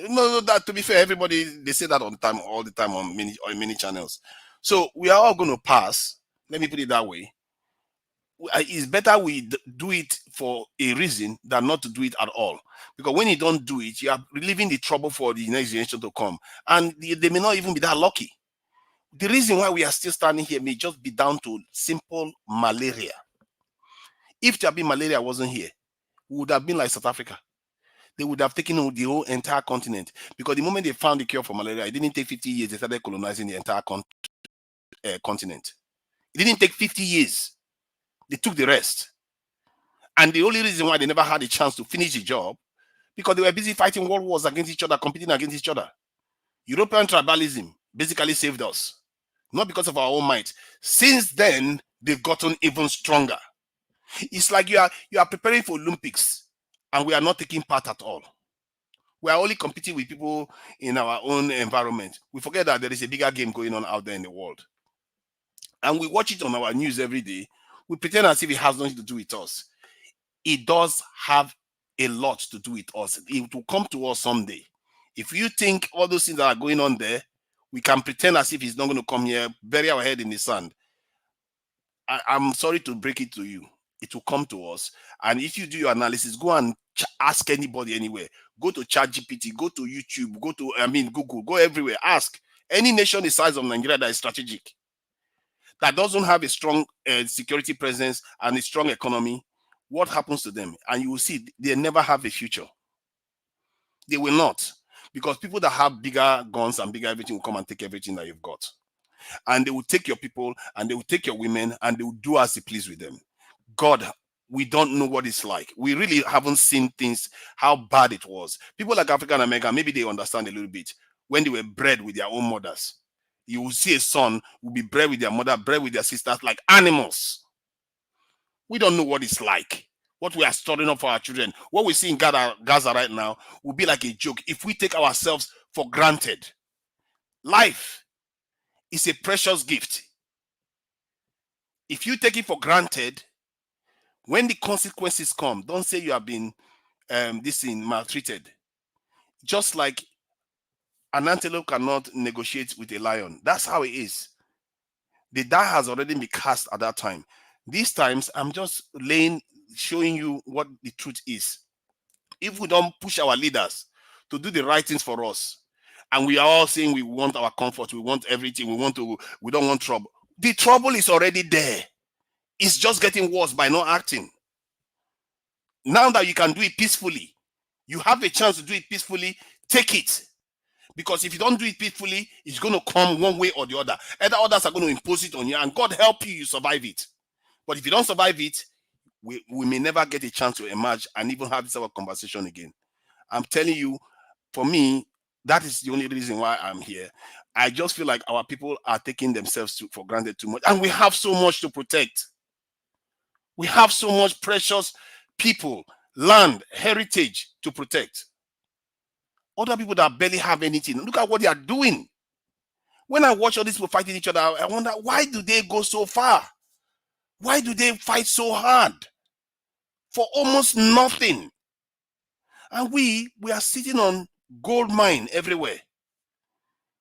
No, that to be fair, everybody they say that all the time on many channels. So we are all going to pass. Let me put it that way. It's better we do it for a reason than not to do it at all. Because when you don't do it, you are relieving the trouble for the next generation to come. And they may not even be that lucky. The reason why we are still standing here may just be down to simple malaria. If malaria wasn't here, we would have been like South Africa. They would have taken the whole entire continent. Because the moment they found the cure for malaria, it didn't take 50 years. They started colonizing the entire continent. It didn't take 50 years. They took the rest. And the only reason why they never had a chance to finish the job, because they were busy fighting world wars against each other, competing against each other. European tribalism basically saved us. Not because of our own might. Since then, they've gotten even stronger. It's like you are preparing for Olympics and we are not taking part at all. We are only competing with people in our own environment. We forget that there is a bigger game going on out there in the world. And we watch it on our news every day. We pretend as if it has nothing to do with us. It does have a lot to do with us. It will come to us someday. If you think all those things that are going on there, we can pretend as if it's not going to come here, bury our head in the sand. I'm sorry to break it to you. It will come to us. And if you do your analysis, go and ask anybody anywhere. Go to ChatGPT, go to YouTube, go to, Google, go everywhere. Ask any nation the size of Nigeria that is strategic, that doesn't have a strong security presence and a strong economy, what happens to them? And you will see they never have a future. They will not. Because people that have bigger guns and bigger everything will come and take everything that you've got. And they will take your people and they will take your women and they will do as they please with them. God, we don't know what it's like. We really haven't seen things, how bad it was. People like African American, maybe they understand a little bit. When they were bred with their own mothers, you will see a son will be bred with their mother, bred with their sisters like animals. We don't know what it's like. What we are storing up for our children. What we see in Gaza right now will be like a joke if we take ourselves for granted. Life is a precious gift. If you take it for granted, when the consequences come, don't say you have been maltreated. Just like an antelope cannot negotiate with a lion. That's how it is. The die has already been cast at that time. These times, I'm just showing you what the truth is. If we don't push our leaders to do the right things for us, and we are all saying we want our comfort, we want everything, we don't want trouble. The trouble is already there. It's just getting worse by not acting. Now that you can do it peacefully, you have a chance to do it peacefully, take it. Because if you don't do it peacefully, it's going to come one way or the other. Either others are going to impose it on you, and God help you, you survive it. But if you don't survive it, we may never get a chance to emerge and even have this sort of conversation again. I'm telling you, for me, that is the only reason why I'm here. I just feel like our people are taking themselves for granted too much. And we have so much to protect. We have so much precious people, land, heritage to protect. Other people that barely have anything, look at what they are doing. When I watch all these people fighting each other, I wonder, why do they go so far? Why do they fight so hard for almost nothing? And we are sitting on gold mine everywhere.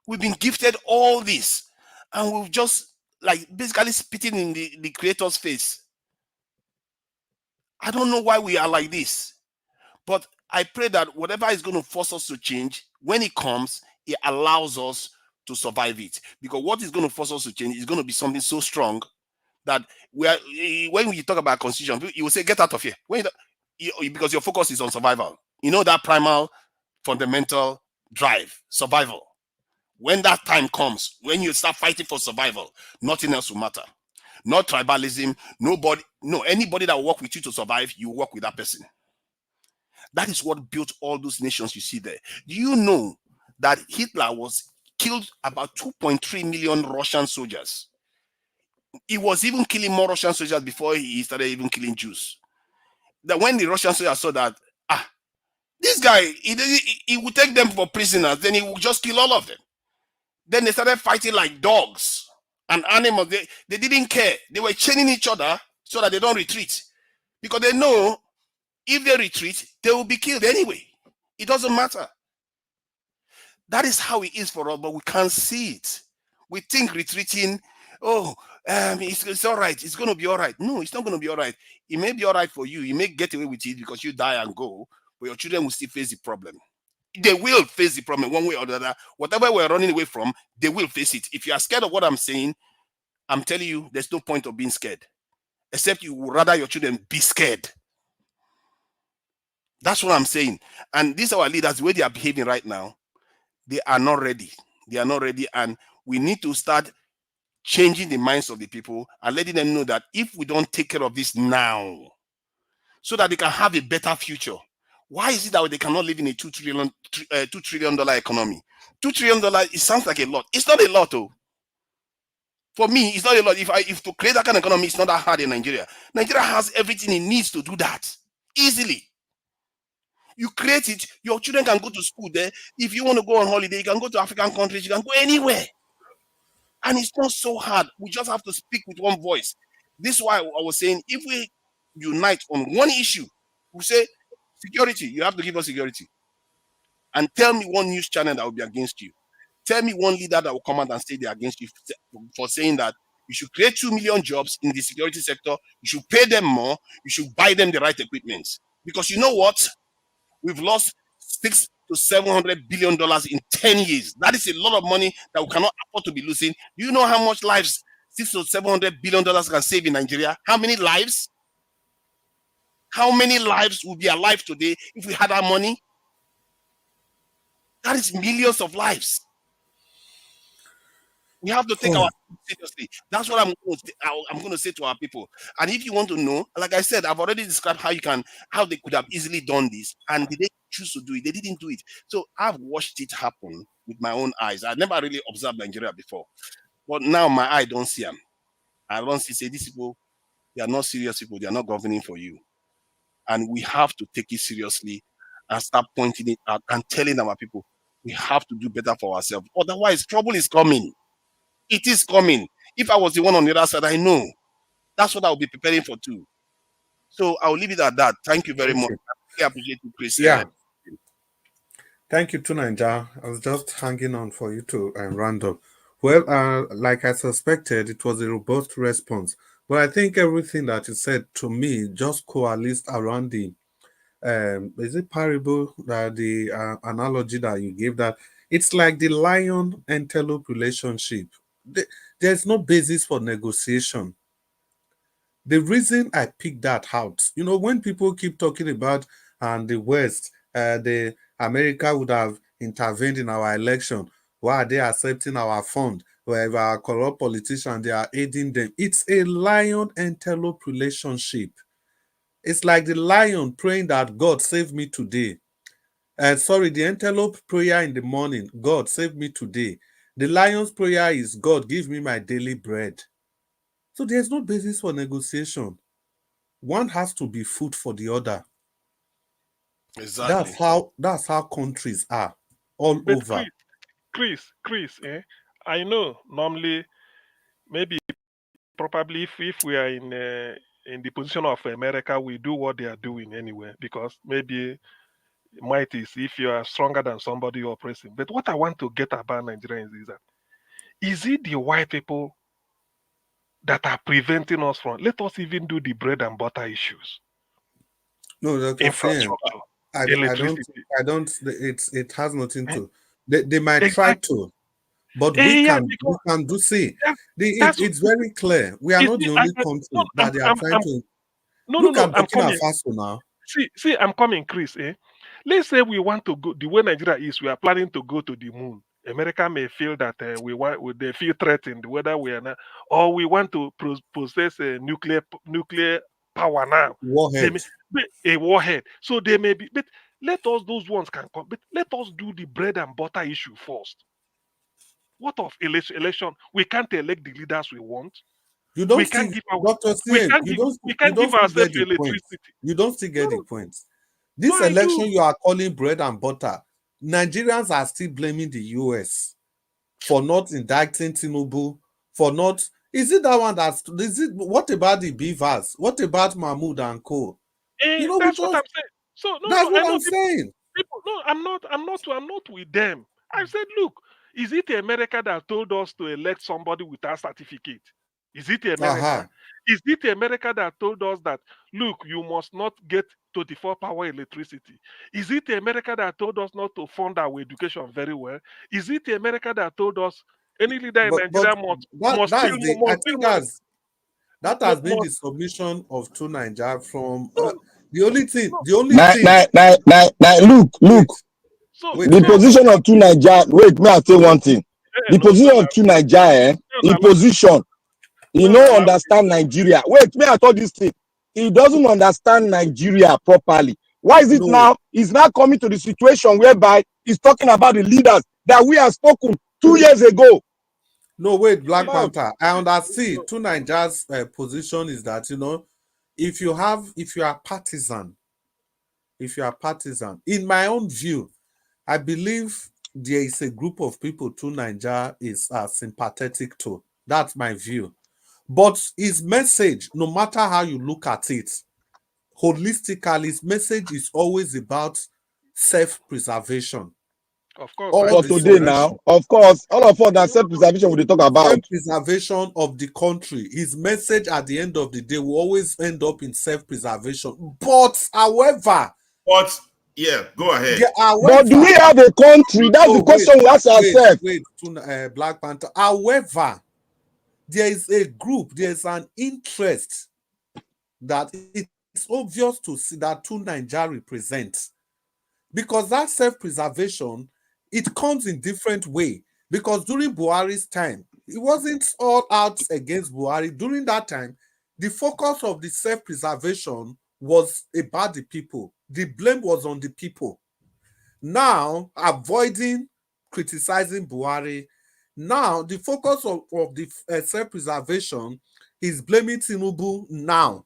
We've been gifted all this, and we've just like basically spitting in the creator's face. I don't know why we are like this, but I pray that whatever is going to force us to change, when it comes, it allows us to survive it. Because what is going to force us to change is going to be something so strong that when we talk about constitution, you will say, get out of here. Because your focus is on survival. You know that primal fundamental drive, survival. When that time comes, when you start fighting for survival, nothing else will matter. Not tribalism, anybody that will work with you to survive, you work with that person. That is what built all those nations you see there. Do you know that Hitler was killed about 2.3 million Russian soldiers? He was even killing more Russian soldiers before he started even killing Jews. That when the Russian soldiers saw that, this guy, he would take them for prisoners, then he would just kill all of them. Then they started fighting like dogs and animals. They didn't care. They were chaining each other so that they don't retreat. Because they know if they retreat, they will be killed anyway. It doesn't matter. That is how it is for us, but we can't see it. We think retreating, it's all right. It's going to be all right. No, it's not going to be all right. It may be all right for you. You may get away with it because you die and go, but your children will still face the problem. They will face the problem one way or the other. Whatever we're running away from, they will face it. If you are scared of what I'm saying, I'm telling you, there's no point of being scared. Except you would rather your children be scared. That's what I'm saying. And these are our leaders, the way they are behaving right now, they are not ready. They are not ready. And we need to start changing the minds of the people and letting them know that if we don't take care of this now, so that they can have a better future. Why is it that they cannot live in a $2 trillion economy? $2 trillion, it sounds like a lot. It's not a lot, though. For me, it's not a lot. If to create that kind of economy, it's not that hard in Nigeria. Nigeria has everything it needs to do that easily. You create it, your children can go to school there. If you want to go on holiday, you can go to African countries, you can go anywhere. And it's not so hard. We just have to speak with one voice. This is why I was saying, if we unite on one issue, we say, security, you have to give us security. And tell me one news channel that will be against you. Tell me one leader that will come out and say they're against you for saying that you should create 2 million jobs in the security sector. You should pay them more. You should buy them the right equipment. Because you know what? We've lost $600 to $700 billion in 10 years. That is a lot of money that we cannot afford to be losing. Do you know how much lives $600 to $700 billion can save in Nigeria? How many lives? How many lives would be alive today if we had our money? That is millions of lives. We have to take our seriously. That's what I'm going to say to our people. And if you want to know, like I said, I've already described how they could have easily done this, and did they choose to do it? They didn't do it. So I've watched it happen with my own eyes. I never really observed Nigeria before, but now my eye don't see them. I don't see these people. They are not serious people. They are not governing for you, and we have to take it seriously and start pointing it out and telling our people we have to do better for ourselves. Otherwise, trouble is coming. It is coming. If I was the one on the other side, I know. That's what I'll be preparing for too. So I'll leave it at that. Thank you very much. I really appreciate you, Chris. Yeah. Thank you, Tunanja. I was just hanging on for you to round up. Well, like I suspected, it was a robust response. But I think everything that you said to me just coalesced around the is it parable, that the analogy that you gave, that it's like the lion antelope relationship. There's no basis for negotiation. The reason I picked that out, when people keep talking about the West, the America would have intervened in our election. Why are they accepting our fund? Where our corrupt politicians, they are aiding them. It's a lion antelope relationship. It's like the lion praying that God save me today. The antelope prayer in the morning, God save me today. The lion's prayer is, God give me my daily bread. So there's no basis for negotiation. One has to be food for the other. Exactly. That's how countries are all over. Chris, I know normally maybe probably if we are in the position of America, we do what they are doing anyway, because maybe might is if you are stronger than somebody you're oppressing. But what I want to get about Nigerians is that, is it the white people that are preventing us from, let us even do the bread and butter issues? No, Dr. CM, Infrastructure, electricity. It has nothing to. They might try exactly. to, but we Yeah, can do. See, yeah, that's it's very clear. We are not the only country that they are trying to. Look at I'm Burkina coming. Faso now. See, I'm coming, Chris. Let's say we want to go the way Nigeria is. We are planning to go to the moon. America may feel that they feel threatened whether we are not, or we want to possess a nuclear power now. They may Warheads. be a warhead. So they may be. But let us those ones can come. But let us do the bread and butter issue first. What of election? We can't elect the leaders we want. You don't We see, can't give our, Dr. CM, we you can't don't give still ourselves get the point. electricity. You don't still get the No, point. no, This I election do. you are calling bread and butter, Nigerians are still blaming the US for not indicting Tinubu, for not. Is it that one what about the beavers? What about Mahmoud and co? You know, That's what I'm saying. So that's I what know I'm saying. people. No, I'm not with them. I said, look, is it America that told us to elect somebody without certificate? Is it America? Aha. Is it America that told us that, look, you must not get 24 power electricity? Is it America that told us not to fund our education very well? Is it America that told us any leader in But Nigeria must steal I steal think money? that has been the submission of two Nigeria from No, the only thing Look. wait The first. position of two Nigeria. Wait, may I say one thing? The position of two Nigeria, in position, he no understand Nigeria. Wait, may I tell this thing? He doesn't understand Nigeria properly. Why is it now? He's now coming to the situation whereby he's talking about the leaders that we have spoken 2 years ago. No, wait, Black Panther. I understand. Two Nigeria's position is that, you know, if you are partisan, in my own view, I believe there is a group of people to Nigeria is sympathetic to. That's my view. But his message, no matter how you look at it, holistically, his message is always about self-preservation. Of course, For today now, of course, all of us that self-preservation we talk about. Self-preservation of the country. His message at the end of the day will always end up in self-preservation. But, however... Yeah, go ahead. But do we have a country? That's the question we ask ourselves. Black Panther. However, there is a group, there is an interest that it's obvious to see that two Nigeria represent. Because that self-preservation, it comes in different way. Because during Buhari's time, it wasn't all out against Buhari. During that time, the focus of the self-preservation was about the people. The blame was on the people. Now, avoiding criticizing Buhari, now the focus of the self-preservation is blaming Tinubu now.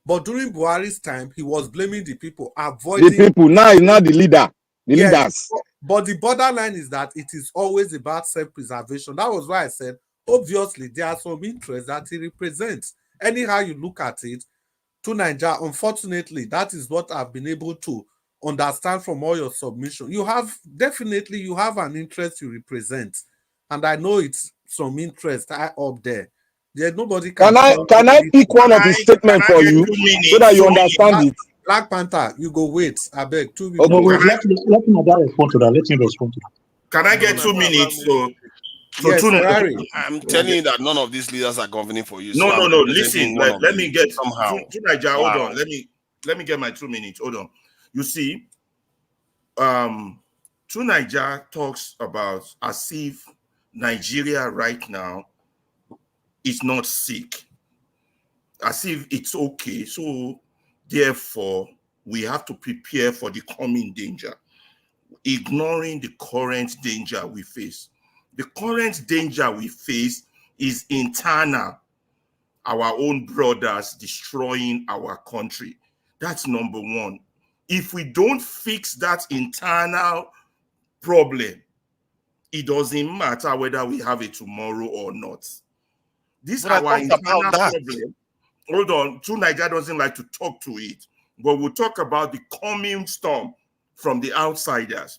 But during Buhari's time, he was blaming the people, avoiding... The people, now is not the leader, leaders. But the borderline is that it is always about self-preservation. That was why I said, obviously, there are some interests that he represents. Anyhow you look at it, to Nigeria, unfortunately, that is what I've been able to understand from all your submission. You have an interest you represent. And I know it's some interest up there. There's nobody Can I pick one of the statements for you so that you understand it? Black Panther, you go wait. I beg 2 minutes. No, wait, let me respond to that. Let me respond to that. Can I get 2 minutes? Yes, Ferrari. I'm telling you that none of these leaders are governing for you. No. Listen, let me get somehow. Hold on. Let me get my 2 minutes. Hold on. You see, Nigeria talks about as if Nigeria right now is not sick, as if it's okay. So therefore, we have to prepare for the coming danger, ignoring the current danger we face. The current danger we face is internal. Our own brothers destroying our country. That's number one. If we don't fix that internal problem, it doesn't matter whether we have a tomorrow or not. This But I our talked about internal that. problem. Hold on, True Nigeria doesn't like to talk to it, but we'll talk about the coming storm from the outsiders.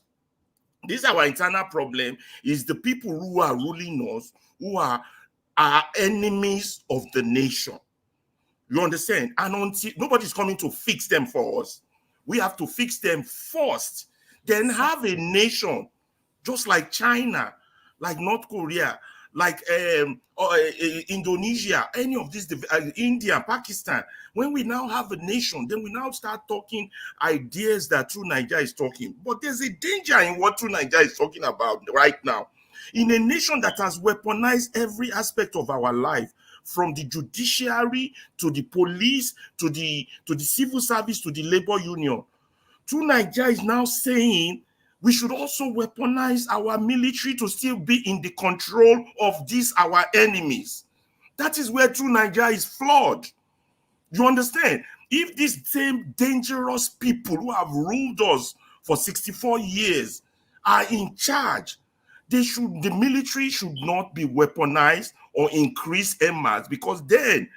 This our internal problem is the people who are ruling us, who are enemies of the nation. You understand? And until nobody's coming to fix them for us, we have to fix them first. Then have a nation just like China, like North Korea, like Indonesia, any of these, India, Pakistan. When we now have a nation, then we now start talking ideas that True Nigeria is talking. But there's a danger in what True Nigeria is talking about right now. In a nation that has weaponized every aspect of our life, from the judiciary to the police to the civil service to the labor union, True Nigeria is now saying we should also weaponize our military to still be in the control of these our enemies. That is where True Nigeria is flawed. You understand? If these same dangerous people who have ruled us for 64 years are in charge, the military should not be weaponized or increase MRs, because then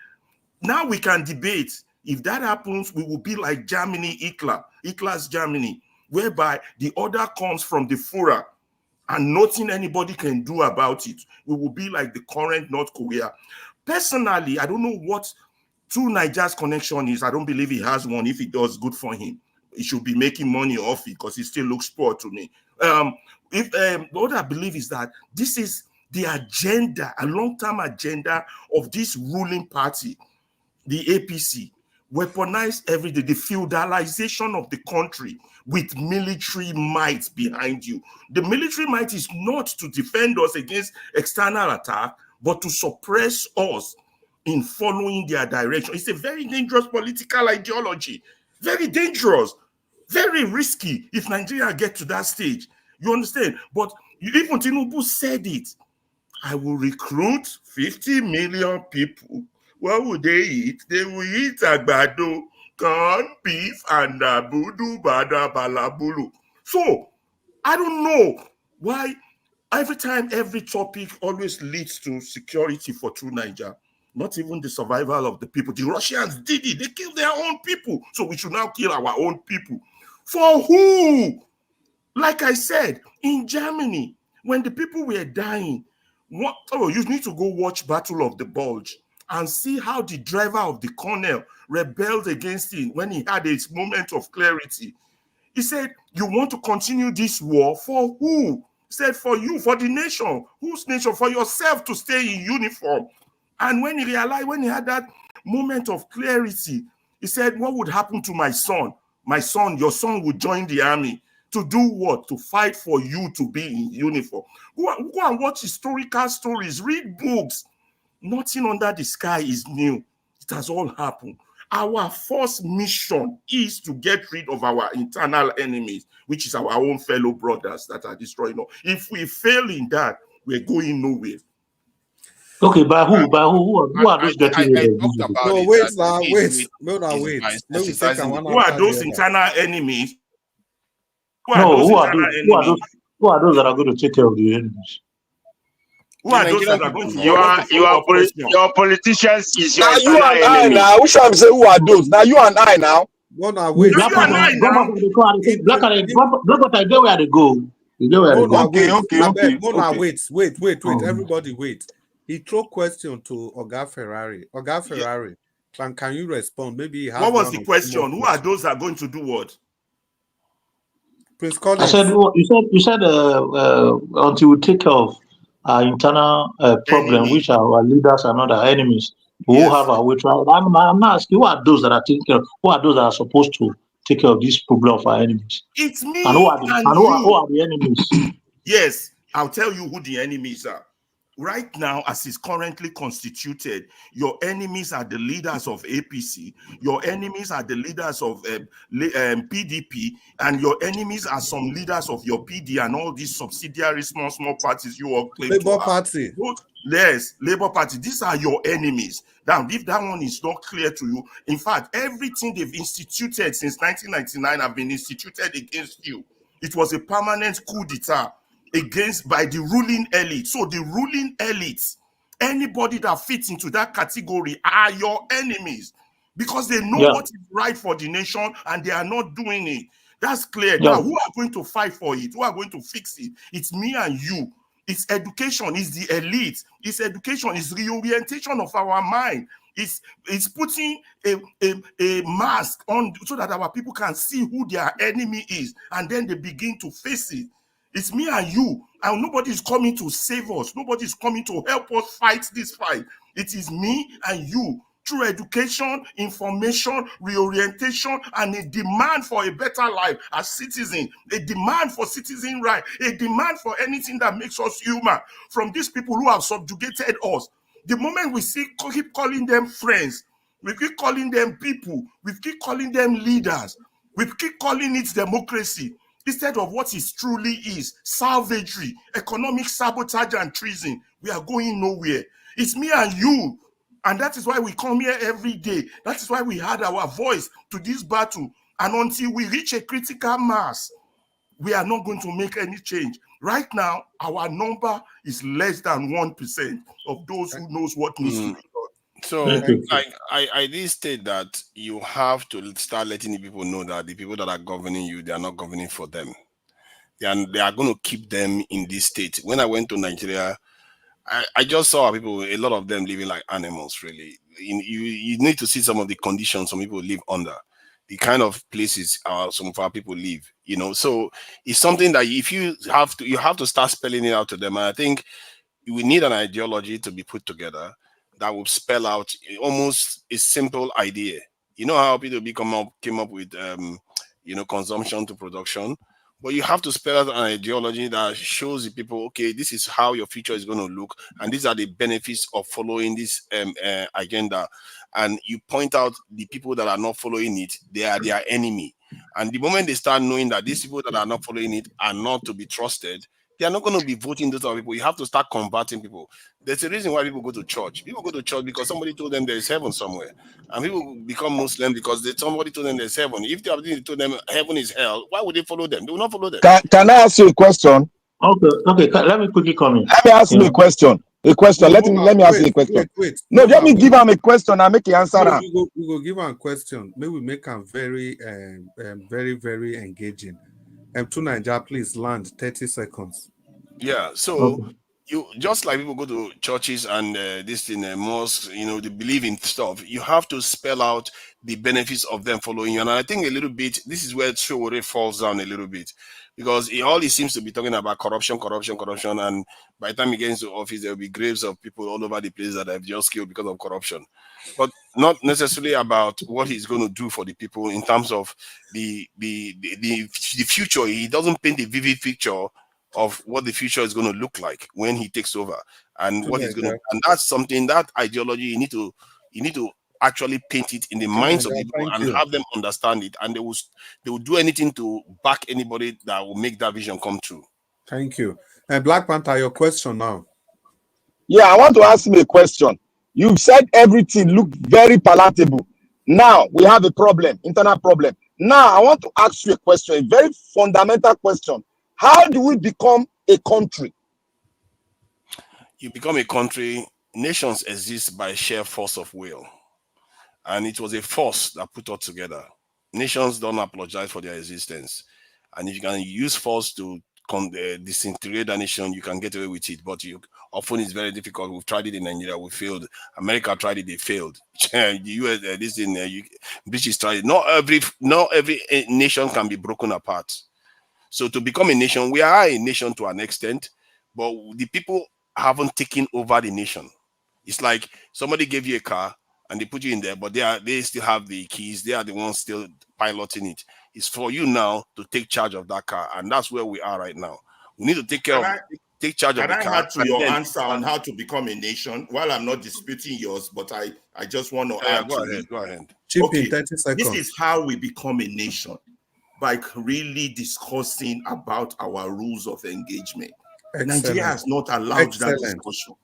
now we can debate. If that happens, we will be like Germany, Hitler's Germany, whereby the order comes from the Führer and nothing anybody can do about it. We will be like the current North Korea. Personally, I don't know what True Nigeria's connection is. I don't believe he has one. If he does, good for him. He should be making money off it because he still looks poor to me. What I believe is that this is the agenda, a long-term agenda of this ruling party, the APC. Weaponize every day, the feudalization of the country with military might behind you. The military might is not to defend us against external attack, but to suppress us in following their direction. It's a very dangerous political ideology. Very dangerous, very risky if Nigeria get to that stage. You understand? But even Tinubu said it. I will recruit 50 million people. What would they eat? They will eat agbado, corn, beef, and budu bada balabulu. So, I don't know why every time every topic always leads to security for True Nigeria. Not even the survival of the people. The Russians did it. They killed their own people. So we should now kill our own people. For who? Like I said, in Germany, when the people were dying, you need to go watch Battle of the Bulge and see how the driver of the colonel rebelled against him when he had his moment of clarity. He said, you want to continue this war for who? He said, for you, for the nation. Whose nation? For yourself to stay in uniform. And when he realized, when he had that moment of clarity, he said, what would happen to my son? My son, your son would join the army. To do what? To fight for you to be in uniform. Go and watch historical stories, read books. Nothing under the sky is new. It has all happened. Our first mission is to get rid of our internal enemies, which is our own fellow brothers that are destroying us. If we fail in that, we're going nowhere. Okay, by who? By who? Who are those getting rid of talked about No, it. wait That now, is wait. No, is wait. by Maybe we take sensitizing the one Who are after those the other. internal enemies? No, who are those? Who are those that are going to take care of the enemies? Who The are those Nigerian that are going to people. what's the follow-up question? Your politicians is your Now you internal and I enemy. now. Which one say who are those? Now you and I now. No, now The wait. black You and person, I now. black person, I get where they go. You know where No, they go. now wait. Okay. No, now wait. Oh. Everybody wait. He threw question to Oga Ferrari. Oga Ferrari, can you respond? Maybe he has What was one the or two question? more Who are those that are going to do what? Prince I Collins. said, you said until we take care of our internal problem, Enemies. which are our leaders and other enemies, who Yes. have our way to. I'm not asking who are those that are taking care of, who are those that are supposed to take care of this problem of our enemies, It's me and who are the enemies? Yes, I'll tell you who the enemies are. Right now, as is currently constituted, your enemies are the leaders of APC, your enemies are the leaders of PDP, and your enemies are some leaders of your PD and all these subsidiary small parties you all claim Labour to have. Party. Yes, Labour Party. These are your enemies. Now, if that one is not clear to you, in fact, everything they've instituted since 1999 have been instituted against you. It was a permanent coup d'etat by the ruling elite. So the ruling elites Anybody that fits into that category are your enemies because they know what is right for the nation and they are not doing it. That's clear. Now, who are going to fight for it? Who are going to fix it? It's me and you. It's education. It's the elite. It's education. It's reorientation of our mind. It's putting a mask on so that our people can see who their enemy is, and then they begin to face it. It's me and you, and nobody is coming to save us. Nobody is coming to help us fight this fight. It is me and you through education, information, reorientation, and a demand for a better life as citizens, a demand for citizen rights, a demand for anything that makes us human from these people who have subjugated us. The moment we keep calling them friends, we keep calling them people, we keep calling them leaders, we keep calling it democracy, instead of what it truly is, salvatory, economic sabotage and treason, we are going nowhere. It's me and you. And that is why we come here every day. That is why we add our voice to this battle. And until we reach a critical mass, we are not going to make any change. Right now, our number is less than 1% of those who knows what needs to be done. So I did state that you have to start letting the people know that the people that are governing you, they are not governing for them. They are going to keep them in this state. When I went to Nigeria, I just saw people, a lot of them living like animals, really. You need to see some of the conditions some people live under, the kind of places some of our people live, you know. So it's something that if you have to start spelling it out to them. And I think we need an ideology to be put together that will spell out almost a simple idea. You know how people came up with consumption to production, but you have to spell out an ideology that shows the people, okay, this is how your future is going to look, and these are the benefits of following this agenda. And you point out the people that are not following it, they are their enemy. And the moment they start knowing that these people that are not following it are not to be trusted, they are not going to be voting those other people. You have to start converting people. There's a reason why people go to church. People go to church because somebody told them there is heaven somewhere. And people become Muslim because somebody told them there's heaven. If they have told them heaven is hell, why would they follow them? They will not follow them. Can I ask you a question? Okay. Let me quickly comment. Let me ask you a question. Let me ask you a question. Wait. No, let me give him a question and make you answer him. We go give him a question. Maybe we make him very, very engaging. To Nigeria, please land 30 seconds. Yeah, so you just like people go to churches and this in mosques, they believe in stuff. You have to spell out the benefits of them following you. And I think a little bit, this is where Sowore falls down a little bit, because he seems to be talking about corruption. And by the time he gets into office, there will be graves of people all over the place that have just killed because of corruption. But not necessarily about what he's going to do for the people in terms of the future. He doesn't paint a vivid picture of what the future is going to look like when he takes over, and what he's going to. And that's something, that ideology, you need to actually paint it in the minds of people and have them understand it, and they will do anything to back anybody that will make that vision come true. Thank you. And Black Panther, your question now. Yeah, I want to ask him a question. You've said everything looked very palatable. Now we have a problem, internal problem. Now I want to ask you a question, a very fundamental question. How do we become a country? You become a country. Nations exist by sheer force of will. And it was a force that put us together. Nations don't apologize for their existence. And if you can use force to disintegrate a nation, you can get away with it. But often it's very difficult. We've tried it in Nigeria, we failed. America tried it, they failed. The US, British tried it. Not every nation can be broken apart. So to become a nation, we are a nation to an extent, but the people haven't taken over the nation. It's like somebody gave you a car and they put you in there, but they still have the keys. They are the ones still piloting it. It's for you now to take charge of that car, and that's where we are right now. We need to take charge of the car. Can I add to your answer on how to become a nation? While I'm not disputing yours, but I just want to add to it. Go ahead. Okay, 30 seconds. This is how we become a nation. By really discussing about our rules of engagement. Excellent. Nigeria has not allowed that discussion.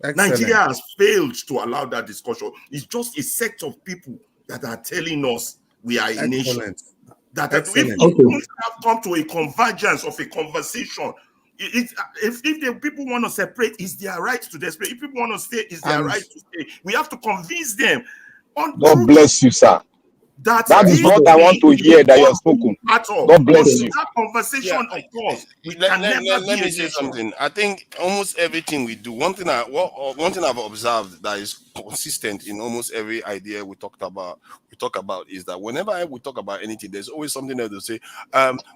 Excellent. Nigeria has failed to allow that discussion. It's just a set of people that are telling us we are a nation. That if we don't have come to a convergence of a conversation, if the people want to separate, it's their right to separate. If people want to stay, it's their right to stay. We have to convince them. God bless you, sir. That is what I want to hear that you have spoken. At all. God bless you. That conversation, of course, we can never let be me a say nation. something. I think almost everything we do, one thing I've observed that is consistent in almost every idea we talk about is that whenever we talk about anything, there's always something that they'll say,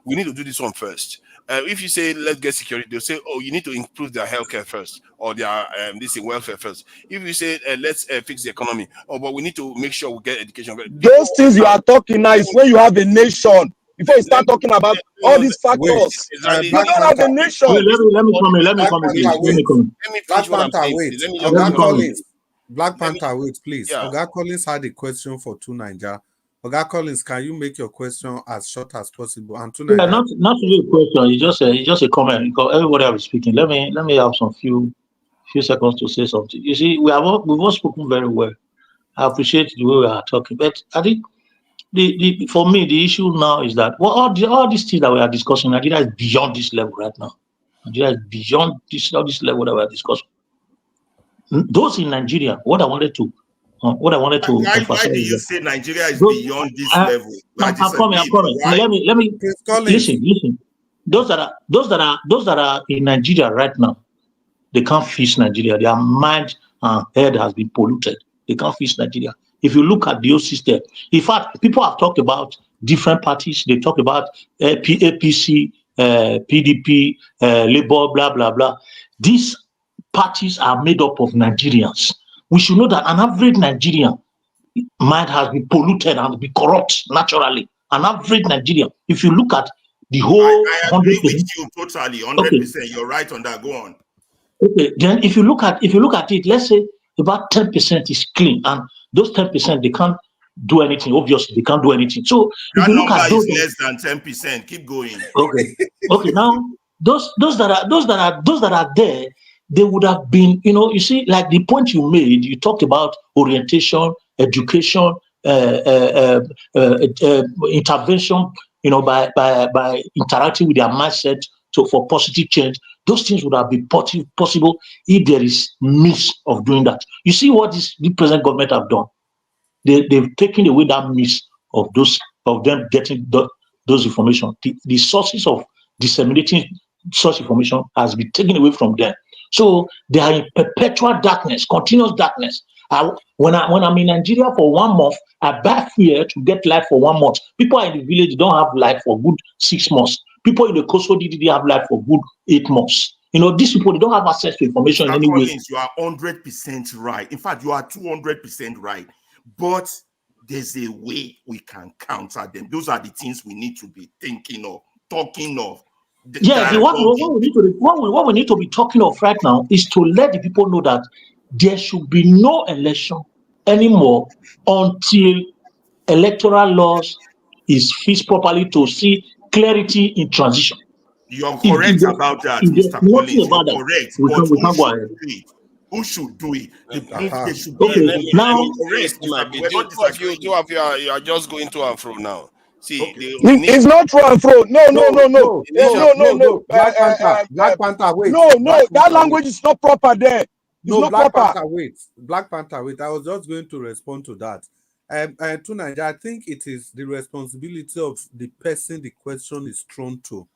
we need to do this one first. If you say let's get security, they'll say, oh, you need to improve their healthcare first, or their this in welfare first. If you say let's fix the economy, oh, but we need to make sure we get education. Those things you are talking now is when you have a nation. Before you start talking about all these factors, you don't have a nation. Let me come in. Let me finish what I'm saying. Let me Oga Collins, Black Panther, wait, please. Yeah. Oga Collins had a question for Two Naija. Oga Collins, can you make your question as short as possible? And Two Naija, Not really a question. It's just a comment because everybody has speaking. Let me have some few seconds to say something. You see, we've all spoken very well. I appreciate the way we are talking, but I think for me the issue now is that all these things that we are discussing, Nigeria is beyond this level right now. Nigeria is beyond this level that we are discussing. Those in Nigeria, what I wanted to emphasize. Why do you say Nigeria is beyond this level? I'm coming. Let me listen. Those that are in Nigeria right now, they can't fix Nigeria. Their mind and head has been polluted. They can't fix Nigeria. If you look at the old system, in fact, people have talked about different parties. They talk about APC, PDP, Labour, blah, blah, blah. These parties are made up of Nigerians. We should know that an average Nigerian mind has been polluted and be corrupt naturally. An average Nigerian. If you look at the whole, I agree with you totally, 100%. Okay. You're right on that. Go on. Okay, then if you look at it, let's say about 10% is clean, and those 10% they can't do anything. Obviously, they can't do anything. So that number is less than 10%. Keep going. Okay. Now those that are there, they would have been, you see, like the point you made. You talked about orientation, education, intervention. By interacting with their mindset for positive change. Those things would have been possible if there is means of doing that. You see what the present government have done? They've taken away that means of them getting those information. The sources of disseminating such information has been taken away from them. So they are in perpetual darkness, continuous darkness. When I'm in Nigeria for 1 month, I buy fuel to get light for 1 month. People in the village don't have light for good 6 months. People in the coastal DDD have light for good 8 months. These people, they don't have access to information in any way. You are 100% right. In fact, you are 200% right. But there's a way we can counter them. Those are the things we need to be thinking of, talking of. What we need to be talking of right now is to let the people know that there should be no election anymore until electoral laws is fixed properly to see clarity in transition. You're correct about that, Mr. Collins. You're correct. But who should do it? There should be now. Two of you are just going to and fro now. See, it's not true and fro. No. Black Panther, wait. No, that language is not proper there. It's not Black proper. Panther, wait. Black Panther, wait. I was just going to respond to that. To Nigeria, I think it is the responsibility of the person the question is thrown to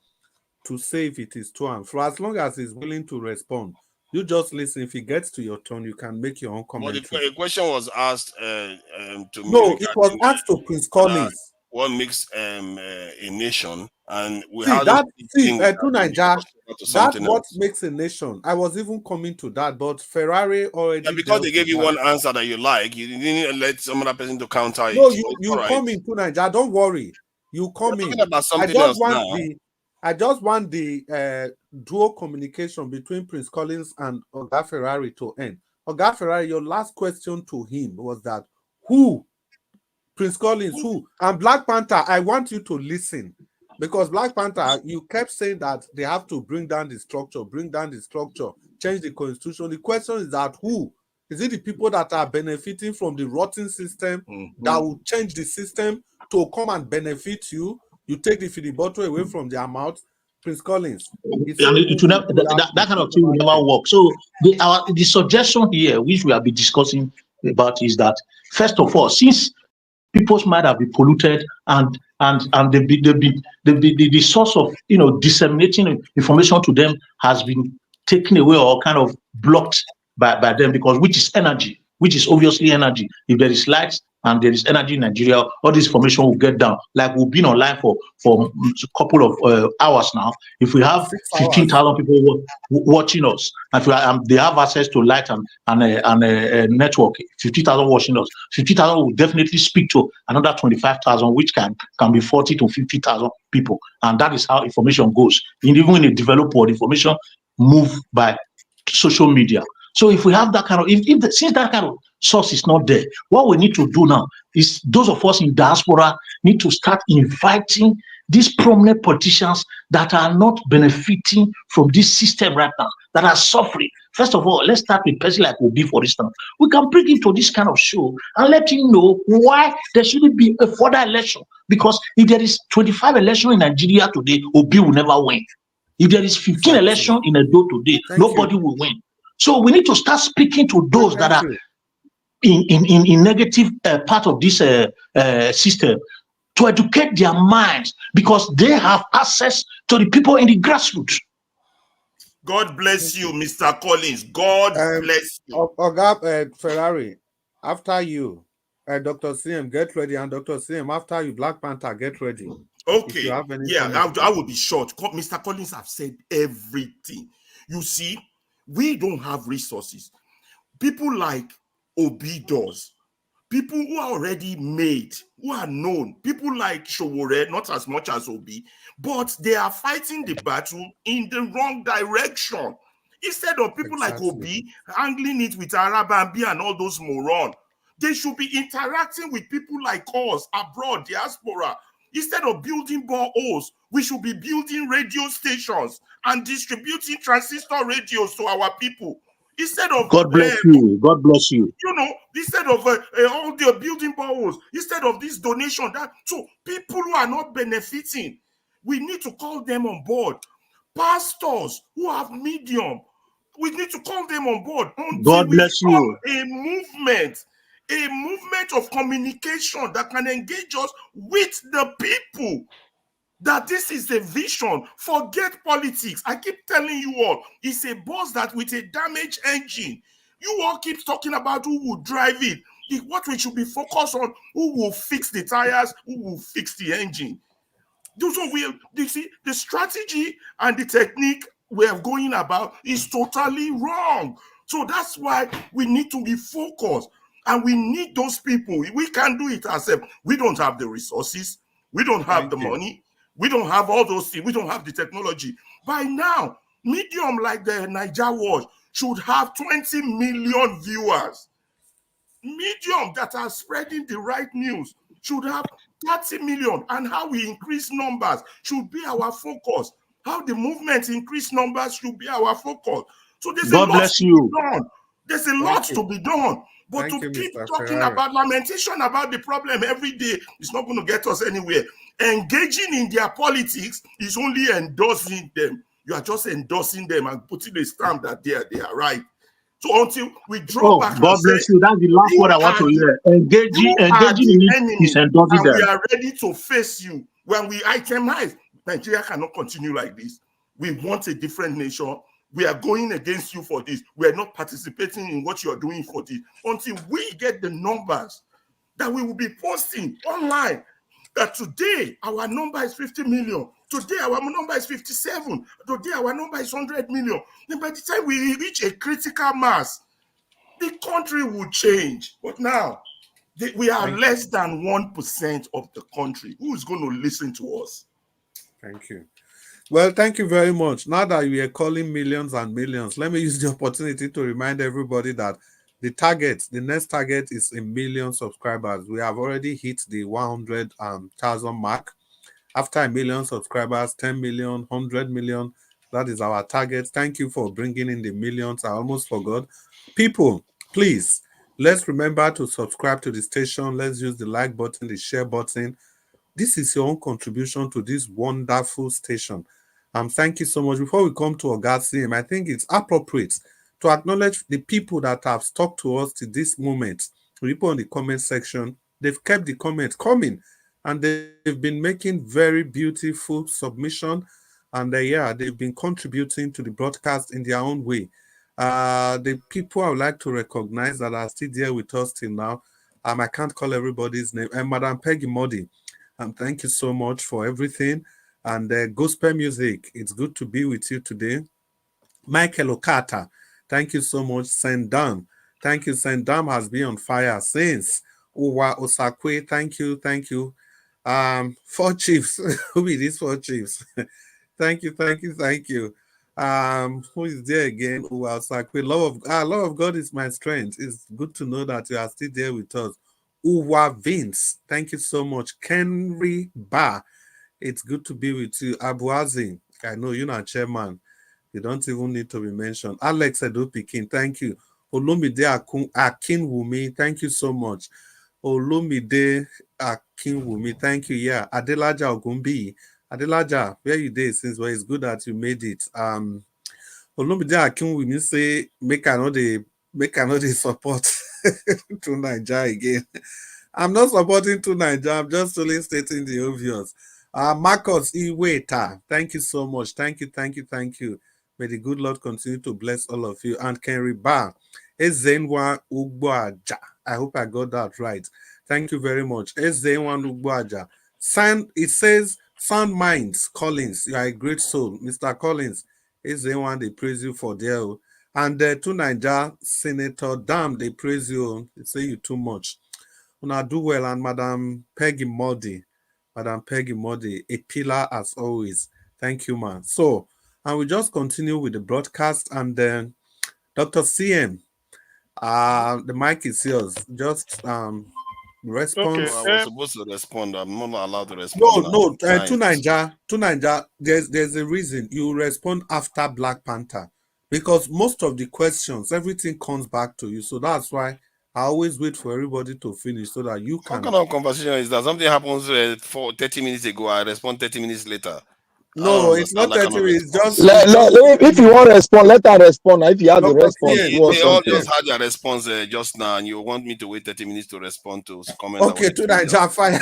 say if it is true and fro. As long as he's willing to respond, you just listen. If it gets to your turn, you can make your own comment. Well, the question was asked to me. No, it was asked to Prince Collins. What makes a nation, and we to Nigeria, that's what makes a nation. I was even coming to that, but Ferrari already. Because they gave you one answer that you like, you didn't let some other person to counter it. No, you come into Nigeria. Don't worry, you come in. About something else now. I just want the dual communication between Prince Collins and Oga Ferrari to end. Oga Ferrari, your last question to him was that who? Prince Collins, who? And Black Panther, I want you to listen. Because Black Panther, you kept saying that they have to bring down the structure, change the constitution. The question is that who? Is it the people that are benefiting from the rotten system that will change the system to come and benefit you? You take the feeding bottle away from their mouth. Prince Collins. It will never, that kind of thing will never work. So the suggestion here, which we have been discussing about, is that first of all, since people's mind have been polluted and the source of disseminating information to them has been taken away or kind of blocked by them, because which is energy, which is obviously energy. If there is light and there is energy in Nigeria, all this information will get down. Like we've been online for a couple of hours now. If we have 15,000 people watching us, and they have access to light and a network, 50,000 watching us, 50,000 will definitely speak to another 25,000, which can be 40 to 50,000 people, and that is how information goes. Even in a developed world, information move by social media. So if we have that kind of, since that kind of source is not there, what we need to do now is those of us in diaspora need to start inviting these prominent politicians that are not benefiting from this system right now, that are suffering. First of all, let's start with a person like Obi, for instance. We can bring him to this kind of show and let him know why there shouldn't be a further election. Because if there is 25 election in Nigeria today, Obi will never win. If there is 15 election in Edo today, nobody will win. So we need to start speaking to those that are in negative part of this system, to educate their minds, because they have access to the people in the grassroots. God bless you, Mr. Collins. God bless you. Oga Ferrari, after you, Dr. CM, get ready, and Dr. CM, after you, Black Panther, get ready. Okay, yeah, I will be short. Mr. Collins have said everything. You see, we don't have resources. People like Obi does. People who are already made, who are known. People like Sowore, not as much as Obi, but they are fighting the battle in the wrong direction. Instead of people like Obi handling it with Arabambi and all those morons, they should be interacting with people like us abroad, diaspora. Instead of building boreholes, we should be building radio stations and distributing transistor radios to our people. Instead of God bless you. God bless you. You know, instead of all the building boreholes, instead of this donation, so people who are not benefiting, we need to call them on board. Pastors who have medium, we need to call them on board until God bless you. A movement of communication that can engage us with the people. That this is a vision. Forget politics. I keep telling you all, it's a bus that with a damaged engine. You all keep talking about who will drive it. What we should be focused on, who will fix the tires, who will fix the engine. You see, the strategy and the technique we are going about is totally wrong. So that's why we need to be focused. And we need those people. We can't do it ourselves. We don't have the resources. We don't have the money. We don't have all those things. We don't have the technology. By now, medium like the Niger Watch should have 20 million viewers. Medium that are spreading the right news should have 30 million. And how we increase numbers should be our focus. How the movement increase numbers should be our focus. So there's a lot to be done. There's a lot to be done. But to keep talking about lamentation about the problem every day is not going to get us anywhere. Engaging in their politics is only endorsing them. You are just endorsing them and putting a stamp that they are right. So until we draw back, God bless you. That's the last word I want to hear. Engaging in it is endorsing them. We are ready to face you. When we itemize, Nigeria cannot continue like this. We want a different nation. We are going against you for this. We are not participating in what you are doing for this until we get the numbers that we will be posting online. That today our number is 50 million. Today our number is 57. Today our number is 100 million. Then by the time we reach a critical mass, the country will change. But now we are less than 1% of the country. Who is going to listen to us? Thank you. Well, thank you very much. Now that we are calling millions and millions, let me use the opportunity to remind everybody that the next target is 1 million subscribers. We have already hit the 100,000 mark. After 1 million subscribers, 10 million, 100 million, that is our target. Thank you for bringing in the millions. I almost forgot. People, please, let's remember to subscribe to the station. Let's use the like button, the share button. This is your own contribution to this wonderful station. Thank you so much. Before we come to Oga, I think it's appropriate to acknowledge the people that have stuck to us to this moment. People in the comment section, they've kept the comments coming, and they've been making very beautiful submission, and yeah, they've been contributing to the broadcast in their own way. The people I would like to recognize that are still there with us till now, I can't call everybody's name, and Madam Peggy Modi, thank you so much for everything. And gospel music, it's good to be with you today. Michael Okata, thank you so much. Sendam, thank you. Sendam has been on fire since. Uwa Osakwe, thank you, thank you. Four chiefs, who is these four chiefs? Thank you, thank you, thank you. Who is there again? Uwa Osakwe, love of God is my strength. It's good to know that you are still there with us. Uwa Vince, thank you so much. Kenry Ba, it's good to be with you. Abuazi, I know you're not chairman. You don't even need to be mentioned. Alex Edopikin, thank you. Olumide Akinwumi, thank you so much. Olumide Akinwumi, thank you. Yeah. Adelaja Ogumbi. Adelaja, where you there since? Well, it's good that you made it. Olumide Akinwumi say, make another support to Nigeria again. I'm not supporting to Nigeria. I'm just only stating the obvious. Marcos Iweta, thank you so much. Thank you, thank you, thank you. May the good Lord continue to bless all of you. And Kenry Ba, Ezenwa Ugboaja. I hope I got that right. Thank you very much. Ezenwa Ugboaja. It says, Sound Minds, Collins. You are a great soul. Mr. Collins, Ezenwa, they praise you for there. And to Nigeria, Senator Dam, they praise you. They say you too much. Una do well, and Madam Peggy Modi, a pillar as always. Thank you, man. So, and we just continue with the broadcast, and then Dr. CM, the mic is yours. Just response. I was supposed to respond. I'm not allowed to respond. No, to Nigeria, there's a reason you respond after Black Panther, because most of the questions, everything comes back to you. So that's why I always wait for everybody to finish so that you can. What kind of conversation is that? Something happens for 30 minutes ago, I respond 30 minutes later. No, it's not 30 minutes. Just if you want to respond, let her respond. If you have the response, they all just had their response just now, and you want me to wait 30 minutes to respond to comments. Okay, to Nigeria, fire.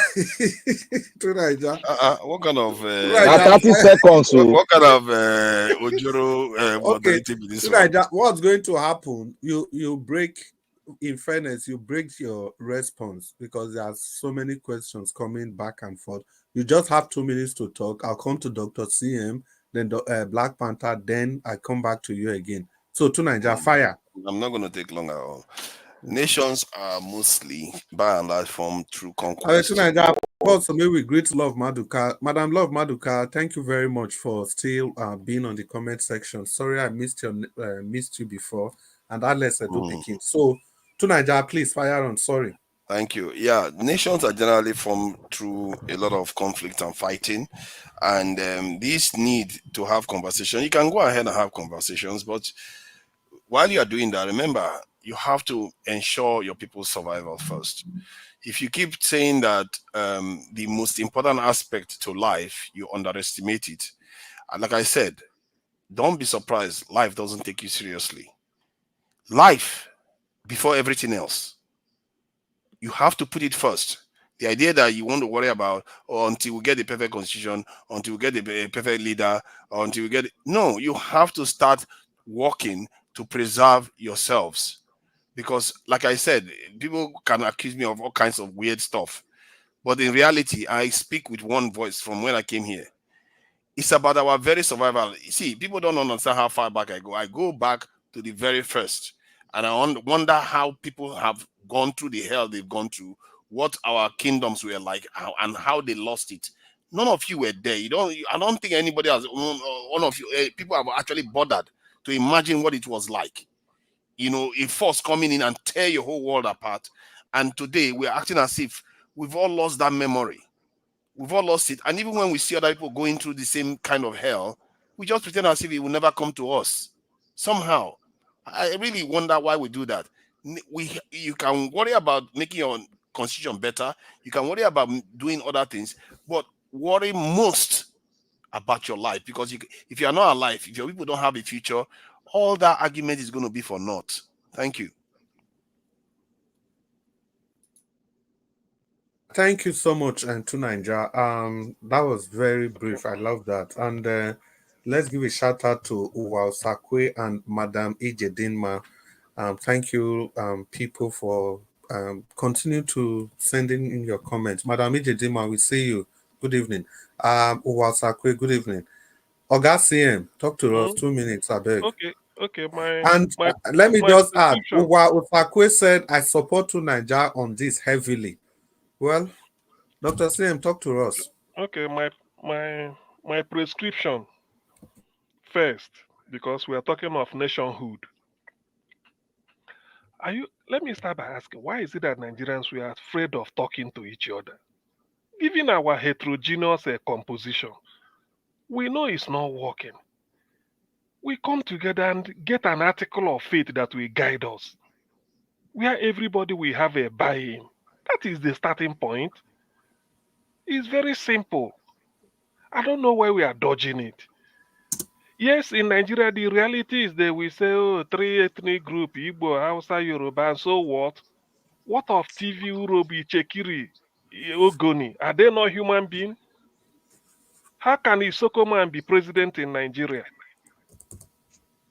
To Nigeria. What kind of 30 seconds? What kind of Ojoro moderating okay, this to one? Nigeria, what's going to happen? You break. In fairness, you break your response because there are so many questions coming back and forth. You just have 2 minutes to talk. I'll come to Dr. CM, then Black Panther, then I come back to you again. So to Nigeria, fire. I'm not going to take long at all. Nations are mostly, by and large, formed through conquest. To Nigeria, also may we greet Love Maduka. Madam Love Maduka, thank you very much for still being on the comment section. Sorry I missed you before. And Alex Edopikin. So to Nigeria, please fire on. Sorry. Thank you. Yeah, nations are generally formed through a lot of conflict and fighting, and this need to have conversation. You can go ahead and have conversations, but while you are doing that, remember you have to ensure your people's survival first. If you keep saying that the most important aspect to life, you underestimate it. And like I said, don't be surprised. Life doesn't take you seriously. Life before everything else. You have to put it first. The idea that you want to worry about until we get the perfect constitution, until we get the perfect leader, or until we get no, you have to start working to preserve yourselves. Because, like I said, people can accuse me of all kinds of weird stuff. But in reality, I speak with one voice from when I came here. It's about our very survival. See, people don't understand how far back I go. I go back to the very first. And I wonder how people have gone through the hell they've gone through, what our kingdoms were like, and how they lost it. None of you were there. I don't think anybody has, one of you, people have actually bothered to imagine what it was like. You know, a force coming in and tear your whole world apart. And today we're acting as if we've all lost that memory. We've all lost it. And even when we see other people going through the same kind of hell, we just pretend as if it will never come to us. Somehow. I really wonder why we do that. You can worry about making your constitution better. You can worry about doing other things. But worry most about your life. Because if you are not alive, if your people don't have a future, all that argument is going to be for naught. Thank you. Thank you so much, and to Niger. That was very brief. I love that. And let's give a shout out to Uwal Sakwe and Madam Ijedinma. Thank you, people, for continue to sending in your comments. Madam Ijedinma, we see you. Good evening. Uwal Sakwe, good evening. Oga CM, talk to us. 2 minutes, I beg. Okay. And let me just add, Uwa Sakwe said, I support to Niger on this heavily. Well, Dr. CM, talk to us. Okay, my prescription first, because we are talking of nationhood. Let me start by asking, why is it that Nigerians, we are afraid of talking to each other? Given our heterogeneous composition, we know it's not working. We come together and get an article of faith that will guide us, where everybody will have a buy-in. That is the starting point. It's very simple. I don't know why we are dodging it. Yes, in Nigeria, the reality is that we say, oh, 3 ethnic group, Igbo, Hausa, Yoruba, and so what? What of TV, Urobi, Chekiri, Ogoni? Are they not human beings? How can Isoko man be president in Nigeria?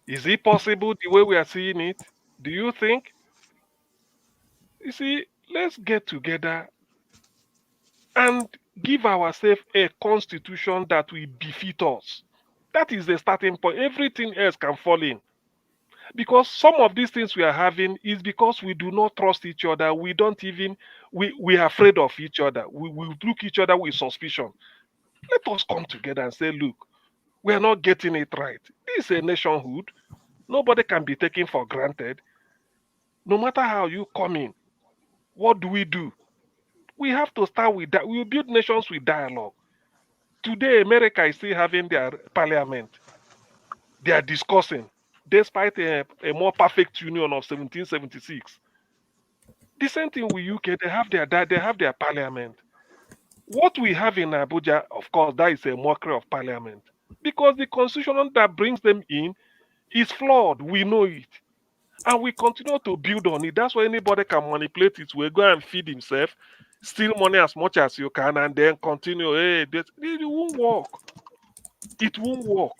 Is it possible the way we are seeing it? Do you think? You see, let's get together and give ourselves a constitution that will befit us. That is the starting point. Everything else can fall in. Because some of these things we are having is because we do not trust each other. We don't even, we are afraid of each other. We look each other with suspicion. Let us come together and say, look, we are not getting it right. This is a nationhood. Nobody can be taken for granted. No matter how you come in, what do? We have to start with that. We build nations with dialogue. Today, America is still having their parliament. They are discussing, despite a more perfect union of 1776. The same thing with UK. They have their parliament. What we have in Abuja, of course, that is a mockery of parliament, because the constitution that brings them in is flawed. We know it, and we continue to build on it. That's why anybody can manipulate it. We go and feed himself, steal money as much as you can, and then continue. Hey, it won't work. It won't work.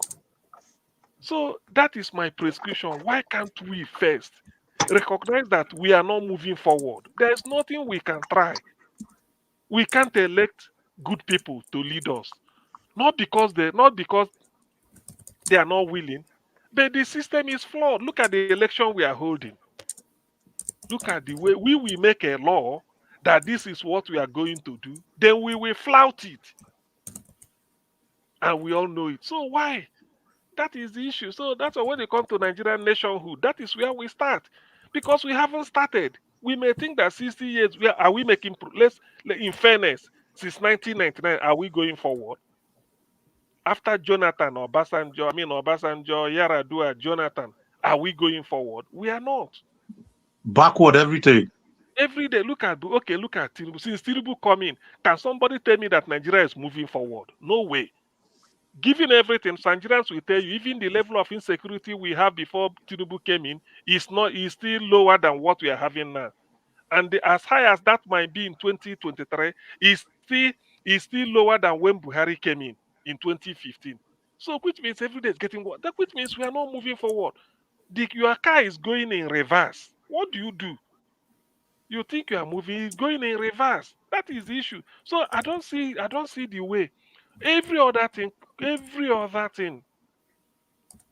So that is my prescription. Why can't we first recognize that we are not moving forward? There is nothing we can try. We can't elect good people to lead us. Not because they are not willing, but the system is flawed. Look at the election we are holding. Look at the way we will make a law that this is what we are going to do. Then we will flout it. And we all know it. So why? That is the issue. So that's why when they come to Nigerian nationhood, that is where we start. Because we haven't started. We may think that 60 years, are we making, in fairness, since 1999, are we going forward? After Jonathan, Obasanjo, Yaradua, Jonathan, are we going forward? We are not. Backward every day. Every day, look at Tinubu. Since Tinubu come in, can somebody tell me that Nigeria is moving forward? No way. Given everything, Nigerians will tell you, even the level of insecurity we have before Tinubu came in is still lower than what we are having now. And as high as that might be in 2023, is still lower than when Buhari came in 2015. So which means every day is getting worse. That which means we are not moving forward. Your car is going in reverse. What do? You think you are moving, it's going in reverse. That is the issue. So I don't see the way. Every other thing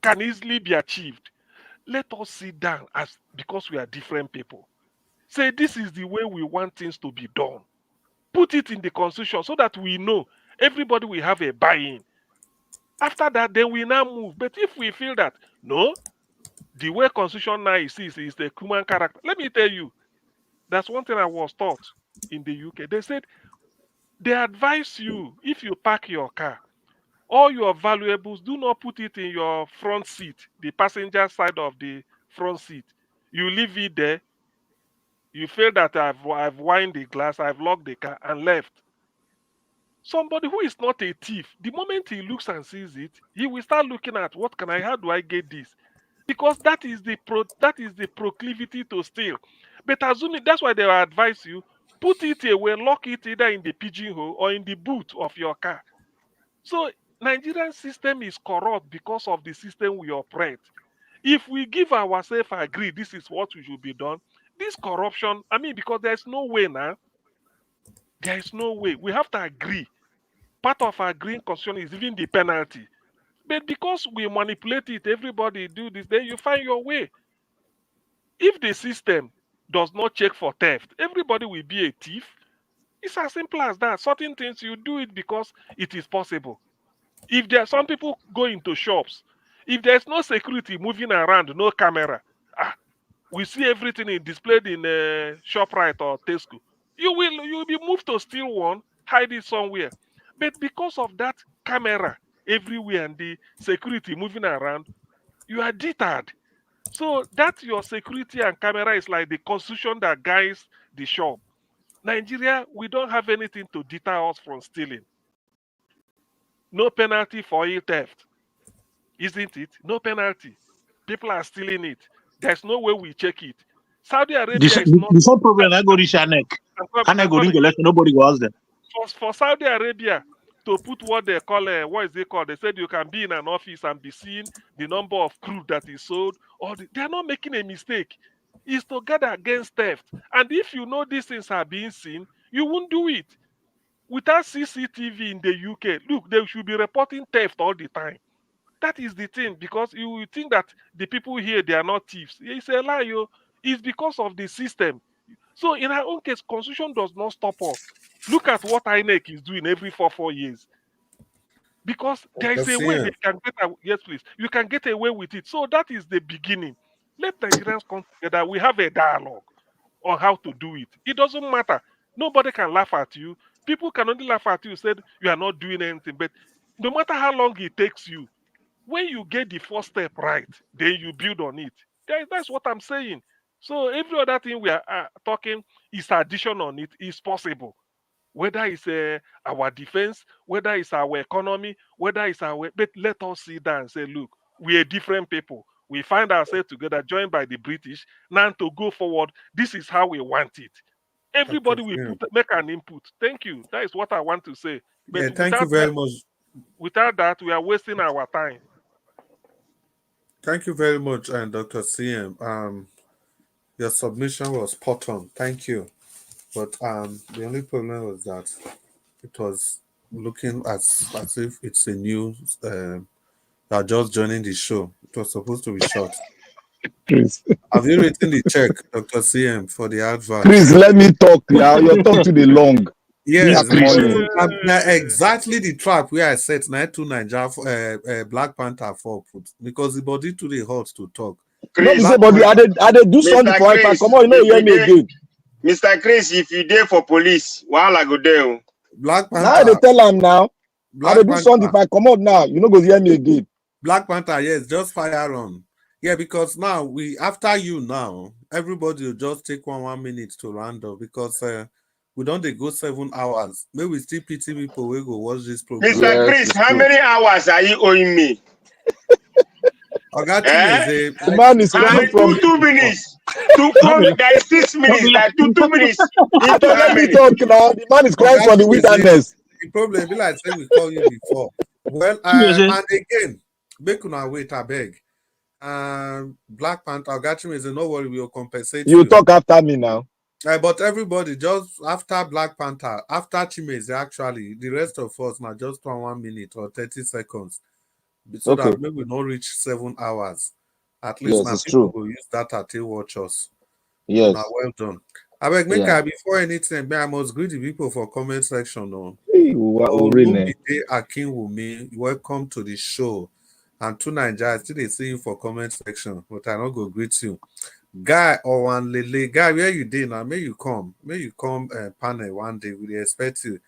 can easily be achieved. Let us sit down because we are different people. Say this is the way we want things to be done. Put it in the constitution so that we know everybody will have a buy-in. After that, then we now move. But if we feel that no, the way constitution now is the human character. Let me tell you, that's one thing I was taught in the UK. They said they advise you, if you park your car, all your valuables, do not put it in your front seat, the passenger side of the front seat. You leave it there. You feel that I've wined the glass, I've locked the car and left. Somebody who is not a thief, the moment he looks and sees it, he will start looking at what can I, how do I get this? Because that is the proclivity to steal. But assuming that's why they will advise you, put it away, lock it either in the pigeonhole or in the boot of your car. So Nigerian system is corrupt because of the system we operate. If we give ourselves agree this is what we should be done, this corruption, I mean, because there's no way now. There is no way. We have to agree. Part of agreeing constitution is even the penalty. But because we manipulate it, everybody do this, then you find your way. If the system does not check for theft, everybody will be a thief. It's as simple as that. Certain things you do it because it is possible. If there are some people go into shops, if there's no security moving around, no camera, we see everything displayed in ShopRite or Tesco. You'll be moved to steal one, hide it somewhere. But because of that camera everywhere and the security moving around, you are deterred. So that your security and camera is like the constitution that guides the shop. Nigeria, we don't have anything to deter us from stealing. No penalty for theft, isn't it? No penalty. People are stealing it. There's no way we check it. Saudi Arabia is not. The same problem I go reach our neck. And I go ring election, nobody go ask them. For Saudi Arabia to put what they call what is it called? They said you can be in an office and be seeing the number of crude that is sold. They're not making a mistake. It's to guard against theft. And if you know these things are being seen, you won't do it. Without CCTV in the UK, look, they should be reporting theft all the time. That is the thing, because you will think that the people here, they are not thieves. It's a lie, yo. It's because of the system. So in our own case, constitution does not stop us. Look at what INEC is doing every 4 years. Because there is a way they can get away. Yes, please. You can get away with it. So that is the beginning. Let Nigerians come together. We have a dialogue on how to do it. It doesn't matter. Nobody can laugh at you. People can only laugh at you, said you are not doing anything. But no matter how long it takes you, when you get the first step right, then you build on it. That's what I'm saying. So every other thing we are talking is addition on it is possible. Whether it's our defense, whether it's our economy, whether it's our... But let us sit down and say, look, we are different people. We find ourselves together, joined by the British. Now to go forward, this is how we want it. Everybody will make an input. Thank you. That is what I want to say. But thank you very much. Without that, we are wasting our time. Thank you very much, Dr. CM. Your submission was spot on. Thank you. But the only problem was that it was looking as if it's a new are just joining the show. It was supposed to be short. Chris. Have you written the check, Dr. CM, for the advert? Chris, let me talk. Yeah, you're talking to the long. Yes, morning. exactly the trap where I set night to Nigeria Black Panther for put because the body too the hot to talk. Chris, no, but I did do something for Chris, come on, you know, hear me again. Mr. Chris, if you there for police, while I go there. Black Panther. Now they tell him now. I do something if I come out now. You know, go hear me again. Black Panther, yes, just fire on. Yeah, because now after you now, everybody will just take 1 minute to round up because we don't go 7 hours. Maybe we still pity people we go watch this program. Mr. Chris, how many hours are you owing me? I got the man is coming from 2 minutes. There is 6 minutes. Like 2 minutes. Let me talk now. The man is crying for the wilderness. The problem be like say we call you before. Well, and again, make una wait, I beg. Black Panther, Gachim is no worry, we will compensate you. You talk after me now. But everybody, just after Black Panther, after Chimeze, actually, the rest of us now just 1 minute or 30 seconds. So that maybe we don't reach 7 hours. At least now people will use data to watch us. Yes. Now, well done. I beg, before anything, I must greet the people for comment section. Akinwumi, welcome to the show. And to Nigeria, still they see you for comment section, but I not go greet you. Guy or one Lele, Guy, where you did now? May you come panel one day. We expect you.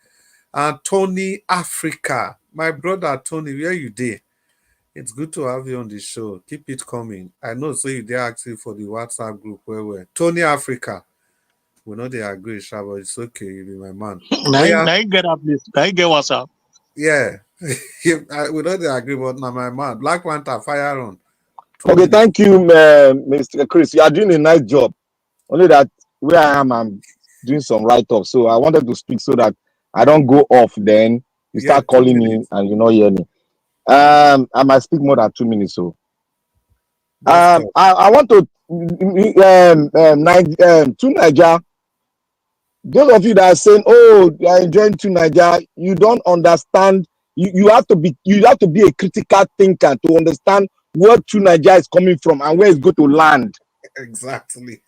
And Tony Africa, my brother Tony, where you did? It's good to have you on the show. Keep it coming. I know, so you dare active for the WhatsApp group where we're Tony Africa. We know they agree, Sha, but it's okay. You be my man. Now you get up, please. Now you get WhatsApp. Yeah. We know they agree, but now my man. Black Panther, fire on. Okay, thank you, Mr. Chris. You are doing a nice job. Only that where I am, I'm doing some write-up. So I wanted to speak so that I don't go off. Then you start calling me and you not hear me. I might speak more than 2 minutes. So I want to to Nigeria. Those of you that are saying, "Oh, you are enjoying to Nigeria," you don't understand. You have to be a critical thinker to understand where to Nigeria is coming from and where it's going to land. Exactly.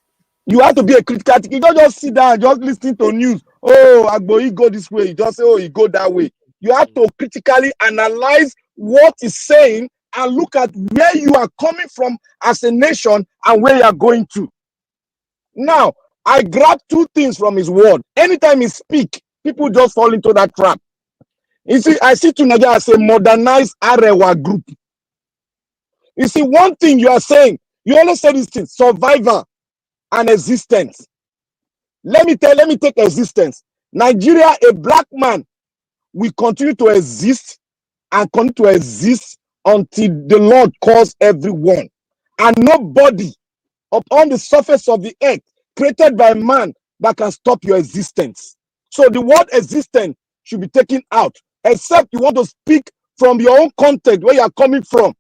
You have to be a critical thinker. You don't just sit down and just listen to news. Oh, Agbo, he go this way. You just say, oh, he go that way. You have to critically analyze what he's saying and look at where you are coming from as a nation and where you are going to. Now, I grab 2 things from his word. Anytime he speak, people just fall into that trap. You see, I see to Nigeria as a modernized Arewa group. You see, one thing you are saying, you always say this thing, survivor and existence. Let me take existence. Nigeria, a black man, will continue to exist and continue to exist until the Lord calls everyone. And nobody upon the surface of the earth created by man that can stop your existence. So the word existence should be taken out, except you want to speak from your own context, where you are coming from.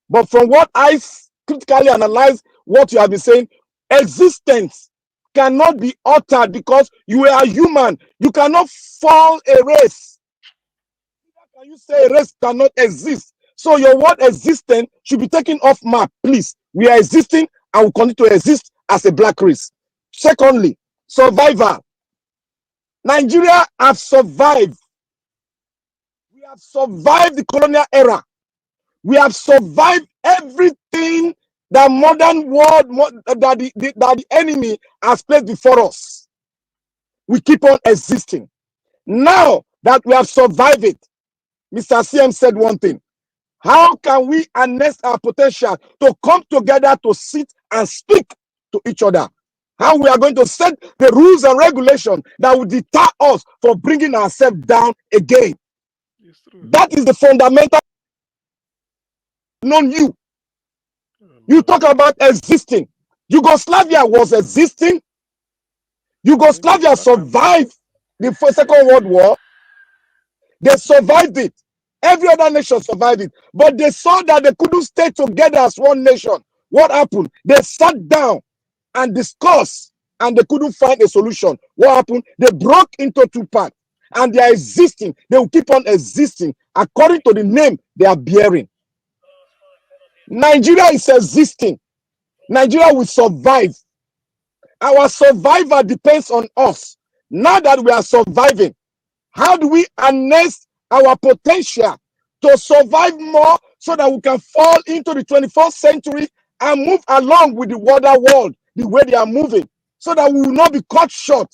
But from what I critically analyze what you have been saying, existence cannot be altered because you are human. You cannot fall a race. How can you say a race cannot exist? So your word existence should be taken off map, please. We are existing and will continue to exist as a black race. Secondly, survival. Nigeria have survived. We have survived the colonial era. We have survived everything that modern world that the enemy has placed before us. We keep on existing. Now that we have survived it, Mr. CM said one thing. How can we harness our potential to come together to sit and speak to each other? How we are going to set the rules and regulations that will deter us from bringing ourselves down again. That is the fundamental. Known you. You talk about existing. Yugoslavia was existing. Yugoslavia survived the Second World War. They survived it. Every other nation survived it. But they saw that they couldn't stay together as one nation. What happened? They sat down and discussed, and they couldn't find a solution. What happened? They broke into 2 parts. And they are existing. They will keep on existing according to the name they are bearing. Nigeria is existing. Nigeria will survive. Our survival depends on us. Now that we are surviving, how do we harness our potential to survive more so that we can fall into the 21st century and move along with the wider world the way they are moving, so that we will not be cut short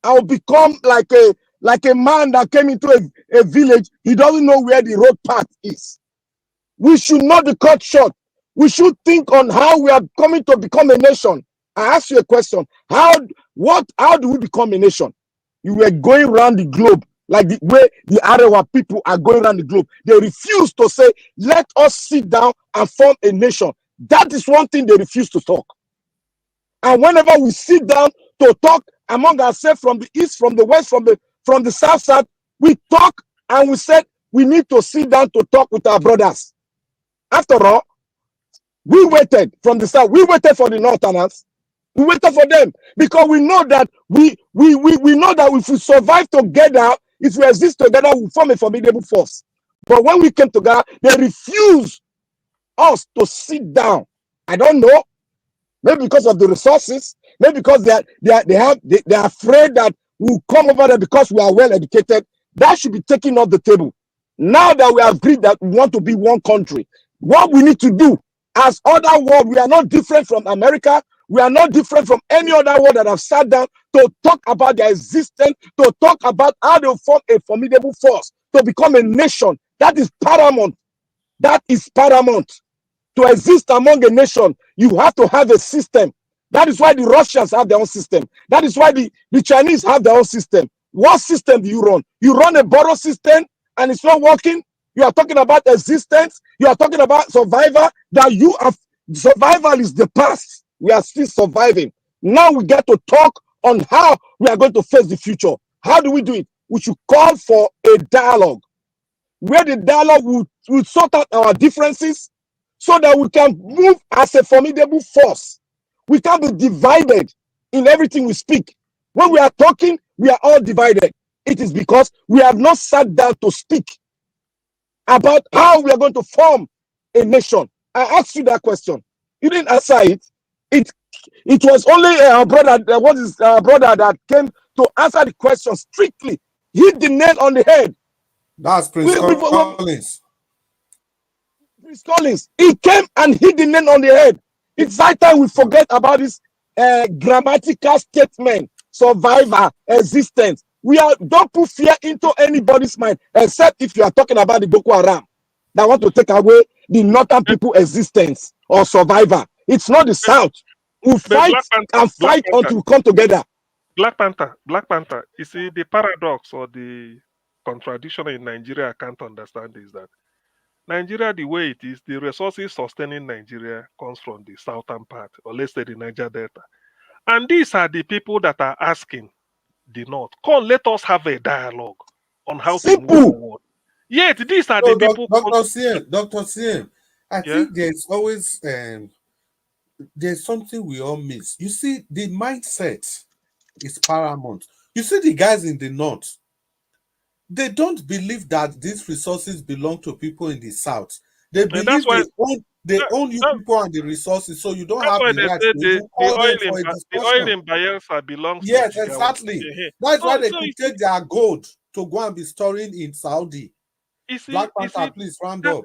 and will become like a man that came into a village. He doesn't know where the road path is. We should not be cut short. We should think on how we are coming to become a nation. I ask you a question. How do we become a nation? You were going around the globe like the way the Arewa people are going around the globe. They refuse to say, let us sit down and form a nation. That is one thing they refuse to talk. And whenever we sit down to talk among ourselves, from the east, from the west, from the south side, we talk and we said we need to sit down to talk with our brothers. After all, we waited from the south. We waited for the northerners. We waited for them because we know that we know that if we survive together, if we exist together, we form a formidable force. But when we came together, they refused us to sit down. I don't know. Maybe because of the resources. Maybe because they are afraid that we'll come over there because we are well educated. That should be taken off the table. Now that we have agreed that we want to be one country, what we need to do as other world, we are not different from America. We are not different from any other world that have sat down to talk about their existence, to talk about how they form a formidable force, to become a nation. That is paramount. That is paramount. To exist among a nation, you have to have a system. That is why the Russians have their own system. That is why the Chinese have their own system. What system do you run? You run a borrow system and it's not working. You are talking about existence. You are talking about survivor. That you have survival is the past. We are still surviving. Now we get to talk on how we are going to face the future. How do we do it? We should call for a dialogue where the dialogue will sort out our differences so that we can move as a formidable force. We can't be divided in everything we speak. When we are talking, we are all divided. It is because we have not sat down to speak about how we are going to form a nation. I asked you that question. You didn't answer it. It was only our brother, brother that came to answer the question strictly. Hit the nail on the head. That's Prince Collins. Prince Collins. He came and hit the nail on the head. It's high time we forget about this grammatical statement, survivor, existence. Don't put fear into anybody's mind, except if you are talking about the Boko Haram that want to take away the northern people existence or survivor. It's not the South. We fight and fight until we come together. Black Panther. You see, the paradox or the contradiction in Nigeria I can't understand is that Nigeria, the way it is, the resources sustaining Nigeria comes from the southern part, or let's say the Niger Delta. And these are the people that are asking the North, come, let us have a dialogue on how to move forward. Yet, these are the people... Dr. CM, I think there's always... there's something we all miss. You see, the mindset is paramount. You see the guys in the North, they don't believe that these resources belong to people in the South. They believe they own you people and the resources, so you don't have the right to call them for a discussion. The oil in Bayelsa belongs to Jigawa. Exactly. That's why they could take their gold to go and be storing in Saudi. Black Panther, please round up.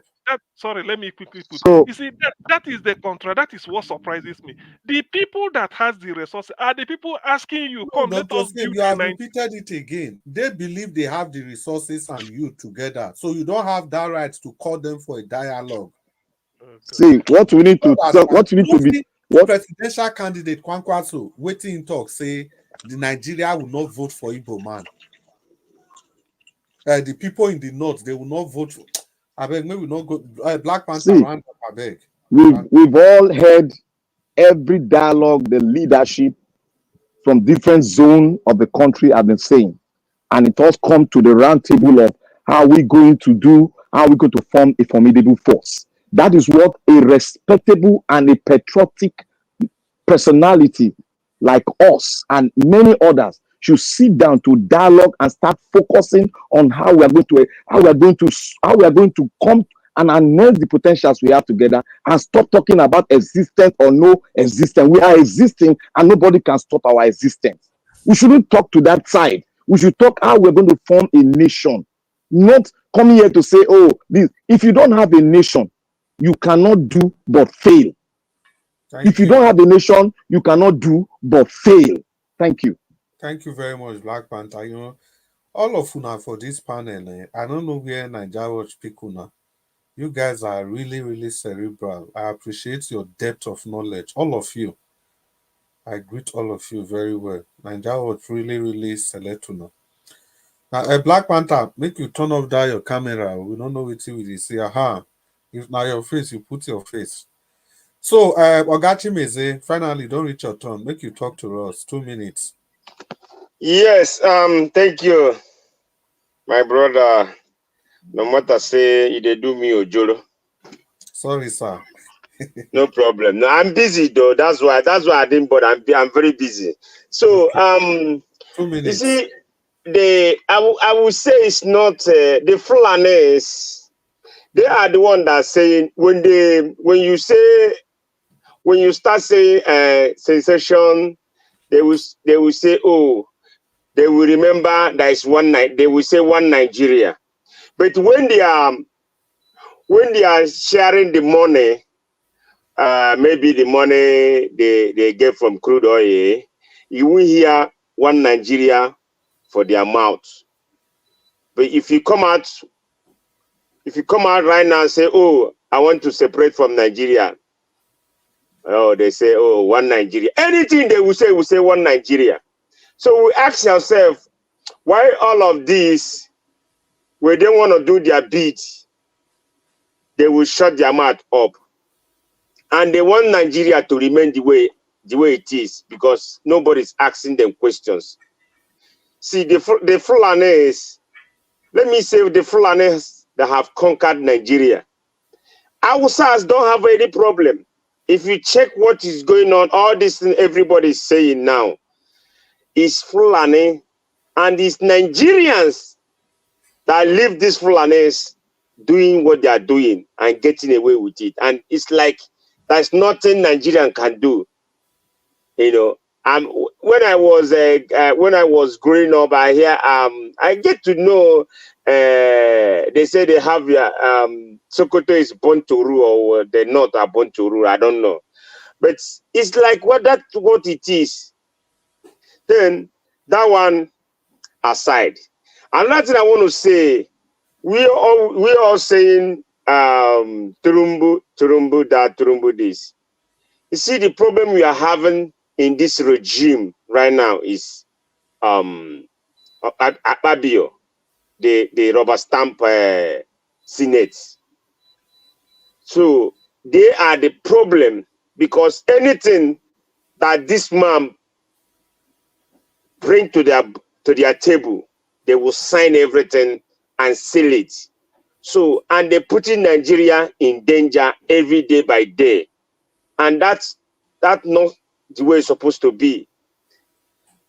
Sorry, let me quickly put. You see, that is the contra. That is what surprises me. The people that has the resources are the people asking you, come, let us build. You have repeated it again. They believe they have the resources and you together, so you don't have that right to call them for a dialogue. See, what we need to be. What presidential candidate Kwankwaso waiting in talk say the Nigeria will not vote for Igbo man. The people in the North, they will not vote for. I beg, maybe not go. Black Panther round up, I beg. We've all heard every dialogue the leadership from different zones of the country have been saying, and it has come to the round table of how we're going to form a formidable force. That is what a respectable and a patriotic personality like us and many others should sit down to dialogue and start focusing on how we are going to come and harness the potentials we have together and stop talking about existence or no existence. We are existing and nobody can stop our existence. We shouldn't talk to that side. We should talk how we're going to form a nation, not coming here to say, oh, this. If you don't have a nation, you cannot do but fail. If you don't have a nation, you cannot do but fail. Thank you. Thank you very much, Black Panther. You know, all of you now for this panel, I don't know where Nigeria Watch people now. You guys are really, really cerebral. I appreciate your depth of knowledge. All of you. I greet all of you very well. Nigeria Watch really, really select to know. Now, Black Panther, make you turn off that your camera. We don't know what you see. If now your face, you put your face. So, Ogachi Meze, finally, don't reach your turn. Make you talk to us. 2 minutes. Yes, thank you, my brother. No matter say they do me ojoro. Sorry, sir. No problem. No, I'm busy though. That's why I didn't bother. I'm very busy. So, 2 minutes. You see, I will say it's not the Fulanis. They are the one that saying when you start saying sensation, they will say, oh, they will remember that is one night. They will say one Nigeria. But when they are sharing the money, maybe the money they get from crude oil, you will hear one Nigeria for their mouth. But if you come out right now and say, oh, I want to separate from Nigeria, Oh, they say, oh, one Nigeria. Anything they will say one Nigeria. So we ask ourselves, why all of this, when they want to do their bid, they will shut their mouth up. And they want Nigeria to remain the way it is because nobody's asking them questions. See, the Fulanis, let me say the Fulanis that have conquered Nigeria. Hausas don't have any problem. If you check what is going on, all this thing everybody is saying now is Fulani, and it's Nigerians that leave these Fulanis doing what they are doing and getting away with it. And it's like there's nothing Nigerian can do. You know, when I was growing up, I get to know. They say they have Sokoto is born to rule, or the North are born to rule. I don't know, but it's like what it is. Then that one aside, another thing I want to say, we all saying Tinubu that, Tinubu this. You see, the problem we are having in this regime right now is Akpabio, the rubber stamp Senate. So they are the problem because anything that this man bring to their table, they will sign everything and seal it. So, and they're putting Nigeria in danger every day by day. And that's not the way it's supposed to be.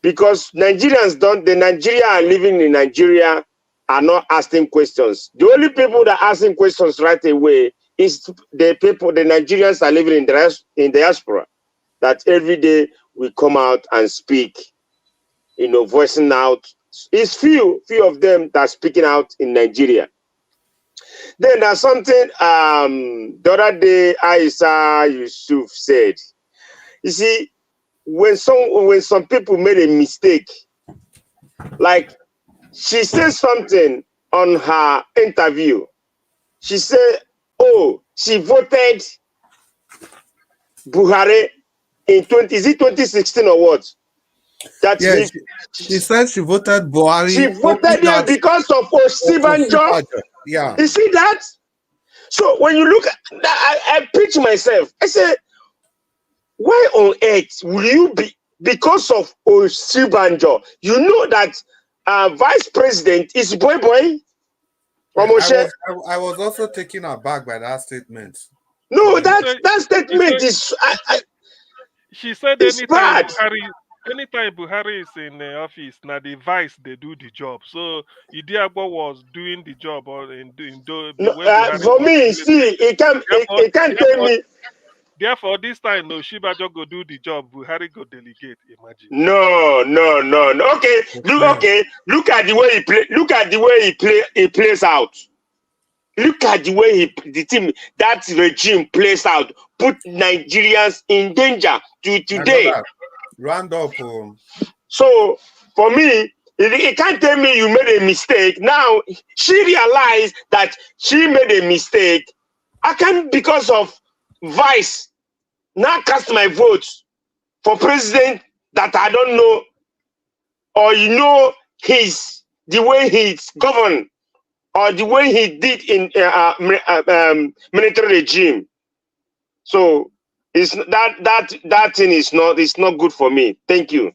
Because the Nigeria are living in Nigeria are not asking questions. The only people that are asking questions right away is the Nigerians are living in diaspora. That every day we come out and speak, you know, voicing out. It's few of them that are speaking out in Nigeria. Then there's something the other day Aisha Yusuf said. You see, when some people made a mistake, like she said something on her interview. She said, oh, she voted Buhari in 2016 or what? That yeah, she said she voted Buhari. She voted there because of Osibanjo. Yeah. You see that? So when you look at that, I pitch myself. I say, why on earth will you be because of Osibanjo? You know that vice president is boy. I was also taken aback by that statement. No, that statement is. She said anytime Buhari is in the office, now the vice they do the job. So Idiagbo was doing the job or for me, see, it can't tell me. Therefore, this time no Shibajo go do the job. Buhari go delegate. Imagine. No. Okay, look at the way he play. Look at the way he plays out. Look at the way that regime plays out. Put Nigerians in danger to today. Round up. So for me, it can't tell me you made a mistake. Now she realized that she made a mistake. I can't, because of vice, now cast my vote for president that I don't know, or you know the way he's governed, or the way he did in military regime. So it's that thing is not good for me. Thank you.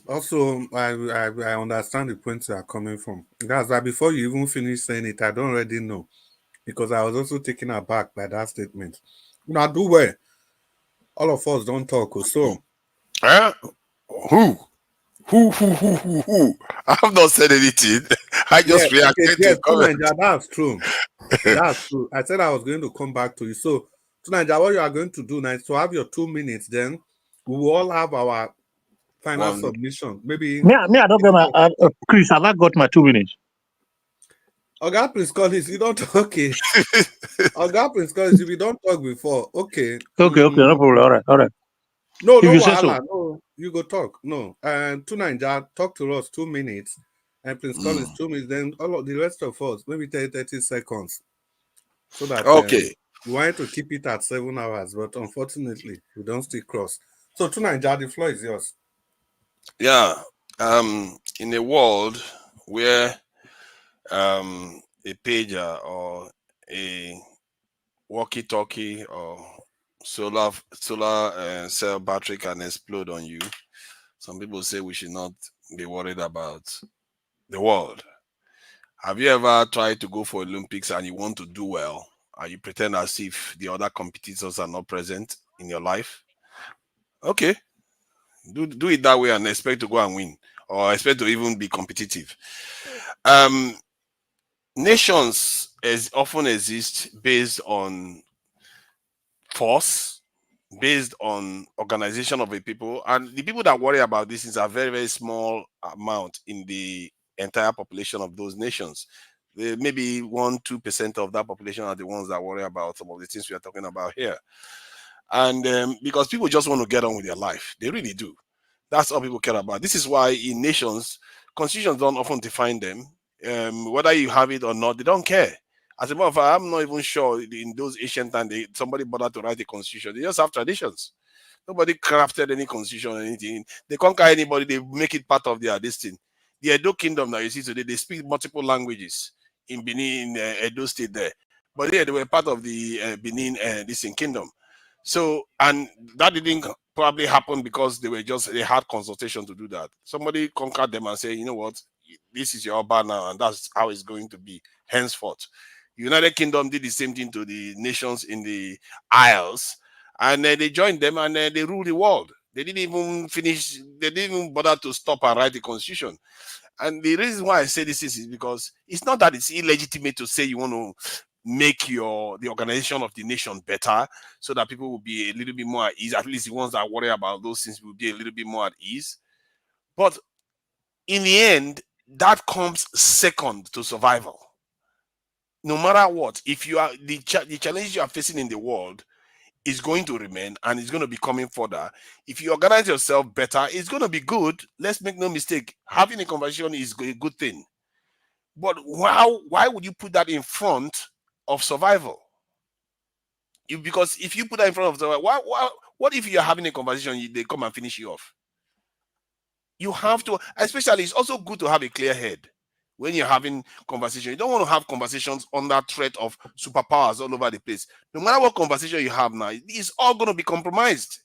Also, I understand the point you are coming from. That's why before you even finish saying it, I don't already know, because I was also taken aback by that statement. Now, do well. All of us don't talk. So, Who? I have not said anything. I just reacted to comment. That's true. That's true. I said I was going to come back to you. So, tonight, what you are going to do now is to have your 2 minutes. Then we will all have our final submission. Maybe me, I don't get my Chris. Have I got my 2 minutes? Oga Prince Collins, you don't talk. Okay. Oga Prince Collins, if you don't talk before, okay. Okay, no problem. All right. No, if no, you say so. no, you go talk. No, and to Naija, talk to us 2 minutes, and Prince Collins 2 minutes. Then all of the rest of us, maybe 30 seconds, so that okay. We wanted to keep it at 7 hours, but unfortunately, we don't still cross. So, to Nigeria, the floor is yours. Yeah. In a world where a pager or a walkie-talkie or solar cell battery can explode on you, some people say we should not be worried about the world. Have you ever tried to go for Olympics and you want to do well and you pretend as if the other competitors are not present in your life? Okay, do it that way and expect to go and win, or expect to even be competitive. Nations often exist based on force, based on organization of a people, and the people that worry about this is a very, very small amount in the entire population of those nations. Maybe 1-2% of that population are the ones that worry about some of the things we are talking about here. And because people just want to get on with their life, they really do. That's all people care about. This is why in nations, constitutions don't often define them. Whether you have it or not, they don't care. As a matter of fact, I'm not even sure in those ancient times somebody bothered to write a constitution. They just have traditions. Nobody crafted any constitution or anything. They conquer anybody, they make it part of their destiny. The Edo kingdom that you see today, they speak multiple languages in Benin, Edo state there. But yeah, they were part of the Benin kingdom. So, and that didn't probably happen because they had consultation to do that. Somebody conquered them and said, you know what, this is your Oba now, and that's how it's going to be henceforth. United Kingdom did the same thing to the nations in the Isles, and they joined them and they ruled the world. They didn't even bother to stop and write the constitution. And the reason why I say this is because it's not that it's illegitimate to say you want to make the organization of the nation better so that people will be a little bit more at ease. At least the ones that worry about those things will be a little bit more at ease. But in the end, that comes second to survival. No matter what, if you are the challenges you are facing in the world is going to remain and it's going to be coming further. If you organize yourself better, it's going to be good. Let's make no mistake. Having a conversation is a good thing. But why would you put that in front of survival? Because if you put that in front of survival, what if you're having a conversation, they come and finish you off? You have to, especially, it's also good to have a clear head when you're having conversation. You don't want to have conversations under threat of superpowers all over the place. No matter what conversation you have now, it's all going to be compromised.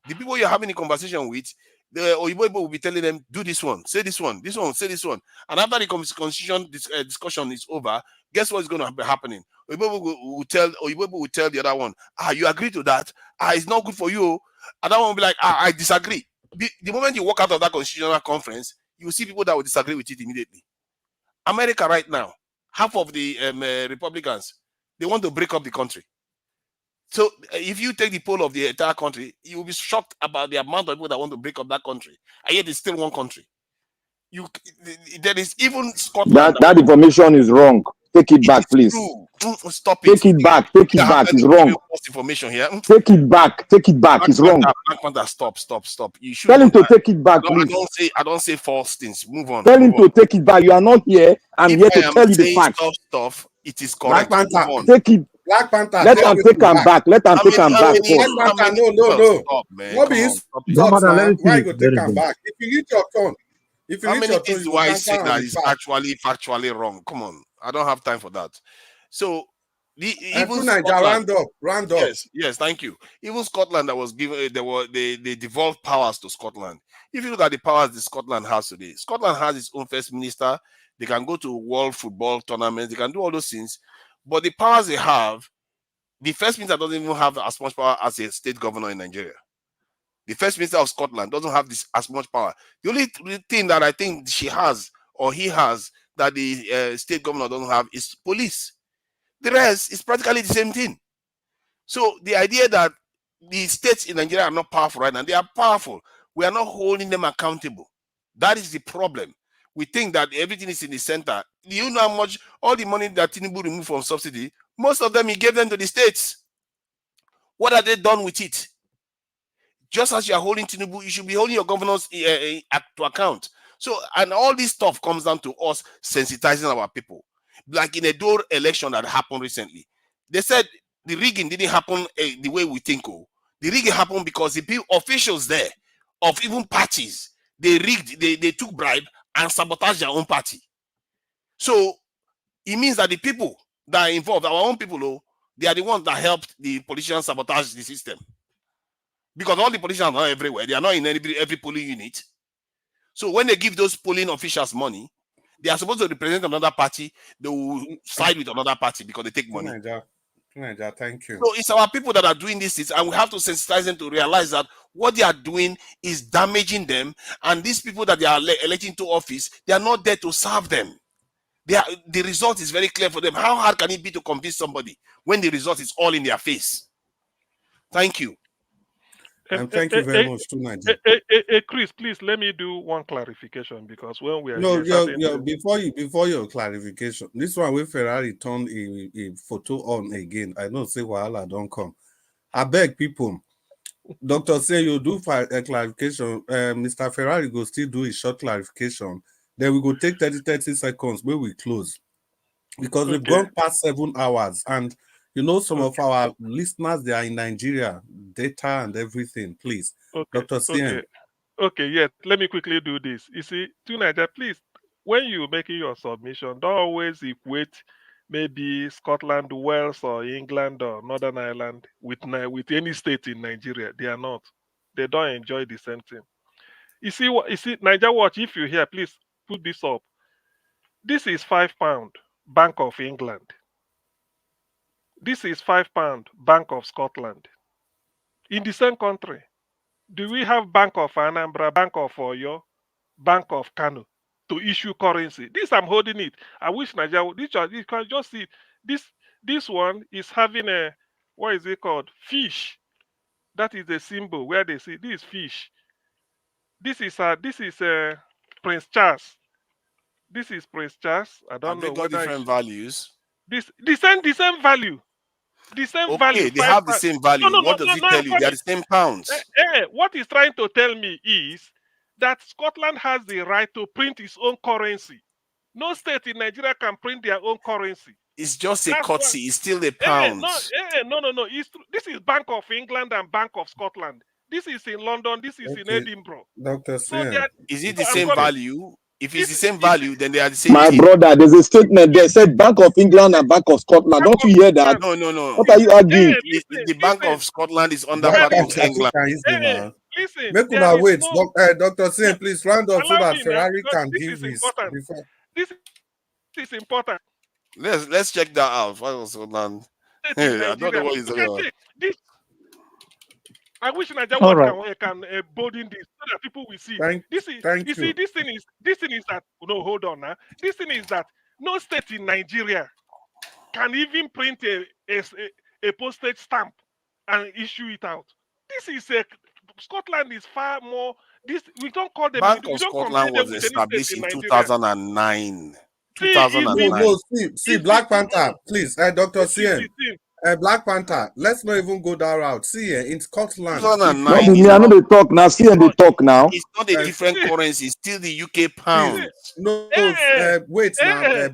The people you're having a conversation with, the Oyibo people will be telling them, do this one, say this one, say this one. And after the constitution discussion is over, guess what's going to be happening? Oyibo will tell the other one, you agree to that? It's not good for you. And that one will be like, I disagree. The moment you walk out of that constitutional conference, you will see people that will disagree with it immediately. America right now, half of the Republicans, they want to break up the country. So if you take the poll of the entire country, you will be shocked about the amount of people that want to break up that country. And yet it's still one country. There is even Scotland. That information is wrong. Take it back, please. Stop it. Take it back. Take it back. It's wrong. Information here. Take it back. Take it back. It's wrong. Stop. You should tell him to take it back, please. I don't say false things. Move on. Tell him to take it back. You are not here. I'm here to tell you the facts. Stuff. It is correct. Take it. Black Panther. Let them take him back. Let them take him back. Black Panther, no. Stop, man. What is why you go take him back? If you reach your turn, how many things do I say that is actually factually wrong? Come on, I don't have time for that. So even round up. Yes, thank you. Even Scotland that was given, they devolved powers to Scotland. If you look at the powers that Scotland has today, Scotland has its own first minister. They can go to world football tournaments. They can do all those things. But the powers they have, the first minister doesn't even have as much power as a state governor in Nigeria. The first minister of Scotland doesn't have as much power. The only thing that I think she has or he has that the state governor doesn't have is police. The rest is practically the same thing. So the idea that the states in Nigeria are not powerful right now, they are powerful. We are not holding them accountable. That is the problem. We think that everything is in the center. Do you know how much all the money that Tinubu removed from subsidy, most of them he gave them to the states? What are they done with it? Just as you are holding Tinubu, you should be holding your governors to account. So, and all this stuff comes down to us sensitizing our people. Like in a door election that happened recently, they said the rigging didn't happen the way we think. Oh, the rigging happened because the people, officials there of even parties, they rigged, they took bribe and sabotaged their own party. So it means that the people that are involved, our own people, oh, they are the ones that helped the politicians sabotage the system. Because all the politicians are not everywhere. They are not in every polling unit. So when they give those polling officials money, they are supposed to represent another party. They will side with another party because they take money. Thank you. So it's our people that are doing this, and we have to sensitize them to realize that what they are doing is damaging them. And these people that they are electing to office, they are not there to serve them. The result is very clear for them. How hard can it be to convince somebody when the result is all in their face? Thank you. Thank you very much, Tunaja. Chris, please let me do one clarification, because when we are before your clarification, this one with Ferrari turned a photo on again. I don't say wahala don't come. I beg people, Dr. Say you do a clarification. Mr. Ferrari go still do a short clarification. Then we go take 30 seconds where we close, because we've gone past 7 hours, and you know some of our listeners, they are in Nigeria, data and everything. Please, Dr. CM. Yeah, let me quickly do this. You see, Tunaja, please, when you're making your submission, don't always equate maybe Scotland, Wales, or England, or Northern Ireland with any state in Nigeria. They are not. They don't enjoy the same thing. You see, Niger Watch, if you hear, please put this up. This is £5, Bank of England. This is £5, Bank of Scotland. In the same country, do we have Bank of Anambra, Bank of Oyo, Bank of Kano to issue currency? This I'm holding it. I wish Nigeria, you can just see this one is having a, what is it called? Fish. That is the symbol where they see this fish. This is Prince Charles. This is Prince Charles. I don't know. They got different values. The same value. The same value. They have the same value. What does it tell you? They are the same pounds. What he's trying to tell me is that Scotland has the right to print its own currency. No state in Nigeria can print their own currency. It's just a currency. It's still the pounds. No. This is Bank of England and Bank of Scotland. This is in London. This is in Edinburgh. Dr. Is it the same value? If it's the same value, then they are the same. My brother, there's a statement there said Bank of England and Bank of Scotland. Don't you hear that? No. What are you arguing? The Bank of Scotland is under Bank of England. Listen. Make una wait. Dr. Sin, please round up so that Ferrari can give his. This is important. Let's check that out. What was Scotland? I don't know what he's talking about. I wish Nigeria can bolden this so that people will see. This thing is that hold on now. This thing is that no state in Nigeria can even print a postage stamp and issue it out. This is Scotland is far more. We don't call them. Bank of Scotland was established in 2009. 2009. No, see, Black Panther, please, Dr. CM. Black Panther, let's not even go that route. See, in Scotland. I know they talk now. See, they talk now. It's not a different currency. It's still the UK pound. No, wait now.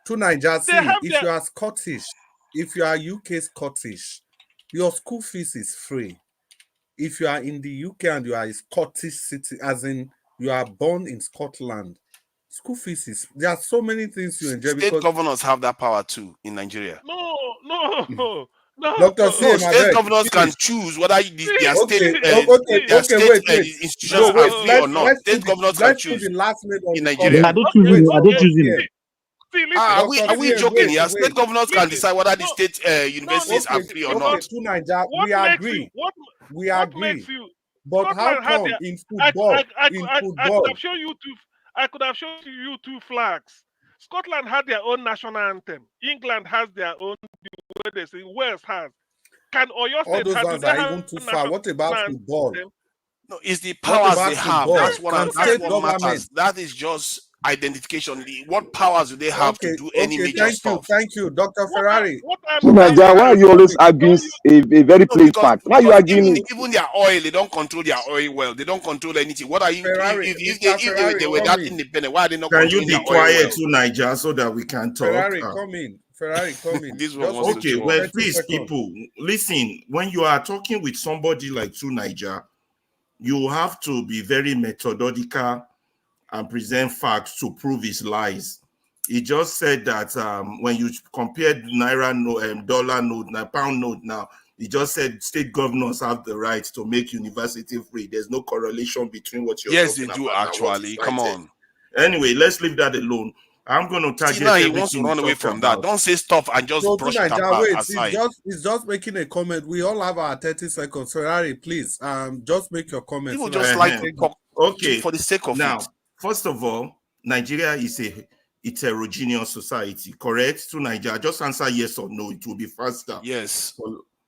To Nigeria, if you are Scottish, if you are UK Scottish, your school fees is free. If you are in the UK and you are a Scottish citizen, as in you are born in Scotland, school fees is, there are so many things you enjoy. State governors have that power too in Nigeria. No. Dr. No, state governors can choose whether their state institutions are free or not. State governors can choose in Nigeria. Are they choosing? Are we joking here? State governors can decide whether the state universities are free or not. We agree. We agree. But how come in football? I could have shown you two flags. Scotland had their own national anthem. England has their own. The way they say Wales has. Can Oyo State all those ones are even too far? What about football? No, it's the powers they have. That's what matters. That is just identification. What powers do they have to do any major stuff? Thank you, Dr. Ferrari. Why are you always arguing a very plain fact? Why are you arguing? Even their oil, they don't control their oil well. They don't control anything. What are you? Ferrari, if they were that independent, why are they not? Can you be quiet to Niger so that we can talk? Ferrari, come in. Ferrari, come in. This one wants to Okay, show well, off. please, people, listen. When you are talking with somebody like True Niger, you have to be very methodical and present facts to prove his lies. He just said that when you compared naira note, dollar note, pound note now, he just said state governors have the right to make university free. There's no correlation between what you're Yes, they talking do about and what actually. he Come cited. on. Anyway, let's leave that alone. I'm going to See, target now he everything wants to you run away talked from about. that. Don't say stuff and just So, brush it Naija, wait, aside. he's just making a comment. We all have our 30 seconds. Ferrari, please, just make your comments. People So just that like to take talk Okay. for the sake of now, it. first of all, Nigeria is a heterogeneous society, correct? To Nigeria, just answer yes or no. It will be faster. Yes.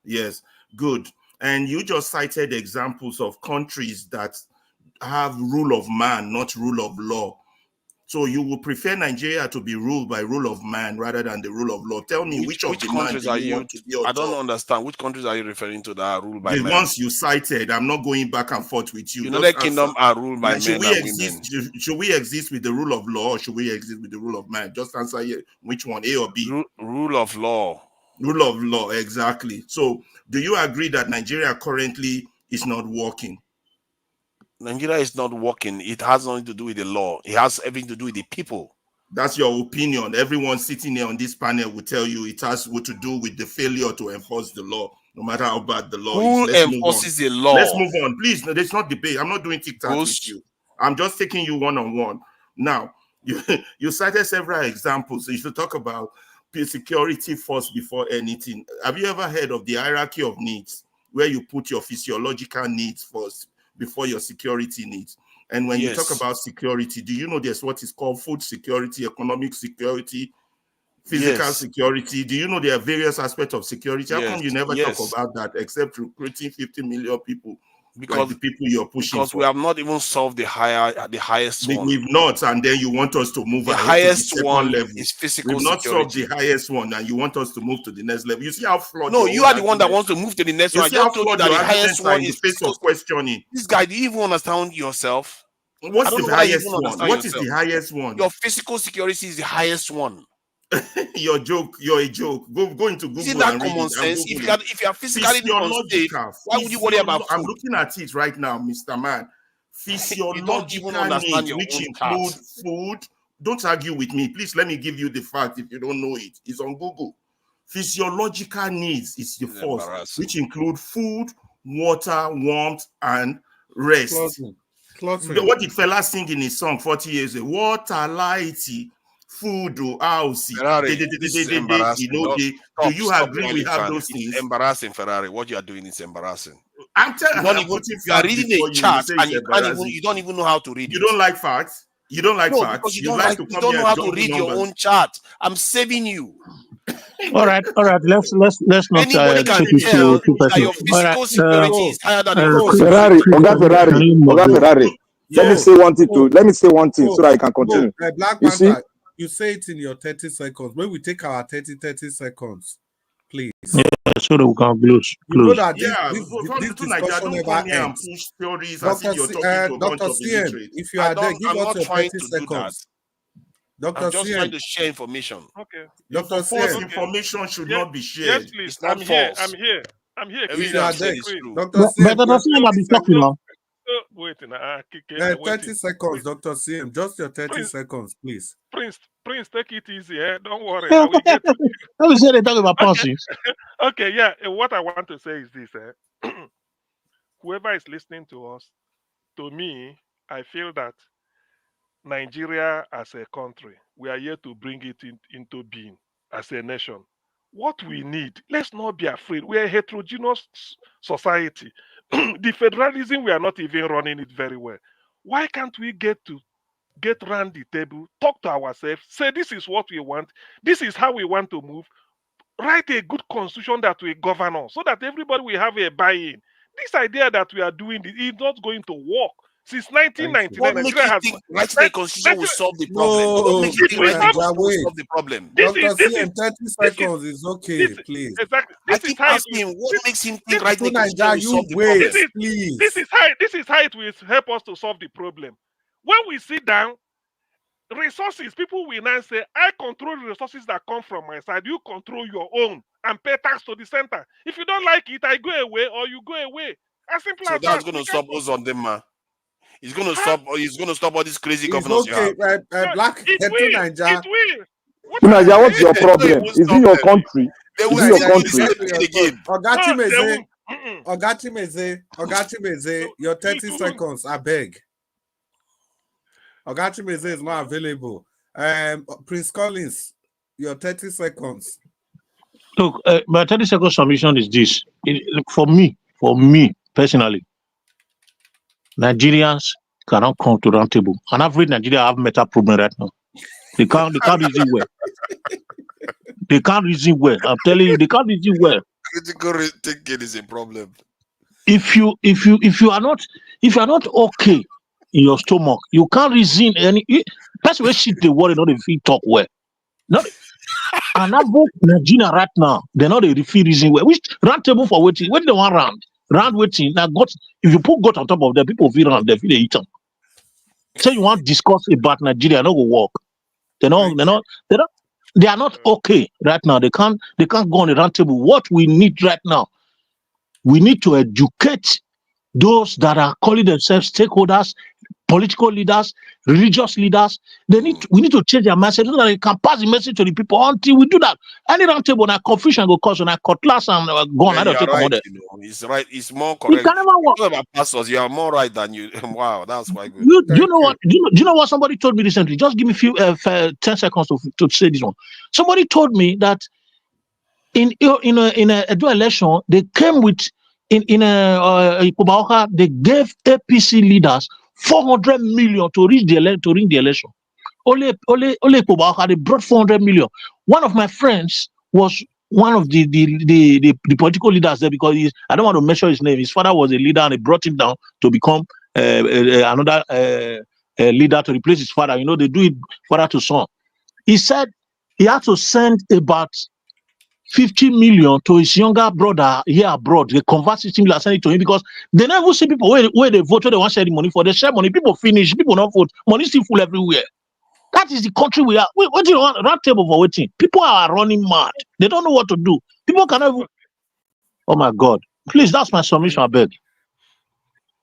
Yes. Good. And you just cited examples of countries that have rule of man, not rule of law. So you would prefer Nigeria to be ruled by rule of man rather than the rule of law. Tell me which of the man countries do are you you? want to be on I don't top? understand. Which countries are you referring to that are ruled by The men? ones you cited, I'm not going back and forth with you. United Just Kingdom answer. are ruled by Like, should men we and exist? women. Should we exist with the rule of law, or should we exist with the rule of man? Just answer here. Which one, A or B? Rule of law. Rule of law, exactly. So, do you agree that Nigeria currently is not working? Nigeria is not working. It has nothing to do with the law. It has everything to do with the people. That's your opinion. Everyone sitting here on this panel will tell you it has what to do with the failure to enforce the law, no matter how bad the law Who is. Let's enforces move on. the law? Let's move on. Please, no, there's not debate. I'm not doing tic-tac with you. I'm just taking you one-on-one. Now, you cited several examples. So you should talk about security first before anything. Have you ever heard of the hierarchy of needs, where you put your physiological needs first before your security needs? And when you talk about security, do you know there's what is called food security, economic security, physical security? Do you know there are various aspects of security? How come you never talk about that except recruiting 50 million people, like the people you're pushing because for? we have not even solved the highest one. We've not, and then you want us to move The ahead to the highest second one level. is physical We've not solved the security. highest one, and you want us to move to the next level. You see how flawed No, your you own are the one that argument- wants to move to the next You one. I see how just told you flawed that your the highest arguments are one in the is face of questioning. This guy, do you even understand yourself? What's I don't the know whether you highest even one? understand What is yourself. the highest one? Your physical security is the highest one. You're a joke. Go into Google Isn't that and read common it. sense? If you are physically unsafe, Physiological. why would you worry about I'm food? looking at it right now, Mr. Man. You don't even Physiological understand needs, your which own include chart. food. Don't argue with me. Please let me give you the fact if you don't know it. It's on Google. Physiological needs is the first, which include food, water, warmth, and rest. Clothing. What did fella sing in his song 40 years ago? Water, lighty, food, house. Ferrari, this is embarrassing. Do you Stop agree trying we to have fan. those things? It's embarrassing, Ferrari. What you are doing is embarrassing. I'm You putting are facts reading before a you. chart say and it's you don't even know how to read You it. don't like facts? You don't like No, facts? because you You don't like like to you come don't here know and how to jumble read your numbers. own chart. I'm saving you. All right. Let's not Anybody can take it tell too that personal. your physical security is higher than your Chris, Ferrari, Oga can Ferrari, you Oga moderate? Ferrari. Let me say one thing so that I can continue. Black You see, Panther, you say it in your 30 seconds. When we take our 30 seconds, please. Yeah, so that we can close. You know that this To Nigeria, discussion don't never come here and ends. push theories as if you're talking to a bunch Dr. of CM, illiterates. if you are there, give I'm us not your trying 30 to do that. seconds. Dr. I'm just CM, trying to share information. Okay. Dr. False CM, information should not be Yes, shared. please. It's not I'm here. false. I'm here. Everything if you are I've said there, is true. Dr. But CM, Dr. Sam, I'll be talking now. Wait, 30 seconds, Dr. CM, just your 30 seconds, please. Prince, take it easy. Don't worry. I will get to you. Let me say they talk about policies. Okay, yeah. What I want to say is this. Whoever is listening to us, to me, I feel that Nigeria as a country, we are here to bring it into being as a nation. What we need, let's not be afraid. We are a heterogeneous society. The federalism, we are not even running it very well. Why can't we get around the table, talk to ourselves, say this is what we want, this is how we want to move, write a good constitution that will govern us so that everybody will have a buy-in. This idea that we are doing is not going to work. Since 1999, What makes Nigeria you has think writing a constitution will solve the problem? No, What makes you think writing a constitution will wait. solve the problem? Dr. CM, 30 seconds is okay, please. Exactly. I keep asking him, what makes him think writing a constitution will solve the wait, problem? please. This is how it will help us to solve the problem. When we sit down, resources, people will now say, I control the resources that come from my side. You control your own and pay tax to the center. If you don't like it, I go away or you go away. As simple So as that's that. going We to stop can't. us on them, man. He's going to stop. He's going to stop all these crazy It's governors you okay. have. Black It to will. Nigeria. It will. What So are you Naija, what's saying? your They problem? won't Is it stop your them. country? They Is will it your still do the country? same thing again. Ogachimeze, your 30 seconds, I beg. Ogachimeze is not available. Prince Collins, your 30 seconds. Look, my 30-second submission is this. For me personally, Nigerians cannot come to round table. And average Nigeria have mental problem right now. They can't reason well. They can't reason well. I'm telling you, they can't reason well. Critical thinking is a problem. If you are not okay in your stomach, you can't reason any. That's where shit they worry not if you talk well. Not and about Nigeria right now, they're not a feel reason well. Which round table for waiting? When they want round waiting. Now got if you put God on top of them, people feel round, they feel they eat them. So you want to discuss about Nigeria, no go work. They are not okay right now. They can't go on the round table. What we need right now, we need to educate those that are calling themselves stakeholders, political leaders, religious leaders. We need to change their mindset so that they can pass the message to the people. Until we do that, any round table, na confusion go cause, na cutlass and gun. Yeah, I don't take right, on you know, it's right. It's more it correct. can never work. Talk about pastors, you are more right than you. Wow, that's quite good. Do you know what? Do you know what somebody told me recently? Just give me 10 seconds to say this one. Somebody told me that in a dual election, they came with in a Kubaoka, they gave APC leaders 400 million to ring the election. Only Kubaoka, they brought 400 million. One of my friends was one of the political leaders there because I don't want to mention his name. His father was a leader and they brought him down to become another leader to replace his father. You know, they do it father to son. He said he had to send about 50 million to his younger brother here abroad. They convert 60 million and send it to him because they never see people where they vote, where they want to share the money for. They share money, people finish, people don't vote, money still full everywhere. That is the country we are. What do you want? Round table for waiting. People are running mad. They don't know what to do. People cannot even. Oh my God. Please, that's my submission, I beg.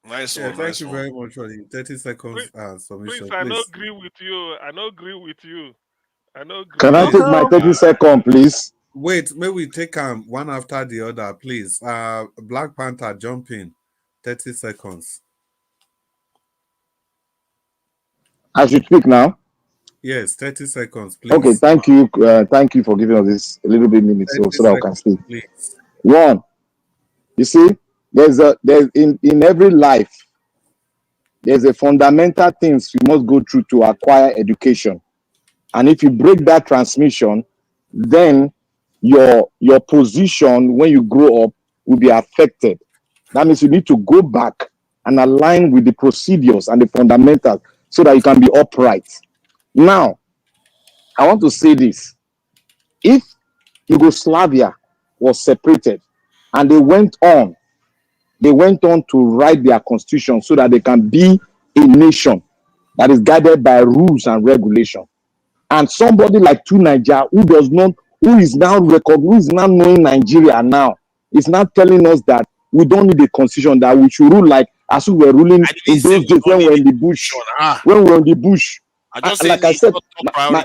Nice Yeah, one, thank nice you one. very much for the 30 seconds submission. Please, I don't agree with you. I don't agree with you. I don't agree. Can I take my 30 seconds, please? Wait, may we take one after the other, please. Black Panther, jump in. 30 seconds. I should speak now. Yes, 30 seconds, please. Okay, thank you. Thank you for giving us this a little bit minutes so that I can speak. Please. One, you see, there's in every life, there's a fundamental things you must go through to acquire education. And if you break that transmission, then your position when you grow up will be affected. That means you need to go back and align with the procedures and the fundamentals so that you can be upright. Now, I want to say this. If Yugoslavia was separated and they went on to write their constitution so that they can be a nation that is guided by rules and regulation. And somebody like Niger who is now knowing Nigeria now, is now telling us that we don't need a constitution, that we should rule like as we were ruling in those days when we were in the bush. When we were in the bush. Like I said,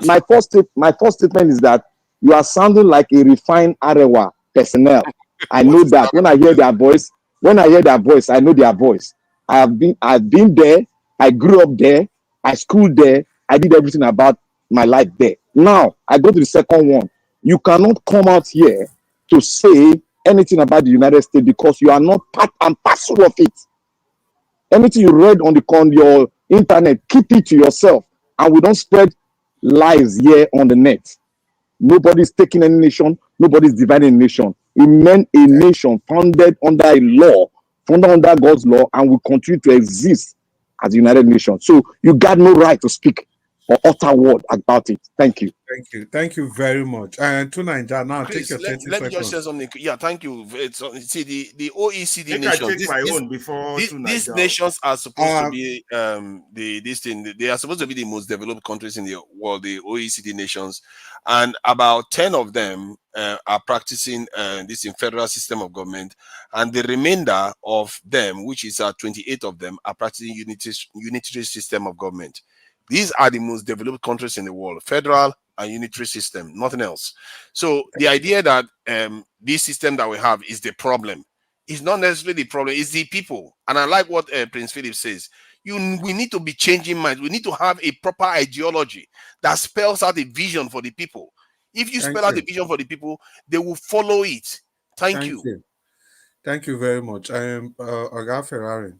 my first statement is that you are sounding like a refined Arewa personnel. I know that when I hear their voice, I know their voice. I've been there, I grew up there, I schooled there, I did everything about my life there. Now I go to the second one. You cannot come out here to say anything about the United States because you are not part and parcel of it. Anything you read on your internet, keep it to yourself, and we don't spread lies here on the net. Nobody's taking any nation, nobody's dividing a nation. It meant a nation founded under a law, founded under God's law, and will continue to exist as the United Nations. So you got no right to speak. or utter word about it. Thank you. Thank you very much. And to Nigeria now, Chris, take your 30 let me just say seconds. something. Yeah, thank you. See, the OECD Make I nations, take my own before to these Nigeria. nations are supposed to be they are supposed to be the most developed countries in the world, the OECD nations, and about 10 of them are practicing this in federal system of government, and the remainder of them, which is 28 of them, are practicing unitary system of government. These are the most developed countries in the world, federal and unitary system, nothing else. So the idea that this system that we have is the problem is not necessarily the problem, it's the people. And I like what Prince Philip says. We need to be changing minds. We need to have a proper ideology that spells out a vision for the people. If you spell out a vision for the people, they will follow it. Thank you. Thank you very much. I am Oga Ferrari.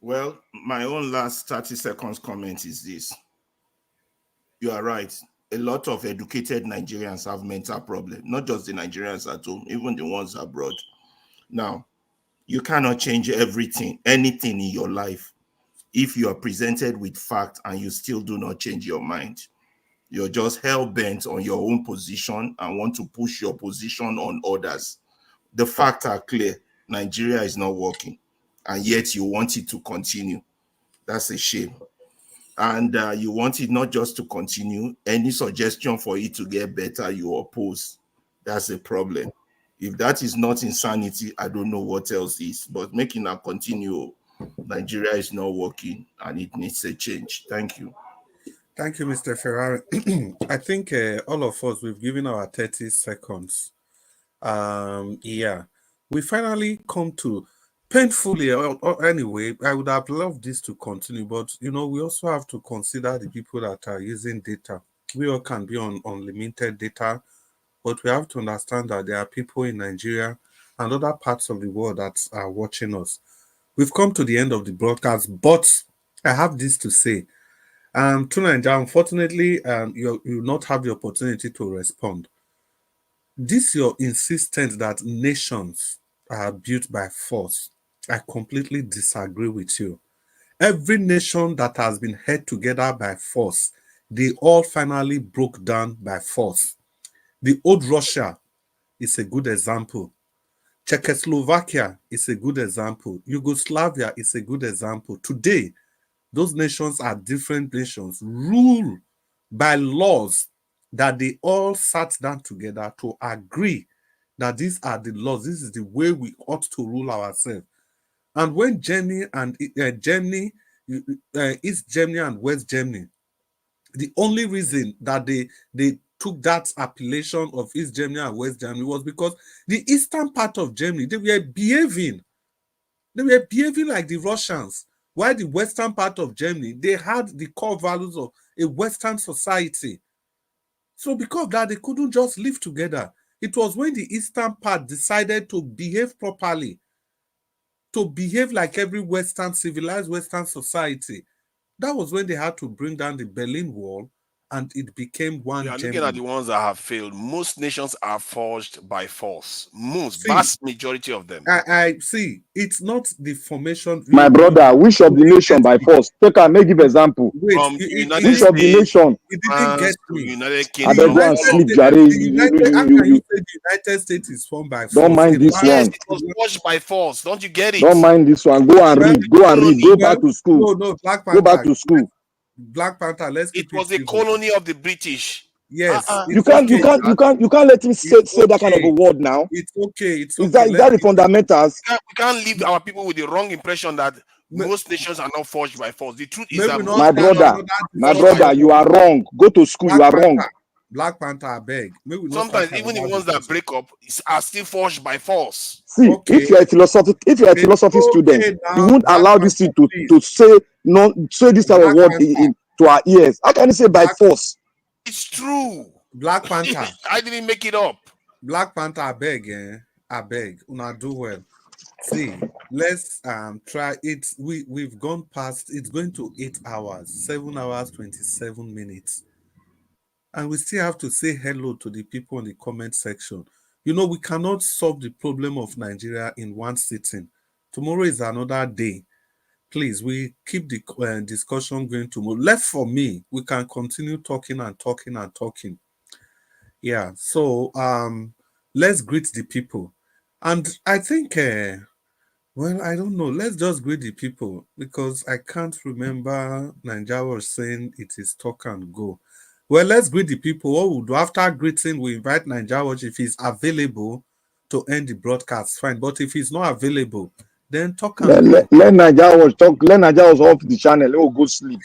Well, my own last 30 seconds comment is this. You are right. A lot of educated Nigerians have mental problems, not just the Nigerians at home, even the ones abroad. Now, you cannot change anything in your life if you are presented with fact and you still do not change your mind. You're just hell-bent on your own position and want to push your position on others. The facts are clear. Nigeria is not working, and yet you want it to continue. That's a shame. And you want it not just to continue. Any suggestion for it to get better, you oppose. That's a problem. If that is not insanity, I don't know what else is. But making it continue, Nigeria is not working, and it needs a change. Thank you. Thank you, Mr. Ferrari. I think all of us, we've given our 30 seconds. Yeah, we finally come to painfully, or anyway, I would have loved this to continue, but we also have to consider the people that are using data. We all can be on unlimited data, but we have to understand that there are people in Nigeria and other parts of the world that are watching us. We've come to the end of the broadcast, but I have this to say. To Nigeria, unfortunately, you will not have the opportunity to respond. This your insistence that nations are built by force. I completely disagree with you. Every nation that has been held together by force, they all finally broke down by force. The old Russia is a good example. Czechoslovakia is a good example. Yugoslavia is a good example. Today, those nations are different nations ruled by laws that they all sat down together to agree that these are the laws, this is the way we ought to rule ourselves. And when Germany and East Germany and West Germany, the only reason that they took that appellation of East Germany and West Germany was because the eastern part of Germany, they were behaving like the Russians, while the western part of Germany, they had the core values of a Western society. So because of that, they couldn't just live together. It was when the eastern part decided to behave properly, to behave like every Western, civilized Western society, that was when they had to bring down the Berlin Wall, and it became one You are Germany. looking at the ones that have failed. Most nations are forged by force. Vast majority of them. I see. It's not the formation. My brother, which of the nation by force? Take a make give example. Wait, which of the nation? It didn't get me. United I beg go and sleep, Jare. How can you say the United States is formed by force? Don't mind this one. It was forged by force. Don't you get it? Don't mind this one. Go and read. Go and read. Go back to school. No, Black Panther. Go back to school. Black Panther. Let's keep it was a colony of the British. Yes. You can't let him say that kind of a word now. It's okay. It's okay. Is that the fundamentals? We can't leave our people with the wrong impression that most nations are not forged by force. The truth is that my brother, you are wrong. Go to school. You are wrong. Black Panther, I beg. Sometimes even the ones that break up are still forged by force. See, if you're a philosophy student, you won't allow this thing to say this type of word to our ears. How can you say by force? It's true. Black Panther. I didn't make it up. Black Panther, I beg. Una do well. See, let's try it. We've gone past. It's going to 8 hours, 7 hours, 27 minutes. And we still have to say hello to the people in the comment section. We cannot solve the problem of Nigeria in one sitting. Tomorrow is another day. please, we keep the discussion going to move. Left for me, we can continue talking and talking and talking. Yeah, so let's greet the people. And I think, well, I don't know. Let's just greet the people because I can't remember Nigeria was saying it is talk and go. Well, let's greet the people. What we'll do after greeting, we invite Nigeria Watch if he's available to end the broadcast. Fine, but if he's not available, then talk and go. Let Nigeria Watch talk. Let Nigeria Watch off the channel. Oh, go sleep.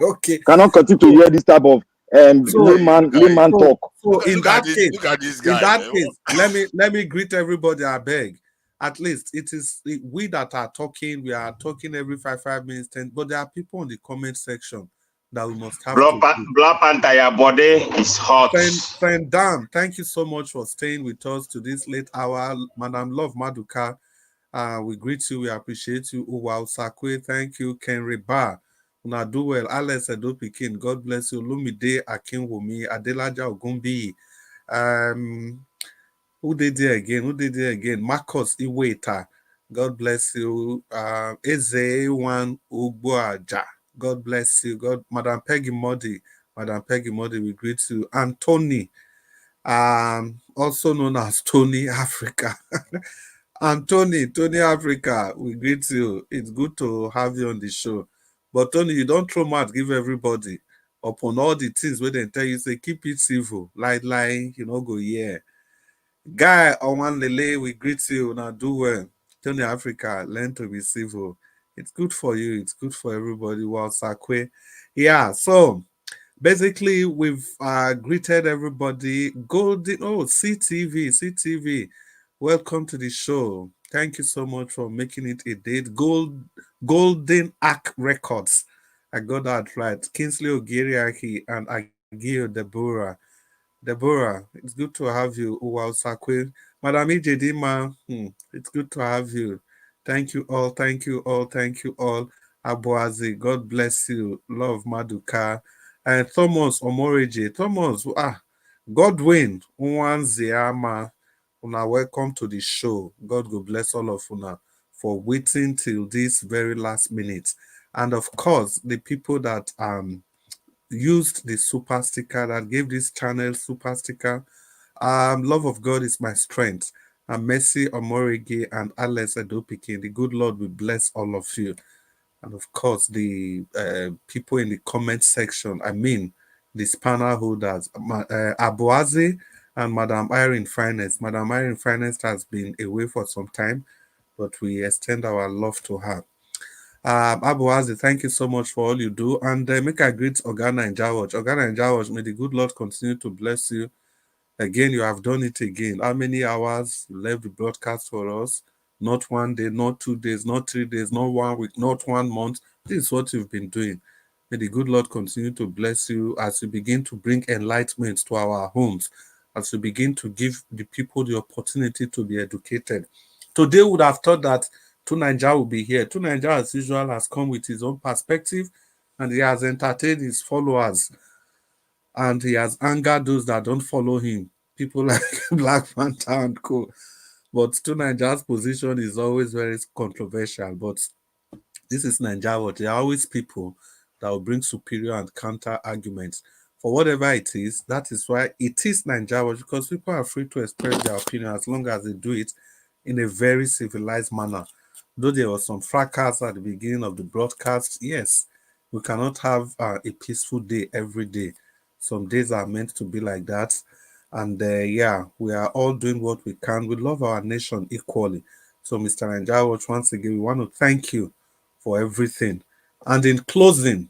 Okay. Cannot continue to hear this type of layman talk. So in that case, look at this guy. In that case, let me greet everybody. I beg. At least it is we that are talking. We are talking every 5 minutes, 10. But there are people in the comment section that we must have. Black Panther, your body is hot. Friend Dan, thank you so much for staying with us to this late hour. Madam Love Maduka, we greet you. We appreciate you. Uwao Sakwe, thank you. Kenry Bar, una do well. Alex Edopikin, God bless you. Lumide Akinwumi, Adelaja Ogumbi. Who did it again? Marcos Iweta, God bless you. Eze1 Ugboaja, God bless you. Madam Peggy Modi, we greet you. And Tony, also known as Tony Africa. And Tony Africa, we greet you. It's good to have you on the show. But Tony, you don't throw mouth, give everybody. Upon all the things where they tell you, say, keep it civil. Lie, you know, go, yeah. Guy Owan Lele, we greet you. Now do well. Tony Africa, learn to be civil. It's good for you. It's good for everybody. Well, Sakwe. Yeah, so basically we've greeted everybody. CTV. Welcome to the show. Thank you so much for making it a date. Golden Arc Records. I got that right. Kingsley Ogiriaki and Agio Deborah, it's good to have you. Uwao Sakwe. Madam Ijedima, it's good to have you. Thank you all. Abuazi, God bless you. Love Maduka. And Thomas Omoreje. Thomas, Godwin, Unwanziama. Una, welcome to the show. God will bless all of una for waiting till this very last minute. And of course, the people that used the super sticker, that gave this channel super sticker. Love of God is my strength. And Mercy Omorigi and Alex Edopikin, the good Lord will bless all of you. And of course, the people in the comment section, the spanner holders, Abuazi and Madam Irene Finance. Madam Irene Finance has been away for some time, but we extend our love to her. Abuazi, thank you so much for all you do. And make a greet Ogana and Jawaj. Ogana and Jawaj, may the good Lord continue to bless you. Again, you have done it again. How many hours you left the broadcast for us? Not 1 day, not 2 days, not 3 days, not 1 week, not 1 month. This is what you've been doing. May the good Lord continue to bless you as you begin to bring enlightenment to our homes, as you begin to give the people the opportunity to be educated. Today, we would have thought that Nigeria will be here. Nigeria, as usual, has come with his own perspective and he has entertained his followers and he has angered those that don't follow him, people like Black Panther and co. But Nigeria's position is always very controversial. But this is Nigeria. There are always people that will bring superior and counter arguments. For whatever it is, that is why it is Nigeria, because people are free to express their opinion as long as they do it in a very civilized manner. Though there was some fracas at the beginning of the broadcast, yes, we cannot have a peaceful day every day. Some days are meant to be like that. And yeah, we are all doing what we can. We love our nation equally. So, Mr. Nigeria Watch, once again, we want to thank you for everything. And in closing,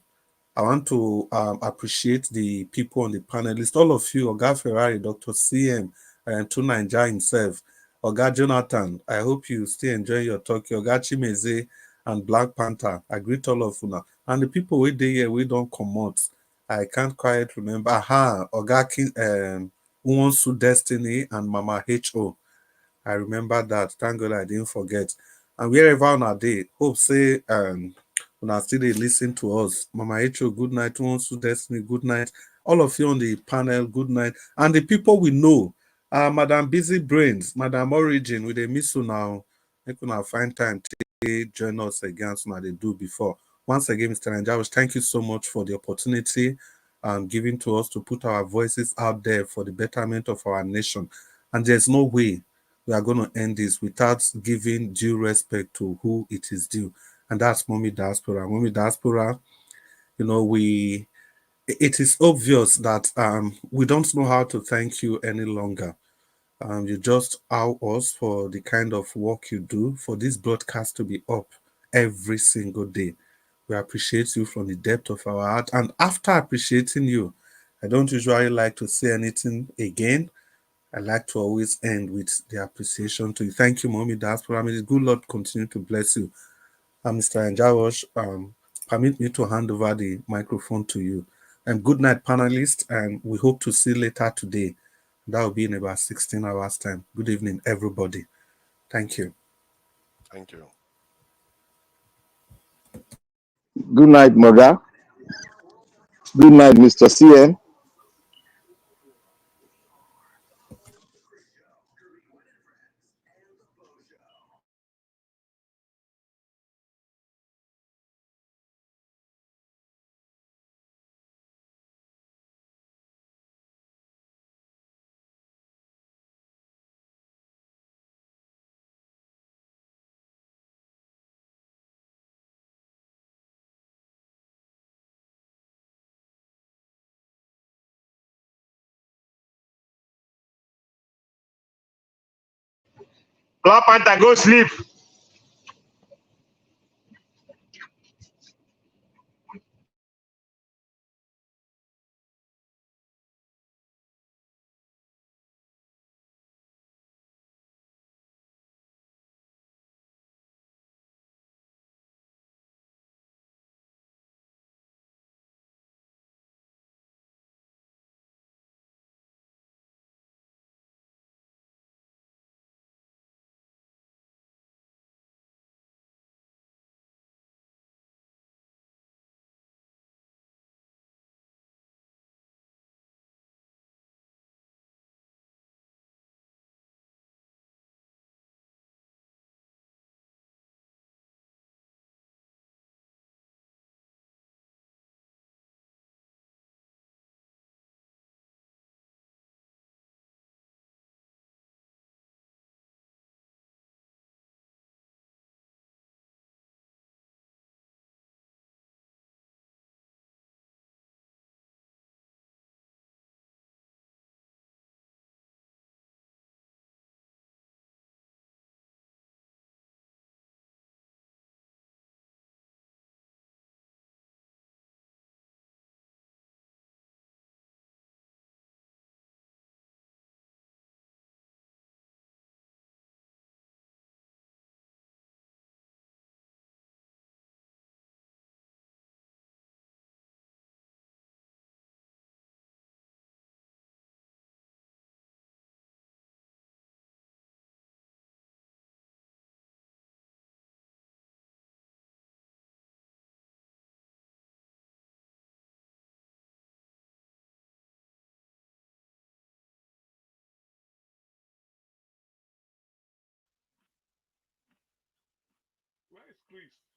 I want to appreciate the people on the panel list. All of you, Oga Ferrari, Dr. CM, and to Nigeria himself, Oga Jonathan, I hope you still enjoy your talk. Oga Chimeze and Black Panther, I greet all of you now. And the people we dey here, we don't come out. I can't quite remember. Oga King, Uwansu Destiny and Mama H.O. I remember that. Thank God I didn't forget. And wherever on our day, hope say when I still they listen to us. Mama H.O., good night. Uwansu Destiny, good night. All of you on the panel, good night. And the people we know, Madam Busy Brains, Madam Origin, we they miss you now. Make una find time. join us again so they do before. Once again, Mr. Nanjaros, thank you so much for the opportunity given to us to put our voices out there for the betterment of our nation. And there's no way we are going to end this without giving due respect to who it is due. And that's Mommy Diaspora. Mommy Diaspora, you know, it is obvious that we don't know how to thank you any longer. You just owe us for the kind of work you do for this broadcast to be up every single day. We appreciate you from the depth of our heart. And after appreciating you, I don't usually like to say anything again. I like to always end with the appreciation to you. Thank you, Mommy Diaspora. May the good Lord continue to bless you. Mr. Anjawosh, permit me to hand over the microphone to you. And good night, panelists, and we hope to see you later today. That will be in about 16 hours' time. Good evening, everybody. Thank you. Thank you. Good night, Mother. Good night, Mr. CN. Black Panther, go sleep. Where is Chris?